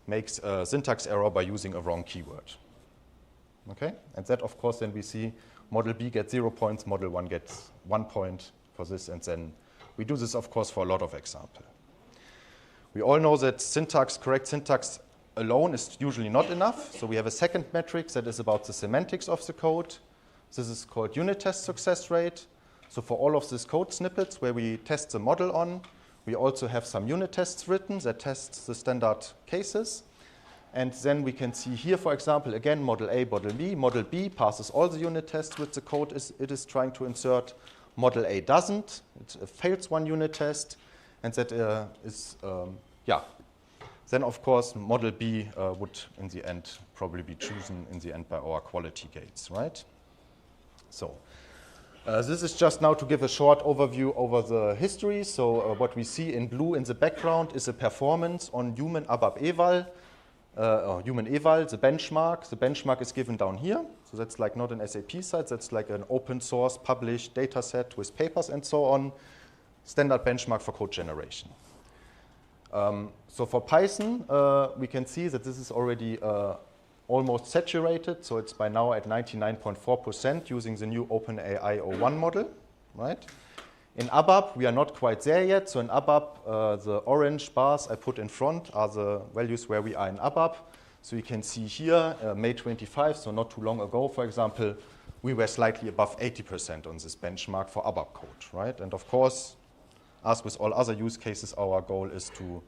makes a syntax error by using a wrong keyword. Okay? And that, of course, then we see model B gets 0 points, model 1 gets 1 point for this. And then we do this, of course, for a lot of examples. We all know that correct syntax alone is usually not enough. So we have a second metric that is about the semantics of the code. This is called unit test success rate. So for all of these code snippets where we test the model on, we also have some unit tests written that test the standard cases. And then we can see here, for example, again, model A, model B. Model B passes all the unit tests with the code it is trying to insert. Model A doesn't. It fails one unit test. And that is, yeah. Then, of course, model B would, in the end, probably be chosen in the end by our quality gates, right? So. This is just now to give a short overview over the history. So what we see in blue in the background is a performance on human ABAP eval, or human eval, the benchmark. The benchmark is given down here. So that's like not an SAP site. That's like an open source published data set with papers and so on. Standard benchmark for code generation. So for Python, we can see that this is already almost saturated, so it's by now at 99.4% using the new OpenAI 01 model, right? In ABAP, we are not quite there yet. So in ABAP, the orange bars I put in front are the values where we are in ABAP. So you can see here, May 25, so not too long ago, for example, we were slightly above 80% on this benchmark for ABAP code, right? And of course, as with all other use cases, our goal is to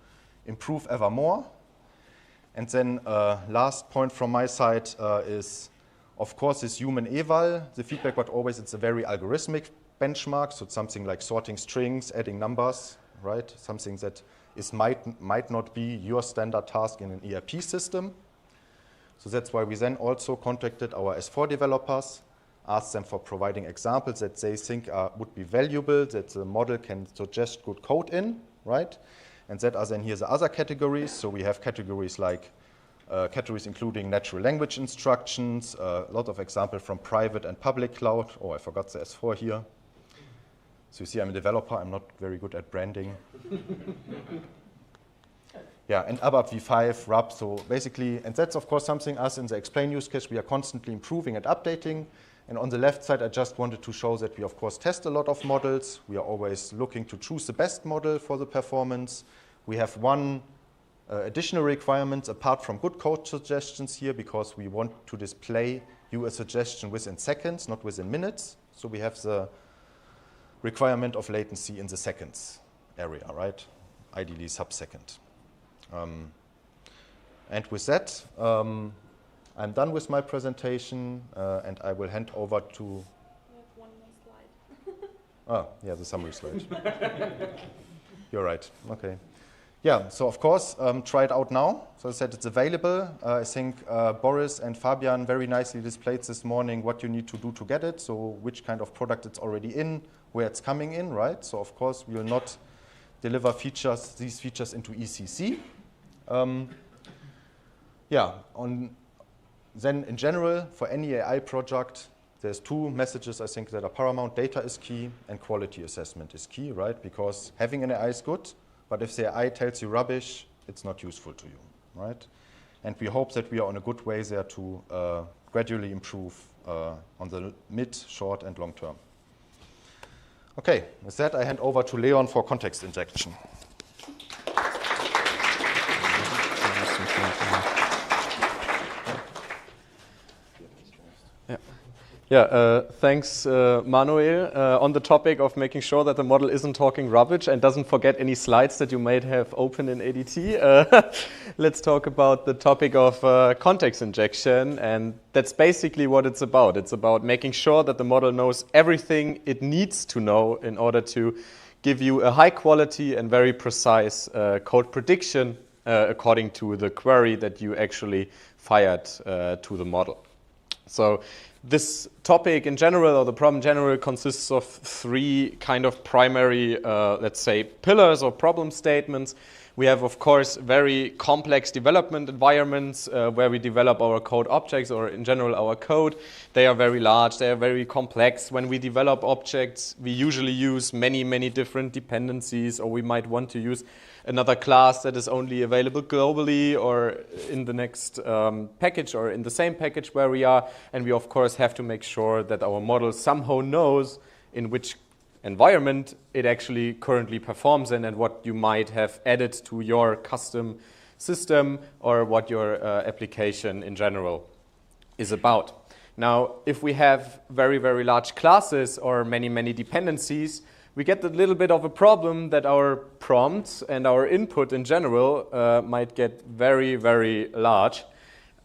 improve ever more. And then last point from my side is, of course, this human eval. The feedback, but always it's a very algorithmic benchmark. So it's something like sorting strings, adding numbers, right? Something that might not be your standard task in an ERP system. So that's why we then also contacted our S4 developers, asked them for providing examples that they think would be valuable, that the model can suggest good code in, right? And that are then here the other categories. So we have categories like categories including natural language instructions, a lot of examples from private and public cloud. Oh, I forgot the S4 here. So you see I'm a developer, I'm not very good at branding. Yeah, and ABAP v5, RAP, so basically, and that's of course something us in the explain use case, we are constantly improving and updating. And on the left side, I just wanted to show that we of course test a lot of models. We are always looking to choose the best model for the performance. We have one additional requirement apart from good code suggestions here, because we want to display you a suggestion within seconds, not within minutes. So we have the requirement of latency in the seconds area, right? Ideally sub-second. And with that, I'm done with my presentation, and I will hand over to... We have one more slide. Oh, yeah, the summary slide. You're right, okay. Yeah, so of course, try it out now. So I said it's available. I think Boris and Fabian very nicely displayed this morning what you need to do to get it, so which kind of product it's already in, where it's coming in, right? So of course, we will not deliver features, these features into ECC. Then in general, for any AI project, there's two messages I think that are paramount. Data is key and quality assessment is key, right? Because having an AI is good, but if the AI tells you rubbish, it's not useful to you, right? And we hope that we are on a good way there to gradually improve on the mid, short, and long term. Okay, with that, I hand over to Leon for context injection. Thanks, Manuel, on the topic of making sure that the model isn't talking rubbish and doesn't forget any slides that you might have open in ADT. Let's talk about the topic of context injection, and that's basically what it's about. It's about making sure that the model knows everything it needs to know in order to give you a high quality and very precise code prediction according to the query that you actually fired to the model. So this topic in general, or the problem in general, consists of three kind of primary, let's say, pillars or problem statements. We have, of course, very complex development environments where we develop our code objects, or in general our code. They are very large, they are very complex. When we develop objects, we usually use many, many different dependencies, or we might want to use another class that is only available globally or in the next package or in the same package where we are. And we, of course, have to make sure that our model somehow knows in which environment it actually currently performs in and what you might have added to your custom system or what your application in general is about. Now, if we have very, very large classes or many, many dependencies, we get a little bit of a problem that our prompts and our input in general might get very, very large.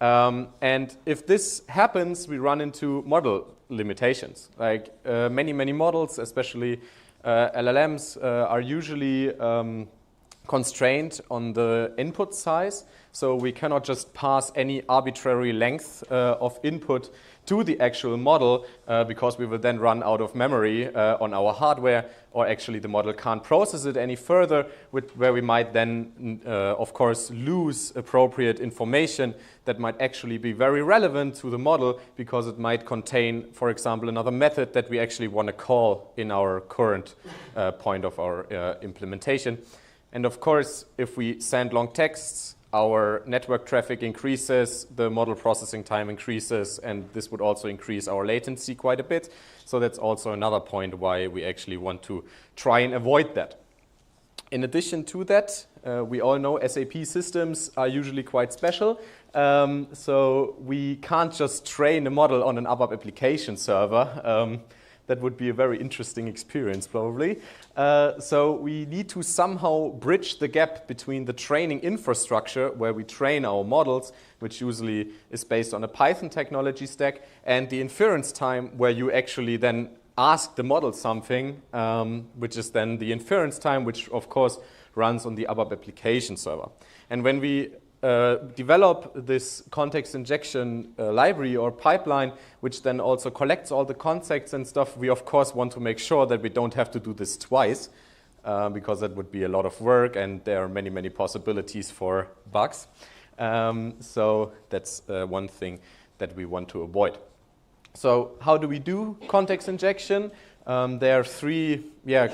And if this happens, we run into model limitations. Like many, many models, especially LLMs, are usually constrained on the input size. So we cannot just pass any arbitrary length of input to the actual model because we will then run out of memory on our hardware, or actually the model can't process it any further, where we might then, of course, lose appropriate information that might actually be very relevant to the model because it might contain, for example, another method that we actually want to call in our current point of our implementation. And of course, if we send long texts, our network traffic increases, the model processing time increases, and this would also increase our latency quite a bit. So that's also another point why we actually want to try and avoid that. In addition to that, we all know SAP systems are usually quite special. So we can't just train a model on an ABAP application server. That would be a very interesting experience, probably. So we need to somehow bridge the gap between the training infrastructure, where we train our models, which usually is based on a Python technology stack, and the inference time, where you actually then ask the model something, which is then the inference time, which, of course, runs on the ABAP application server. And when we develop this context injection library or pipeline, which then also collects all the context and stuff, we of course want to make sure that we don't have to do this twice, because that would be a lot of work and there are many, many possibilities for bugs. So that's one thing that we want to avoid. So how do we do context injection? There are three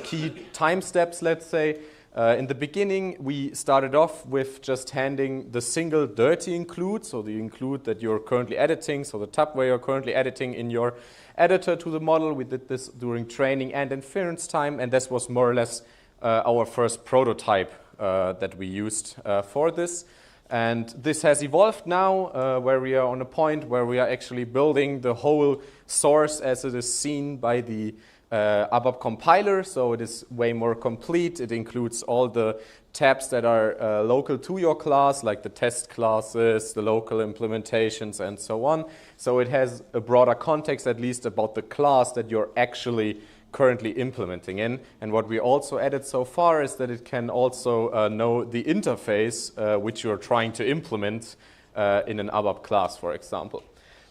key time steps, let's say. In the beginning, we started off with just handing the single dirty include, so the include that you're currently editing, so the tab where you're currently editing in your editor to the model. We did this during training and inference time, and this was more or less our first prototype that we used for this. And this has evolved now, where we are on a point where we are actually building the whole source as it is seen by the ABAP compiler, so it is way more complete. It includes all the tabs that are local to your class, like the test classes, the local implementations, and so on. So it has a broader context, at least about the class that you're actually currently implementing in. And what we also added so far is that it can also know the interface which you're trying to implement in an ABAP class, for example.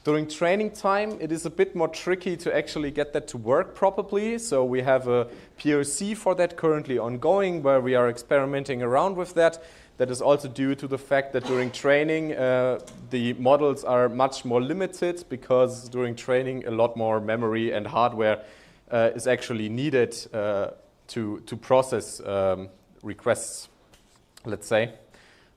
During training time, it is a bit more tricky to actually get that to work properly. So we have a POC for that currently ongoing, where we are experimenting around with that. That is also due to the fact that during training, the models are much more limited, because during training, a lot more memory and hardware is actually needed to process requests, let's say.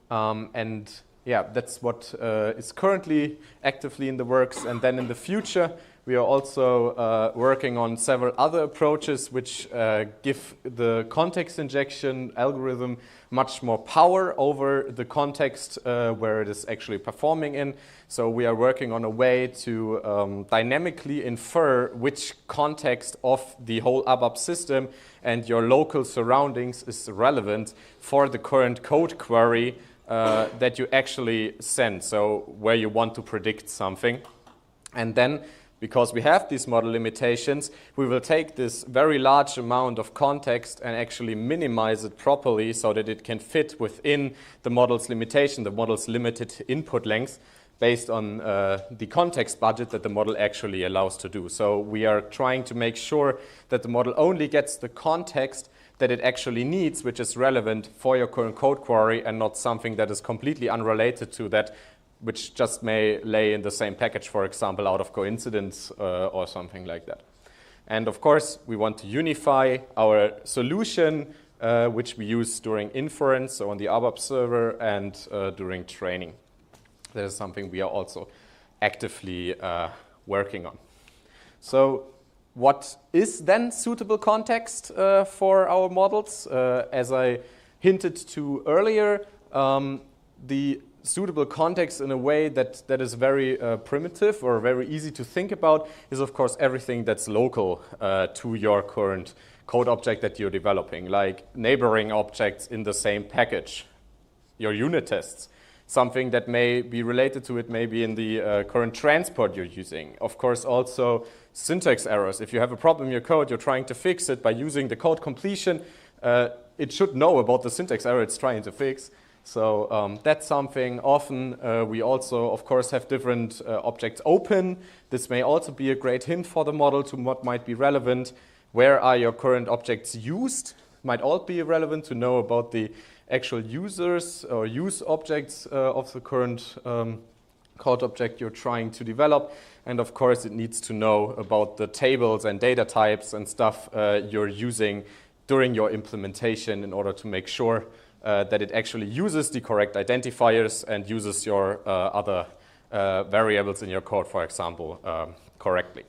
And yeah, that's what is currently actively in the works. And then in the future, we are also working on several other approaches which give the context injection algorithm much more power over the context where it is actually performing in. So we are working on a way to dynamically infer which context of the whole ABAP system and your local surroundings is relevant for the current code query that you actually send, so where you want to predict something. And then, because we have these model limitations, we will take this very large amount of context and actually minimize it properly so that it can fit within the model's limitation, the model's limited input length, based on the context budget that the model actually allows to do. So we are trying to make sure that the model only gets the context that it actually needs, which is relevant for your current code query, and not something that is completely unrelated to that, which just may lay in the same package, for example, out of coincidence or something like that. And of course, we want to unify our solution, which we use during inference, so on the ABAP server, and during training. That is something we are also actively working on. So what is then suitable context for our models? As I hinted to earlier, the suitable context in a way that is very primitive or very easy to think about is, of course, everything that's local to your current code object that you're developing, like neighboring objects in the same package, your unit tests. Something that may be related to it maybe in the current transport you're using. Of course, also syntax errors. If you have a problem in your code, you're trying to fix it by using the code completion, it should know about the syntax error it's trying to fix. So that's something. Often we also, of course, have different objects open. This may also be a great hint for the model to what might be relevant. Where are your current objects used? Might all be relevant to know about the actual users or use objects of the current code object you're trying to develop. And of course, it needs to know about the tables and data types and stuff you're using during your implementation in order to make sure that it actually uses the correct identifiers and uses your other variables in your code, for example, correctly.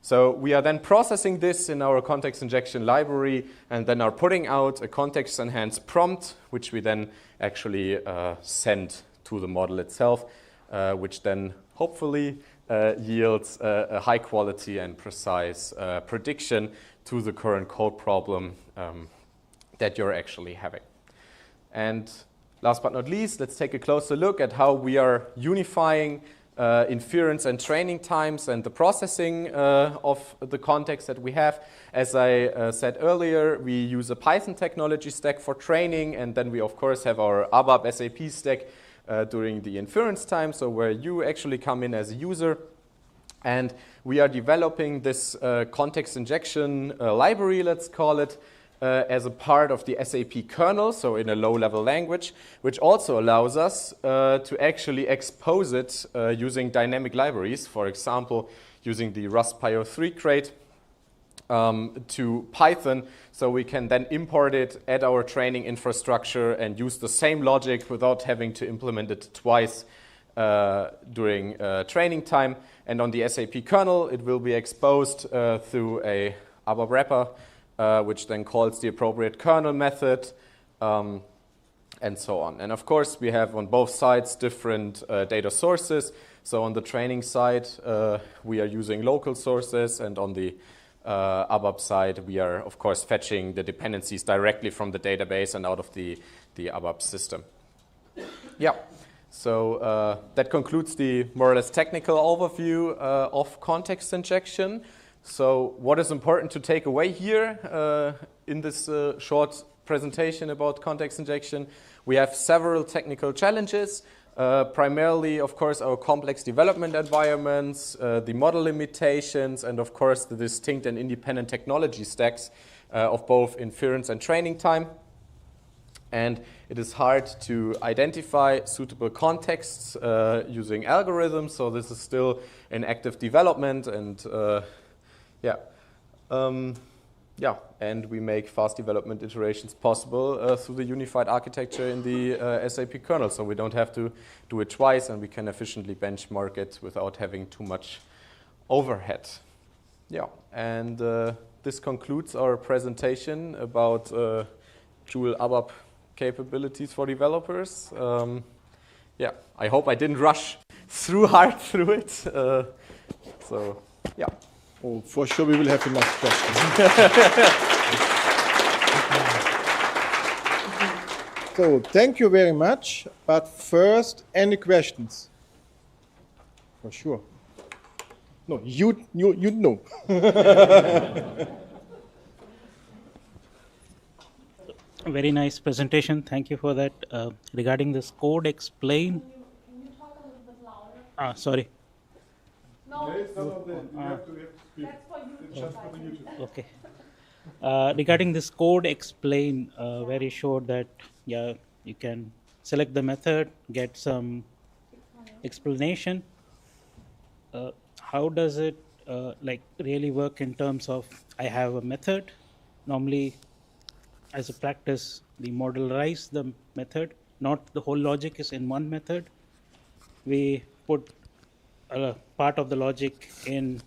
So we are then processing this in our context injection library, and then are putting out a context-enhanced prompt, which we then actually send to the model itself, which then hopefully yields a high quality and precise prediction to the current code problem that you're actually having. And last but not least, let's take a closer look at how we are unifying inference and training times and the processing of the context that we have. As I said earlier, we use a Python technology stack for training, and then we of course have our ABAP SAP stack during the inference time, so where you actually come in as a user. And we are developing this context injection library, let's call it, as a part of the SAP kernel, so in a low-level language, which also allows us to actually expose it using dynamic libraries, for example, using the Rust PyO3 crate to Python, so we can then import it at our training infrastructure and use the same logic without having to implement it twice during training time. And on the SAP kernel, it will be exposed through a ABAP wrapper, which then calls the appropriate kernel method, and so on. And of course, we have on both sides different data sources. So on the training side, we are using local sources, and on the ABAP side, we are, of course, fetching the dependencies directly from the database and out of the ABAP system. Yeah, so that concludes the more or less technical overview of context injection. So what is important to take away here in this short presentation about context injection? We have several technical challenges. Primarily, of course, our complex development environments, the model limitations, and of course the distinct and independent technology stacks of both inference and training time. And it is hard to identify suitable contexts using algorithms, so this is still in active development, and and we make fast development iterations possible through the unified architecture in the SAP kernel, so we don't have to do it twice, and we can efficiently benchmark it without having too much overhead. Yeah, and this concludes our presentation about Joule ABAP capabilities for developers. Yeah, I hope I didn't rush hard through it. So, yeah. Oh, for sure we will have enough questions. So, thank you very much. But first, any questions? For sure. No, you know. Very nice presentation. Thank you for that. Regarding this code explain. Can you talk a little bit louder? Sorry. No. That's for YouTube. Okay. Regarding this code explain, where you showed that you can select the method, get some explanation. How does it really work in terms of I have a method? Normally, as a practice, we modularize the method. Not the whole logic is in one method. We put a part of the logic in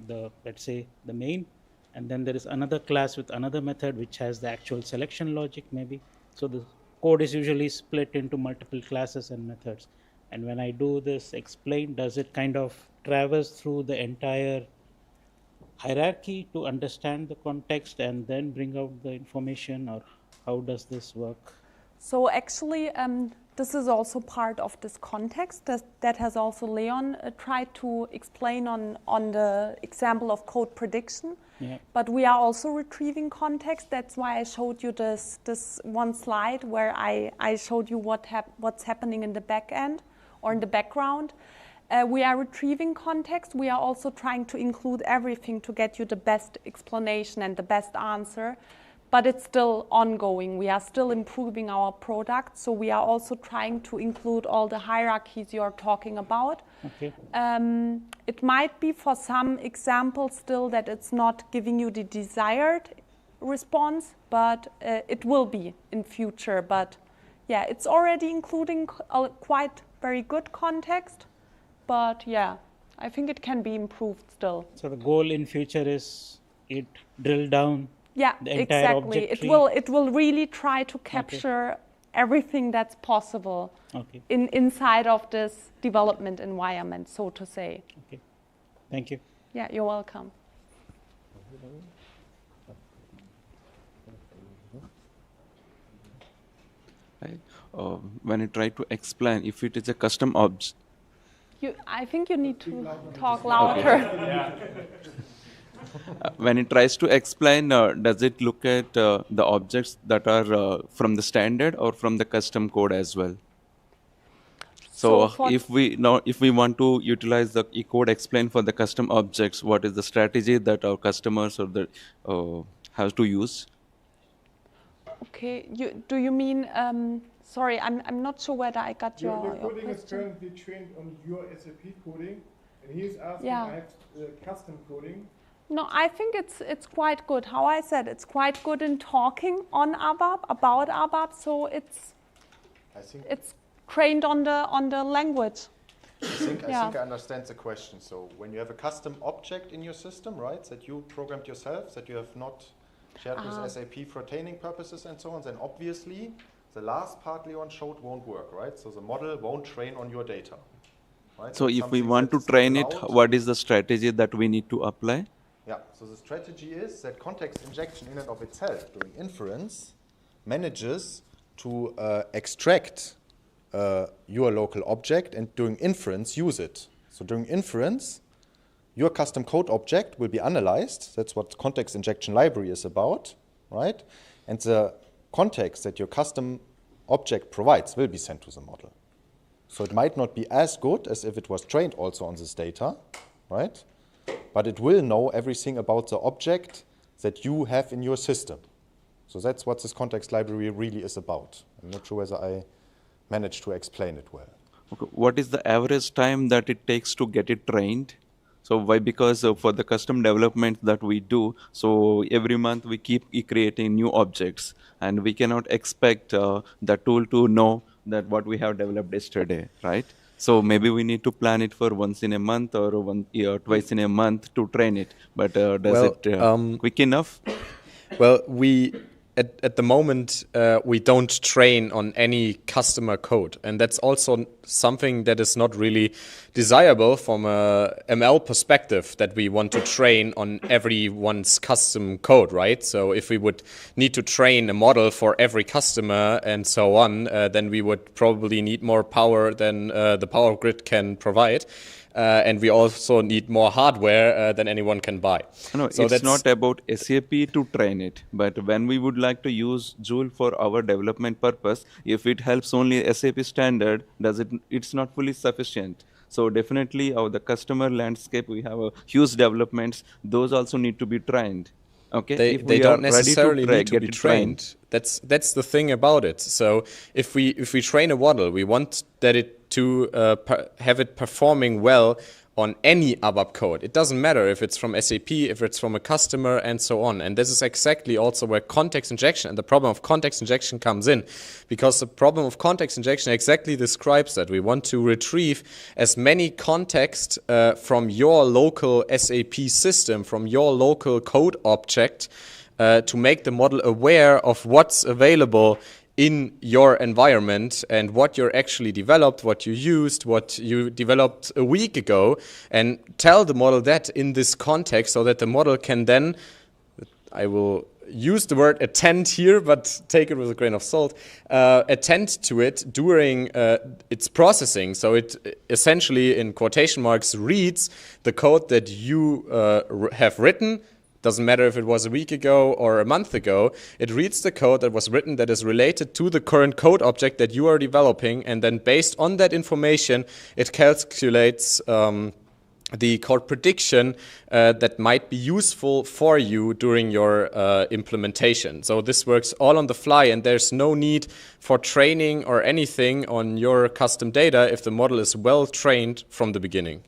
the, let's say, the main, and then there is another class with another method which has the actual selection logic maybe. So the code is usually split into multiple classes and methods. And when I do this explain, does it kind of traverse through the entire hierarchy to understand the context and then bring out the information, or how does this work? So actually, this is also part of this context that has also Leon tried to explain on the example of code prediction. Yeah. But we are also retrieving context. That's why I showed you this one slide where I showed you what's happening in the back end or in the background. We are retrieving context. We are also trying to include everything to get you the best explanation and the best answer. But it's still ongoing. We are still improving our product. So we are also trying to include all the hierarchies you're talking about. Okay. It might be for some examples still that it's not giving you the desired response, but it will be in future. But yeah, it's already including a quite very good context. But yeah, I think it can be improved still. So the goal in future is it drill down. Yeah, the entire exactly. Object tree. It will really try to capture everything that's possible inside of this development environment, so to say. Okay. Thank you. Yeah, you're welcome. When I try to explain, if it is a custom object. I think you need to talk louder. When it tries to explain, does it look at the objects that are from the standard or from the custom code as well? So if we want to utilize the code explain for the custom objects, what is the strategy that our customers or the have to use? Okay, do you mean? Sorry, I'm not sure whether I got your coding question. is currently trained on your SAP coding, and he's asking, Yeah. I have custom coding. No, I think it's quite good. How I said, it's quite good in talking on ABAP, about ABAP, so it's trained on the language. I think I understand the question. So when you have a custom object in your system, right, that you programmed yourself, that you have not shared with SAP for training purposes and so on, then obviously the last part Leon showed won't work, right? So the model won't train on your data. Right? So if we want to train it, what is the strategy that we need to apply? Yeah, so the strategy is that context injection in and of itself during inference manages to extract your local object and during inference use it. So during inference, your custom code object will be analyzed. That's what context injection library is about, right? And the context that your custom object provides will be sent to the model. So it might not be as good as if it was trained also on this data, right? But it will know everything about the object that you have in your system. So that's what this context library really is about. I'm not sure whether I managed to explain it well. Okay. What is the average time that it takes to get it trained? So why? Because for the custom development that we do, so every month we keep creating new objects, and we cannot expect the tool to know that what we have developed yesterday, right? So maybe we need to plan it for once in a month or twice in a month to train it. But does it quick enough? Well, at the moment, we don't train on any customer code. And that's also something that is not really desirable from a ML perspective, that we want to train on everyone's custom code, right? So if we would need to train a model for every customer and so on, then we would probably need more power than the power grid can provide. And we also need more hardware than anyone can buy. No, so it's not about SAP to train it, but when we would like to use Joule for our development purpose, if it helps only SAP standard, it's not fully sufficient. So definitely the customer landscape, we have huge developments, those also need to be trained. Okay, they don't necessarily need to be trained. That's the thing about it. So if we train a model, we want that it to have it performing well on any ABAP code. It doesn't matter if it's from SAP, if it's from a customer, and so on. And this is exactly also where context injection and the problem of context injection comes in, because the problem of context injection exactly describes that. We want to retrieve as many context from your local SAP system, from your local code object, to make the model aware of what's available in your environment and what you're actually developed, what you used, what you developed a week ago, and tell the model that in this context so that the model can then, I will use the word attend here, but take it with a grain of salt, attend to it during its processing. So it essentially, in quotation marks, reads the code that you have written. Doesn't matter if it was a week ago or a month ago, it reads the code that was written that is related to the current code object that you are developing, and then based on that information, it calculates the code prediction that might be useful for you during your implementation. So this works all on the fly, and there's no need for training or anything on your custom data if the model is well trained from the beginning.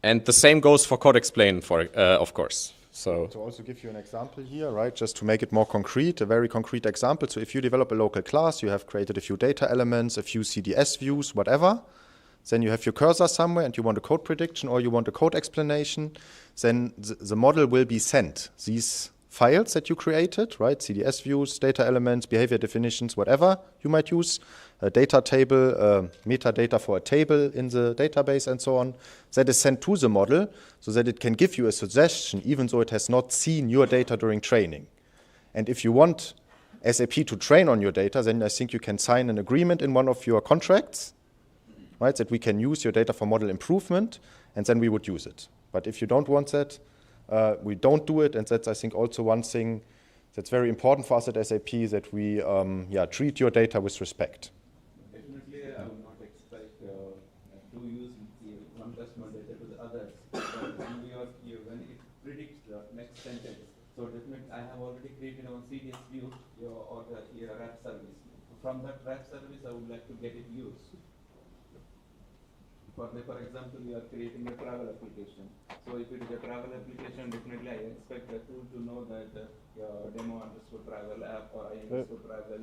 And the same goes for code explain, of course. So to also give you an example here, right, just to make it more concrete, a very concrete example. So if you develop a local class, you have created a few data elements, a few CDS views, whatever. Then you have your cursor somewhere and you want a code prediction or you want a code explanation. Then the model will be sent these files that you created, right? CDS views, data elements, behavior definitions, whatever you might use, a data table, metadata for a table in the database and so on. That is sent to the model so that it can give you a suggestion even though it has not seen your data during training. And if you want SAP to train on your data, then I think you can sign an agreement in one of your contracts, right, that we can use your data for model improvement, and then we would use it. But if you don't want that, we don't do it, and that's, I think, also one thing that's very important for us at SAP, that we treat your data with respect. Definitely, I would not expect to use one customer data to the others. When it predicts the next sentence, so definitely I have already created one CDS view or the wrap service. From that wrap service, I would like to get it used. For example, you are creating a travel application. So if it is a travel application, definitely I expect the tool to know that your demo understood travel app or I understood travel.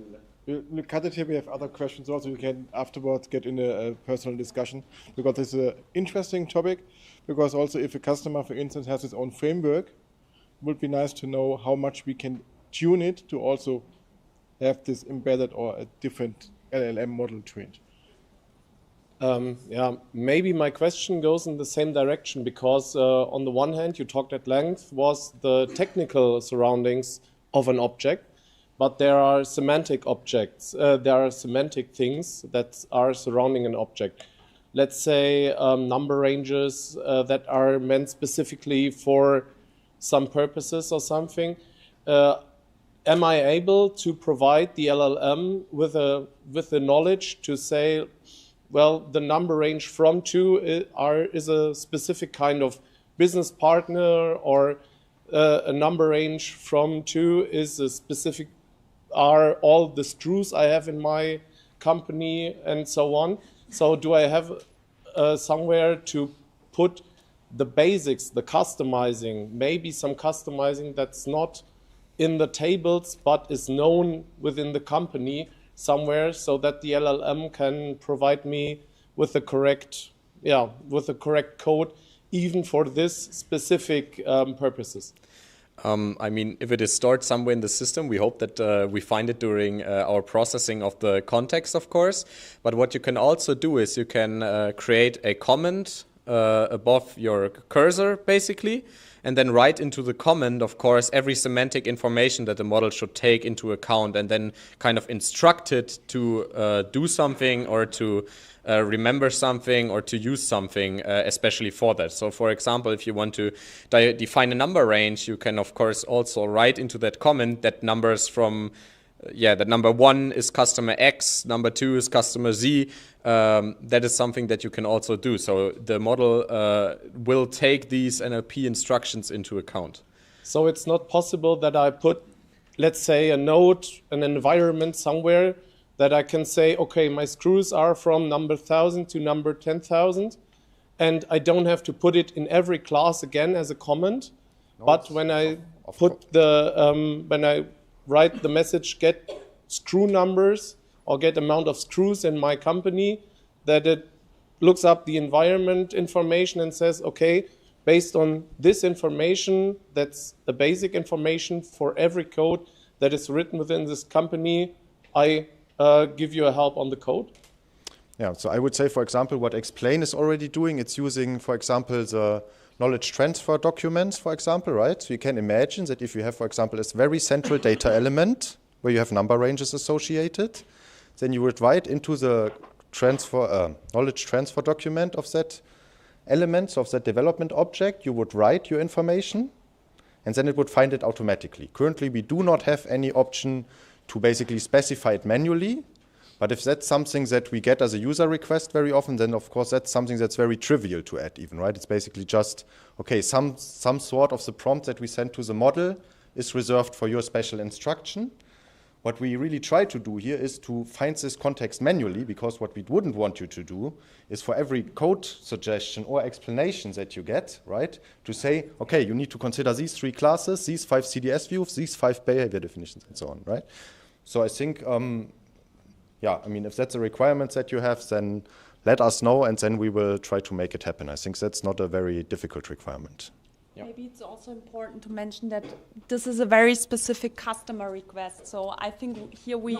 We'll cut it here. We have other questions also. You can afterwards get in a personal discussion, because this is an interesting topic. Because also if a customer, for instance, has his own framework, it would be nice to know how much we can tune it to also have this embedded or a different LLM model trained. Maybe my question goes in the same direction, because on the one hand, you talked at length was the technical surroundings of an object, but there are semantic objects. There are semantic things that are surrounding an object. Let's say number ranges that are meant specifically for some purposes or something. Am I able to provide the LLM with the knowledge to say, well, the number range from to is a specific kind of business partner, or a number range from to is a specific, are all the screws I have in my company and so on. So do I have somewhere to put the basics, the customizing, maybe some customizing that's not in the tables but is known within the company somewhere, so that the LLM can provide me with the correct, with the correct code even for this specific purposes? I mean, if it is stored somewhere in the system, we hope that we find it during our processing of the context, of course. But what you can also do is you can create a comment above your cursor, basically, and then write into the comment, of course, every semantic information that the model should take into account, and then kind of instruct it to do something, or to remember something, or to use something especially for that. So for example, if you want to define a number range, you can of course also write into that comment that numbers from that number 1 is customer X, number 2 is customer Z. That is something that you can also do. So the model will take these NLP instructions into account. So it's not possible that I put, let's say, a node, an environment somewhere that I can say, okay, my screws are from number 1000 to number 10,000, and I don't have to put it in every class again as a comment. No, but when I put the, when I write the message, get screw numbers or get amount of screws in my company, that it looks up the environment information and says, okay, based on this information, that's the basic information for every code that is written within this company, I give you a help on the code? Yeah, so I would say, for example, what Explain is already doing, it's using, for example, the knowledge transfer documents, for example, right? So you can imagine that if you have, for example, a very central data element where you have number ranges associated, then you would write into the knowledge transfer document of that element, of that development object, you would write your information, and then it would find it automatically. Currently, we do not have any option to basically specify it manually. But if that's something that we get as a user request very often, then of course that's something that's very trivial to add even, right? It's basically just, okay, some sort of the prompt that we send to the model is reserved for your special instruction. What we really try to do here is to find this context manually, because what we wouldn't want you to do is for every code suggestion or explanation that you get, right, to say, okay, you need to consider these 3 classes, these 5 CDS views, these 5 behavior definitions, and so on, right? So I think, I mean, if that's a requirement that you have, then let us know, and then we will try to make it happen. I think that's not a very difficult requirement. Yeah. Maybe it's also important to mention that this is a very specific customer request. So I think here we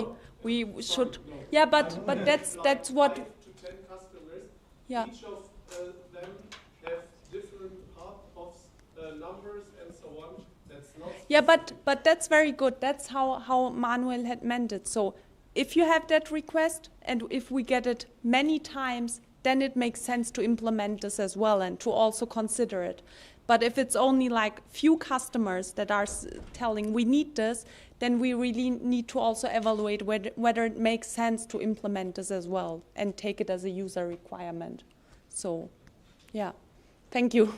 should, but that's what. To 10 customers, each of them have different part of numbers and so on. That's not. Yeah, but that's very good. That's how Manuel had meant it. So if you have that request, and if we get it many times, then it makes sense to implement this as well and to also consider it. But if it's only like few customers that are telling we need this, then we really need to also evaluate whether it makes sense to implement this as well and take it as a user requirement. So, yeah, thank you.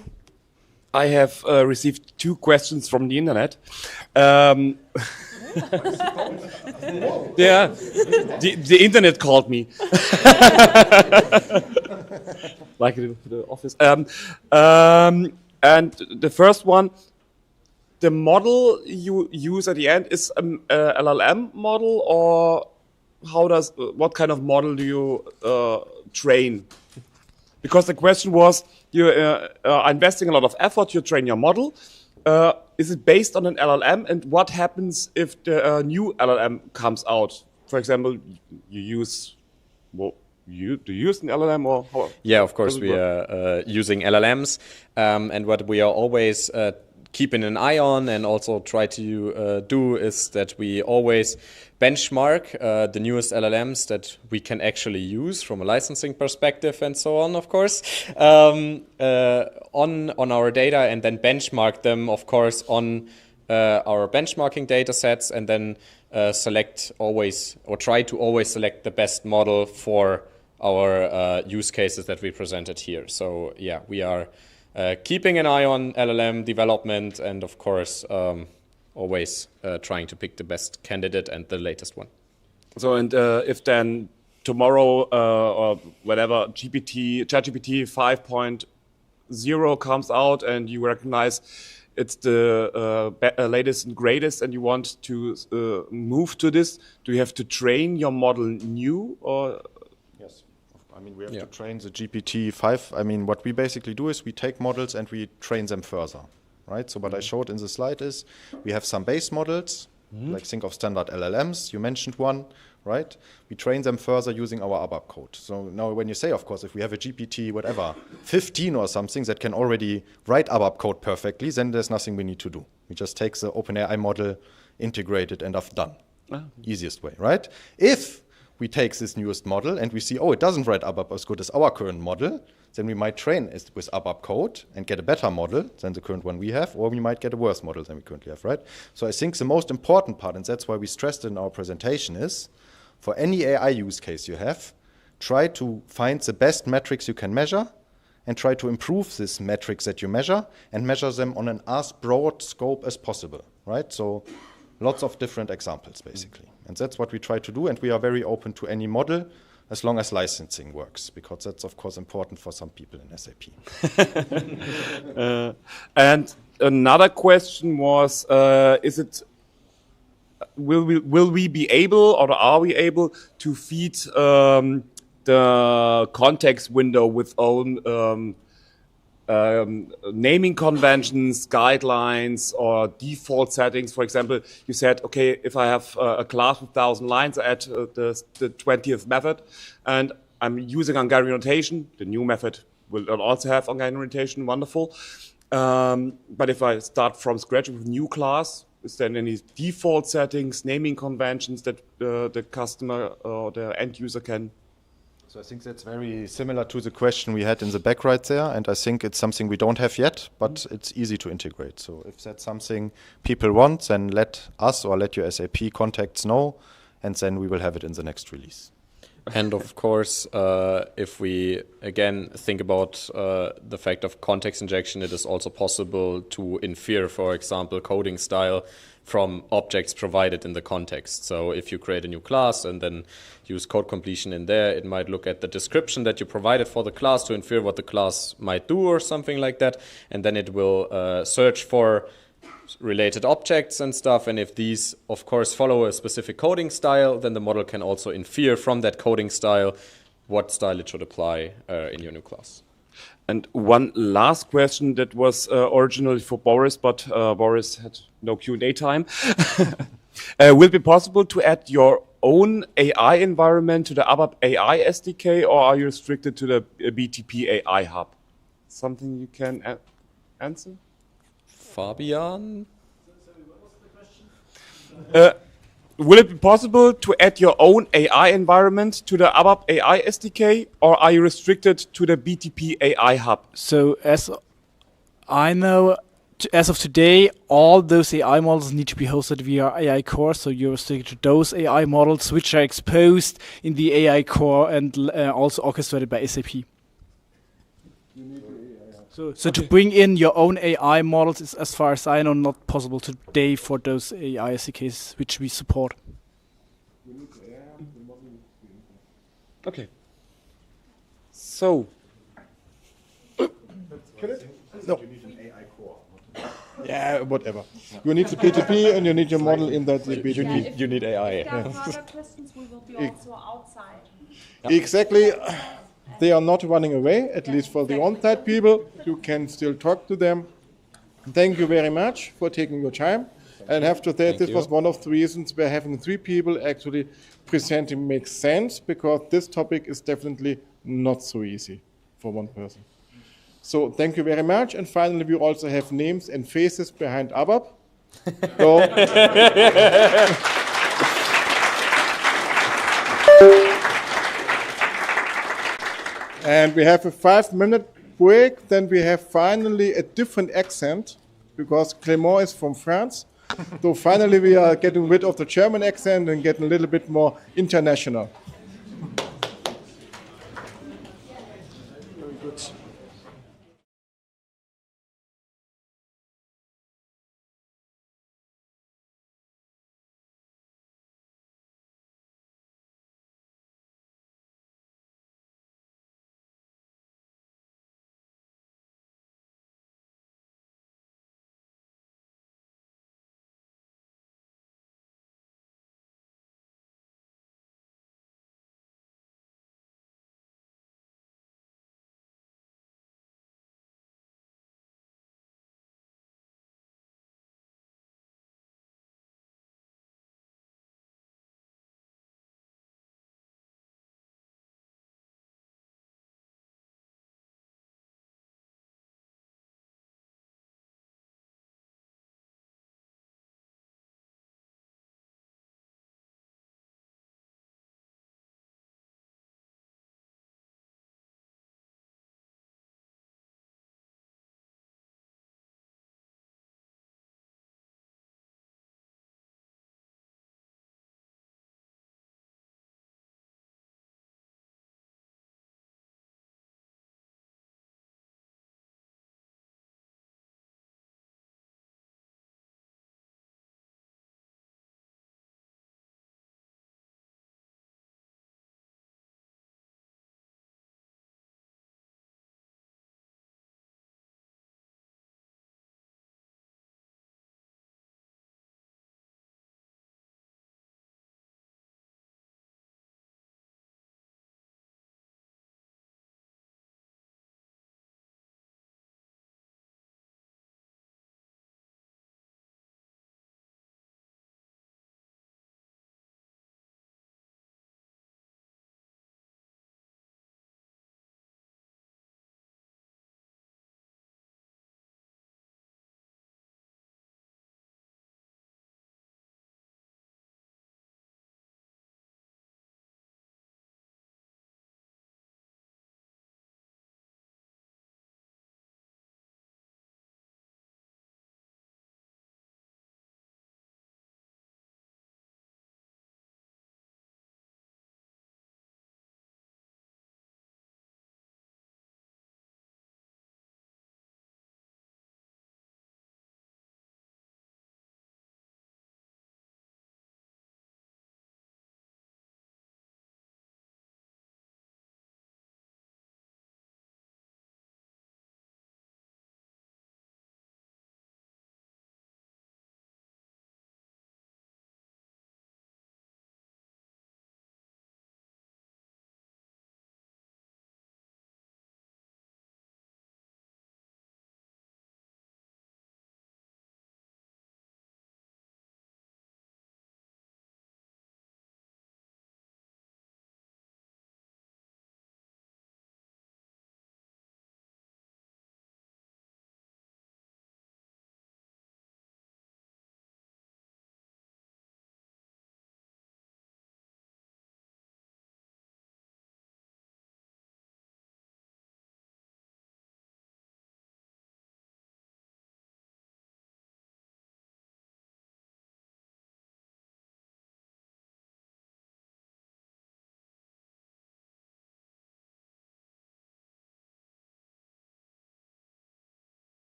I have received 2 questions from the internet. Yeah, the internet called me. Like the office. And the first one, the model you use at the end is an LLM model, or what kind of model do you train? Because the question was, you are investing a lot of effort to train your model. Is it based on an LLM, and what happens if the new LLM comes out? For example, you use, do you use an LLM, or how? Yeah, of course we are using LLMs, and what we are always keeping an eye on and also try to do is that we always benchmark the newest LLMs that we can actually use from a licensing perspective and so on, of course, on our data, and then benchmark them, of course, on our benchmarking data sets, and then select always, or try to always select the best model for our use cases that we presented here. So yeah, we are keeping an eye on LLM development and of course always trying to pick the best candidate and the latest one. So and if then tomorrow or whatever ChatGPT 5.0 comes out and you recognize it's the latest and greatest and you want to move to this, do you have to train your model new or? Yes. I mean, we have to train the GPT-5. I mean, what we basically do is we take models and we train them further, right? So what I showed in the slide is we have some base models, like think of standard LLMs. You mentioned one, right? We train them further using our ABAP code. So now when you say, of course, if we have a GPT, whatever, 15 or something that can already write ABAP code perfectly, then there's nothing we need to do. We just take the OpenAI model, integrate it, and have done. Easiest way, right? If we take this newest model and we see, oh, it doesn't write ABAP as good as our current model, then we might train it with ABAP code and get a better model than the current one we have, or we might get a worse model than we currently have, right? So I think the most important part, and that's why we stressed it in our presentation, is for any AI use case you have, try to find the best metrics you can measure and try to improve these metrics that you measure and measure them on an as broad scope as possible, right? So lots of different examples, basically. And that's what we try to do, and we are very open to any model as long as licensing works, because that's, of course, important for some people in SAP. And another question was, will we be able, or are we able to feed the context window with own naming conventions, guidelines, or default settings? For example, you said, okay, if I have a class with 1,000 lines, I add the 20th method, and I'm using Hungarian notation. The new method will also have Hungarian notation, wonderful. But if I start from scratch with a new class, is there any default settings, naming conventions that the customer or the end user can? So I think that's very similar to the question we had in the back right there, and I think it's something we don't have yet, but it's easy to integrate. So if that's something people want, then let us or let your SAP contacts know, and then we will have it in the next release. And of course, if we again think about the fact of context injection, it is also possible to infer, for example, coding style from objects provided in the context. So if you create a new class and then use code completion in there, it might look at the description that you provided for the class to infer what the class might do or something like that. And then it will search for related objects and stuff. And if these, of course, follow a specific coding style, then the model can also infer from that coding style what style it should apply in your new class. And one last question that was originally for Boris, but Boris had no Q&A time. Will it be possible to add your own AI environment to the ABAP AI SDK, or are you restricted to the BTP AI Hub? Something you can answer? Fabian? Will it be possible to add your own AI environment to the ABAP AI SDK, or are you restricted to the BTP AI Hub? So as I know, as of today, all those AI models need to be hosted via AI Core, so you're restricted to those AI models which are exposed in the AI Core and also orchestrated by SAP. So to bring in your own AI models is, as far as I know, not possible today for those AI SDKs which we support. Okay. So. No. Yeah, whatever. You need the BTP and you need your model in that BTP. You need AI. If there are further questions, we will be also outside. Exactly. They are not running away, at least for the on-site people. You can still talk to them. Thank you very much for taking your time. And I have to say this was one of the reasons where having 3 people actually presenting makes sense, because this topic is definitely not so easy for one person. So thank you very much. And finally, we also have names and faces behind ABAP. So and we have a 5-minute break. Then we have finally a different accent, because Clément is from France. So finally we are getting rid of the German accent and getting a little bit more international.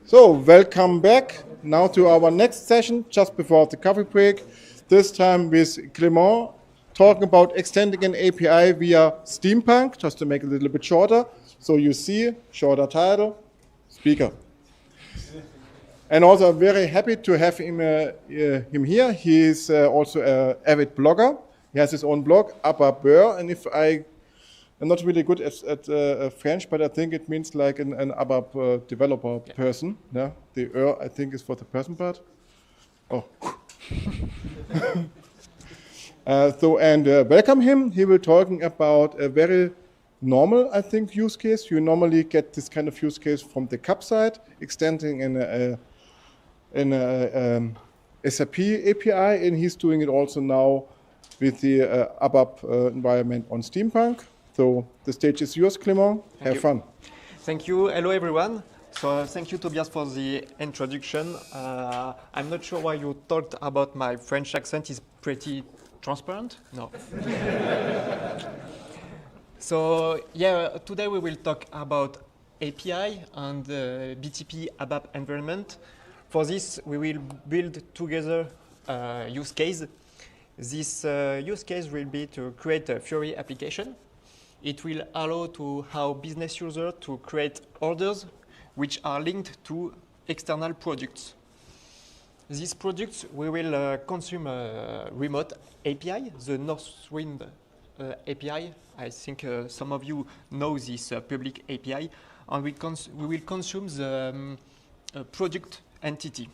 So, welcome back now to our next session, just before the coffee break. This time with Clément, talking about extending an API via Steampunk, just to make it a little bit shorter. So you see, shorter title, speaker. And also, I'm very happy to have him here. He is also an avid blogger. He has his own blog, ABAP, and if I'm not really good at French, but I think it means like an ABAP developer person. Yeah, the I think is for the person part. Oh. Welcome him. He will talking about a very normal, I think, use case. You normally get this kind of use case from the CAP side, extending in a SAP API, and he's doing it also now with the ABAP environment on Steampunk. So the stage is yours, Clément. Have fun. Thank you. Hello, everyone. So thank you, Tobias, for the introduction. I'm not sure why you talked about my French accent is pretty transparent. No. So yeah, today we will talk about API and the BTP ABAP environment. For this, we will build together a use case. This use case will be to create a Fiori application. It will allow to how business users to create orders which are linked to external products. These products we will consume a remote API, the Northwind API. I think some of you know this public API, and we will consume the product entity.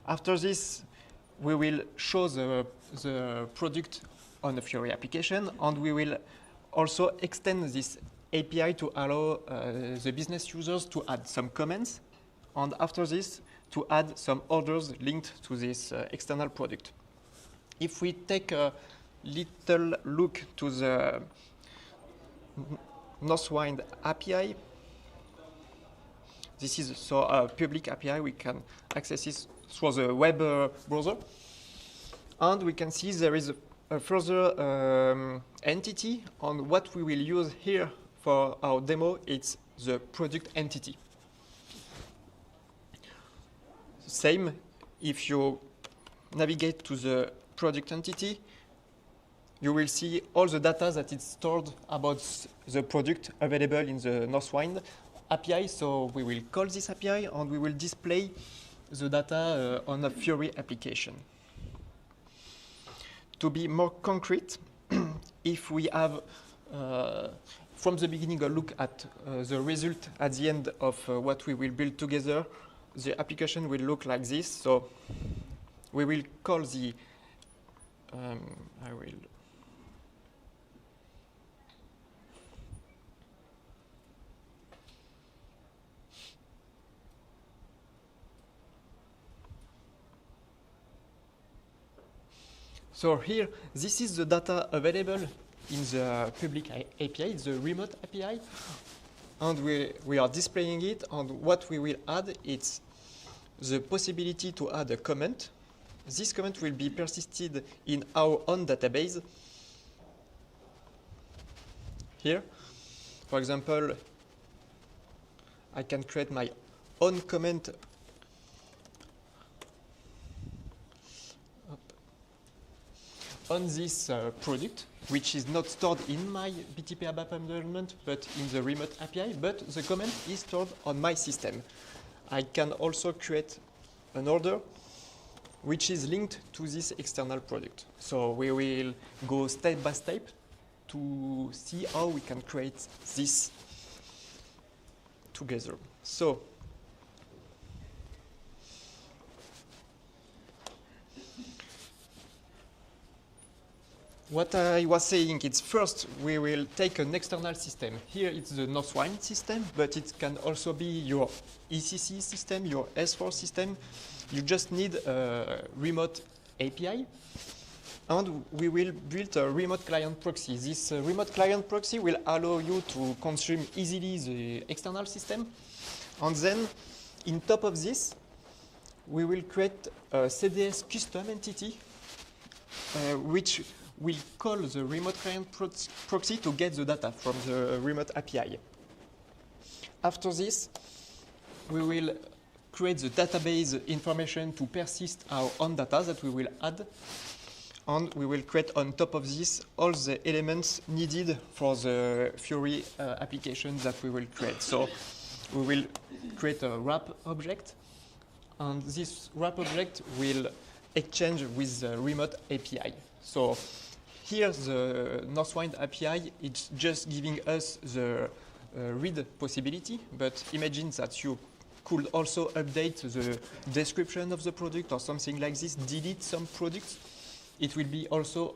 After this, we will show the product on the Fiori application, and we will also extend this API to allow the business users to add some comments, and after this, to add some orders linked to this external product. If we take a little look to the Northwind API, this is so a public API. We can access this through the web browser, and we can see there is a further entity. On what we will use here for our demo, it's the product entity. Same, if you navigate to the product entity, you will see all the data that is stored about the product available in the Northwind API. So we will call this API and we will display the data on a Fiori application. To be more concrete, if we have from the beginning a look at the result at the end of what we will build together, the application will look like this. So we will call the So here, this is the data available in the public API, the remote API, and we are displaying it, and what we will add is the possibility to add a comment. This comment will be persisted in our own database. Here, for example, I can create my own comment on this product, which is not stored in my BTP ABAP environment, but in the remote API, but the comment is stored on my system. I can also create an order which is linked to this external product. So we will go step by step to see how we can create this together. So what I was saying is first we will take an external system. Here it's the Northwind system, but it can also be your ECC system, your S4 system. You just need a remote API, and we will build a remote client proxy. This remote client proxy will allow you to consume easily the external system, and then on top of this, we will create a CDS custom entity, which will call the remote client proxy to get the data from the remote API. After this, we will create the database information to persist our own data that we will add. And we will create on top of this all the elements needed for the Fiori application that we will create. So we will create a wrap object, and this wrap object will exchange with the remote API. So here the Northwind API, it's just giving us the read possibility, but imagine that you could also update the description of the product or something like this, delete some products. It will be also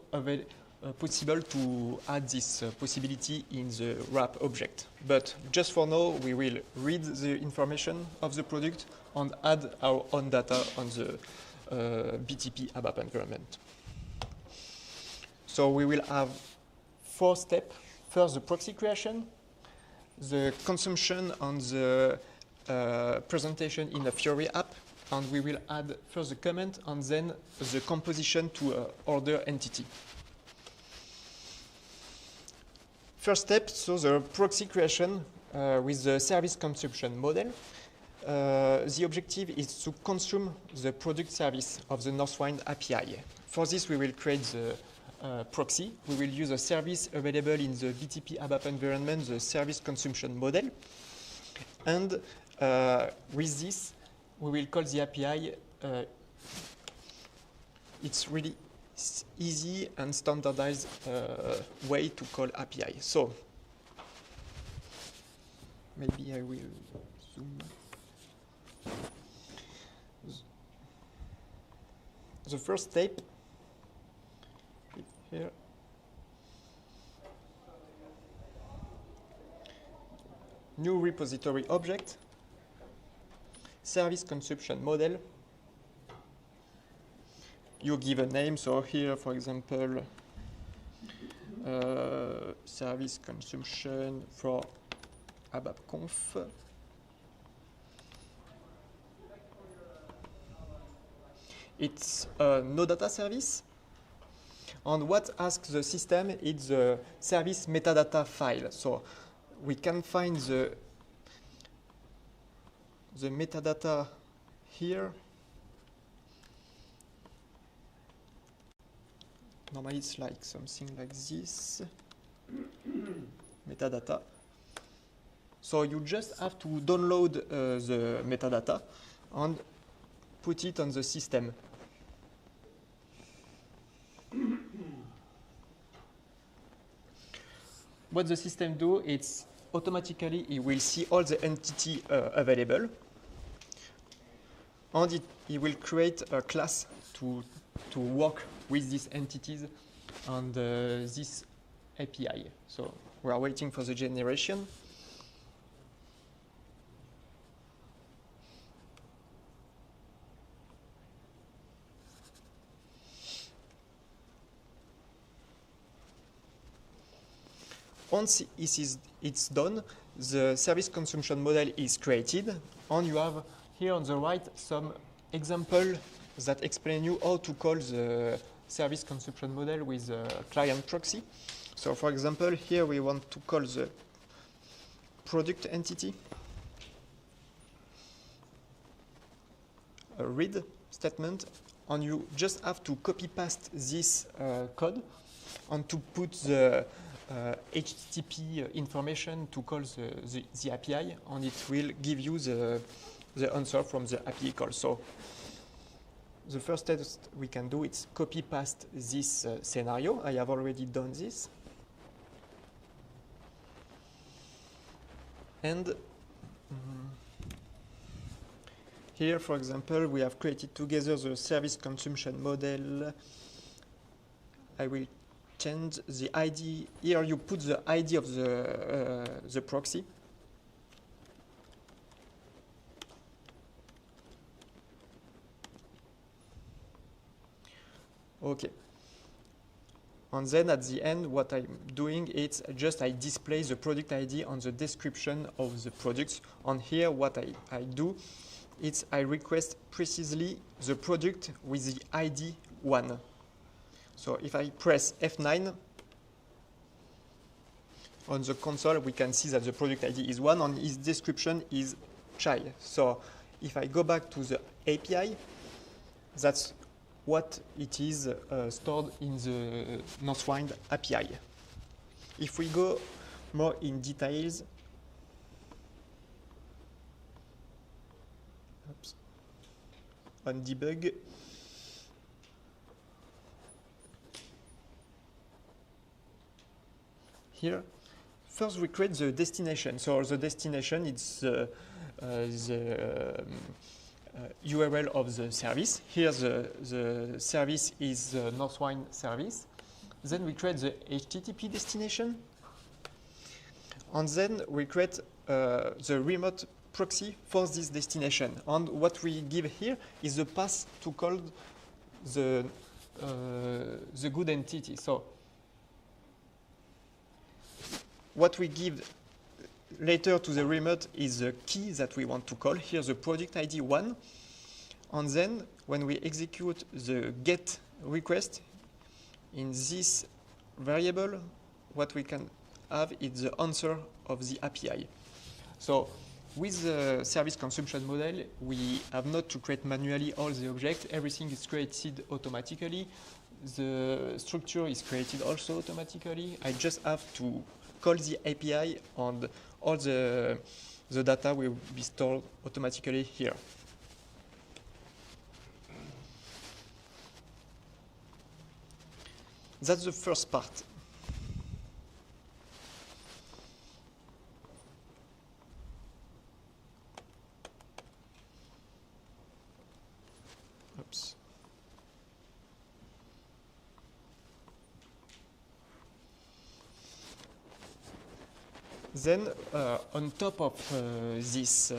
possible to add this possibility in the wrap object. But just for now, we will read the information of the product and add our own data on the BTP ABAP environment. So we will have 4 steps. First, the proxy creation, the consumption and the presentation in a Fiori app, and we will add first the comment and then the composition to an order entity. First step, so the proxy creation with the service consumption model. The objective is to consume the product service of the Northwind API. For this, we will create the proxy. We will use a service available in the BTP ABAP environment, the service consumption model. And with this, we will call the API. It's really easy and standardized way to call API. So maybe I will zoom. The first step here. New repository object, service consumption model. You give a name, so here, for example, service consumption for ABAPConf. It's a no data service. And what asks the system is the service metadata file. So we can find the metadata here. Normally it's like something like this. Metadata. So you just have to download the metadata and put it on the system. What the system do, it's automatically it will see all the entity available, and it will create a class to work with these entities and this API. So we are waiting for the generation. Once it's done, the service consumption model is created, and you have here on the right some example that explain you how to call the service consumption model with a client proxy. So for example, here we want to call the product entity a read statement, and you just have to copy paste this code and to put the HTTP information to call the API, and it will give you the answer from the API call. So the first test we can do is copy paste this scenario. I have already done this. And here, for example, we have created together the service consumption model. I will change the ID. Here you put the ID of the proxy. Okay. And then at the end, what I'm doing is just I display the product ID on the description of the products. And here what I do is I request precisely the product with the ID 1. So if I press F9 on the console, we can see that the product ID is 1 and its description is child. So if I go back to the API, that's what it is stored in the Northwind API. If we go more in details, on debug, here, first we create the destination. So the destination is the URL of the service. Here the service is the Northwind service. Then we create the HTTP destination. And then we create the remote proxy for this destination. And what we give here is the path to call the good entity. So what we give later to the remote is the key that we want to call. Here the product ID 1. And then when we execute the get request in this variable, what we can have is the answer of the API. So with the service consumption model, we have not to create manually all the objects. Everything is created automatically. The structure is created also automatically. I just have to call the API and all the data will be stored automatically here. That's the first part. Oops. Then, on top of this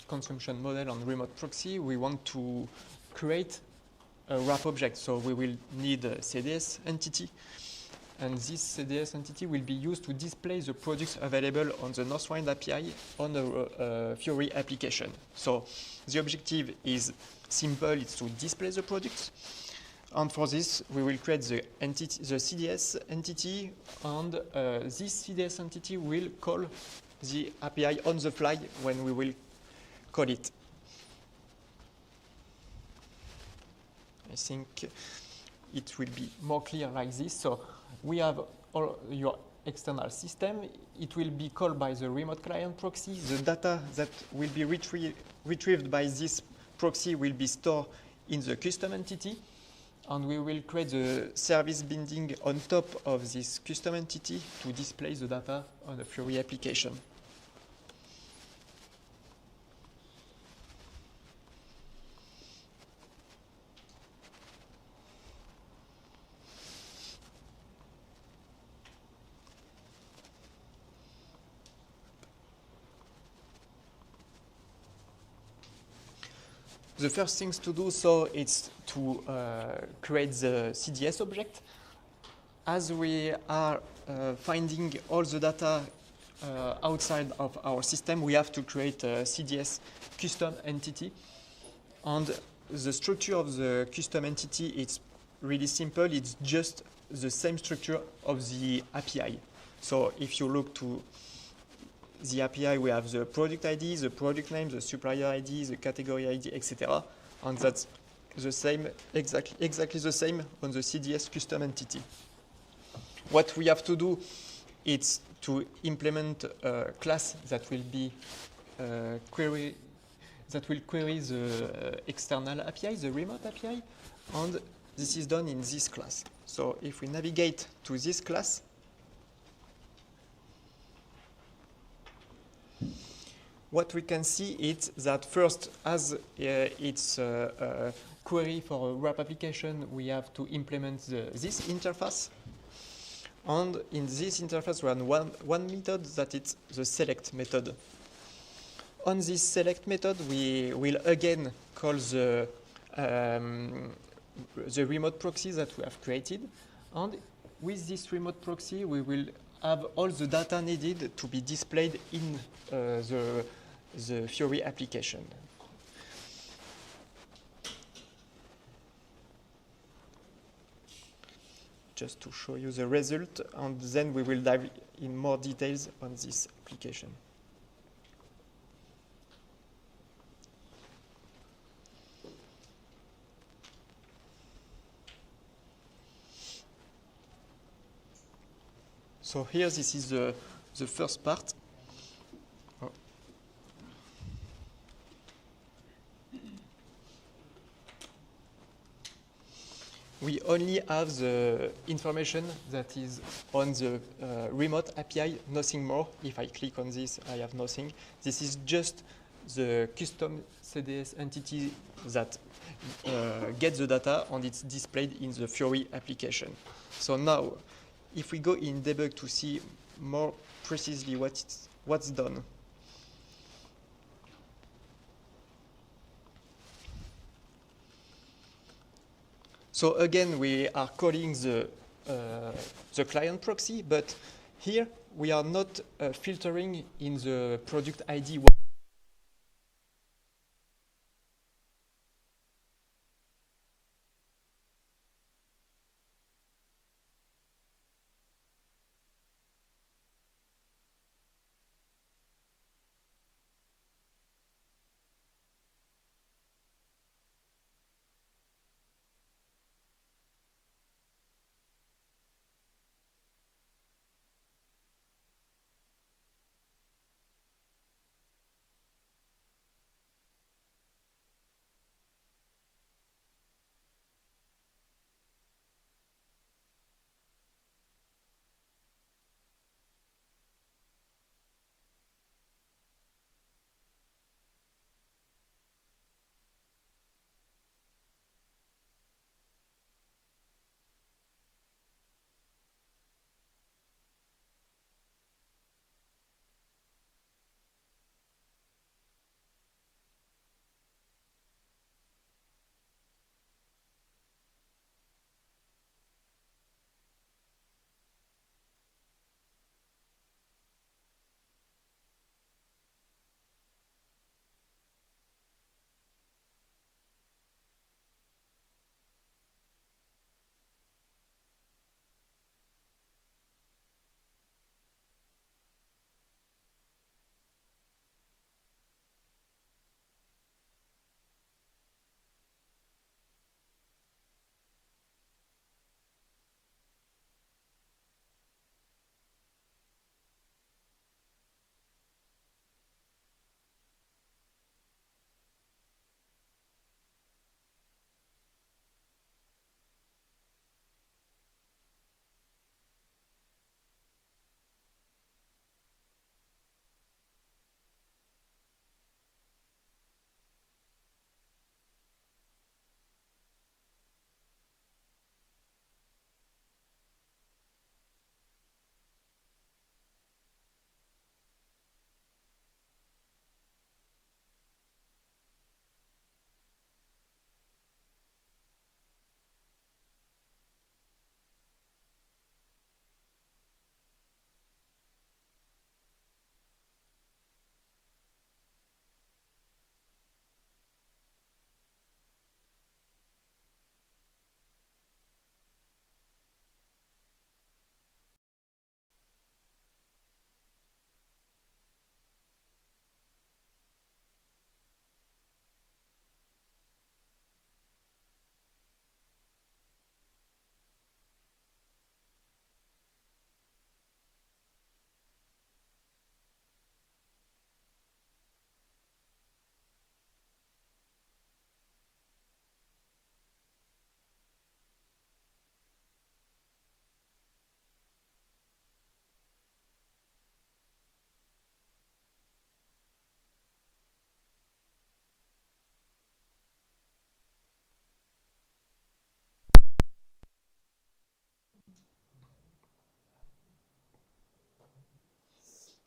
consumption model on remote proxy, we want to create a wrap object. So we will need a CDS entity. And this CDS entity will be used to display the products available on the Northwind API on a Fiori application. So the objective is simple, it's to display the products. And for this, we will create the entity, the CDS entity, and this CDS entity will call the API on the fly when we will call it. I think it will be more clear like this. So we have all your external system. It will be called by the remote client proxy. The data that will be retrieved by this proxy will be stored in the custom entity. And we will create the service binding on top of this custom entity to display the data on the Fiori application. The first things to do, so it's to create the CDS object. As we are finding all the data outside of our system, we have to create a CDS custom entity. And the structure of the custom entity, it's really simple. It's just the same structure of the API. So if you look to the API, we have the product ID, the product name, the supplier ID, the category ID, etc. And that's the same, exactly the same on the CDS custom entity. What we have to do is to implement a class that will be query the external API, the remote API, and this is done in this class. So if we navigate to this class, what we can see is that first, as it's a query for a wrap application, we have to implement this interface. And in this interface, we have one method that is the select method. On this select method, we will again call the remote proxy that we have created. And with this remote proxy, we will have all the data needed to be displayed in the Fiori application. Just to show you the result, and then we will dive in more details on this application. So here, this is the first part. We only have the information that is on the remote API, nothing more. If I click on this, I have nothing. This is just the custom CDS entity that gets the data and it's displayed in the Fiori application. So now, if we go in debug to see more precisely what's done, so again, we are calling the client proxy, but here we are not filtering in the product ID.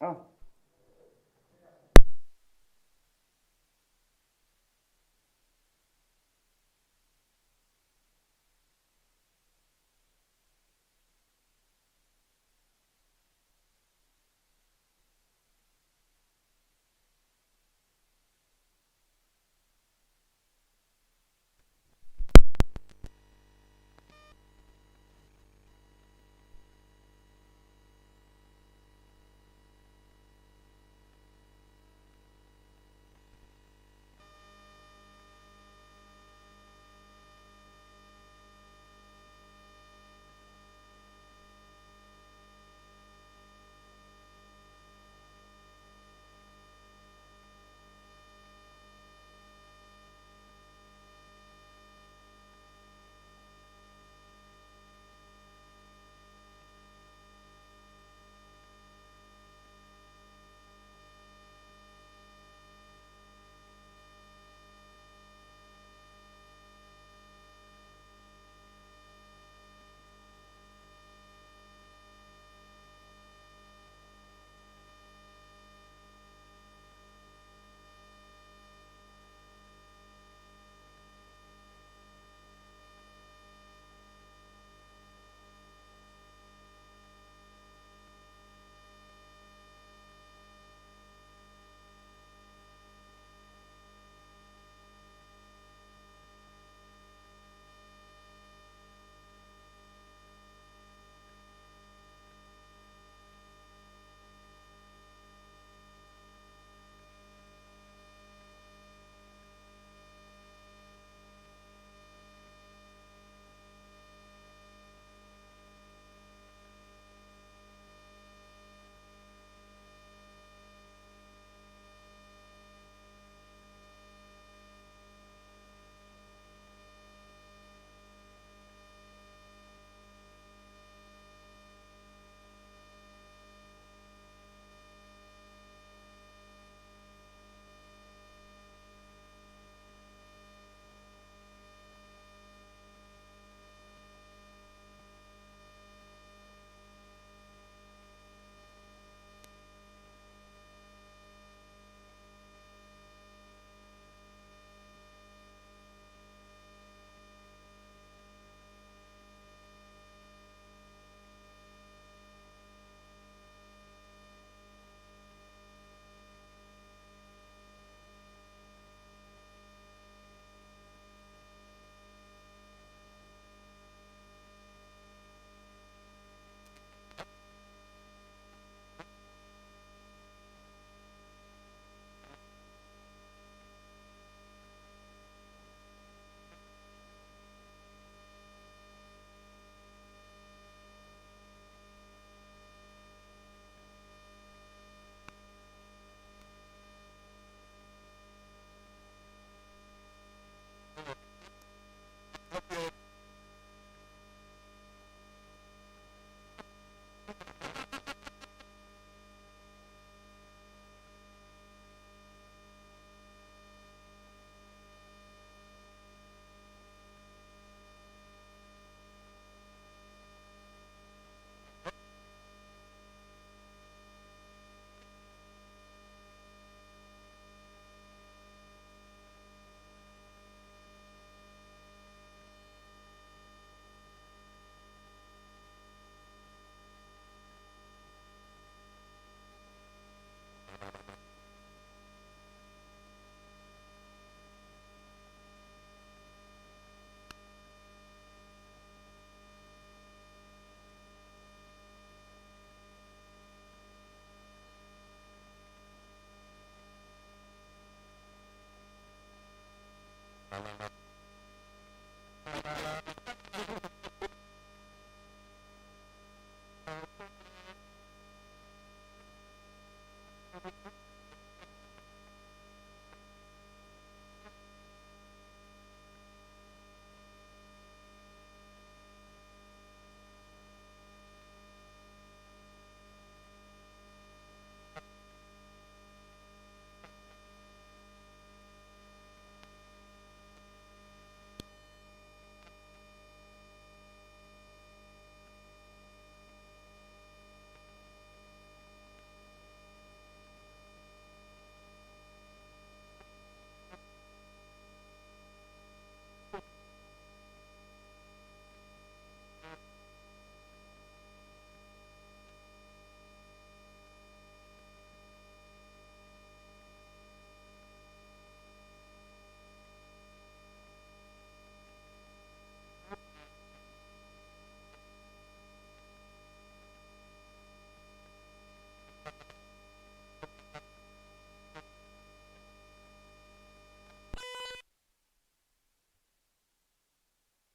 Ah.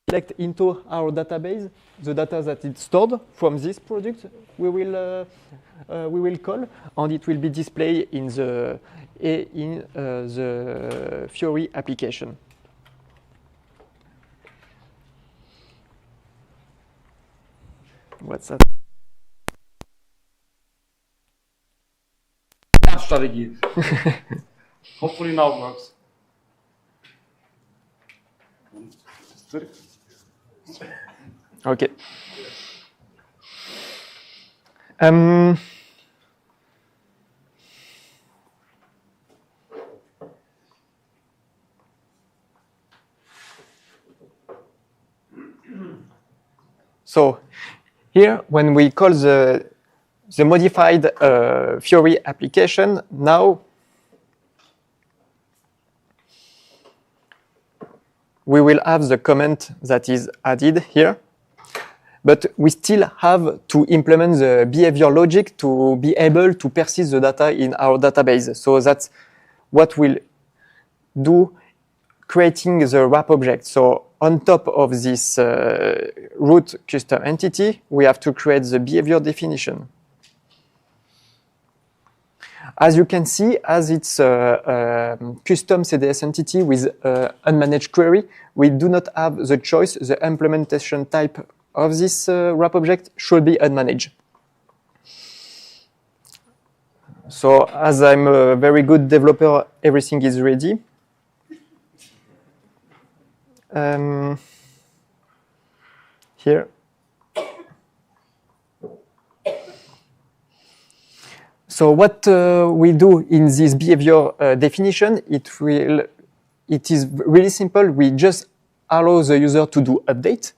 Select into our database the data that is stored from this product we will call, and it will be displayed in the Fiori application. What's that? Strategy. Hopefully now it works. Okay. So here, when we call the modified Fiori application, now we will have the comment that is added here, but we still have to implement the behavior logic to be able to persist the data in our database. So that's what we'll do, creating the wrap object. So on top of this root custom entity, we have to create the behavior definition. As you can see, as it's a custom CDS entity with unmanaged query, we do not have the choice. The implementation type of this wrap object should be unmanaged. So as I'm a very good developer, everything is ready. Here. So what we do in this behavior definition, it is really simple. We just allow the user to do update,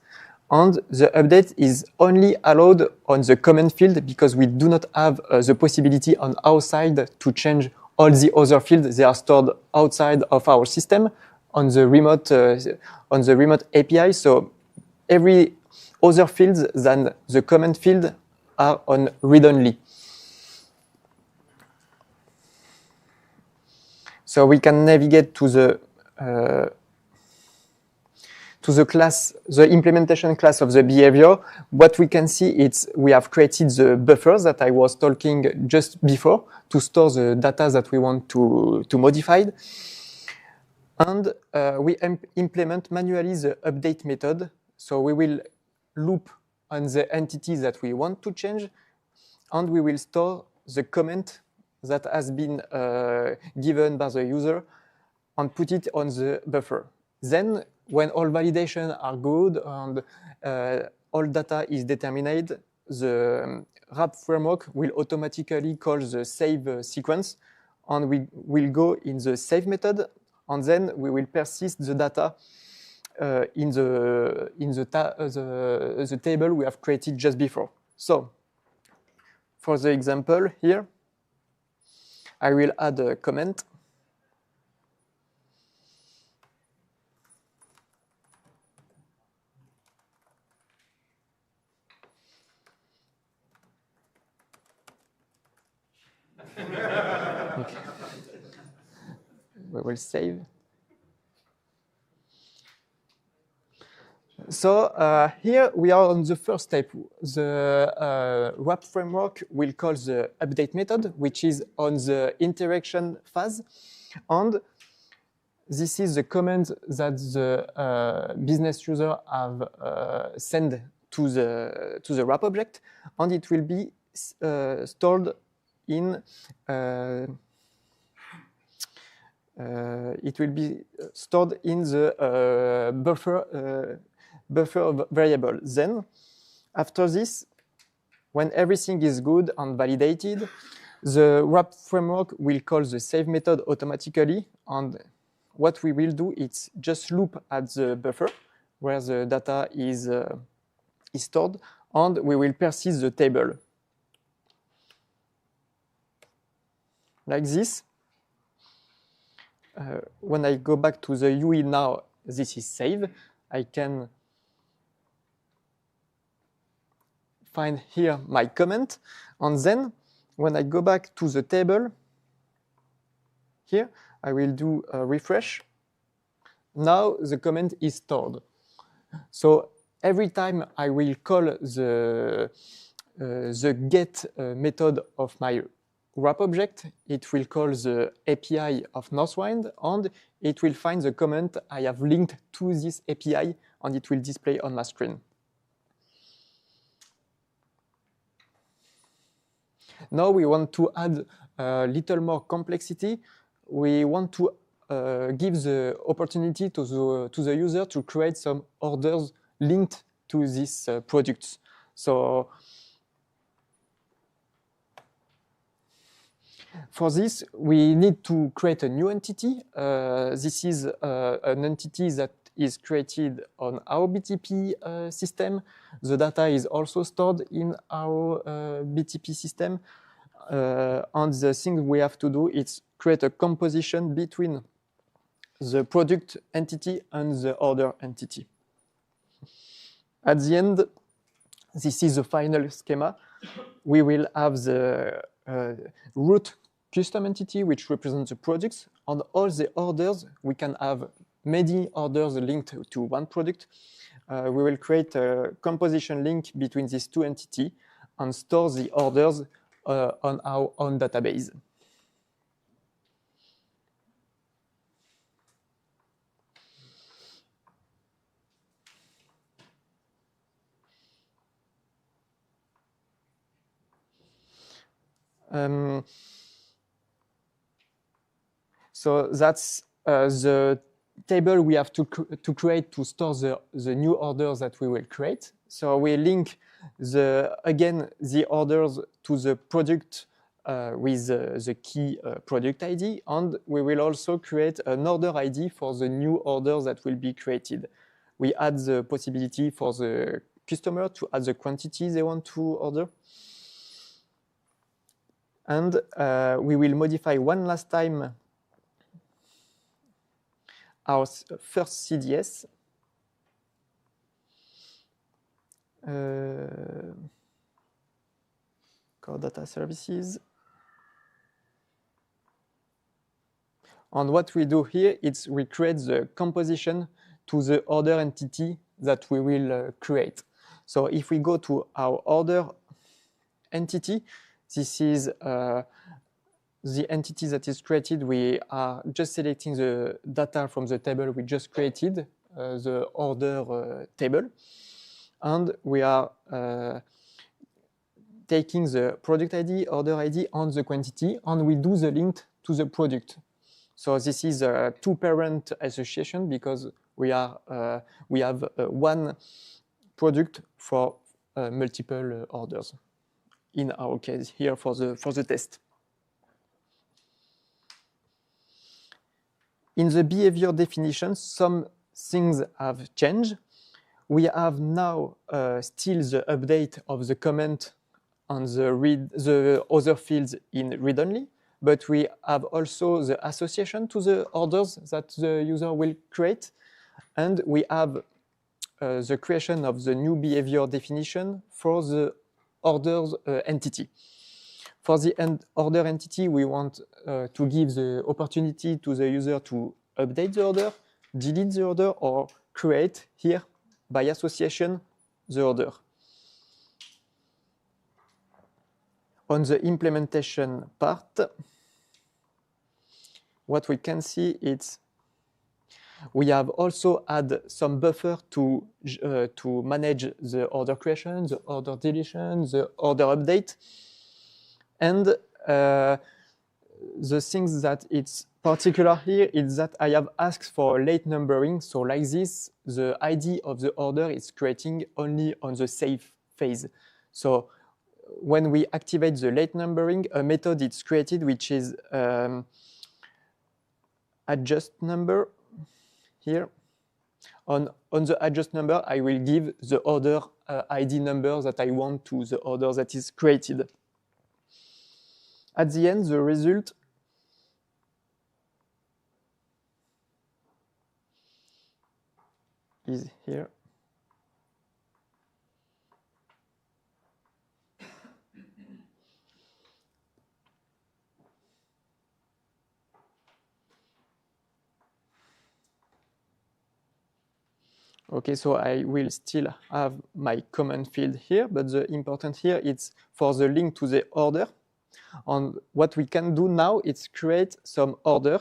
and the update is only allowed on the comment field because we do not have the possibility on our side to change all the other fields. They are stored outside of our system on the remote API. So every other fields than the comment field are on read-only. So we can navigate to the class, the implementation class of the behavior. What we can see is we have created the buffers that I was talking just before to store the data that we want to modify. And we implement manually the update method. So we will loop on the entities that we want to change, and we will store the comment that has been given by the user and put it on the buffer. Then, when all validations are good and all data is determined, the wrap framework will automatically call the save sequence, and we will go in the save method, and then we will persist the data in the table we have created just before. So, for the example here, I will add a comment. Okay. We will save. So here we are on the first step. The wrap framework will call the update method, which is on the interaction phase. And this is the command that the business user have sent to the wrap object, and it will be stored in the buffer variable. Then, after this, when everything is good and validated, the wrap framework will call the save method automatically, and what we will do is just loop at the buffer where the data is stored, and we will persist the table. Like this. When I go back to the UI now, this is saved. I can find here my comment, and then when I go back to the table, here I will do a refresh. Now the comment is stored. So every time I will call the get method of my wrap object, it will call the API of Northwind, and it will find the comment I have linked to this API, and it will display on my screen. Now we want to add a little more complexity. We want to give the opportunity to the user to create some orders linked to these products. So for this, we need to create a new entity. This is an entity that is created on our BTP system. The data is also stored in our BTP system. And the thing we have to do is create a composition between the product entity and the order entity. At the end, this is the final schema. We will have the root custom entity, which represents the products. On all the orders, we can have many orders linked to one product. We will create a composition link between these two entities and store the orders on our own database. So that's the table we have to create to store the new orders that we will create. So we link again the orders to the product with the key product ID, and we will also create an order ID for the new orders that will be created. We add the possibility for the customer to add the quantity they want to order. And we will modify one last time our first CDS. Core data services. And what we do here is we create the composition to the order entity that we will create. So if we go to our order entity, this is the entity that is created. We are just selecting the data from the table we just created, the order table. And we are taking the product ID, order ID, and the quantity, and we do the link to the product. So this is a two-parent association because we have one product for multiple orders. In our case here for the test. In the behavior definition, some things have changed. We have now still the update of the comment on the other fields in read-only, but we have also the association to the orders that the user will create, and we have the creation of the new behavior definition for the orders entity. For the order entity, we want to give the opportunity to the user to update the order, delete the order, or create here by association the order. On the implementation part, what we can see is we have also add some buffer to manage the order creation, the order deletion, the order update, and the things that it's particular here is that I have asked for late numbering. So like this, the ID of the order is creating only on the save phase. So when we activate the late numbering, a method is created which is adjust number here. On the adjust number, I will give the order ID number that I want to the order that is created. At the end, the result is here. Okay, so I will still have my command field here, but the important here is for the link to the order. And what we can do now is create some order.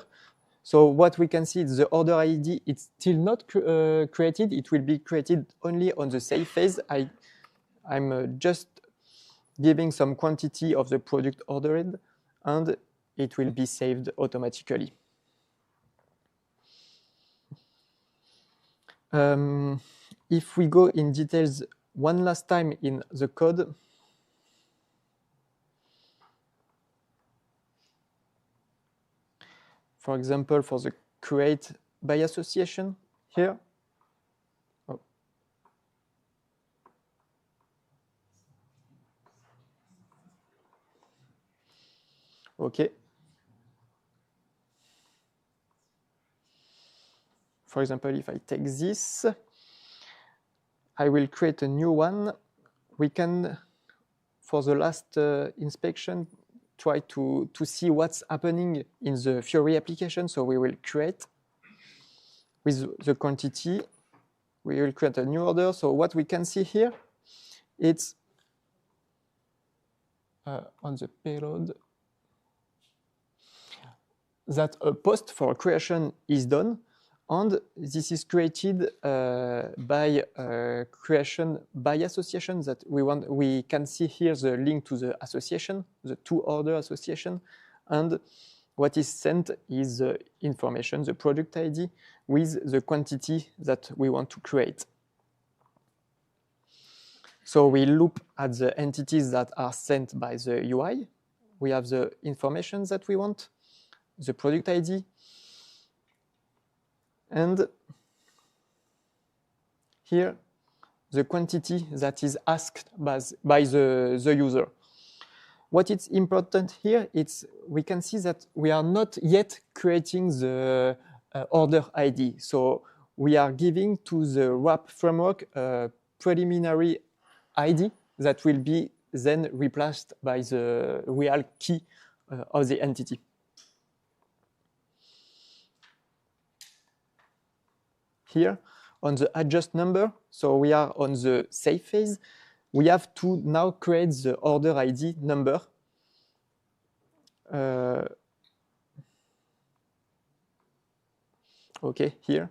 So what we can see is the order ID, it's still not created. It will be created only on the save phase. I'm just giving some quantity of the product ordered, and it will be saved automatically. If we go in details one last time in the code, for example, for the create by association here. Oh. Okay. For example, if I take this, I will create a new one. We can, for the last inspection, try to see what's happening in the Fiori application. So we will create with the quantity. We will create a new order. So what we can see here, it's on the payload that a post for creation is done. And this is created by creation by association that we want. We can see here the link to the association, the two order association, and what is sent is the information, the product ID, with the quantity that we want to create. So we loop at the entities that are sent by the UI. We have the information that we want, the product ID, and here, the quantity that is asked by the user. What is important here, we can see that we are not yet creating the order ID. So we are giving to the wrap framework a preliminary ID that will be then replaced by the real key of the entity. Here on the adjust number, so we are on the save phase. We have to now create the order ID number. Okay, here.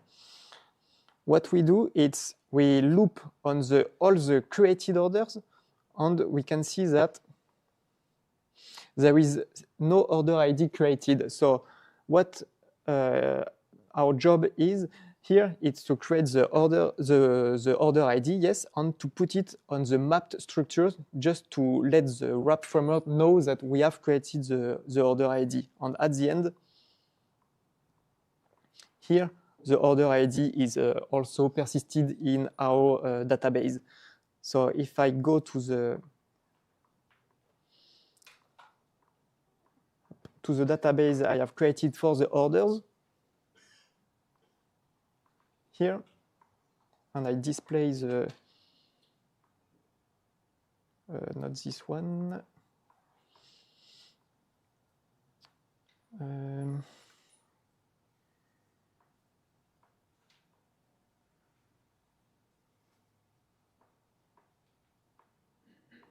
What we do is we loop on all the created orders, and we can see that there is no order ID created. So what our job is here, it's to create the order ID, yes, and to put it on the mapped structure just to let the wrap framework know that we have created the order ID. And at the end, here, the order ID is also persisted in our database. So if I go to the database I have created for the orders, here, and I display the, not this one,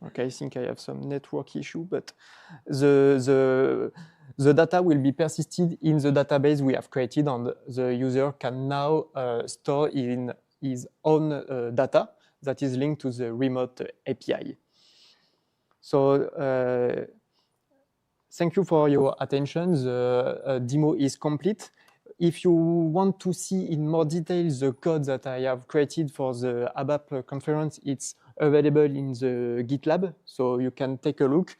Okay, I think I have some network issue, but the data will be persisted in the database we have created, and the user can now store in his own data that is linked to the remote API. So thank you for your attention. The demo is complete. If you want to see in more detail the code that I have created for the ABAP conference, it's available in the GitLab, so you can take a look.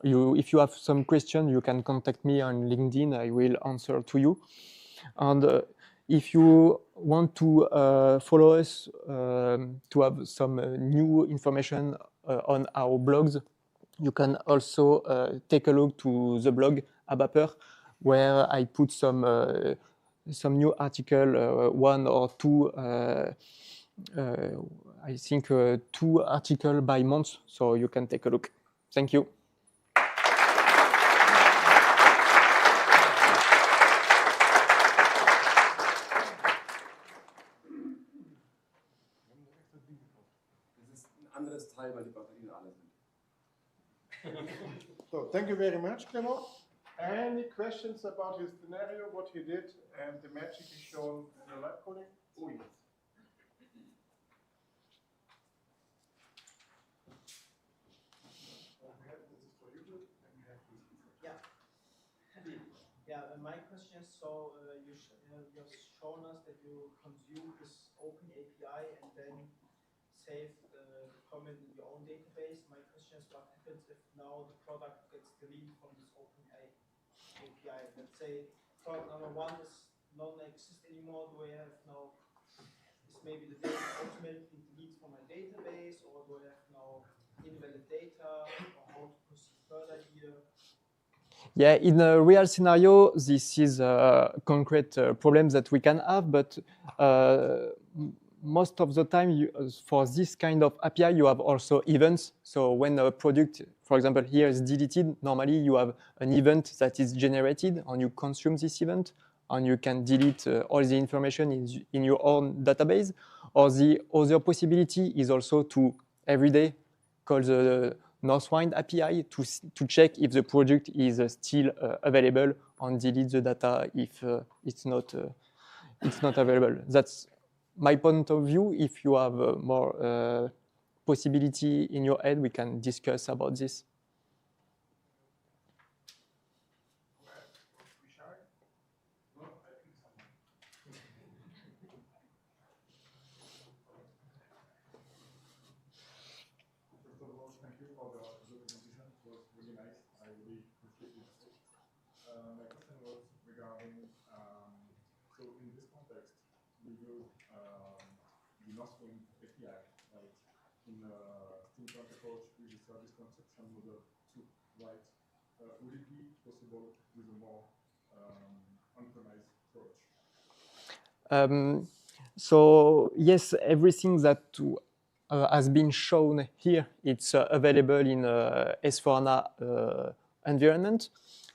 If you have some questions, you can contact me on LinkedIn. I will answer to you. And if you want to follow us to have some new information on our blogs, you can also take a look to the blog ABAPer, where I put some new article, one or two, I think 2 articles by month, so you can take a look. Thank you. So thank you very much, Clément. Any questions about his scenario, what he did, and the magic he's shown in the live coding? Oh, yes. Yeah, my question is, so you've shown us that you consume this open API and then save the comment in your own database. My question is, what happens if now the product gets deleted from this open API? Let's say product number 1 is non-exist anymore. Do I have now, is maybe the data ultimately deleted from my database, or do I have now invalid data, or how to proceed further here? Yeah, in a real scenario, this is a concrete problem that we can have, but most of the time, for this kind of API, you have also events. So when a product, for example, here is deleted, normally you have an event that is generated, and you consume this event, and you can delete all the information in your own database. Or the other possibility is also to every day call the Northwind API to check if the product is still available, and delete the data if it's not available. That's my point of view. If you have more possibility in your head, we can discuss about this. Thank you for the presentation. It was really nice. I really appreciate it. My question was regarding, so in this context, we use the Northwind API, right, in a steampunk approach with the service consumption model too, right? Would it be possible with a more on-premise approach? So yes, everything that has been shown here, it's available in S/4HANA environment.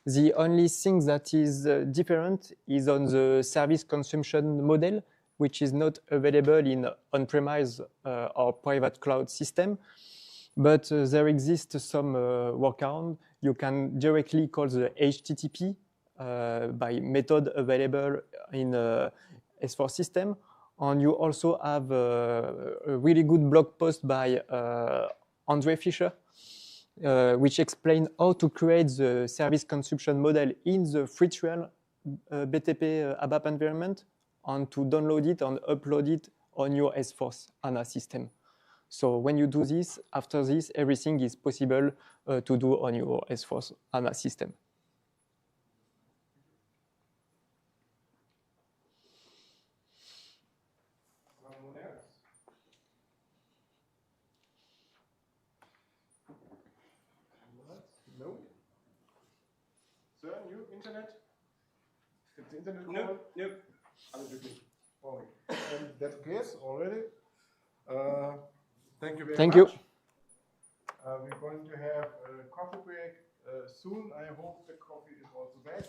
The only thing that is different is on the service consumption model, which is not available in on-premise or private cloud system. But there exists some workaround. You can directly call the HTTP by method available in S4 system. And you also have a really good blog post by Andre Fischer, which explains how to create the service consumption model in the free trial BTP ABAP environment, and to download it and upload it on your S4 HANA system. So when you do this, after this, everything is possible to do on your S4 HANA system. No? Sir, new internet? It's internet? Nope. I'm joking. Oh, and that's case already. Thank you very Thank much. you. We're going to have a coffee break soon. I hope the coffee is also back.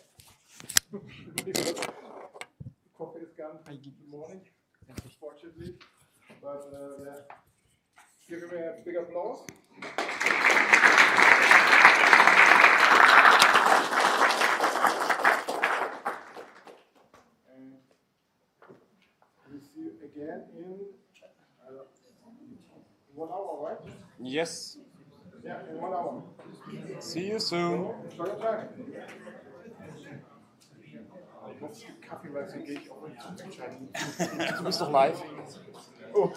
Coffee is gone in the morning, unfortunately. But yeah. Give him a big applause. And we'll see you again in 1 hour, right? Yes. Yeah, in 1 hour. See you soon. Schönen Tag. Jetzt gibt Kaffee, weil sie gehe ich auch nicht zum Entscheiden. Du bist doch live. Oh.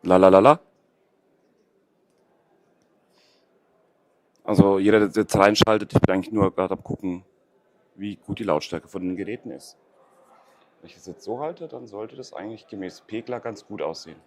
La la la la. Also jeder, der jetzt reinschaltet, ich bin eigentlich nur gerade am gucken, wie gut die Lautstärke von den Geräten ist. Wenn ich das jetzt so halte, dann sollte das eigentlich gemäß Pegler ganz gut aussehen.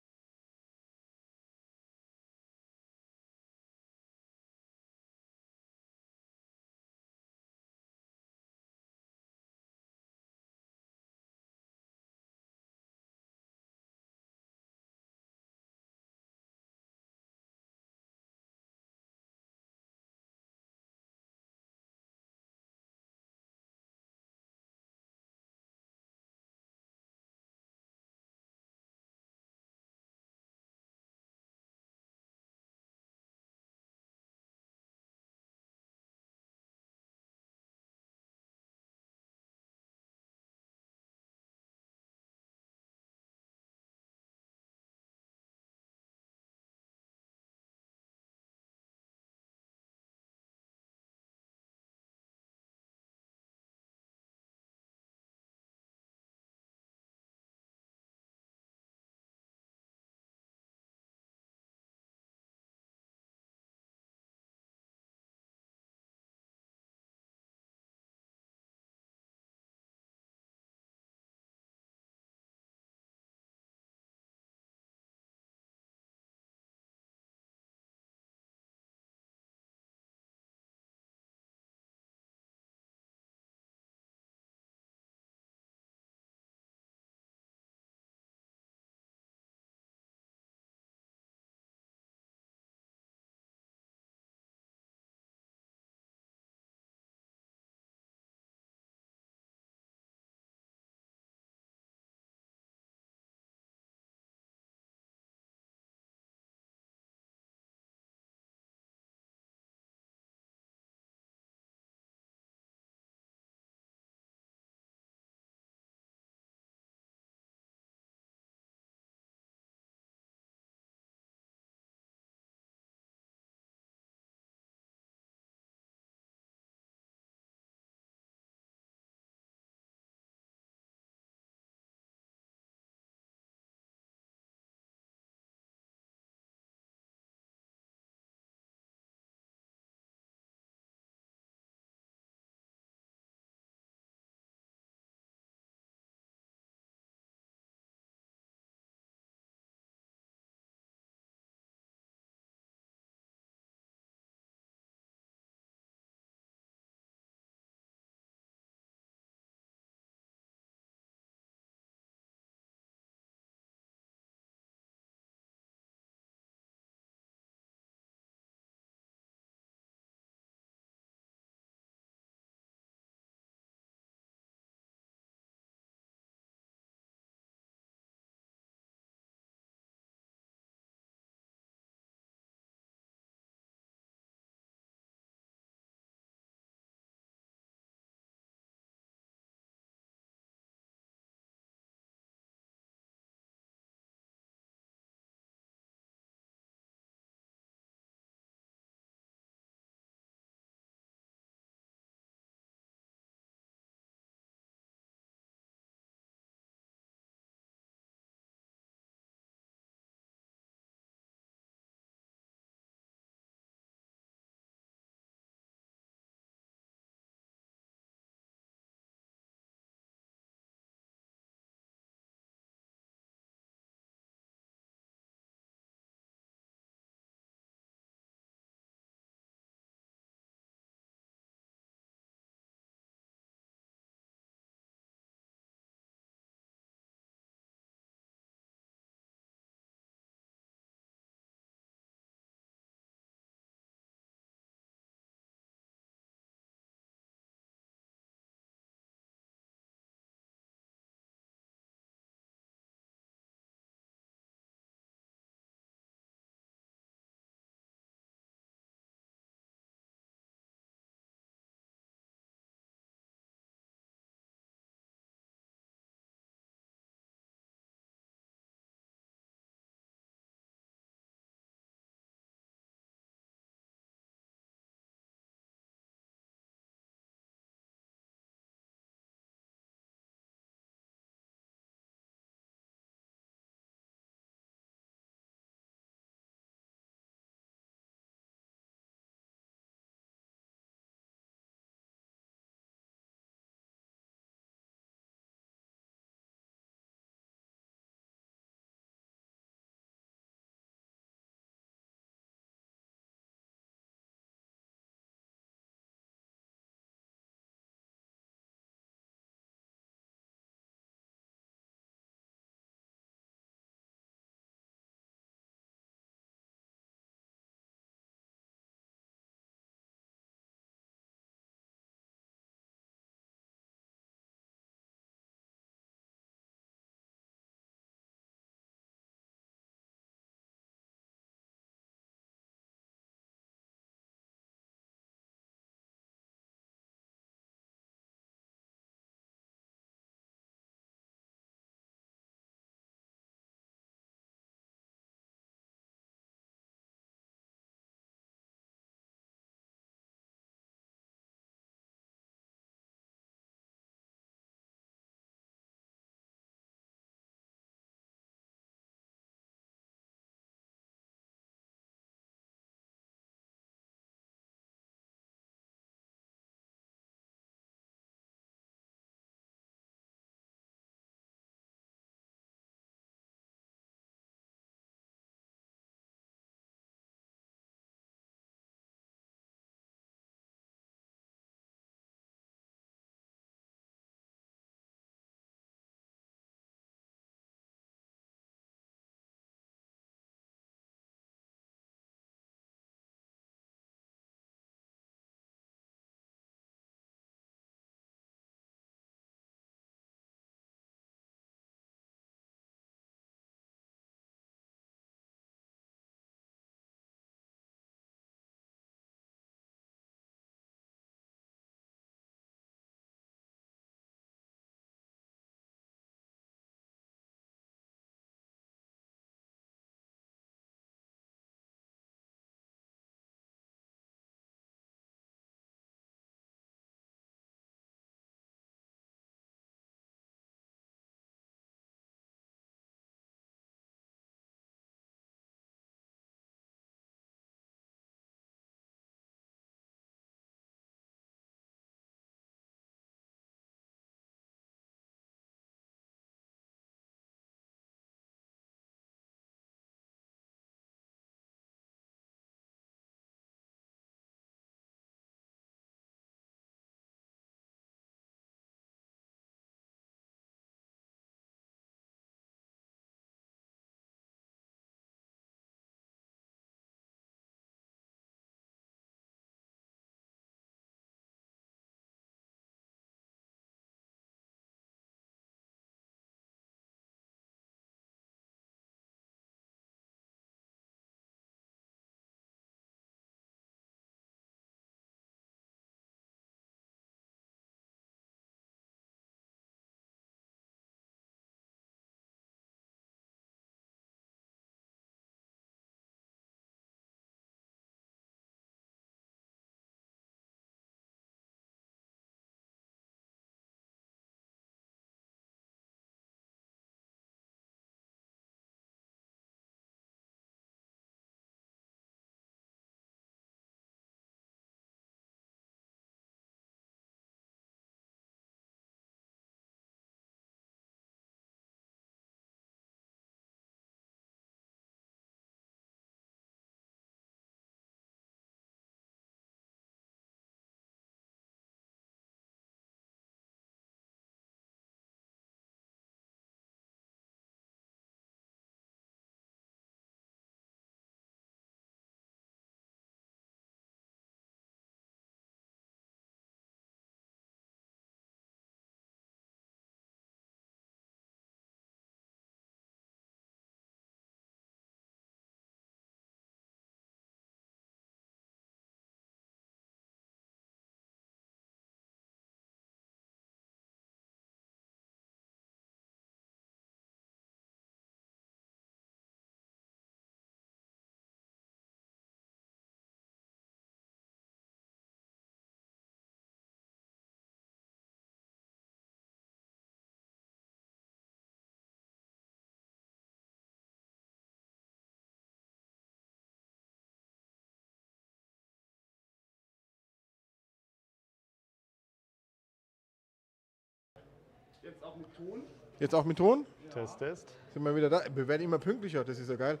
Jetzt auch mit Ton. Jetzt auch mit Ton? Test, Test. Sind wir wieder da? Wir werden immer pünktlicher, das ist ja geil.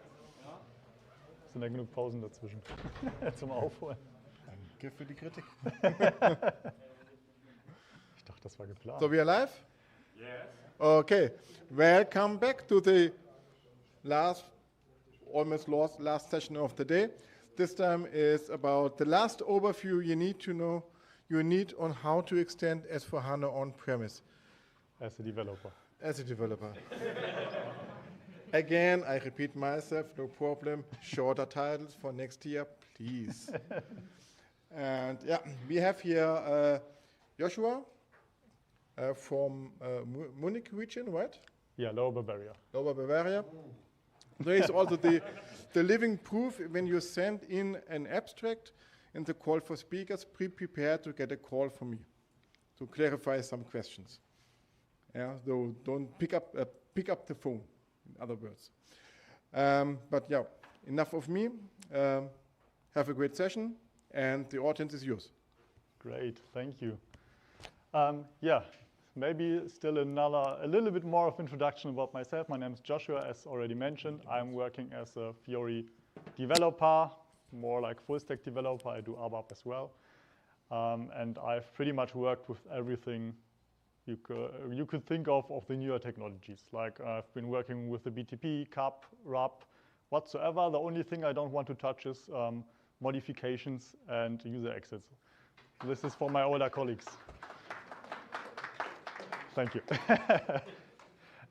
Sind da genug Pausen dazwischen zum Aufholen? Danke für die Kritik. Ich dachte, das war geplant. So, we are live? Yes. Okay. Welcome back to the almost last session of the day. This time is about the last overview you need to know, on how to extend S/4HANA on-premise. As a developer. As a developer. Again, I repeat myself, no problem. Shorter titles for next year, please. And yeah, we have here Joshua from Munich region, right? Yeah, Lower Bavaria. Lower Bavaria. There is also the living proof when you send in an abstract in the call for speakers, pre-prepared to get a call from me to clarify some questions. Yeah, so don't pick up the phone, in other words. But yeah, enough of me. Have a great session, and the audience is yours. Great, thank you. Yeah, maybe still a little bit more of introduction about myself. My name is Joshua, as already mentioned. I'm working as a Fiori developer, more like full stack developer. I do ABAP as well. And I've pretty much worked with everything you could think of the newer technologies. Like I've been working with the BTP, CAP, RAP, whatsoever. The only thing I don't want to touch is modifications and user exits. This is for my older colleagues. Thank you.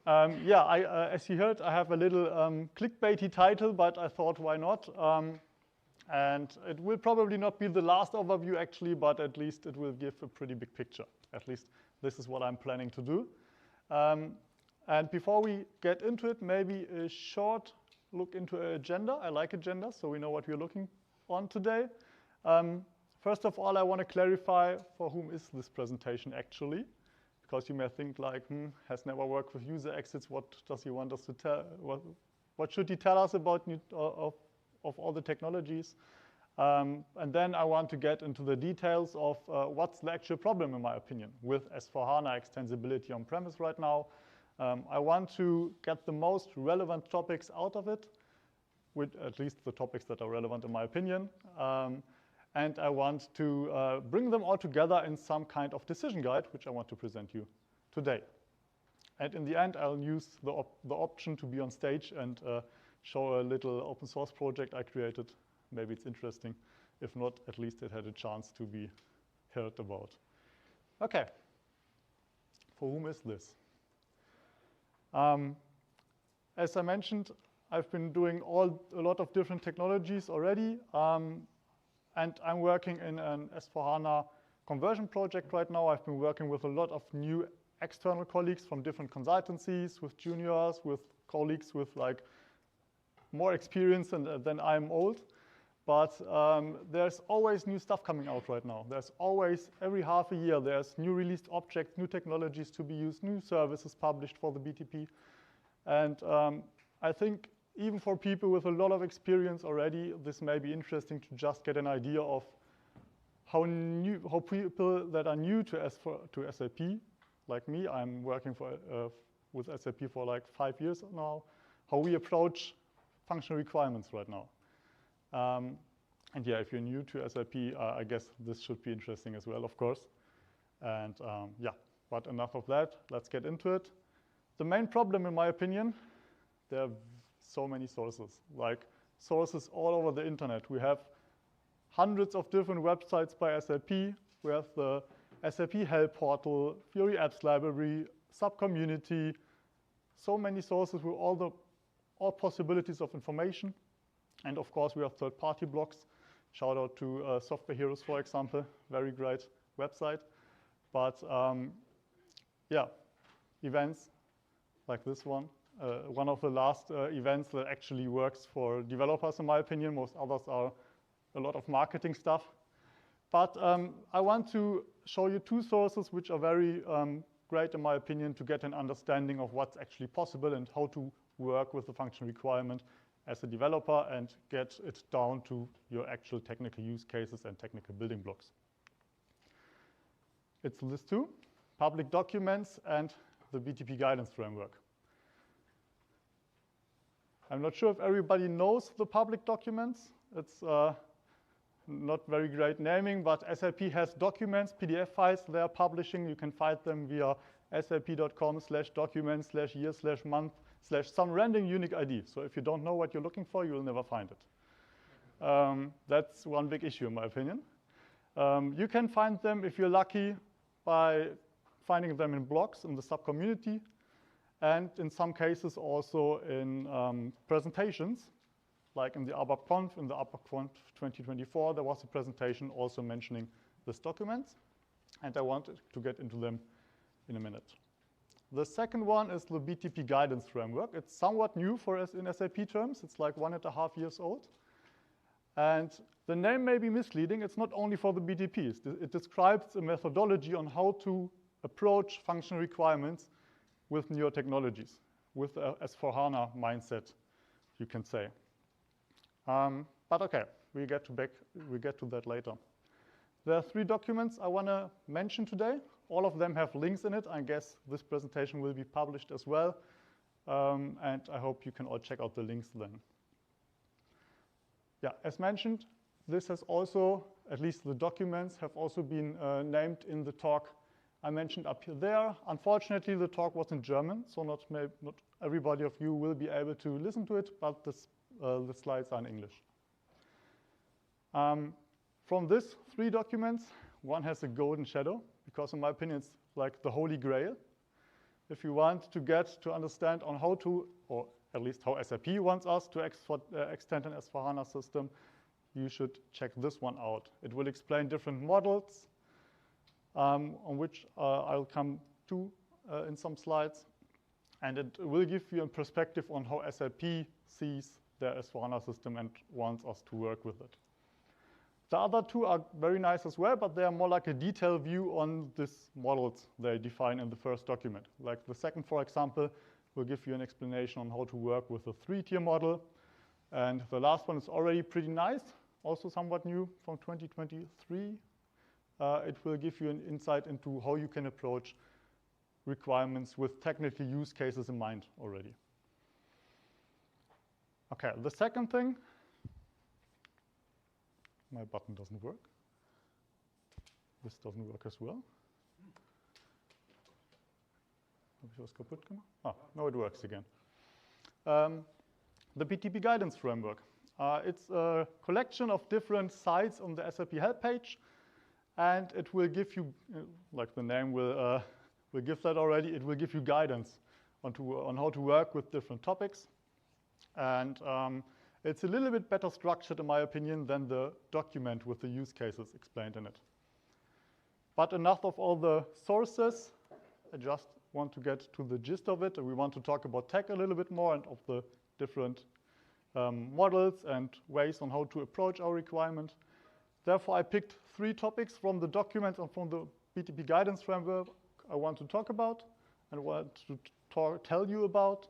Yeah, as you heard, I have a little clickbaity title, but I thought, why not? And it will probably not be the last overview, actually, but at least it will give a pretty big picture. At least this is what I'm planning to do. And before we get into it, maybe a short look into an agenda. I like agenda, so we know what we're looking on today. First of all, I want to clarify for whom is this presentation actually, because you may think like, has never worked with user exits. What does he want us to tell? What should he tell us about of all the technologies? And then I want to get into the details of what's the actual problem, in my opinion, with S/4HANA extensibility on-premise right now. I want to get the most relevant topics out of it, with at least the topics that are relevant in my opinion. And I want to bring them all together in some kind of decision guide, which I want to present you today. And in the end, I'll use the option to be on stage and show a little open source project I created. Maybe it's interesting. If not, at least it had a chance to be heard about. Okay. For whom is this? As I mentioned, I've been doing a lot of different technologies already. And I'm working in an S/4HANA conversion project right now. I've been working with a lot of new external colleagues from different consultancies, with juniors, with colleagues with like more experience than I'm old. But there's always new stuff coming out right now. There's always, every half a year, there's new released objects, new technologies to be used, new services published for the BTP. And I think even for people with a lot of experience already, this may be interesting to just get an idea of how people that are new to SAP, like me, I'm working with SAP for like 5 years now, how we approach functional requirements right now. And yeah, if you're new to SAP, I guess this should be interesting as well, of course. And yeah, but enough of that. Let's get into it. The main problem, in my opinion, there are so many sources, like sources all over the internet. We have hundreds of different websites by SAP. We have the SAP Help Portal, Fiori Apps Library, Subcommunity, so many sources with all possibilities of information. And of course, we have third-party blogs. Shout out to Software Heroes, for example, very great website. But yeah, events like this one. One of the last events that actually works for developers, in my opinion. Most others are a lot of marketing stuff. But I want to show you two sources which are very great, in my opinion, to get an understanding of what's actually possible and how to work with the function requirement as a developer and get it down to your actual technical use cases and technical building blocks. It's this two, public documents and the BTP guidance framework. I'm not sure if everybody knows the public documents. It's not very great naming, but SAP has documents, PDF files they are publishing. You can find them via sap.com/documents/year/month/some random unique ID. So if you don't know what you're looking for, you'll never find it. That's one big issue in my opinion. You can find them, if you're lucky, by finding them in blogs in the sub-community, and in some cases also in presentations, like in the ABAPConf, in the ABAPConf 2024, there was a presentation also mentioning this document, and I wanted to get into them in a minute. The second one is the BTP guidance framework. It's somewhat new for us in SAP terms. It's like 1.5 years old. And the name may be misleading. It's not only for the BTPs. It describes a methodology on how to approach functional requirements with newer technologies, with a S/4HANA mindset, you can say. But okay, we get to that later. There are 3 documents I want to mention today. All of them have links in it. I guess this presentation will be published as well. And I hope you can all check out the links then. Yeah, as mentioned, this has also, at least the documents, have also been named in the talk I mentioned up there. Unfortunately, the talk was in German, so not everybody of you will be able to listen to it, but the slides are in English. From these 3 documents, one has a golden shadow, because in my opinion, it's like the holy grail. If you want to get to understand on how to, or at least how SAP wants us to extend an S/4HANA system, you should check this one out. It will explain different models, on which I'll come to in some slides. And it will give you a perspective on how SAP sees their S/4HANA system and wants us to work with it. The other 2 are very nice as well, but they are more like a detailed view on these models they define in the first document. Like the second, for example, will give you an explanation on how to work with a 3-tier model. And the last one is already pretty nice, also somewhat new from 2023. It will give you an insight into how you can approach requirements with technical use cases in mind already. Okay, the second thing, my button doesn't work. This doesn't work as well. Habe ich was kaputt gemacht? No, it works again. The BTP guidance framework. It's a collection of different sites on the SAP help page, and it will give you, like the name will give that already, it will give you guidance on how to work with different topics. And it's a little bit better structured, in my opinion, than the document with the use cases explained in it. But enough of all the sources. I just want to get to the gist of it. We want to talk about tech a little bit more and of the different models and ways on how to approach our requirement. Therefore, I picked 3 topics from the document and from the BTP guidance framework I want to talk about and want to tell you about,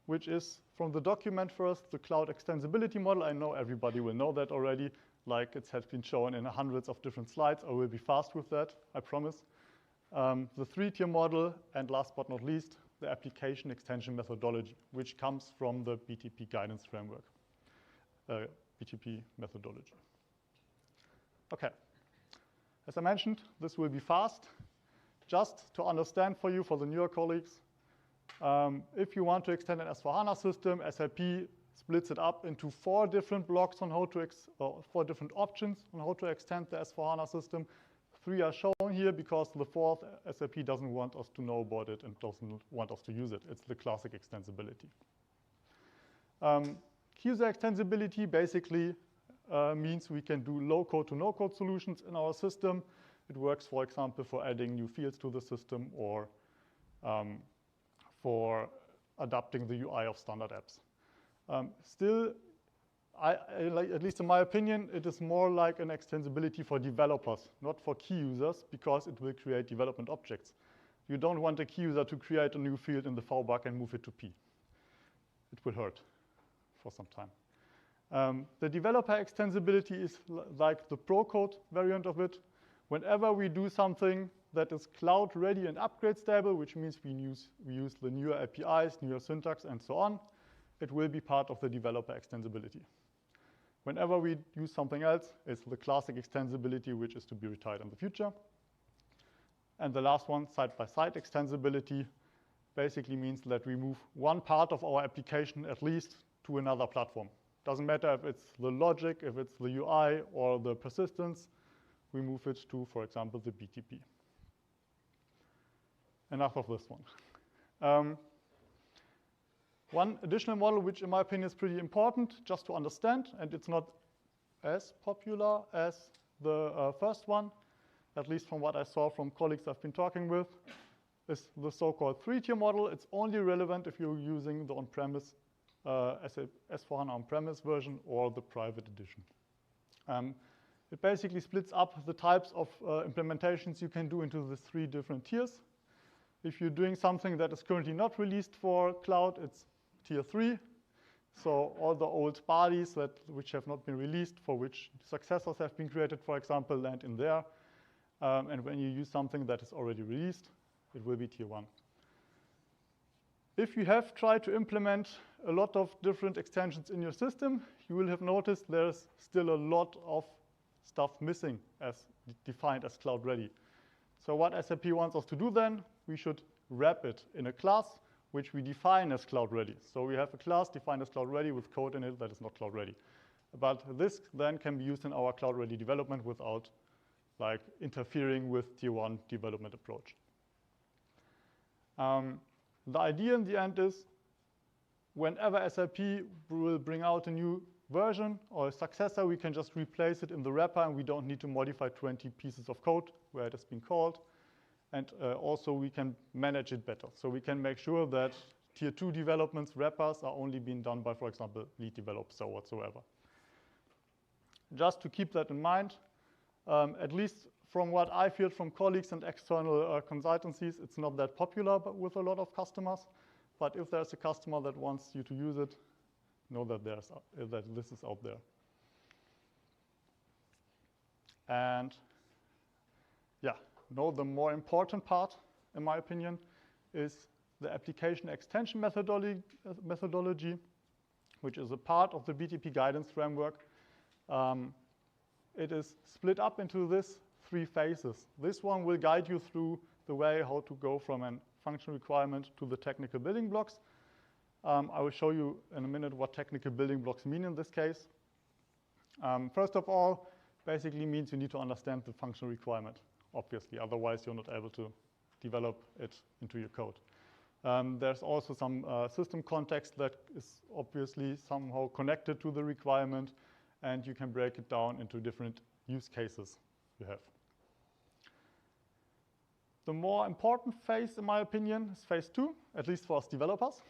which is from the document first, the cloud extensibility model. I know everybody will know that already, like it has been shown in hundreds of different slides. I will be fast with that, I promise. The 3-tier model, and last but not least, the application extension methodology, which comes from the BTP guidance framework, BTP methodology. Okay, as I mentioned, this will be fast. Just to understand for you, for the newer colleagues, if you want to extend an S/4HANA system, SAP splits it up into 4 different blocks on how to, 4 different options on how to extend the S/4HANA system. 3 are shown here because the 4th, SAP doesn't want us to know about it and doesn't want us to use it. It's the classic extensibility. Key user extensibility basically means we can do low-code to no-code solutions in our system. It works, for example, for adding new fields to the system or for adapting the UI of standard apps. Still, at least in my opinion, it is more like an extensibility for developers, not for key users, because it will create development objects. You don't want a key user to create a new field in the VBAC and move it to P. It will hurt for some time. The developer extensibility is like the pro code variant of it. Whenever we do something that is cloud ready and upgrade stable, which means we use the newer APIs, newer syntax, and so on, it will be part of the developer extensibility. Whenever we use something else, it's the classic extensibility, which is to be retired in the future. And the last one, side-by-side extensibility, basically means that we move one part of our application at least to another platform. Doesn't matter if it's the logic, if it's the UI, or the persistence, we move it to, for example, the BTP. Enough of this one. One additional model, which in my opinion is pretty important just to understand, and it's not as popular as the first one, at least from what I saw from colleagues I've been talking with, is the so-called 3-tier model. It's only relevant if you're using the on-premise S/4HANA on-premise version or the private edition. It basically splits up the types of implementations you can do into the 3 different tiers. If you're doing something that is currently not released for cloud, it's tier 3. So all the old bodies which have not been released, for which successors have been created, for example, land in there. And when you use something that is already released, it will be tier 1. If you have tried to implement a lot of different extensions in your system, you will have noticed there's still a lot of stuff missing as defined as cloud ready. So what SAP wants us to do then, we should wrap it in a class which we define as cloud ready. So we have a class defined as cloud ready with code in it that is not cloud ready. But this then can be used in our cloud ready development without interfering with tier 1 development approach. The idea in the end is whenever SAP will bring out a new version or a successor, we can just replace it in the wrapper and we don't need to modify 20 pieces of code where it has been called. And also we can manage it better. So we can make sure that tier 2 developments wrappers are only being done by, for example, lead developers or whatsoever. Just to keep that in mind, at least from what I feel from colleagues and external consultancies, it's not that popular with a lot of customers. But if there's a customer that wants you to use it, know that this is out there. And yeah, the more important part, in my opinion, is the application extension methodology, which is a part of the BTP guidance framework. It is split up into these 3 phases. This one will guide you through the way how to go from a function requirement to the technical building blocks. I will show you in a minute what technical building blocks mean in this case. First of all, basically means you need to understand the function requirement, obviously. Otherwise, you're not able to develop it into your code. There's also some system context that is obviously somehow connected to the requirement, and you can break it down into different use cases you have. The more important phase, in my opinion, is phase 2, at least for us developers,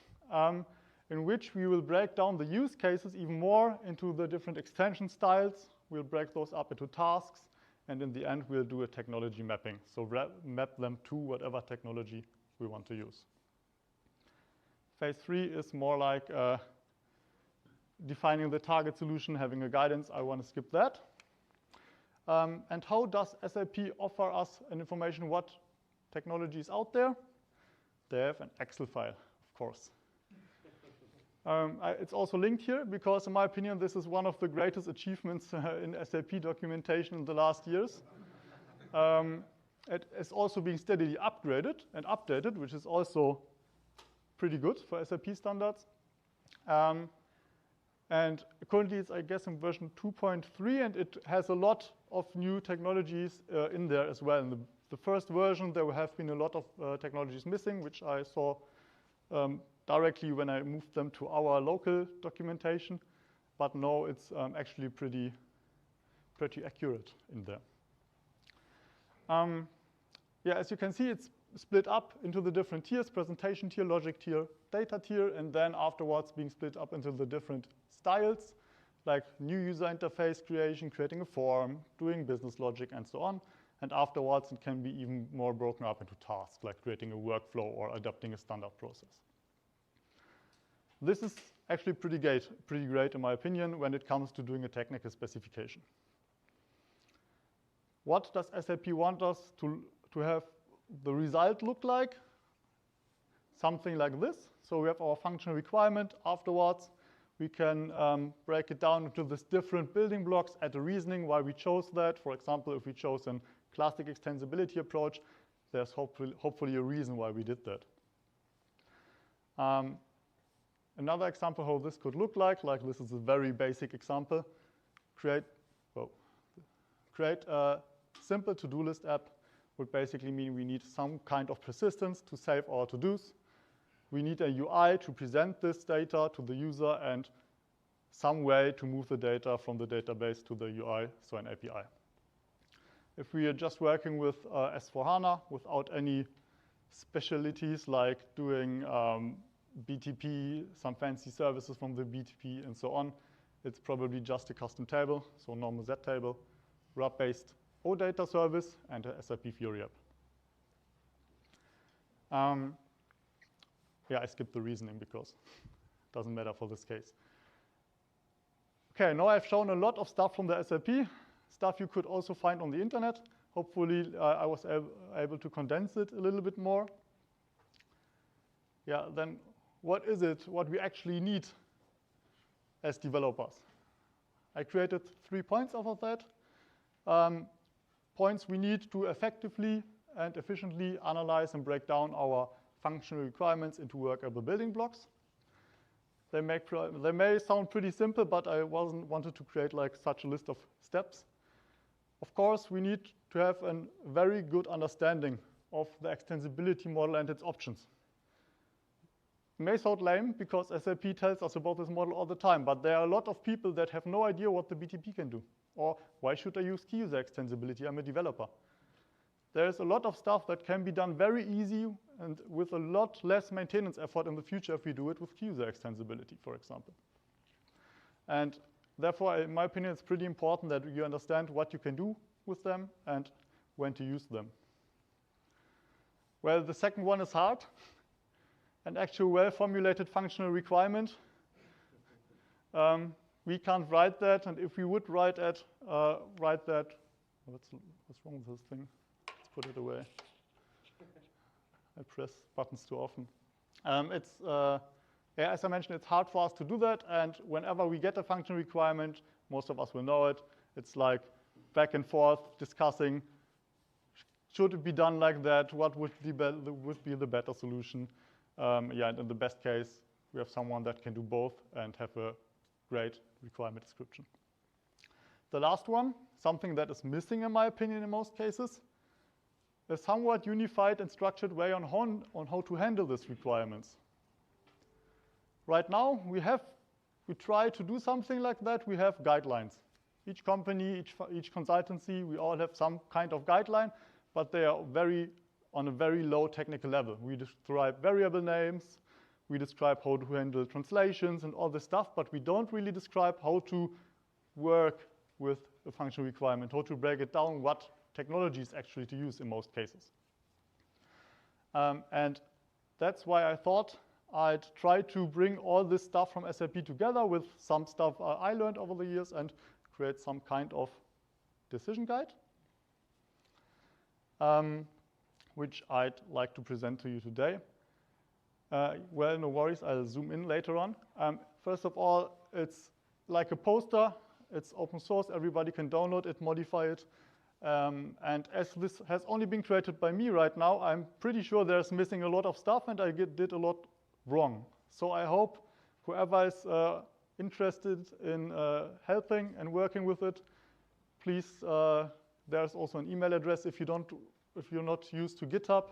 in which we will break down the use cases even more into the different extension styles. We'll break those up into tasks, and in the end, we'll do a technology mapping. So map them to whatever technology we want to use. Phase 3 is more like defining the target solution, having a guidance. I want to skip that. And how does SAP offer us an information what technology is out there? They have an Excel file, of course. It's also linked here because, in my opinion, this is one of the greatest achievements in SAP documentation in the last years. It is also being steadily upgraded and updated, which is also pretty good for SAP standards. And currently, it's, I guess, in version 2.3, and it has a lot of new technologies in there as well. In the first version, there have been a lot of technologies missing, which I saw directly when I moved them to our local documentation. But now it's actually pretty accurate in there. Yeah, as you can see, it's split up into the different tiers: presentation tier, logic tier, data tier, and then afterwards being split up into the different styles, like new user interface creation, creating a form, doing business logic, and so on. And afterwards, it can be even more broken up into tasks, like creating a workflow or adapting a standard process. This is actually pretty great, in my opinion, when it comes to doing a technical specification. What does SAP want us to have the result look like? Something like this. So we have our functional requirement. Afterwards, we can break it down into these different building blocks, add a reasoning why we chose that. For example, if we chose a classic extensibility approach, there's hopefully a reason why we did that. Another example how this could look like this is a very basic example. Create a simple to-do list app would basically mean we need some kind of persistence to save our to-dos. We need a UI to present this data to the user and some way to move the data from the database to the UI, so an API. If we are just working with S/4HANA without any specialties like doing BTP, some fancy services from the BTP and so on, it's probably just a custom table, so normal Z table, RAP-based OData service, and a SAP Fiori app. Yeah, I skipped the reasoning because it doesn't matter for this case. Okay, now I've shown a lot of stuff from the SAP, stuff you could also find on the internet. Hopefully, I was able to condense it a little bit more. Yeah, then what is it, what we actually need as developers? I created 3 points out of that. Points we need to effectively and efficiently analyze and break down our functional requirements into workable building blocks. They may sound pretty simple, but I wanted to create like such a list of steps. Of course, we need to have a very good understanding of the extensibility model and its options. It may sound lame because SAP tells us about this model all the time, but there are a lot of people that have no idea what the BTP can do. Or why should I use key user extensibility? I'm a developer. There's a lot of stuff that can be done very easy and with a lot less maintenance effort in the future if we do it with key user extensibility, for example. And therefore, in my opinion, it's pretty important that you understand what you can do with them and when to use them. Well, the second one is hard. An actual well-formulated functional requirement. We can't write that, and if we would write that, what's wrong with this thing? Let's put it away. I press buttons too often. Yeah, as I mentioned, it's hard for us to do that, and whenever we get a functional requirement, most of us will know it. It's like back and forth discussing, should it be done like that? What would be the better solution? Yeah, and in the best case, we have someone that can do both and have a great requirement description. The last one, something that is missing in my opinion in most cases, a somewhat unified and structured way on how to handle these requirements. Right now, we try to do something like that. We have guidelines. Each company, each consultancy, we all have some kind of guideline, but they are on a very low technical level. We describe variable names, we describe how to handle translations and all this stuff, but we don't really describe how to work with a functional requirement, how to break it down, what technologies actually to use in most cases. And that's why I thought I'd try to bring all this stuff from SAP together with some stuff I learned over the years and create some kind of decision guide, which I'd like to present to you today. Well, no worries, I'll zoom in later on. First of all, it's like a poster. It's open source, everybody can download it, modify it. And as this has only been created by me right now, I'm pretty sure there's missing a lot of stuff and I did a lot wrong. So I hope whoever is interested in helping and working with it, please, there's also an email address if you're not used to GitHub.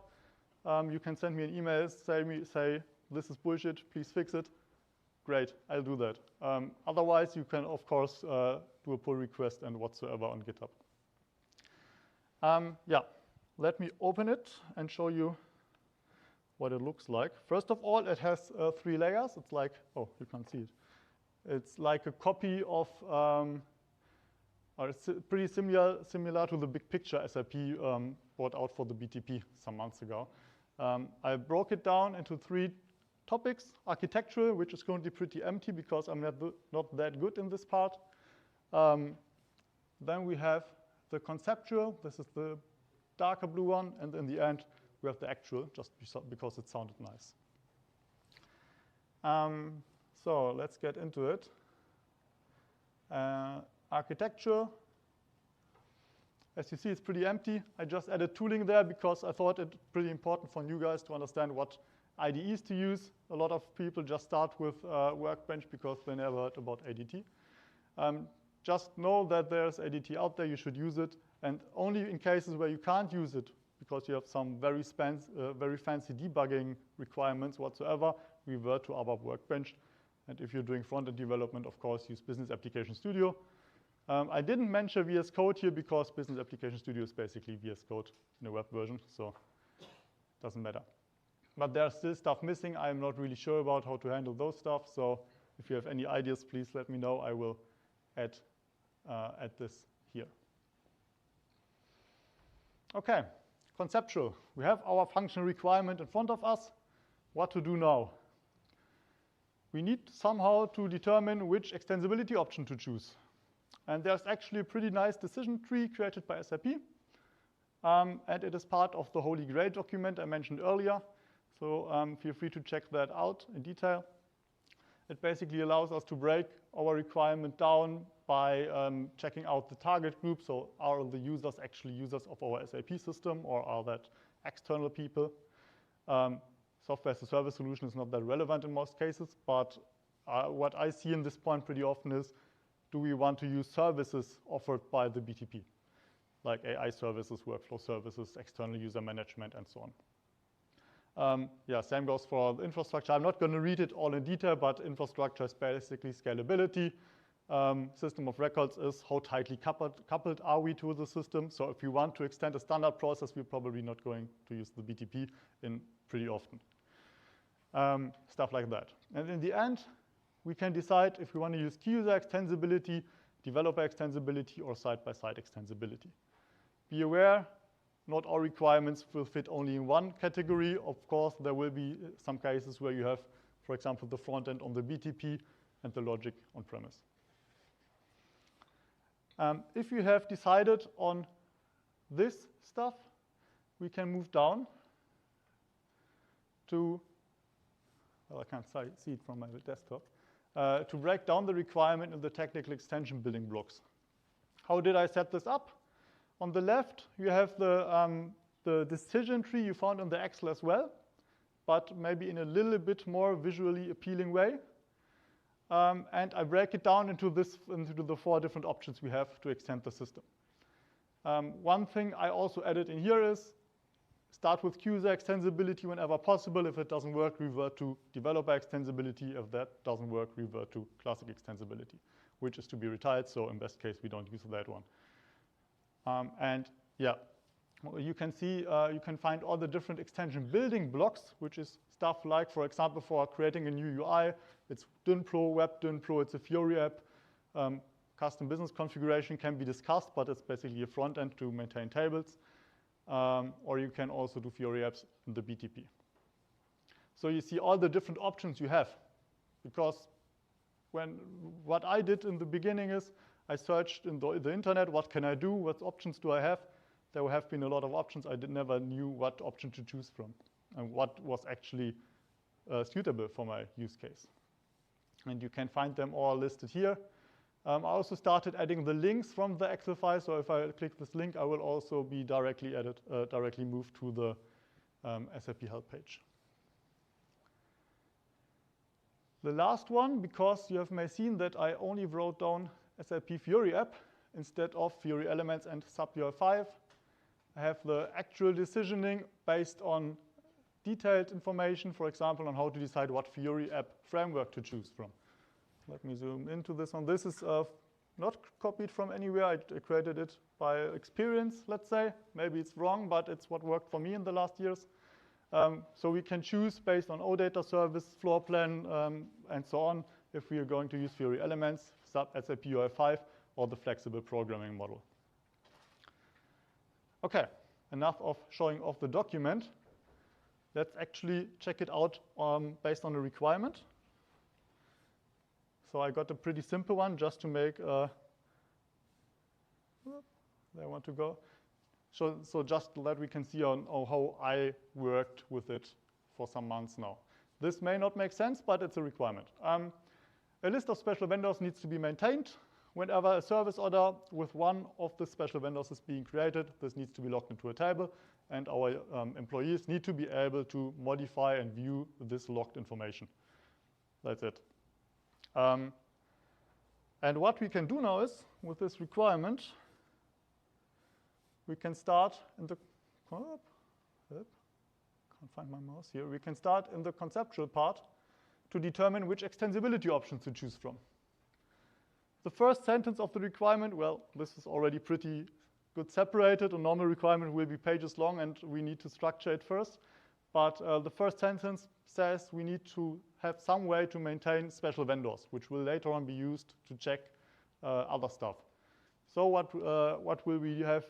You can send me an email, say this is bullshit, please fix it. Great, I'll do that. Otherwise, you can, of course, do a pull request and whatsoever on GitHub. Yeah, let me open it and show you what it looks like. First of all, it has 3 layers. It's like, oh, you can't see it. It's like a copy of, or it's pretty similar to the big picture SAP brought out for the BTP some months ago. I broke it down into 3 topics. Architectural, which is currently pretty empty because I'm not that good in this part. Then we have the conceptual. This is the darker blue one. And in the end, we have the actual, just because it sounded nice. So let's get into it. Architecture. As you see, it's pretty empty. I just added tooling there because I thought it's pretty important for you guys to understand what IDEs to use. A lot of people just start with Workbench because they never heard about ADT. Just know that there's ADT out there, you should use it, and only in cases where you can't use it because you have some very fancy debugging requirements whatsoever, revert to ABAP Workbench. And if you're doing front-end development, of course, use Business Application Studio. I didn't mention VS Code here because Business Application Studio is basically VS Code in a web version, so it doesn't matter. But there's still stuff missing. I'm not really sure about how to handle those stuff, so if you have any ideas, please let me know. I will add this here. Okay, conceptual. We have our functional requirement in front of us. What to do now? We need somehow to determine which extensibility option to choose. And there's actually a pretty nice decision tree created by SAP. And it is part of the Holy Grail document I mentioned earlier. So feel free to check that out in detail. It basically allows us to break our requirement down by checking out the target group. So are the users actually users of our SAP system, or are that external people? Software as a service solution is not that relevant in most cases, but what I see in this point pretty often is, do we want to use services offered by the BTP, like AI services, workflow services, external user management, and so on. Yeah, same goes for the infrastructure. I'm not going to read it all in detail, but infrastructure is basically scalability. System of records is how tightly coupled are we to the system. So if you want to extend a standard process, we're probably not going to use the BTP in pretty often. Stuff like that. And in the end, we can decide if we want to use key user extensibility, developer extensibility, or side-by-side extensibility. Be aware, not all requirements will fit only in one category. Of course, there will be some cases where you have, for example, the front end on the BTP and the logic on-premise. If you have decided on this stuff, we can move down to, well, I can't see it from my desktop, to break down the requirement in the technical extension building blocks. How did I set this up? On the left, you have the decision tree you found on the Excel as well, but maybe in a little bit more visually appealing way. And I break it down into the 4 different options we have to extend the system. One thing I also added in here is start with key user extensibility whenever possible. If it doesn't work, revert to developer extensibility. If that doesn't work, revert to classic extensibility, which is to be retired. So in best case, we don't use that one. And yeah, you can see, you can find all the different extension building blocks, which is stuff like, for example, for creating a new UI, it's DynPro, Web DynPro, it's a Fiori app. Custom business configuration can be discussed, but it's basically a front end to maintain tables. Or you can also do Fiori apps in the BTP. So you see all the different options you have. Because what I did in the beginning is I searched in the internet, what can I do, what options do I have? There have been a lot of options. I never knew what option to choose from and what was actually suitable for my use case. And you can find them all listed here. I also started adding the links from the Excel file. So if I click this link, I will also be directly moved to the SAP help page. The last one, because you may have seen that I only wrote down SAP Fiori app instead of Fiori Elements and SAP UI5. I have the actual decisioning based on detailed information, for example, on how to decide what Fiori app framework to choose from. Let me zoom into this one. This is not copied from anywhere. I created it by experience, let's say. Maybe it's wrong, but it's what worked for me in the last years. So we can choose based on OData service, floor plan, and so on, if we are going to use Fiori Elements, SAP UI5, or the flexible programming model. OK, enough of showing off the document. Let's actually check it out based on the requirement. So I got a pretty simple one just to make, there I want to go, So just that we can see on how I worked with it for some months now. This may not make sense, but it's a requirement. A list of special vendors needs to be maintained. Whenever a service order with one of the special vendors is being created, this needs to be logged into a table, and our employees need to be able to modify and view this logged information. That's it. And what we can do now is, with this requirement, we can start in the, can't find my mouse here. We can start in the conceptual part to determine which extensibility options to choose from. The first sentence of the requirement, well, this is already pretty good separated. A normal requirement will be pages long, and we need to structure it first. But the first sentence says we need to have some way to maintain special vendors, which will later on be used to check other stuff. So what will we have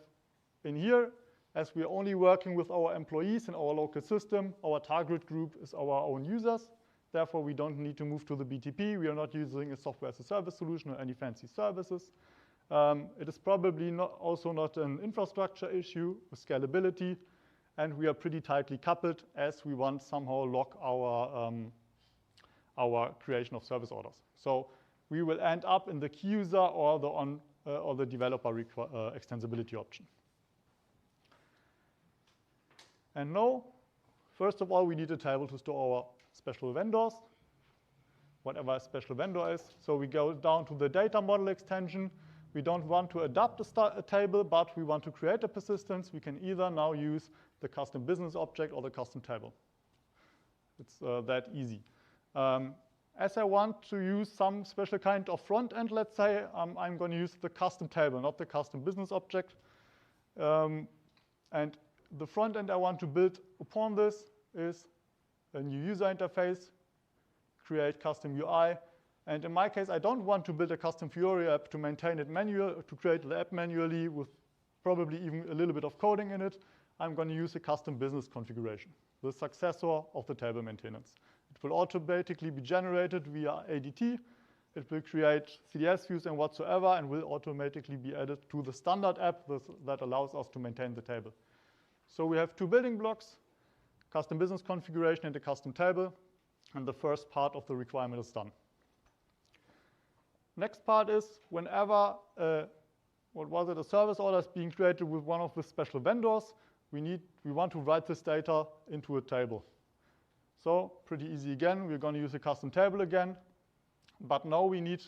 in here? As we are only working with our employees in our local system, our target group is our own users. Therefore, we don't need to move to the BTP. We are not using a software as a service solution or any fancy services. It is probably also not an infrastructure issue with scalability. And we are pretty tightly coupled as we want somehow log our creation of service orders. So we will end up in the key user or the developer extensibility option. And now, first of all, we need a table to store our special vendors, whatever a special vendor is. So we go down to the data model extension. We don't want to adapt a table, but we want to create a persistence. We can either now use the custom business object or the custom table. It's that easy. As I want to use some special kind of front end, let's say, I'm going to use the custom table, not the custom business object. And the front end I want to build upon this is a new user interface, create custom UI. And in my case, I don't want to build a custom Fiori app to maintain it manually, to create the app manually with probably even a little bit of coding in it. I'm going to use a custom business configuration, the successor of the table maintenance. It will automatically be generated via ADT. It will create CDS views and whatsoever, and will automatically be added to the standard app that allows us to maintain the table. So we have two building blocks, custom business configuration and a custom table, and the first part of the requirement is done. Next part is whenever a service order is being created with one of the special vendors, we want to write this data into a table. So pretty easy again, we're going to use a custom table again, but now we need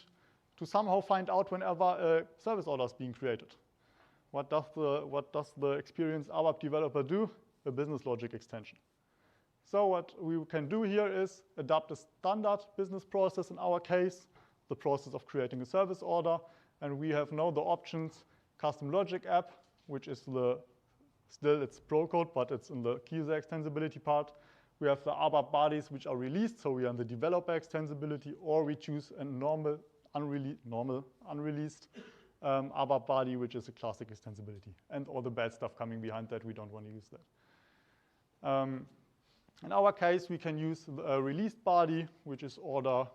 to somehow find out whenever a service order is being created. What does the experienced ABAP developer do? A business logic extension. So what we can do here is adapt a standard business process, in our case, the process of creating a service order. And we have now the options, custom logic app, which is still it's pro code, but it's in the key user extensibility part. We have the ABAP bodies, which are released, so we are in the developer extensibility, or we choose a normal unreleased ABAP body, which is a classic extensibility. And all the bad stuff coming behind that, we don't want to use that. In our case, we can use a released body, which is order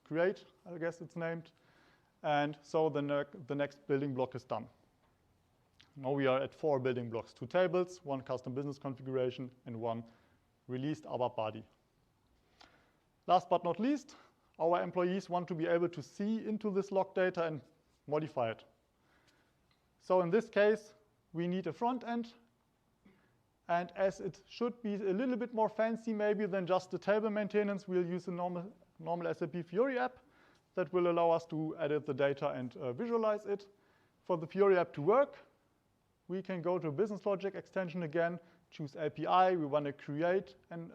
create, I guess it's named. And so the next building block is done. Now we are at 4 building blocks, 2 tables, 1 custom business configuration, and 1 released ABAP body. Last but not least, our employees want to be able to see into this log data and modify it. So in this case, we need a front end. And as it should be a little bit more fancy maybe than just the table maintenance, we'll use a normal SAP Fiori app that will allow us to edit the data and visualize it. For the Fiori app to work, we can go to a business logic extension again, choose API. We want to create an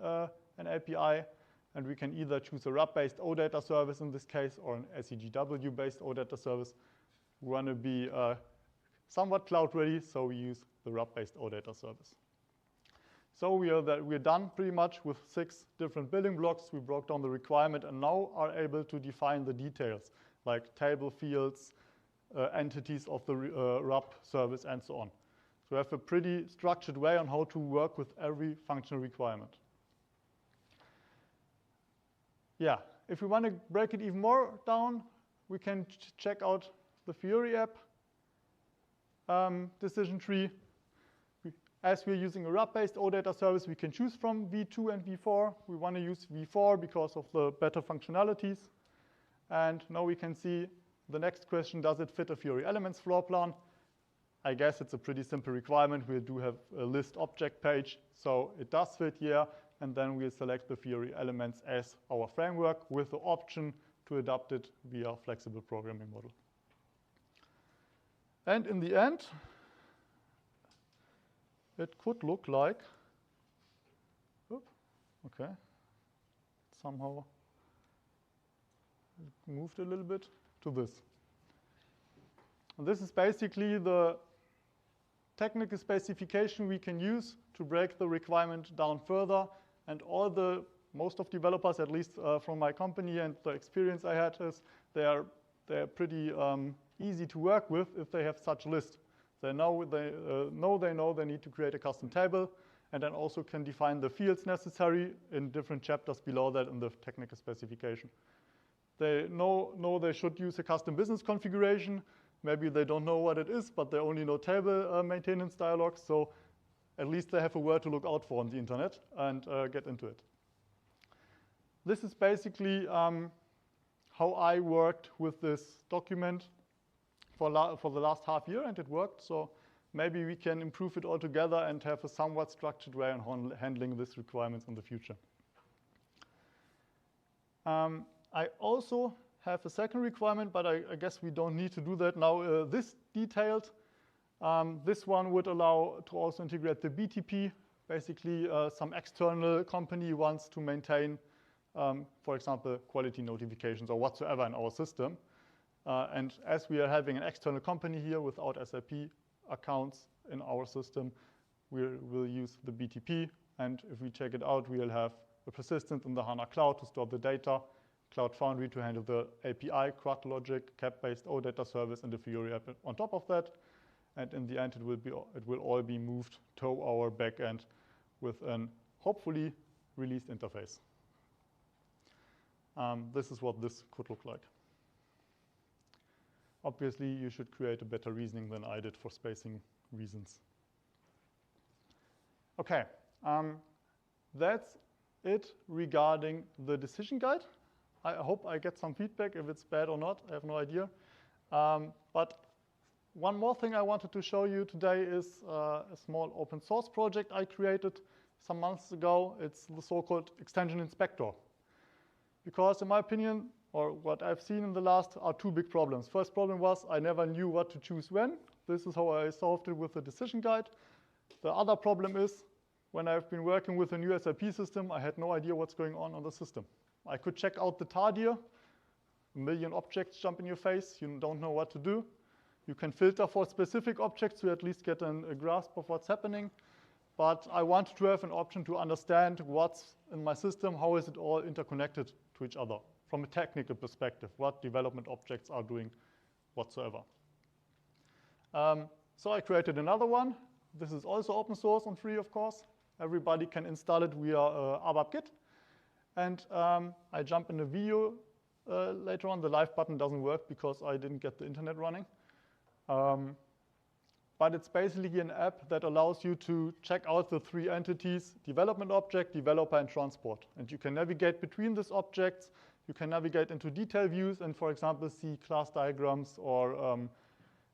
API, and we can either choose a RAP-based OData service in this case, or an SEGW-based OData service. We want to be somewhat cloud ready, so we use the RAP-based OData service. So we're done pretty much with 6 different building blocks. We broke down the requirement and now are able to define the details, like table fields, entities of the RAP service, and so on. So we have a pretty structured way on how to work with every functional requirement. Yeah, if we want to break it even more down, we can check out the Fiori app decision tree. as we're using a RAP-based OData service, we can choose from V2 and V4. We want to use V4 because of the better functionalities. And now we can see the next question, does it fit a Fiori Elements floor plan? I guess it's a pretty simple requirement. We do have a list object page, so it does fit here. And then we'll select the Fiori Elements as our framework with the option to adapt it via flexible programming model. And in the end, it could look like, okay, somehow it moved a little bit to this. And this is basically the technical specification we can use to break the requirement down further. And most of developers, at least from my company and the experience I had, is they're pretty easy to work with if they have such a list. They know they need to create a custom table, and then also can define the fields necessary in different chapters below that in the technical specification. They know they should use a custom business configuration. Maybe they don't know what it is, but they only know table maintenance dialogues. So at least they have a word to look out for on the internet and get into it. This is basically how I worked with this document for the last half year, and it worked. So maybe we can improve it all together and have a somewhat structured way on handling these requirements in the future. I also have a second requirement, but I guess we don't need to do that now. This detailed, this one would allow to also integrate the BTP. Basically, some external company wants to maintain, for example, quality notifications or whatsoever in our system. And as we are having an external company here without SAP accounts in our system, we'll use the BTP. And if we check it out, we'll have a persistent in the HANA Cloud to store the data, Cloud Foundry to handle the API, CRUD logic, CAP-based OData service, and the Fiori app on top of that. And in the end, it will all be moved to our backend with an hopefully released interface. This is what this could look like. Obviously, you should create a better reasoning than I did for spacing reasons. Okay, that's it regarding the decision guide. I hope I get some feedback if it's bad or not. I have no idea. But one more thing I wanted to show you today is a small open source project I created some months ago. It's the so-called extension inspector. Because in my opinion, or what I've seen in the last, are two big problems. First problem was I never knew what to choose when. This is how I solved it with the decision guide. The other problem is when I've been working with a new SAP system, I had no idea what's going on the system. I could check out the tardier, a million objects jump in your face, you don't know what to do. You can filter for specific objects to at least get a grasp of what's happening. But I wanted to have an option to understand what's in my system, how is it all interconnected to each other from a technical perspective, what development objects are doing whatsoever. So I created another one. This is also open source and free, of course. Everybody can install it via ABAP Git. And I jump in a video later on. The live button doesn't work because I didn't get the internet running. But it's basically an app that allows you to check out the three entities: development object, developer, and transport. And you can navigate between these objects. You can navigate into detail views and, for example, see class diagrams or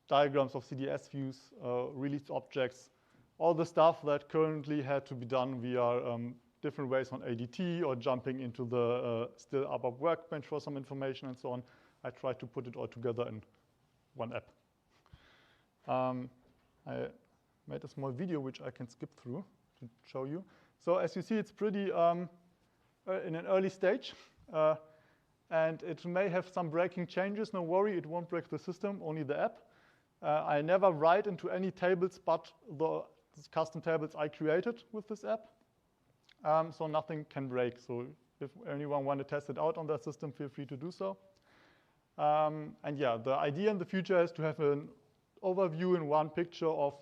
diagrams of CDS views, released objects, all the stuff that currently had to be done via different ways on ADT or jumping into the still ABAP workbench for some information and so on. I tried to put it all together in one app. I made a small video which I can skip through to show you. So as you see, it's pretty in an early stage. And it may have some breaking changes. No worry, it won't break the system, only the app. I never write into any tables but the custom tables I created with this app. So nothing can break. So if anyone want to test it out on their system, feel free to do so. And yeah, the idea in the future is to have an overview in one picture of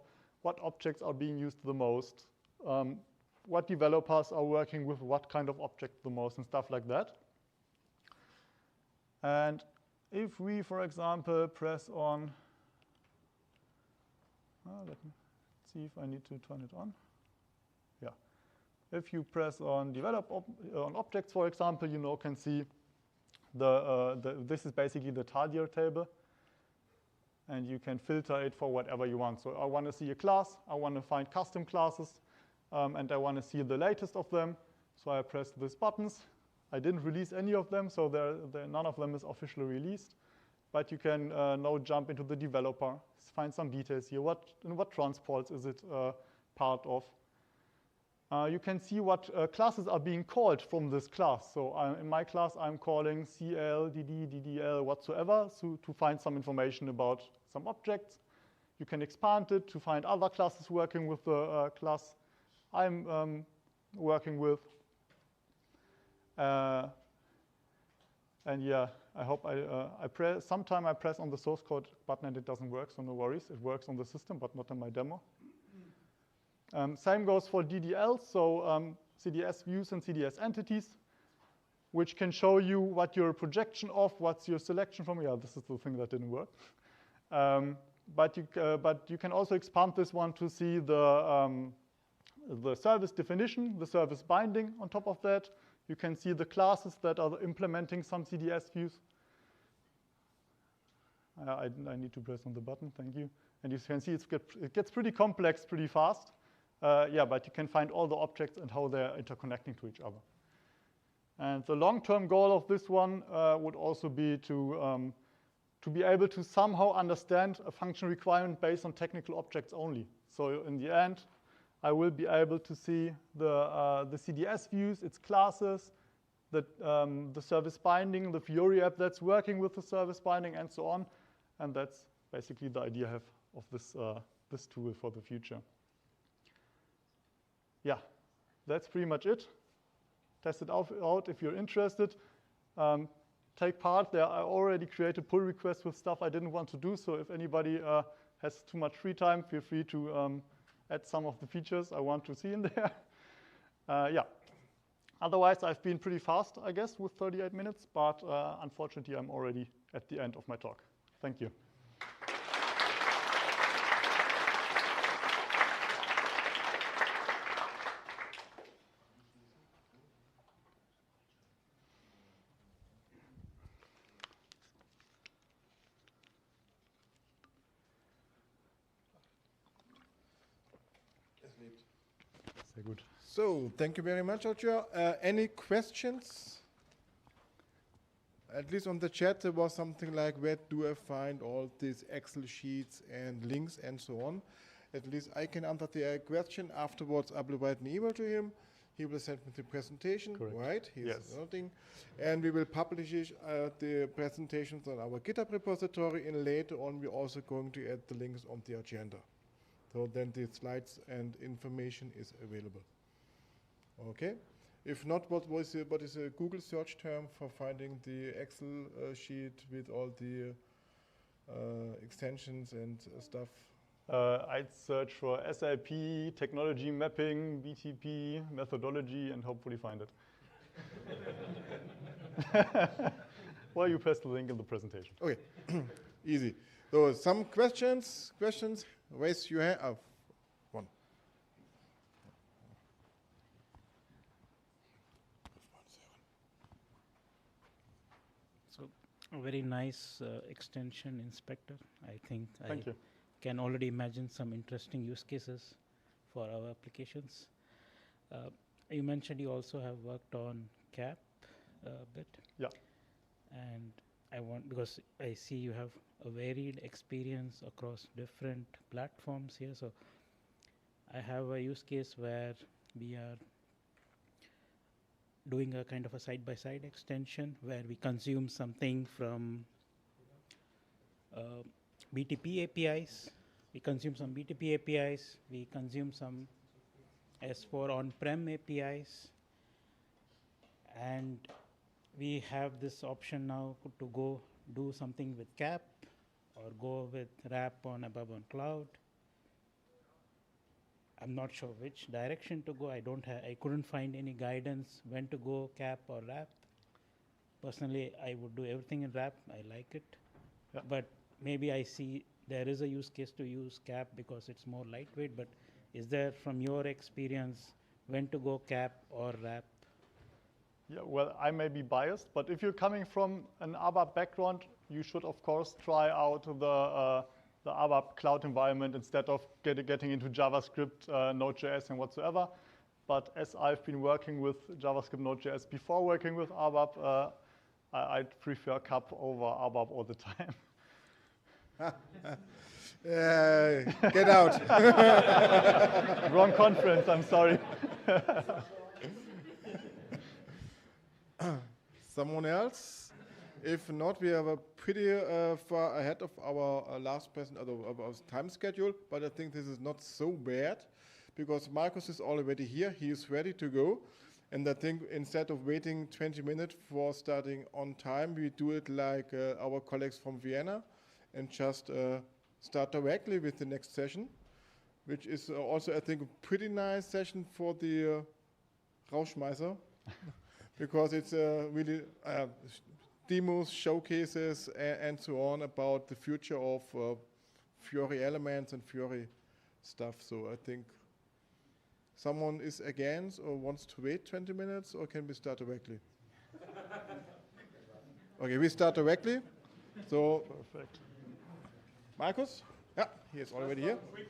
what objects are being used the most, what developers are working with what kind of object the most, and stuff like that. And if we, for example, press on, Let's see if I need to turn it on. Yeah. If you press on develop on objects, for example, you can see this is basically the tardier table. And you can filter it for whatever you want. So I want to see a class, I want to find custom classes, and I want to see the latest of them. So I press these buttons. I didn't release any of them, so none of them is officially released. But you can now jump into the developer, find some details here. What transports is it part of? You can see what classes are being called from this class. So in my class, I'm calling CL, DD, DDL, whatsoever, to find some information about some objects. You can expand it to find other classes working with the class I'm working with. And yeah, I hope sometime I press on the source code button and it doesn't work, so no worries. It works on the system, but not in my demo. Same goes for DDL, so CDS views and CDS entities, which can show you what your projection of, what's your selection from. Yeah, this is the thing that didn't work. But you can also expand this one to see the service definition, the service binding on top of that. You can see the classes that are implementing some CDS views. I need to press on the button, thank you. And you can see it gets pretty complex pretty fast. Yeah, but you can find all the objects and how they're interconnecting to each other. And the long-term goal of this one would also be to be able to somehow understand a function requirement based on technical objects only. So in the end, I will be able to see the CDS views, its classes, the service binding, the Fiori app that's working with the service binding, and so on. And that's basically the idea I have of this tool for the future. Yeah, that's pretty much it. Test it out if you're interested. Take part. I already created pull requests with stuff I didn't want to do. So if anybody has too much free time, feel free to add some of the features I want to see in there. Yeah. Otherwise, I've been pretty fast, I guess, with 38 minutes. But unfortunately, I'm already at the end of my talk. Thank you. Sehr gut. So, thank you very much, Roger. Any questions? At least on the chat, there was something like, where do I find all these Excel sheets and links and so on? At least I can answer the question. Afterwards, I will write an email to him. He will send me the presentation, correct. Right? He's noting. And we will publish the presentations on our GitHub repository. And later on, we're also going to add the links on the agenda. So then the slides and information is available. Okay. If not, what is a Google search term for finding the Excel sheet with all the extensions and stuff? I'd search for SAP, technology mapping, BTP, methodology, and hopefully find it. Well, you press the link in the presentation. Okay, easy. So some questions? Raise your hand. One. So a very nice extension inspector. I think Thank you. Can already imagine some interesting use cases for our applications. You mentioned you also have worked on CAP a bit. Yeah. And because I see you have a varied experience across different platforms here. So I have a use case where we are doing a kind of a side-by-side extension where we consume something from BTP APIs. We consume some BTP APIs. We consume some S4 on-prem APIs. And we have this option now to go do something with CAP or go with RAP on ABAP Cloud. I'm not sure which direction to go. I couldn't find any guidance when to go CAP or RAP. Personally, I would do everything in RAP. I like it. Yeah. But maybe I see there is a use case to use cap because it's more lightweight, but is there, from your experience, when to go cap or wrap? Yeah, well, I may be biased, but if you're coming from an ABAP background, you should, of course, try out the ABAP cloud environment instead of getting into JavaScript, Node.js, and whatsoever. But as I've been working with JavaScript, Node.js before working with ABAP, I'd prefer CAP over ABAP all the time. Get out. Wrong conference, I'm sorry. Someone else? If not, we are pretty far ahead of our last present, of our time schedule, but I think this is not so bad because Markus is already here. He is ready to go. And I think instead of waiting 20 minutes for starting on time, we do it like our colleagues from Vienna and just start directly with the next session, which is also, I think, a pretty nice session for the Rauschmeißer because it's really demos, showcases, and so on about the future of Fiori Elements and Fiori stuff. So I think someone is against or wants to wait 20 minutes, or can we start directly? Okay, we start directly. So, perfect. Markus? Yeah, he is already here. Quick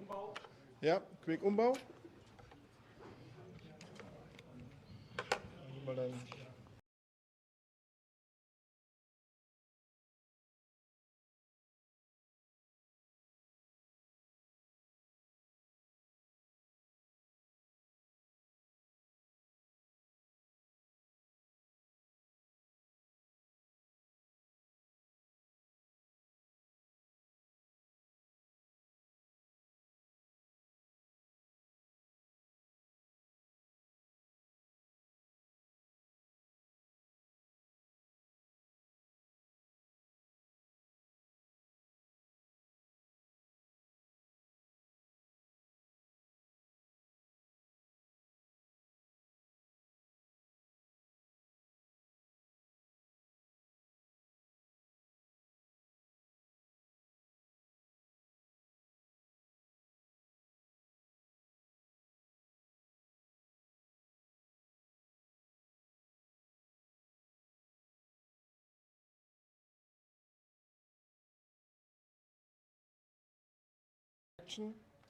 Umbau. Yeah, quick Umbau. Mal dann.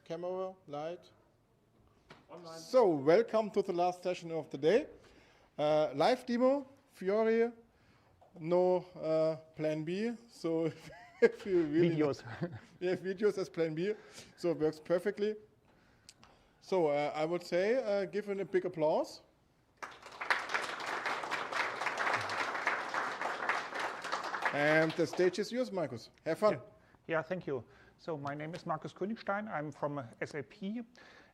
Camera, light. Online. So, welcome to the last session of the day. Live demo, Fiori, no plan B. So, if you really videos. We have videos as plan B, so it works perfectly. So, I would say give him a big applause. And the stage is yours, Markus. Have fun. Yeah, thank you. So my name is Markus Königstein. I'm from SAP,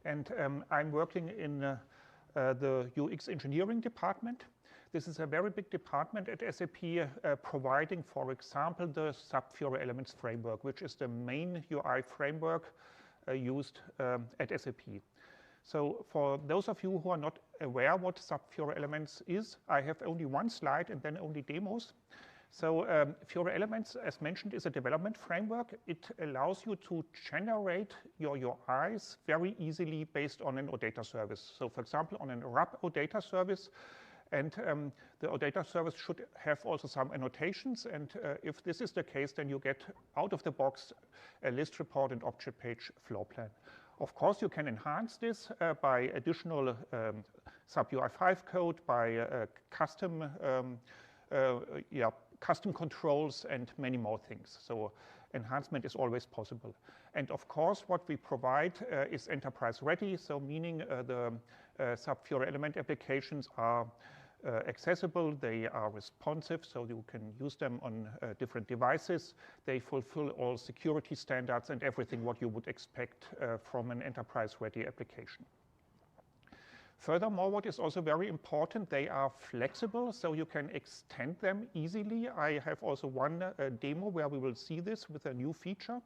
and I'm working in the UX engineering department. This is a very big department at SAP, providing, for example, the SAP Fiori Elements framework, which is the main UI framework used at SAP. So for those of you who are not aware what SAP Fiori Elements is, I have only one slide and then only demos. So Fiori Elements, as mentioned, is a development framework. It allows you to generate your UIs very easily based on an OData service. So for example, on an RAP OData service, and the OData service should have also some annotations. And if this is the case, then you get out of the box a list report and object page floor plan. Of course, you can enhance this by additional SAP UI5 code, by custom controls and many more things. So enhancement is always possible. And of course, what we provide is enterprise ready. So meaning the SAP Fiori Element applications are accessible, they are responsive, so you can use them on different devices. They fulfill all security standards and everything what you would expect from an enterprise ready application. Furthermore, what is also very important, they are flexible, so you can extend them easily. I have also one demo where we will see this with a new feature,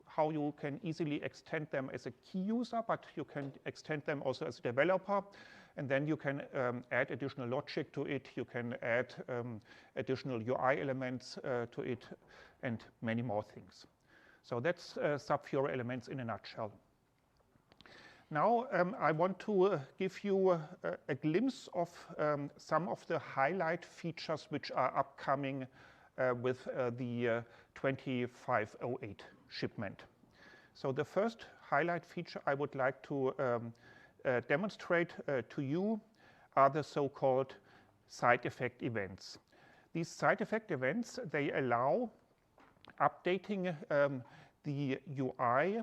how you can easily extend them as a key user, but you can extend them also as a developer. and then you can add additional logic to it, you can add additional UI elements to it, and many more things. So that's SAP Fiori Elements in a nutshell. Now I want to give you a glimpse of some of the highlight features which are upcoming with the 2508 shipment. So the first highlight feature I would like to demonstrate to you are the so-called side effect events. These side effect events, they allow updating the UI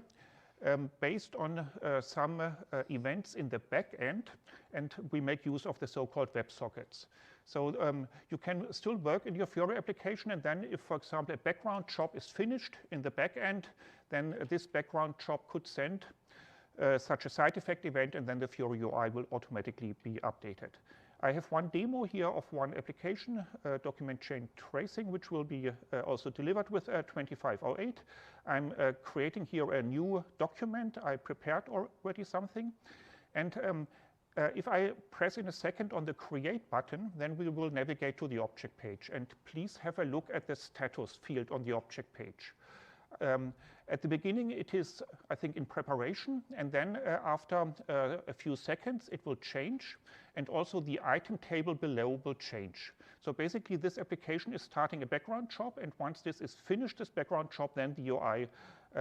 based on some events in the back end, and we make use of the so-called WebSockets. So you can still work in your Fiori application, and then if, for example, a background job is finished in the back end, then this background job could send such a side effect event, and then the Fiori UI will automatically be updated. I have one demo here of one application, document chain tracing, which will be also delivered with 2508. I'm creating here a new document. I prepared already something. And if I press in a second on the Create button, then we will navigate to the object page. And please have a look at the status field on the object page. At the beginning, it is, I think, in preparation, and then after a few seconds, it will change, and also the item table below will change. So basically, this application is starting a background job, and once this is finished, this background job, then the UI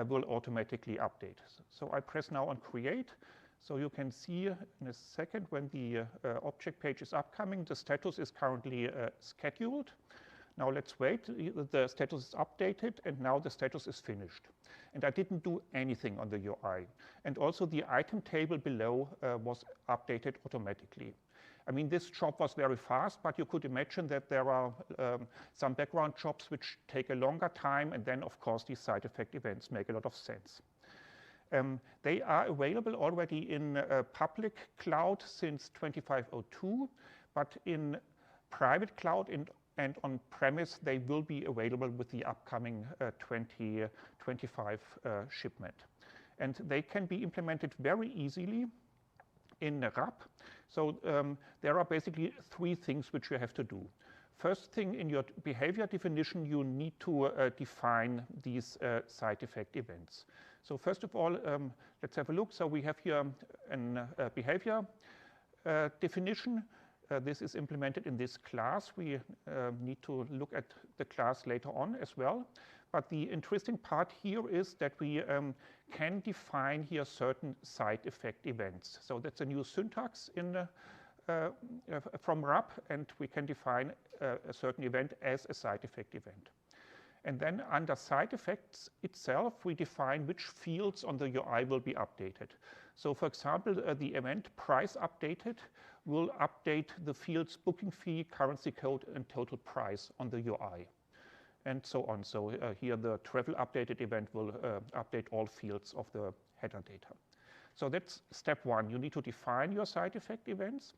will automatically update. So I press now on Create. So you can see in a second when the object page is upcoming, the status is currently scheduled. Now let's wait, the status is updated, and now the status is finished. And I didn't do anything on the UI. And also the item table below was updated automatically. I mean, this job was very fast, but you could imagine that there are some background jobs which take a longer time, and then of course these side effect events make a lot of sense. They are available already in public cloud since 2502, but in private cloud and on-premise, they will be available with the upcoming 2025 shipment. And they can be implemented very easily in RAP. So there are basically three things which you have to do. First thing, in your behavior definition, you need to define these side effect events. So first of all, let's have a look. So we have here a behavior definition. This is implemented in this class. We need to look at the class later on as well. But the interesting part here is that we can define here certain side effect events. So that's a new syntax in from RAP, and we can define a certain event as a side effect event. And then under side effects itself, we define which fields on the UI will be updated. So for example, the event price updated will update the fields booking fee, currency code, and total price on the UI, and so on. So here the travel updated event will update all fields of the header data. So that's step one. You need to define your side effect events.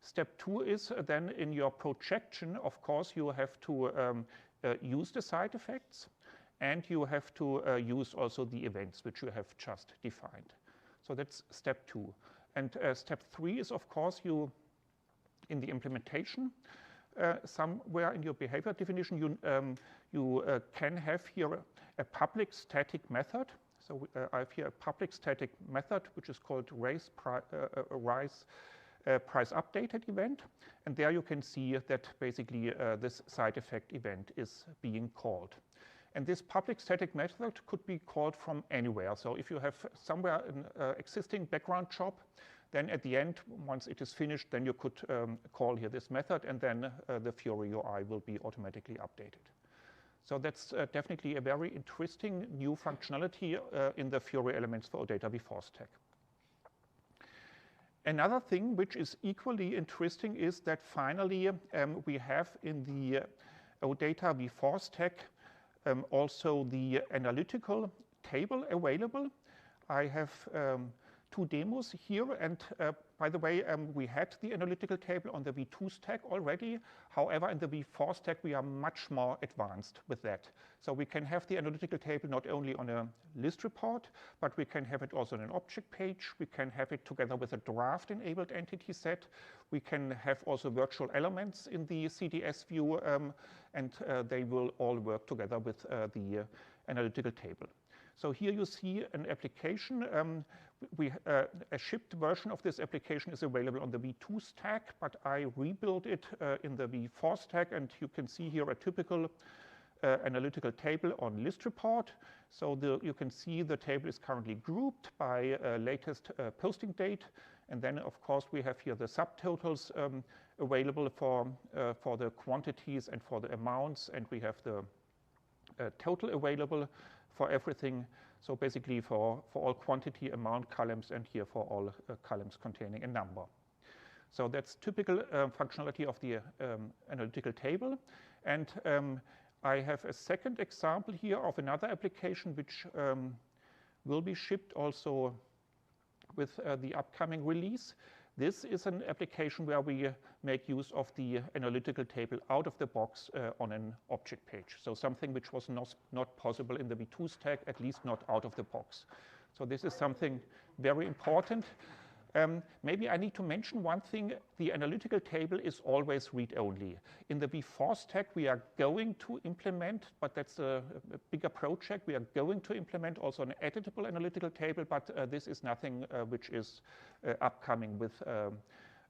Step two is then in your projection, of course, you have to use the side effects, and you have to use also the events which you have just defined. So that's step two. And step three is, of course, you, in the implementation, somewhere in your behavior definition, you can have here a public static method. So I have here a public static method, which is called rise price updated event. And there you can see that basically this side effect event is being called. And this public static method could be called from anywhere. So if you have somewhere an existing background job, then at the end, once it is finished, then you could call here this method, and then the Fiori UI will be automatically updated. So that's definitely a very interesting new functionality in the Fiori Elements for OData v-Force tag. Another thing which is equally interesting is that finally we have in the OData v-Force tag also the analytical table available. I have two demos here, and by the way, we had the analytical table on the V2 stack already. However, in the V4 stack, we are much more advanced with that. So we can have the analytical table not only on a list report, but we can have it also on an object page. We can have it together with a draft-enabled entity set. We can have also virtual elements in the CDS view, and they will all work together with the analytical table. So here you see an application. A shipped version of this application is available on the V2 stack, but I rebuilt it in the V4 stack, and you can see here a typical analytical table on list report. So you can see the table is currently grouped by latest posting date, and then of course we have here the subtotals available for the quantities and for the amounts, and we have the total available for everything. So basically for all quantity, amount columns, and here for all columns containing a number. So that's typical functionality of the analytical table. And I have a second example here of another application which will be shipped also with the upcoming release. This is an application where we make use of the analytical table out of the box on an object page. So something which was not possible in the V2 stack, at least not out of the box. So this is something very important. Maybe I need to mention one thing. The analytical table is always read-only. In the V4 stack, we are going to implement, but that's a bigger project, we are going to implement also an editable analytical table, but this is nothing which is upcoming with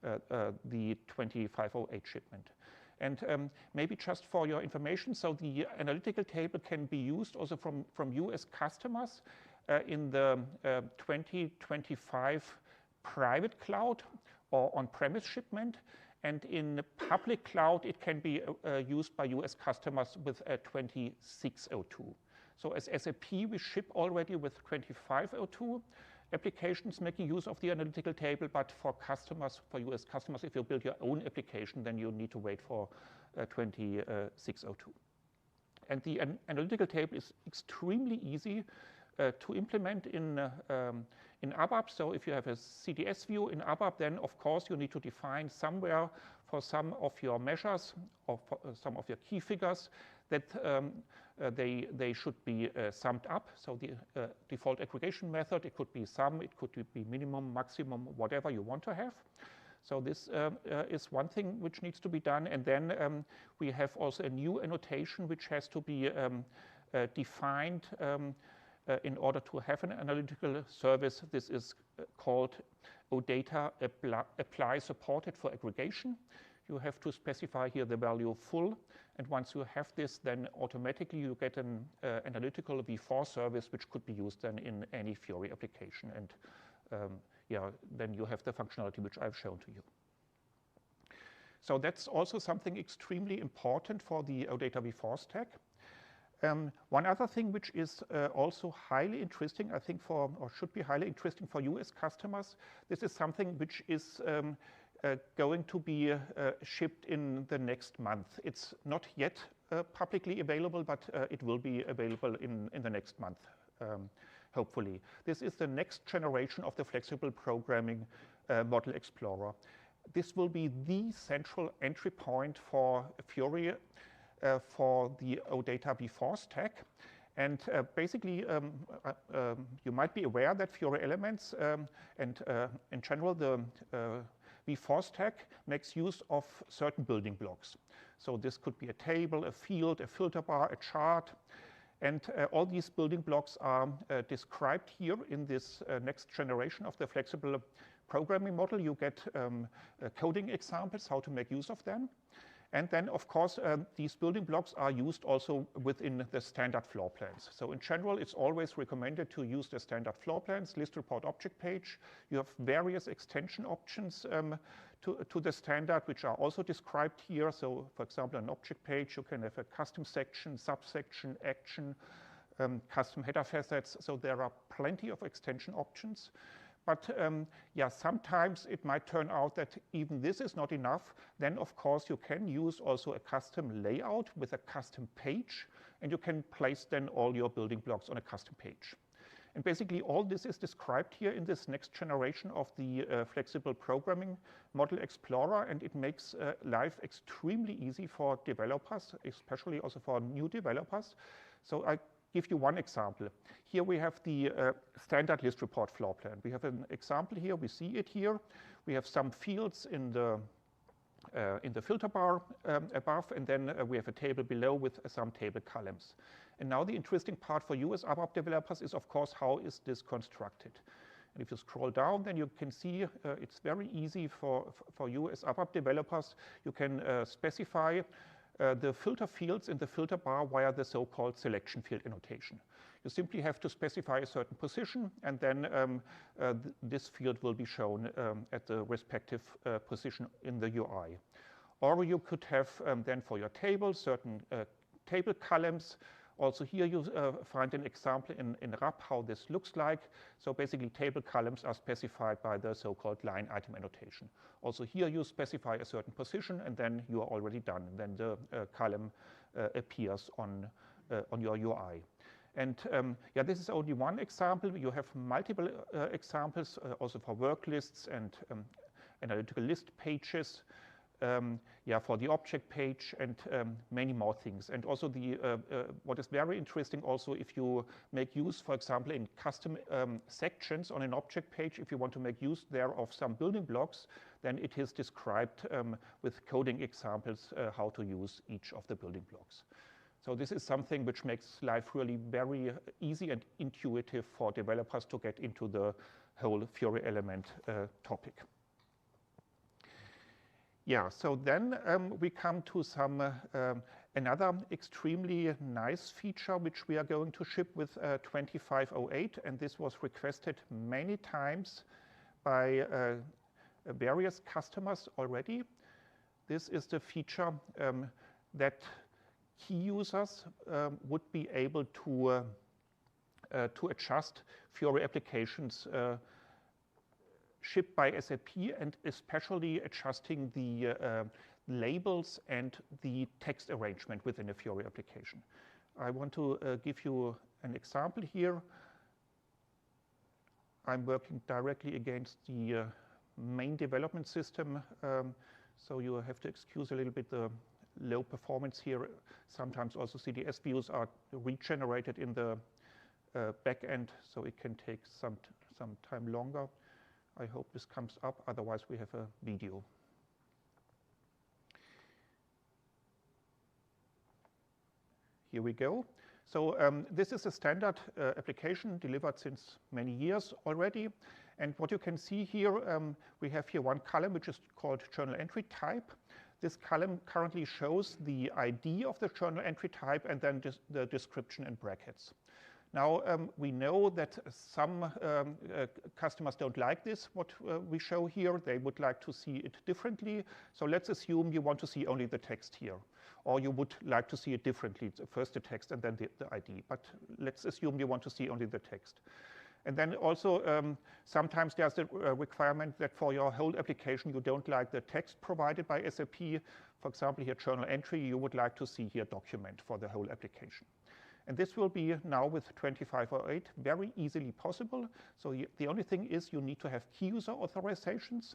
the 2508 shipment. And maybe just for your information, so the analytical table can be used also from you as customers in the 2025 private cloud or on-premise shipment, and in public cloud it can be used by you as customers with 2602. So as SAP we ship already with 2502 applications making use of the analytical table, but for customers, for you as customers, if you build your own application, then you need to wait for 2602. And the analytical table is extremely easy to implement in ABAP. So if you have a CDS view in ABAP, then of course you need to define somewhere for some of your measures or for some of your key figures that they should be summed up. So the default aggregation method, it could be sum, it could be minimum, maximum, whatever you want to have. So this is one thing which needs to be done. And then we have also a new annotation which has to be defined in order to have an analytical service. This is called OData apply supported for aggregation. You have to specify here the value full, and once you have this, then automatically you get an analytical V4 service which could be used then in any Fiori application, and yeah, then you have the functionality which I've shown to you. So that's also something extremely important for the OData V4 stack. One other thing which is also highly interesting, I think, or should be highly interesting for you as customers, this is something which is going to be shipped in the next month. It's not yet publicly available, but it will be available in the next month, hopefully. This is the next generation of the flexible programming model explorer. This will be the central entry point for Fiori for the OData V4 stack. And basically, you might be aware that Fiori Elements and in general the V4 stack makes use of certain building blocks. So this could be a table, a field, a filter bar, a chart. And all these building blocks are described here in this next generation of the flexible programming model. You get coding examples, how to make use of them. And then, of course, these building blocks are used also within the standard floor plans. So in general, it's always recommended to use the standard floor plans, list report object page. You have various extension options to the standard, which are also described here. So for example, an object page, you can have a custom section, subsection, action, custom header facets. So there are plenty of extension options. But yeah, sometimes it might turn out that even this is not enough. Then, of course, you can use also a custom layout with a custom page, and you can place then all your building blocks on a custom page. And basically all this is described here in this next generation of the flexible programming model explorer, and it makes life extremely easy for developers, especially also for new developers. So I give you one example. Here we have the standard list report floor plan. We have an example here, we see it here. We have some fields in the filter bar above, and then we have a table below with some table columns. And now the interesting part for you as ABAP developers is, of course, how is this constructed? And if you scroll down, then you can see it's very easy for you as ABAP developers. You can specify the filter fields in the filter bar via the so-called selection field annotation. You simply have to specify a certain position, and then this field will be shown at the respective position in the UI. Or you could have then for your table certain table columns. Also here you find an example in RAP how this looks like. So basically table columns are specified by the so-called line item annotation. Also here you specify a certain position, and then you are already done. And then the column appears on your UI. And yeah, this is only one example. You have multiple examples also for work lists and analytical list pages. Yeah, for the object page and many more things. And also what is very interesting also, if you make use, for example, in custom sections on an object page, if you want to make use there of some building blocks, then it is described with coding examples how to use each of the building blocks. So this is something which makes life really very easy and intuitive for developers to get into the whole Fiori element topic. Yeah, so then we come to some another extremely nice feature which we are going to ship with 2508, and this was requested many times by various customers already. This is the feature that key users would be able to adjust Fiori applications shipped by SAP, and especially adjusting the labels and the text arrangement within a Fiori application. I want to give you an example here. I'm working directly against the main development system, so you have to excuse a little bit the low performance here. Sometimes also CDS views are regenerated in the back end, so it can take some time longer. I hope this comes up, otherwise we have a video. Here we go. So this is a standard application delivered since many years already. And what you can see here, we have here one column which is called journal entry type. This column currently shows the ID of the journal entry type and then the description in brackets. Now, we know that some customers don't like this, what we show here. They would like to see it differently. So let's assume you want to see only the text here. Or you would like to see it differently, first the text and then the ID. But let's assume you want to see only the text. And then also, sometimes there's a requirement that for your whole application, you don't like the text provided by SAP. For example, here journal entry, you would like to see here document for the whole application. And this will be now with 2508 very easily possible. So the only thing is you need to have key user authorizations.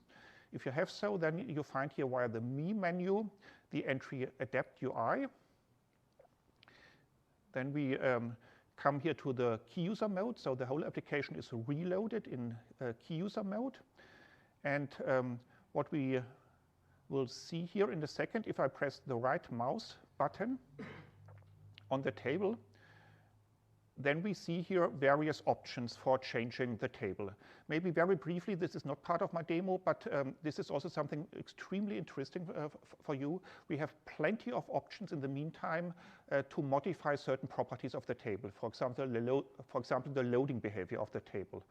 If you have so, then you find here via the Me menu the entry adapt UI. Then we come here to the key user mode. So the whole application is reloaded in key user mode. And what we will see here in a second, if I press the right mouse button on the table, then we see here various options for changing the table. Maybe very briefly, this is not part of my demo, but this is also something extremely interesting for you. We have plenty of options in the meantime to modify certain properties of the table. For example, the loading behavior of the table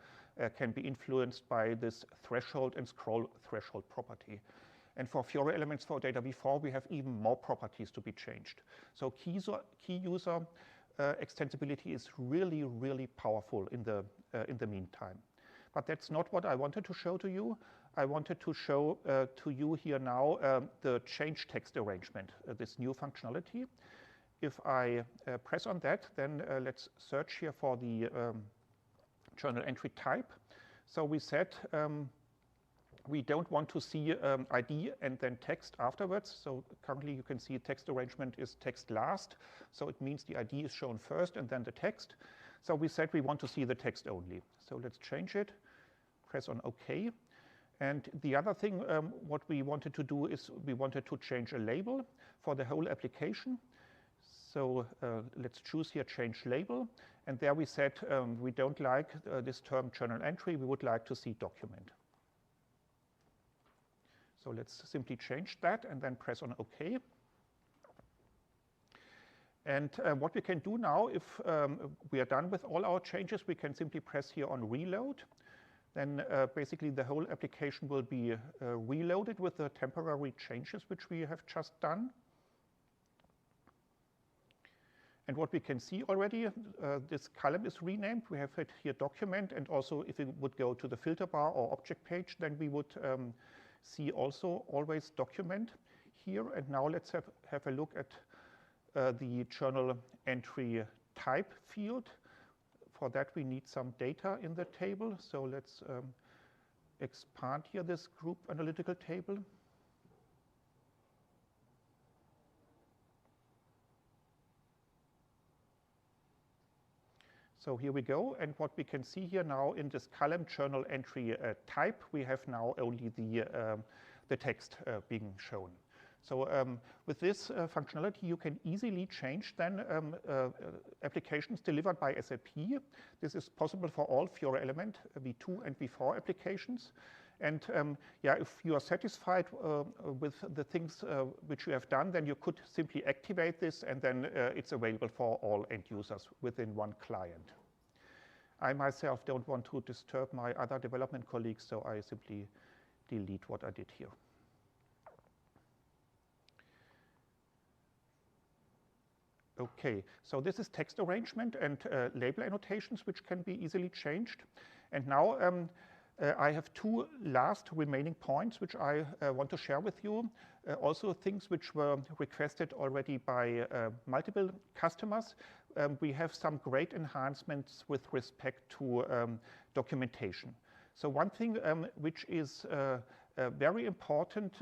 can be influenced by this threshold and scroll threshold property. And for Fiori Elements for Data V4, we have even more properties to be changed. So key user extensibility is really, really powerful in the meantime. But that's not what I wanted to show to you. I wanted to show to you here now the change text arrangement, this new functionality. If I press on that, then let's search here for the journal entry type. So we said we don't want to see ID and then text afterwards. So currently you can see text arrangement is text last. So it means the ID is shown first and then the text. So we said we want to see the text only. So let's change it, press on OK. And the other thing what we wanted to do is we wanted to change a label for the whole application. So let's choose here change label. And there we said we don't like this term journal entry. We would like to see document. So let's simply change that and then press on OK. And what we can do now, if we are done with all our changes, we can simply press here on reload. Then basically the whole application will be reloaded with the temporary changes which we have just done. And what we can see already, this column is renamed. We have it here document, and also if we would go to the filter bar or object page, then we would see also always document here. And now let's have a look at the journal entry type field. For that we need some data in the table. So let's expand here this group analytical table. So here we go, and what we can see here now in this column journal entry type, we have now only the text being shown. So with this functionality, you can easily change then applications delivered by SAP. This is possible for all Fiori Element V2 and V4 applications. And yeah, if you are satisfied with the things which you have done, then you could simply activate this, and then it's available for all end users within one client. I myself don't want to disturb my other development colleagues, so I simply delete what I did here. Okay, so this is text arrangement and label annotations, which can be easily changed. And now I have two last remaining points which I want to share with you. Also things which were requested already by multiple customers. We have some great enhancements with respect to documentation. So one thing which is very important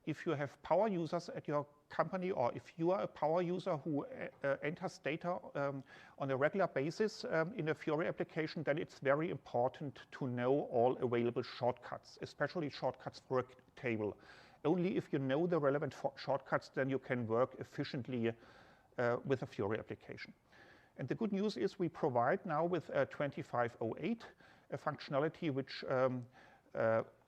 if you have power users at your company, or if you are a power user who enters data on a regular basis in a Fiori application, then it's very important to know all available shortcuts, especially shortcuts for a table. Only if you know the relevant shortcuts, then you can work efficiently with a Fiori application. And the good news is we provide now with 2508 a functionality which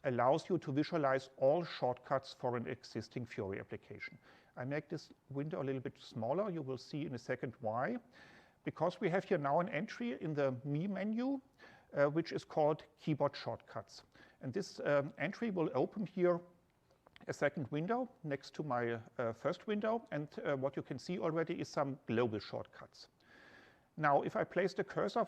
allows you to visualize all shortcuts for an existing Fiori application. I make this window a little bit smaller. You will see in a second why. Because we have here now an entry in the Me menu, which is called Keyboard Shortcuts. And this entry will open here a second window next to my first window. And what you can see already is some global shortcuts. Now, if I place the cursor,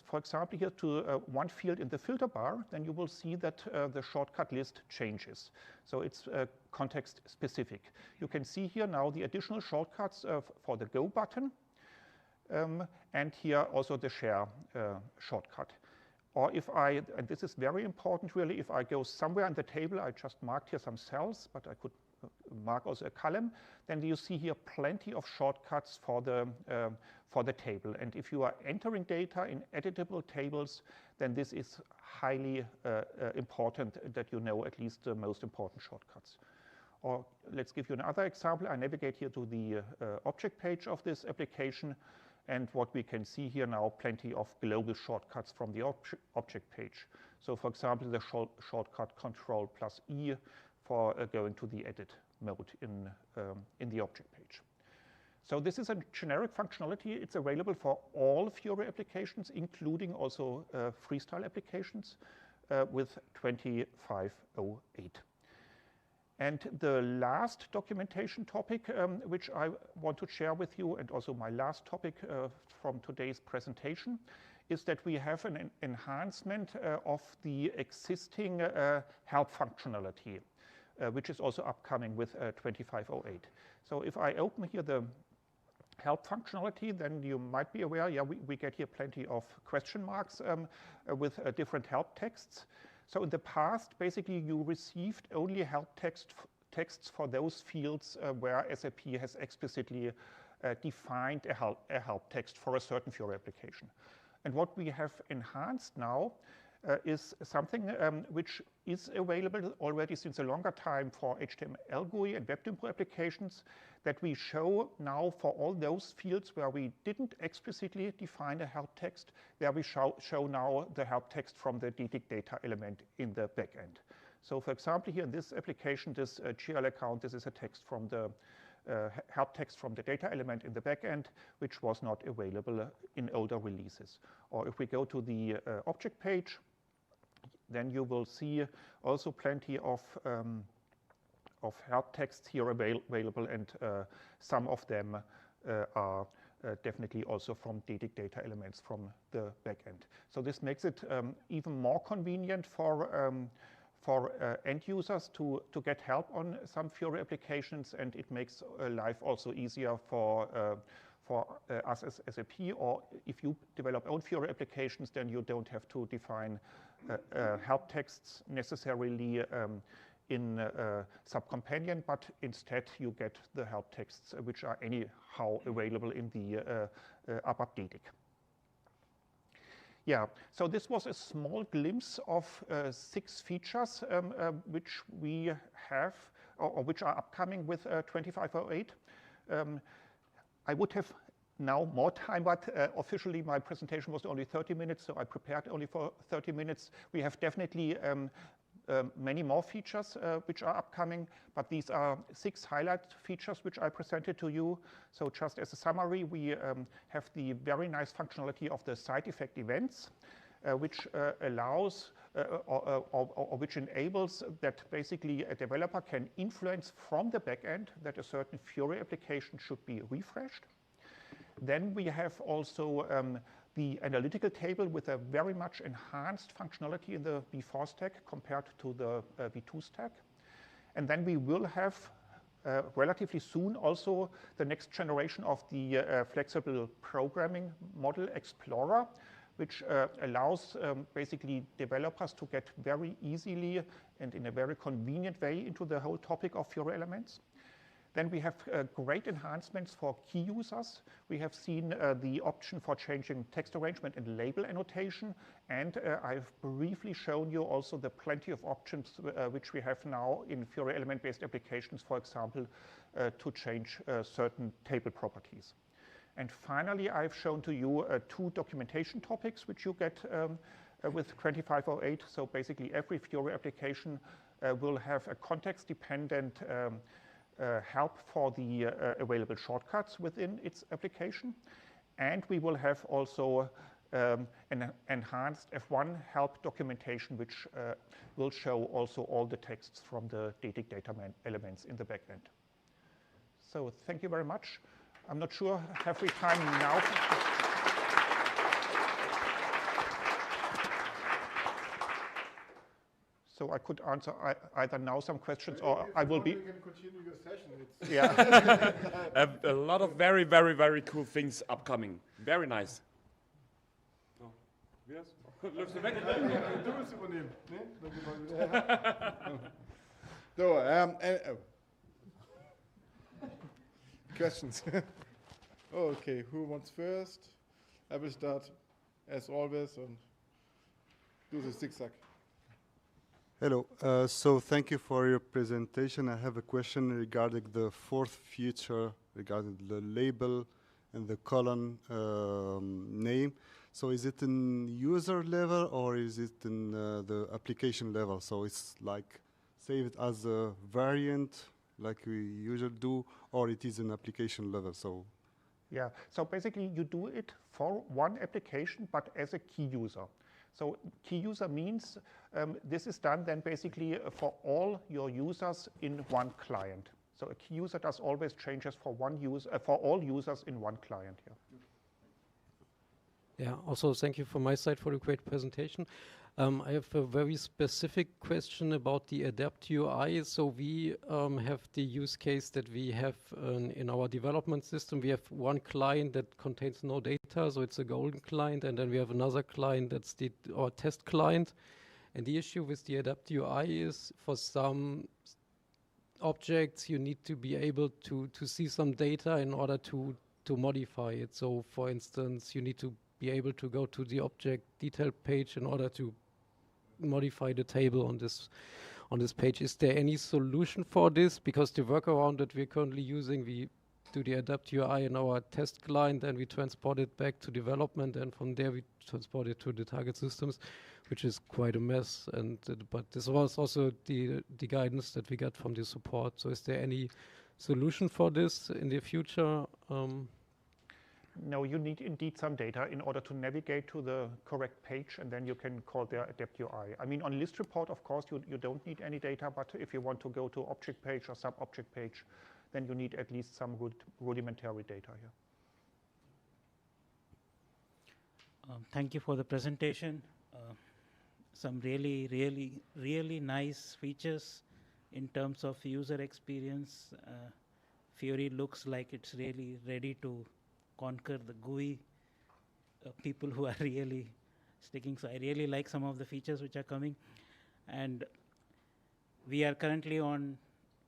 for example, here to one field in the filter bar, then you will see that the shortcut list changes. So it's context specific. You can see here now the additional shortcuts for the Go button, and here also the Share shortcut. Or if I, and this is very important really, if I go somewhere on the table, I just marked here some cells, but I could mark also a column, then you see here plenty of shortcuts for the table. And if you are entering data in editable tables, then this is highly important that you know at least the most important shortcuts. Or let's give you another example. I navigate here to the object page of this application, and what we can see here now, plenty of global shortcuts from the object page. So for example, the shortcut Control plus E for going to the edit mode in the object page. So this is a generic functionality. It's available for all Fiori applications, including also freestyle applications with 2508. And the last documentation topic which I want to share with you, and also my last topic from today's presentation, is that we have an enhancement of the existing help functionality, which is also upcoming with 2508. So if I open here the help functionality, then you might be aware, yeah, we get here plenty of question marks with different help texts. So in the past, basically, you received only help texts for those fields where SAP has explicitly defined a help text for a certain Fiori application. And what we have enhanced now is something which is available already since a longer time for HTML GUI and WebDimpro applications, that we show now for all those fields where we didn't explicitly define a help text, there we show now the help text from the DTIC data element in the backend. So for example, here in this application, this GL account, this is a text from the help text from the data element in the backend, which was not available in older releases. Or if we go to the object page, then you will see also plenty of help texts here available, and some of them are definitely also from DTIC data elements from the backend. So this makes it even more convenient for end users to get help on some Fiori applications, and it makes life also easier for us as SAP, or if you develop own Fiori applications, then you don't have to define help texts necessarily in Subcompanion, but instead you get the help texts which are anyhow available in the ABAP DTIC. Yeah, so this was a small glimpse of 6 features which we have, or which are upcoming with 2508. I would have now more time, but officially my presentation was only 30 minutes, so I prepared only for 30 minutes. We have definitely many more features which are upcoming, but these are 6 highlight features which I presented to you. So just as a summary, we have the very nice functionality of the side effect events, which allows or which enables that basically a developer can influence from the backend that a certain Fiori application should be refreshed. Then we have also the analytical table with a very much enhanced functionality in the V4 stack compared to the V2 stack. And then we will have relatively soon also the next generation of the flexible programming model Explorer, which allows basically developers to get very easily and in a very convenient way into the whole topic of Fiori Elements. Then we have great enhancements for key users. We have seen the option for changing text arrangement and label annotation, and I've briefly shown you also the plenty of options which we have now in Fiori element-based applications, for example, to change certain table properties. And finally, I've shown to you 2 documentation topics which you get with 2508. So basically every Fiori application will have a context-dependent help for the available shortcuts within its application. And we will have also an enhanced F1 help documentation, which will show also all the texts from the DTIC data elements in the backend. So thank you very much. I'm not sure, have we time now? So I could answer either now some questions, or I will be. You can continue your session. It's Yeah. A lot of very, very, very cool things upcoming. Very nice. Oh. Yes. Läufst du weg? Du willst übernehmen. So, questions. Okay, who wants first? I will start as always and do the zigzag. Hello. So thank you for your presentation. I have a question regarding the 4th feature regarding the label and the column name. So is it in user level or is it in the application level? So it's like save it as a variant like we usually do, or it is an application level? So yeah, so basically you do it for one application, but as a key user. So key user means this is done then basically for all your users in one client. So a key user does always changes for one user, for all users in one client here. Yeah, also thank you from my side for the great presentation. I have a very specific question about the ADAPT UI. So we have the use case that we have in our development system. We have one client that contains no data, so it's a golden client, and then we have another client that's our test client. And the issue with the ADAPT UI is for some objects you need to be able to see some data in order to modify it. So for instance, you need to be able to go to the object detail page in order to modify the table on this page. Is there any solution for this? Because the workaround that we're currently using, we do the ADAPT UI in our test client, then we transport it back to development, and from there we transport it to the target systems, which is quite a mess. And but this was also the guidance that we got from the support. So is there any solution for this in the future? No, you need indeed some data in order to navigate to the correct page, and then you can call their ADAPT UI. I mean, on list report, of course, you don't need any data, but if you want to go to object page or sub-object page, then you need at least some rudimentary data here. Thank you for the presentation. Some really nice features in terms of user experience. Fiori looks like it's really ready to conquer the GUI people who are really sticking. So I really like some of the features which are coming. And we are currently on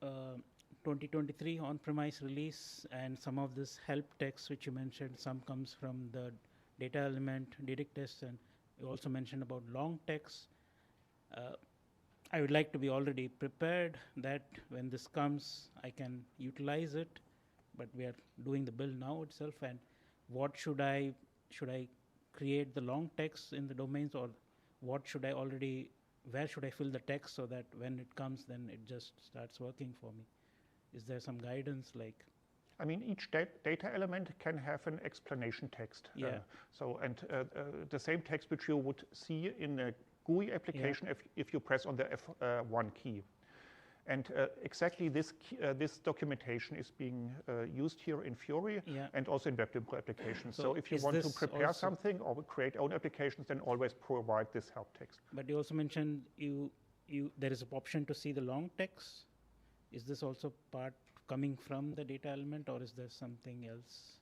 2023 on-premise release, and some of this help text which you mentioned, some comes from the data element, direct tests, and you also mentioned about long text. I would like to be already prepared that when this comes, I can utilize it. But we are doing the build now itself, and what should I create the long text in the domains, or what should I where should I fill the text so that when it comes, then it just starts working for me? Is there some guidance like? I mean, each data element can have an explanation text. Yeah. The same text which you would see in a GUI application, yeah, if you press on the F1 key. And exactly this documentation is being used here in Fiori, yeah, and also in Web Depot applications. So if you want to prepare something or create own applications, then always provide this help text. But you also mentioned there is an option to see the long text. Is this also part coming from the data element, or is there something else?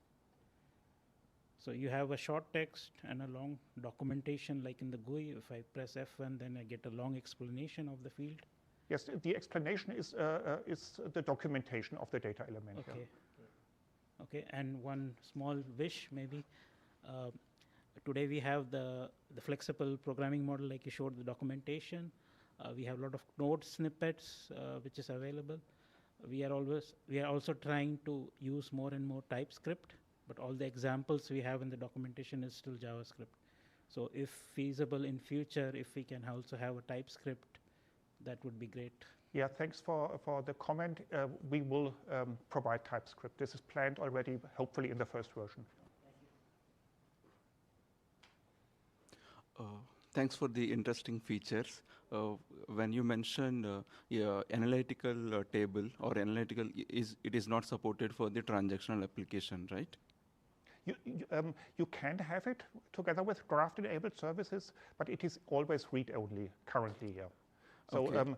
So you have a short text and a long documentation like in the GUI. If I press F1, then I get a long explanation of the field. Yes, the explanation is the documentation of the data element. Okay. Yeah. Okay, and one small wish maybe. Today we have the flexible programming model, like you showed the documentation. We have a lot of node snippets which is available. We are also trying to use more and more TypeScript, but all the examples we have in the documentation is still JavaScript. So if feasible in future, if we can also have a TypeScript, that would be great. Yeah, thanks for the comment. We will provide TypeScript. This is planned already, hopefully in the first version. Thanks for the interesting features. When you mentioned analytical table or analytical, it is not supported for the transactional application, right? You can have it together with graph-enabled services, but it is always read-only currently here. So okay,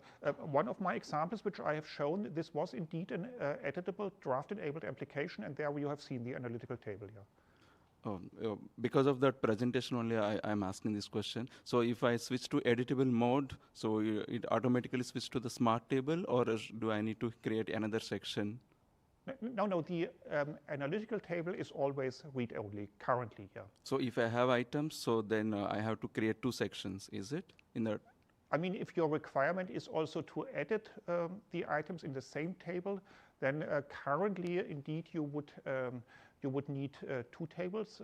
one of my examples which I have shown, this was indeed an editable draft-enabled application, and there you have seen the analytical table here. Because of that presentation only, I'm asking this question. So if I switch to editable mode, so it automatically switches to the smart table, or do I need to create another section? No, the analytical table is always read-only currently here. So if I have items, so then I have to create two sections, is it? I mean, if your requirement is also to edit the items in the same table, then currently, indeed, you would need two tables,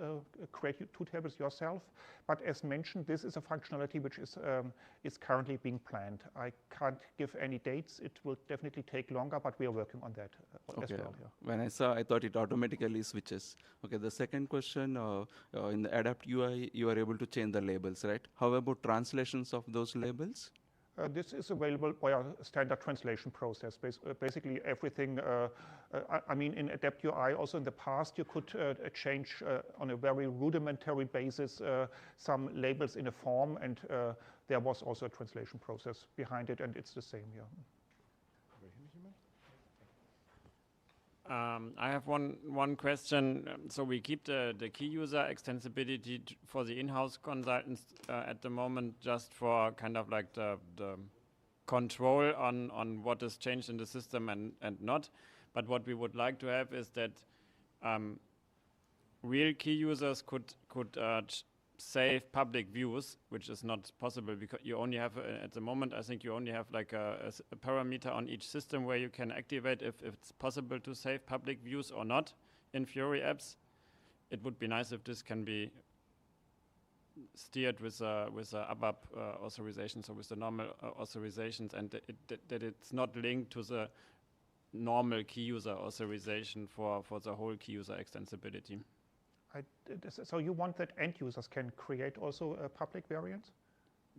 create two tables yourself. But as mentioned, this is a functionality which is currently being planned. I can't give any dates. It will definitely take longer, but we are working on that as well. Yeah. When I saw, I thought it automatically switches. Okay, the second question, in the ADAPT UI, you are able to change the labels, right? How about translations of those labels? This is available via a standard translation process. Basically everything, I mean in ADAPT UI also in the past you could change on a very rudimentary basis some labels in a form, and there was also a translation process behind it, and it's the same here. I have one question. So we keep the key user extensibility for the in-house consultants at the moment, just for kind of like the control on what is changed in the system and not. But what we would like to have is that real key users could save public views, which is not possible because you only have, at the moment, I think you only have like a parameter on each system where you can activate if it's possible to save public views or not in Fiori apps. It would be nice if this can be steered with a ABAP authorization, so with the normal authorizations, and that it's not linked to the normal key user authorization for the whole key user extensibility. So you want that end users can create also public variants?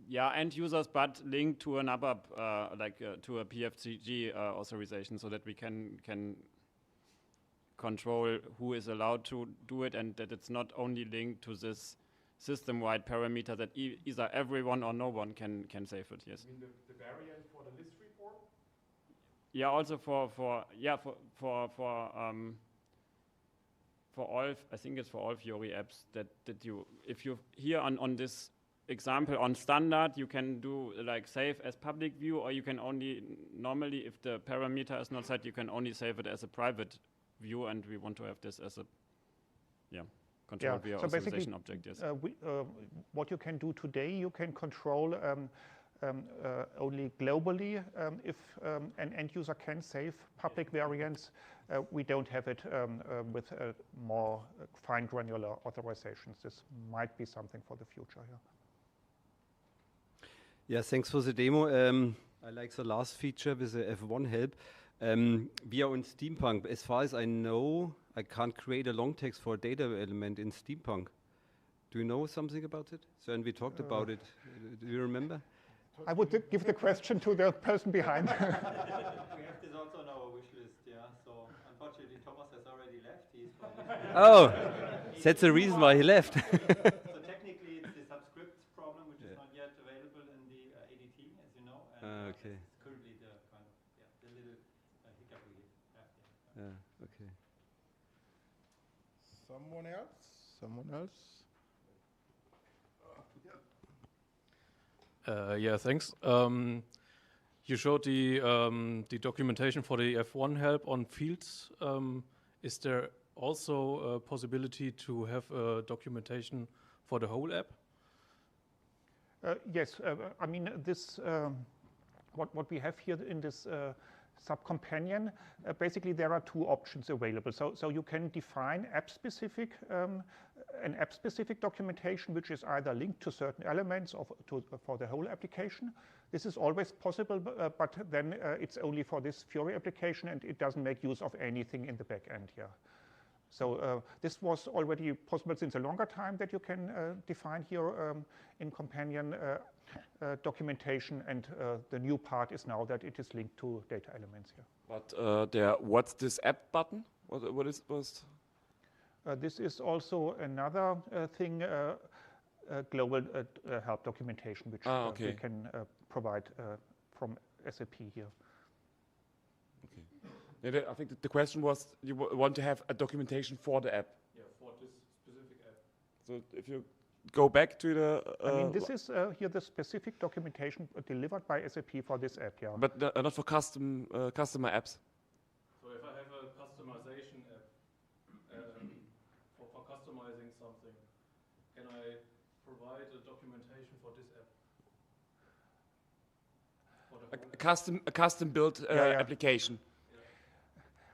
Yeah, end users, but linked to an ABAP, to a PFCG authorization, so that we can control who is allowed to do it, and that it's not only linked to this system-wide parameter that either everyone or no one can save it. Yes. You mean the variant for the list report? Yeah, also for all, I think it's for all Fiori apps that you, if you here on this example on standard, you can do like save as public view, or you can only normally, if the parameter is not set, you can only save it as a private view, and we want to have this as a control via so authorization object. Yes. What you can do today, you can control only globally if an end user can save public variants. We don't have it with more fine granular authorizations. This might be something for the future here. Yeah, thanks for the demo. I like the last feature with the F1 help. We are on Steampunk. As far as I know, I can't create a long text for a data element in Steampunk. Do you know something about it? So, and we talked about it. Do you remember? I would give the question to the person behind. We have this also on our wish list, yeah. So unfortunately, Thomas has already left. He's oh, that's the reason why he left. So technically, it's the subscript problem, which is not yet available in the ADT, as you know. And okay. It's currently the kind of the little hiccup we have. Okay. Someone else? Someone else? Yeah, thanks. You showed the documentation for the F1 help on fields. Is there also a possibility to have documentation for the whole app? Yes, I mean this. What we have here in this sub-companion, basically there are two options available. So you can define app-specific, an app-specific documentation, which is either linked to certain elements for the whole application. This is always possible, but then it's only for this Fiori application, and it doesn't make use of anything in the back end here. So this was already possible since a longer time, that you can define here in companion documentation, and the new part is now that it is linked to data elements here. But what's this app button? What is this? This is also another thing, global help documentation, which we can provide from SAP here. Okay. I think the question was, you want to have a documentation for the app. Yeah, for this specific app. So if you go back to the... I mean, this is here the specific documentation delivered by SAP for this app, yeah. But not for customer apps. So if I have a customization app for customizing something, can I provide a documentation for this app? A custom built application.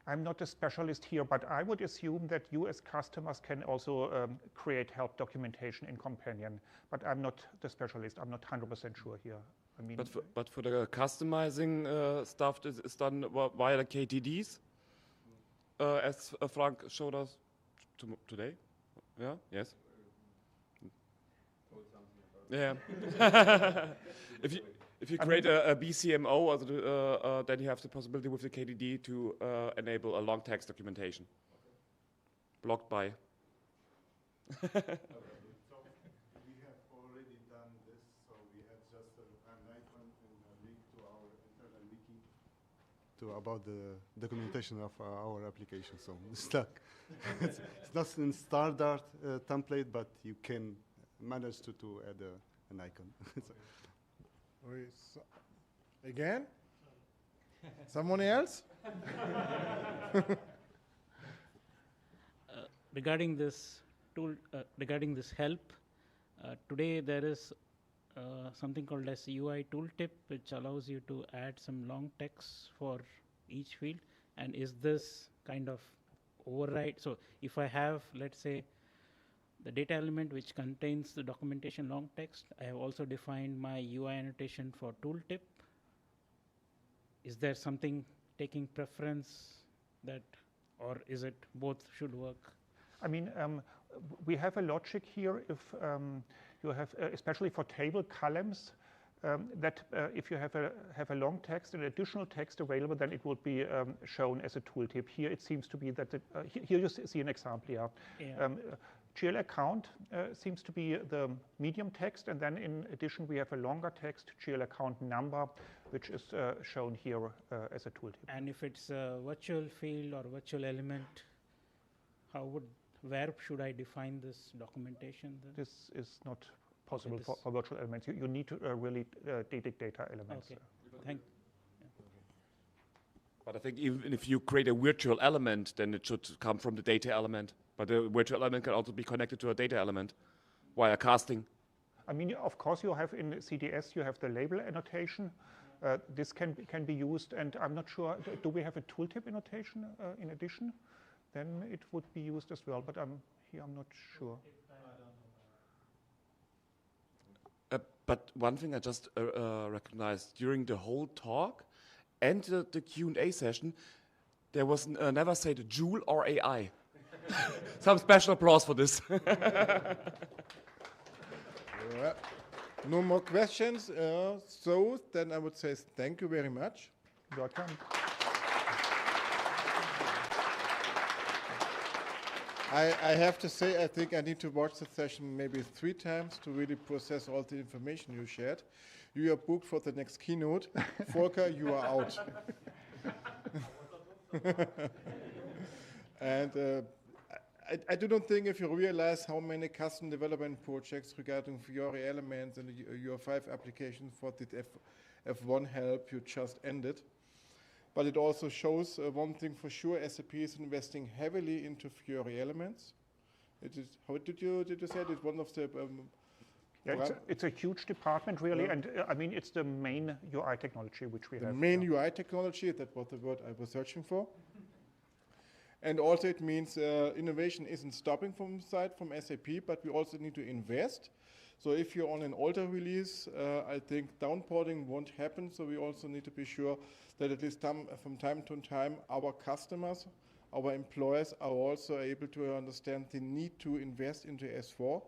I'm not a specialist here, but I would assume that you as customers can also create help documentation in Companion. But I'm not the specialist. I'm not 100% sure here. I mean, but for the customizing stuff, this is done via the KTDs, as Frank showed us today. Yeah. Yes. Yeah. If If you create a BCMO, then you have the possibility with the KDD to enable a long text documentation. Blocked by. So we have already done this, so we have just an icon and a link to our internal wiki about the documentation of our application. So it's not in standard template, but you can manage to add an icon. So, again? Someone else? Regarding this tool, regarding this help, today there is something called as UI tooltip, which allows you to add some long text for each field. And is this kind of override? So if I have, let's say, the data element which contains the documentation long text, I have also defined my UI annotation for tooltip. Is there something taking preference that, or is it both should work? I mean, we have a logic here if you have, especially for table columns, that if you have a long text and additional text available, then it would be shown as a tooltip. Here it seems to be that, here you see an example, yeah. GL account seems to be the medium text, and then in addition we have a longer text, GL account number, which is shown here as a tooltip. And if it's a virtual field or virtual element, where should I define this documentation then? This is not possible for virtual elements. You need to really detect data elements. Okay, thank you. But I think even if you create a virtual element, then it should come from the data element. But the virtual element can also be connected to a data element via casting. I mean, of course, you have in CDS, you have the label annotation. This can be used, and I'm not sure, do we have a tooltip annotation in addition? Then it would be used as well, but I'm not sure. But one thing I just recognized during the whole talk and the Q&A session, there was never said Joule or AI. Some special applause for this. No more questions. So then I would say thank you very much. You're welcome. I have to say, I think I need to watch the session maybe 3 times to really process all the information you shared. You are booked for the next keynote. Volker, you are out. And I do not think if you realize how many custom development projects regarding Fiori Elements and your 5 applications for the F1 help you just ended. But it also shows one thing for sure, SAP is investing heavily into Fiori Elements. It is, how did you say it? It's one of the... yeah, it's a huge department, really, yeah. And I mean, it's the main UI technology which we have. The main UI technology, that was the word I was searching for. And also it means innovation isn't stopping from SAP, but we also need to invest. So if you're on an older release, I think downporting won't happen. So we also need to be sure that at least from time to time, our customers, our employers are also able to understand the need to invest into S4.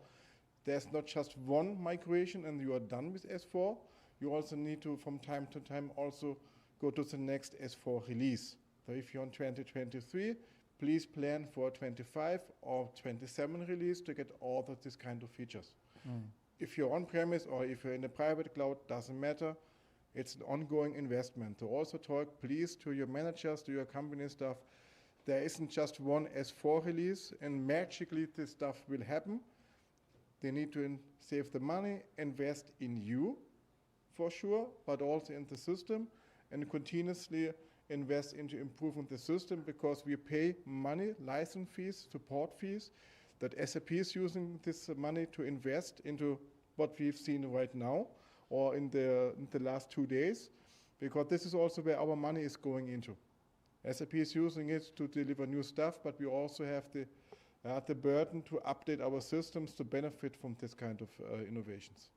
There's not just one migration and you are done with S4. You also need to, from time to time, also go to the next S4 release. So if you're on 2023, please plan for 25 or 27 release to get all of this kind of features. If you're on-premise or if you're in a private cloud, doesn't matter. It's an ongoing investment. To also talk, please, to your managers, to your company staff. There isn't just one S4 release and magically this stuff will happen. They need to save the money, invest in you, for sure, but also in the system and continuously invest into improving the system because we pay money, license fees, support fees, that SAP is using this money to invest into what we've seen right now or in the last 2 days, because this is also where our money is going into. SAP is using it to deliver new stuff, but we also have the burden to update our systems to benefit from this kind of innovations.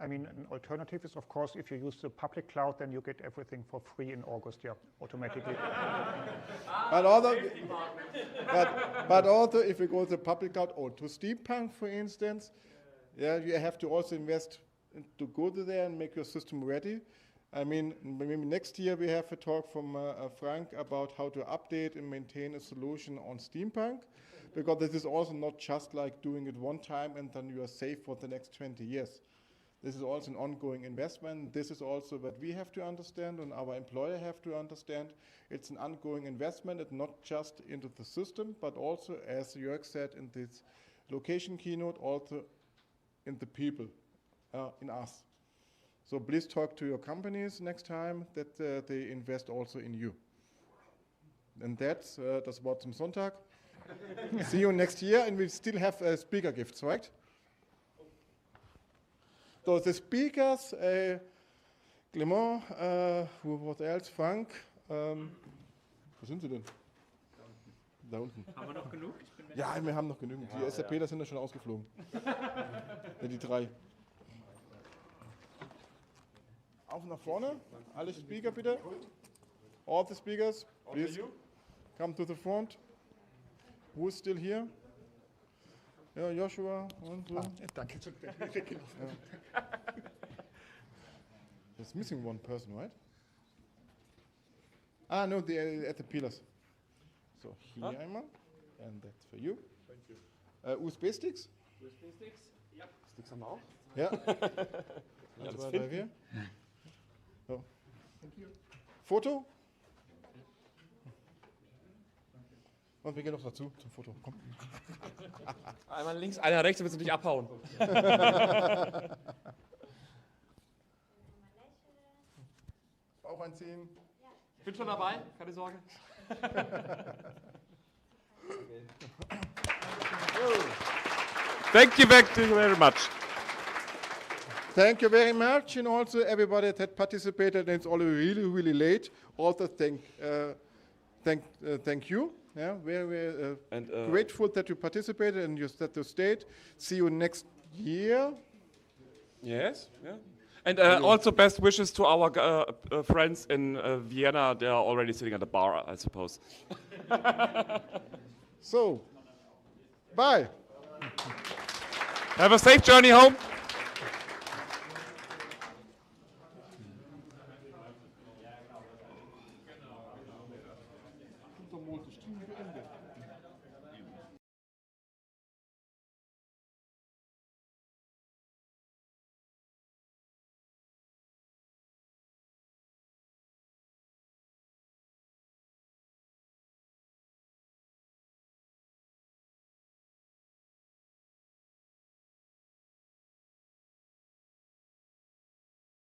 I mean, an alternative is, of course, if you use the public cloud, then you get everything for free in August, yeah, automatically. but also, if we go to the public cloud or to Steampunk, for instance, yeah, you have to also invest to go to there and make your system ready. I mean, maybe next year we have a talk from Frank about how to update and maintain a solution on Steampunk, because this is also not just like doing it one time and then you are safe for the next 20 years. This is also an ongoing investment. This is also what we have to understand and our employer have to understand. It's an ongoing investment, and not just into the system, but also, as Jörg said in this location keynote, also in the people, in us. So please talk to your companies next time that they invest also in you. And that's das Wort zum Sonntag. See you next year, and we still have speaker gifts, right? So the speakers, Clement, what else? Frank. Wo sind sie denn? Da unten. Haben wir noch genug? Ja, wir haben noch genügend. Die SAPler sind ja schon ausgeflogen. Ja, die 3. Auf nach vorne. Alle Speaker bitte. All the speakers, please come to the front. Who is still here? Ja, Joshua und so. Danke. There's missing one person, right? Ah, no, at the pillars. So here einmal, and that's for you. Thank you. USB Sticks? USB Sticks? Ja. Sticks haben wir auch. Ja. Ja, das 2, 3, 4. So. Thank you. Foto? Und wir gehen noch dazu zum Foto. Komm. Einmal links, einer rechts, willst du dich abhauen. Bauch einziehen. Ich bin schon dabei, keine Sorge. Thank you very much. Thank you very much, and also everybody that participated. And it's already really late. Also thank you. Yeah, very grateful that you participated and you set the state. See you next year. Yes, yeah. And also best wishes to our friends in Vienna. They are already sitting at the bar, I suppose. So, bye. Have a safe journey home. Untermond, das Team beendet.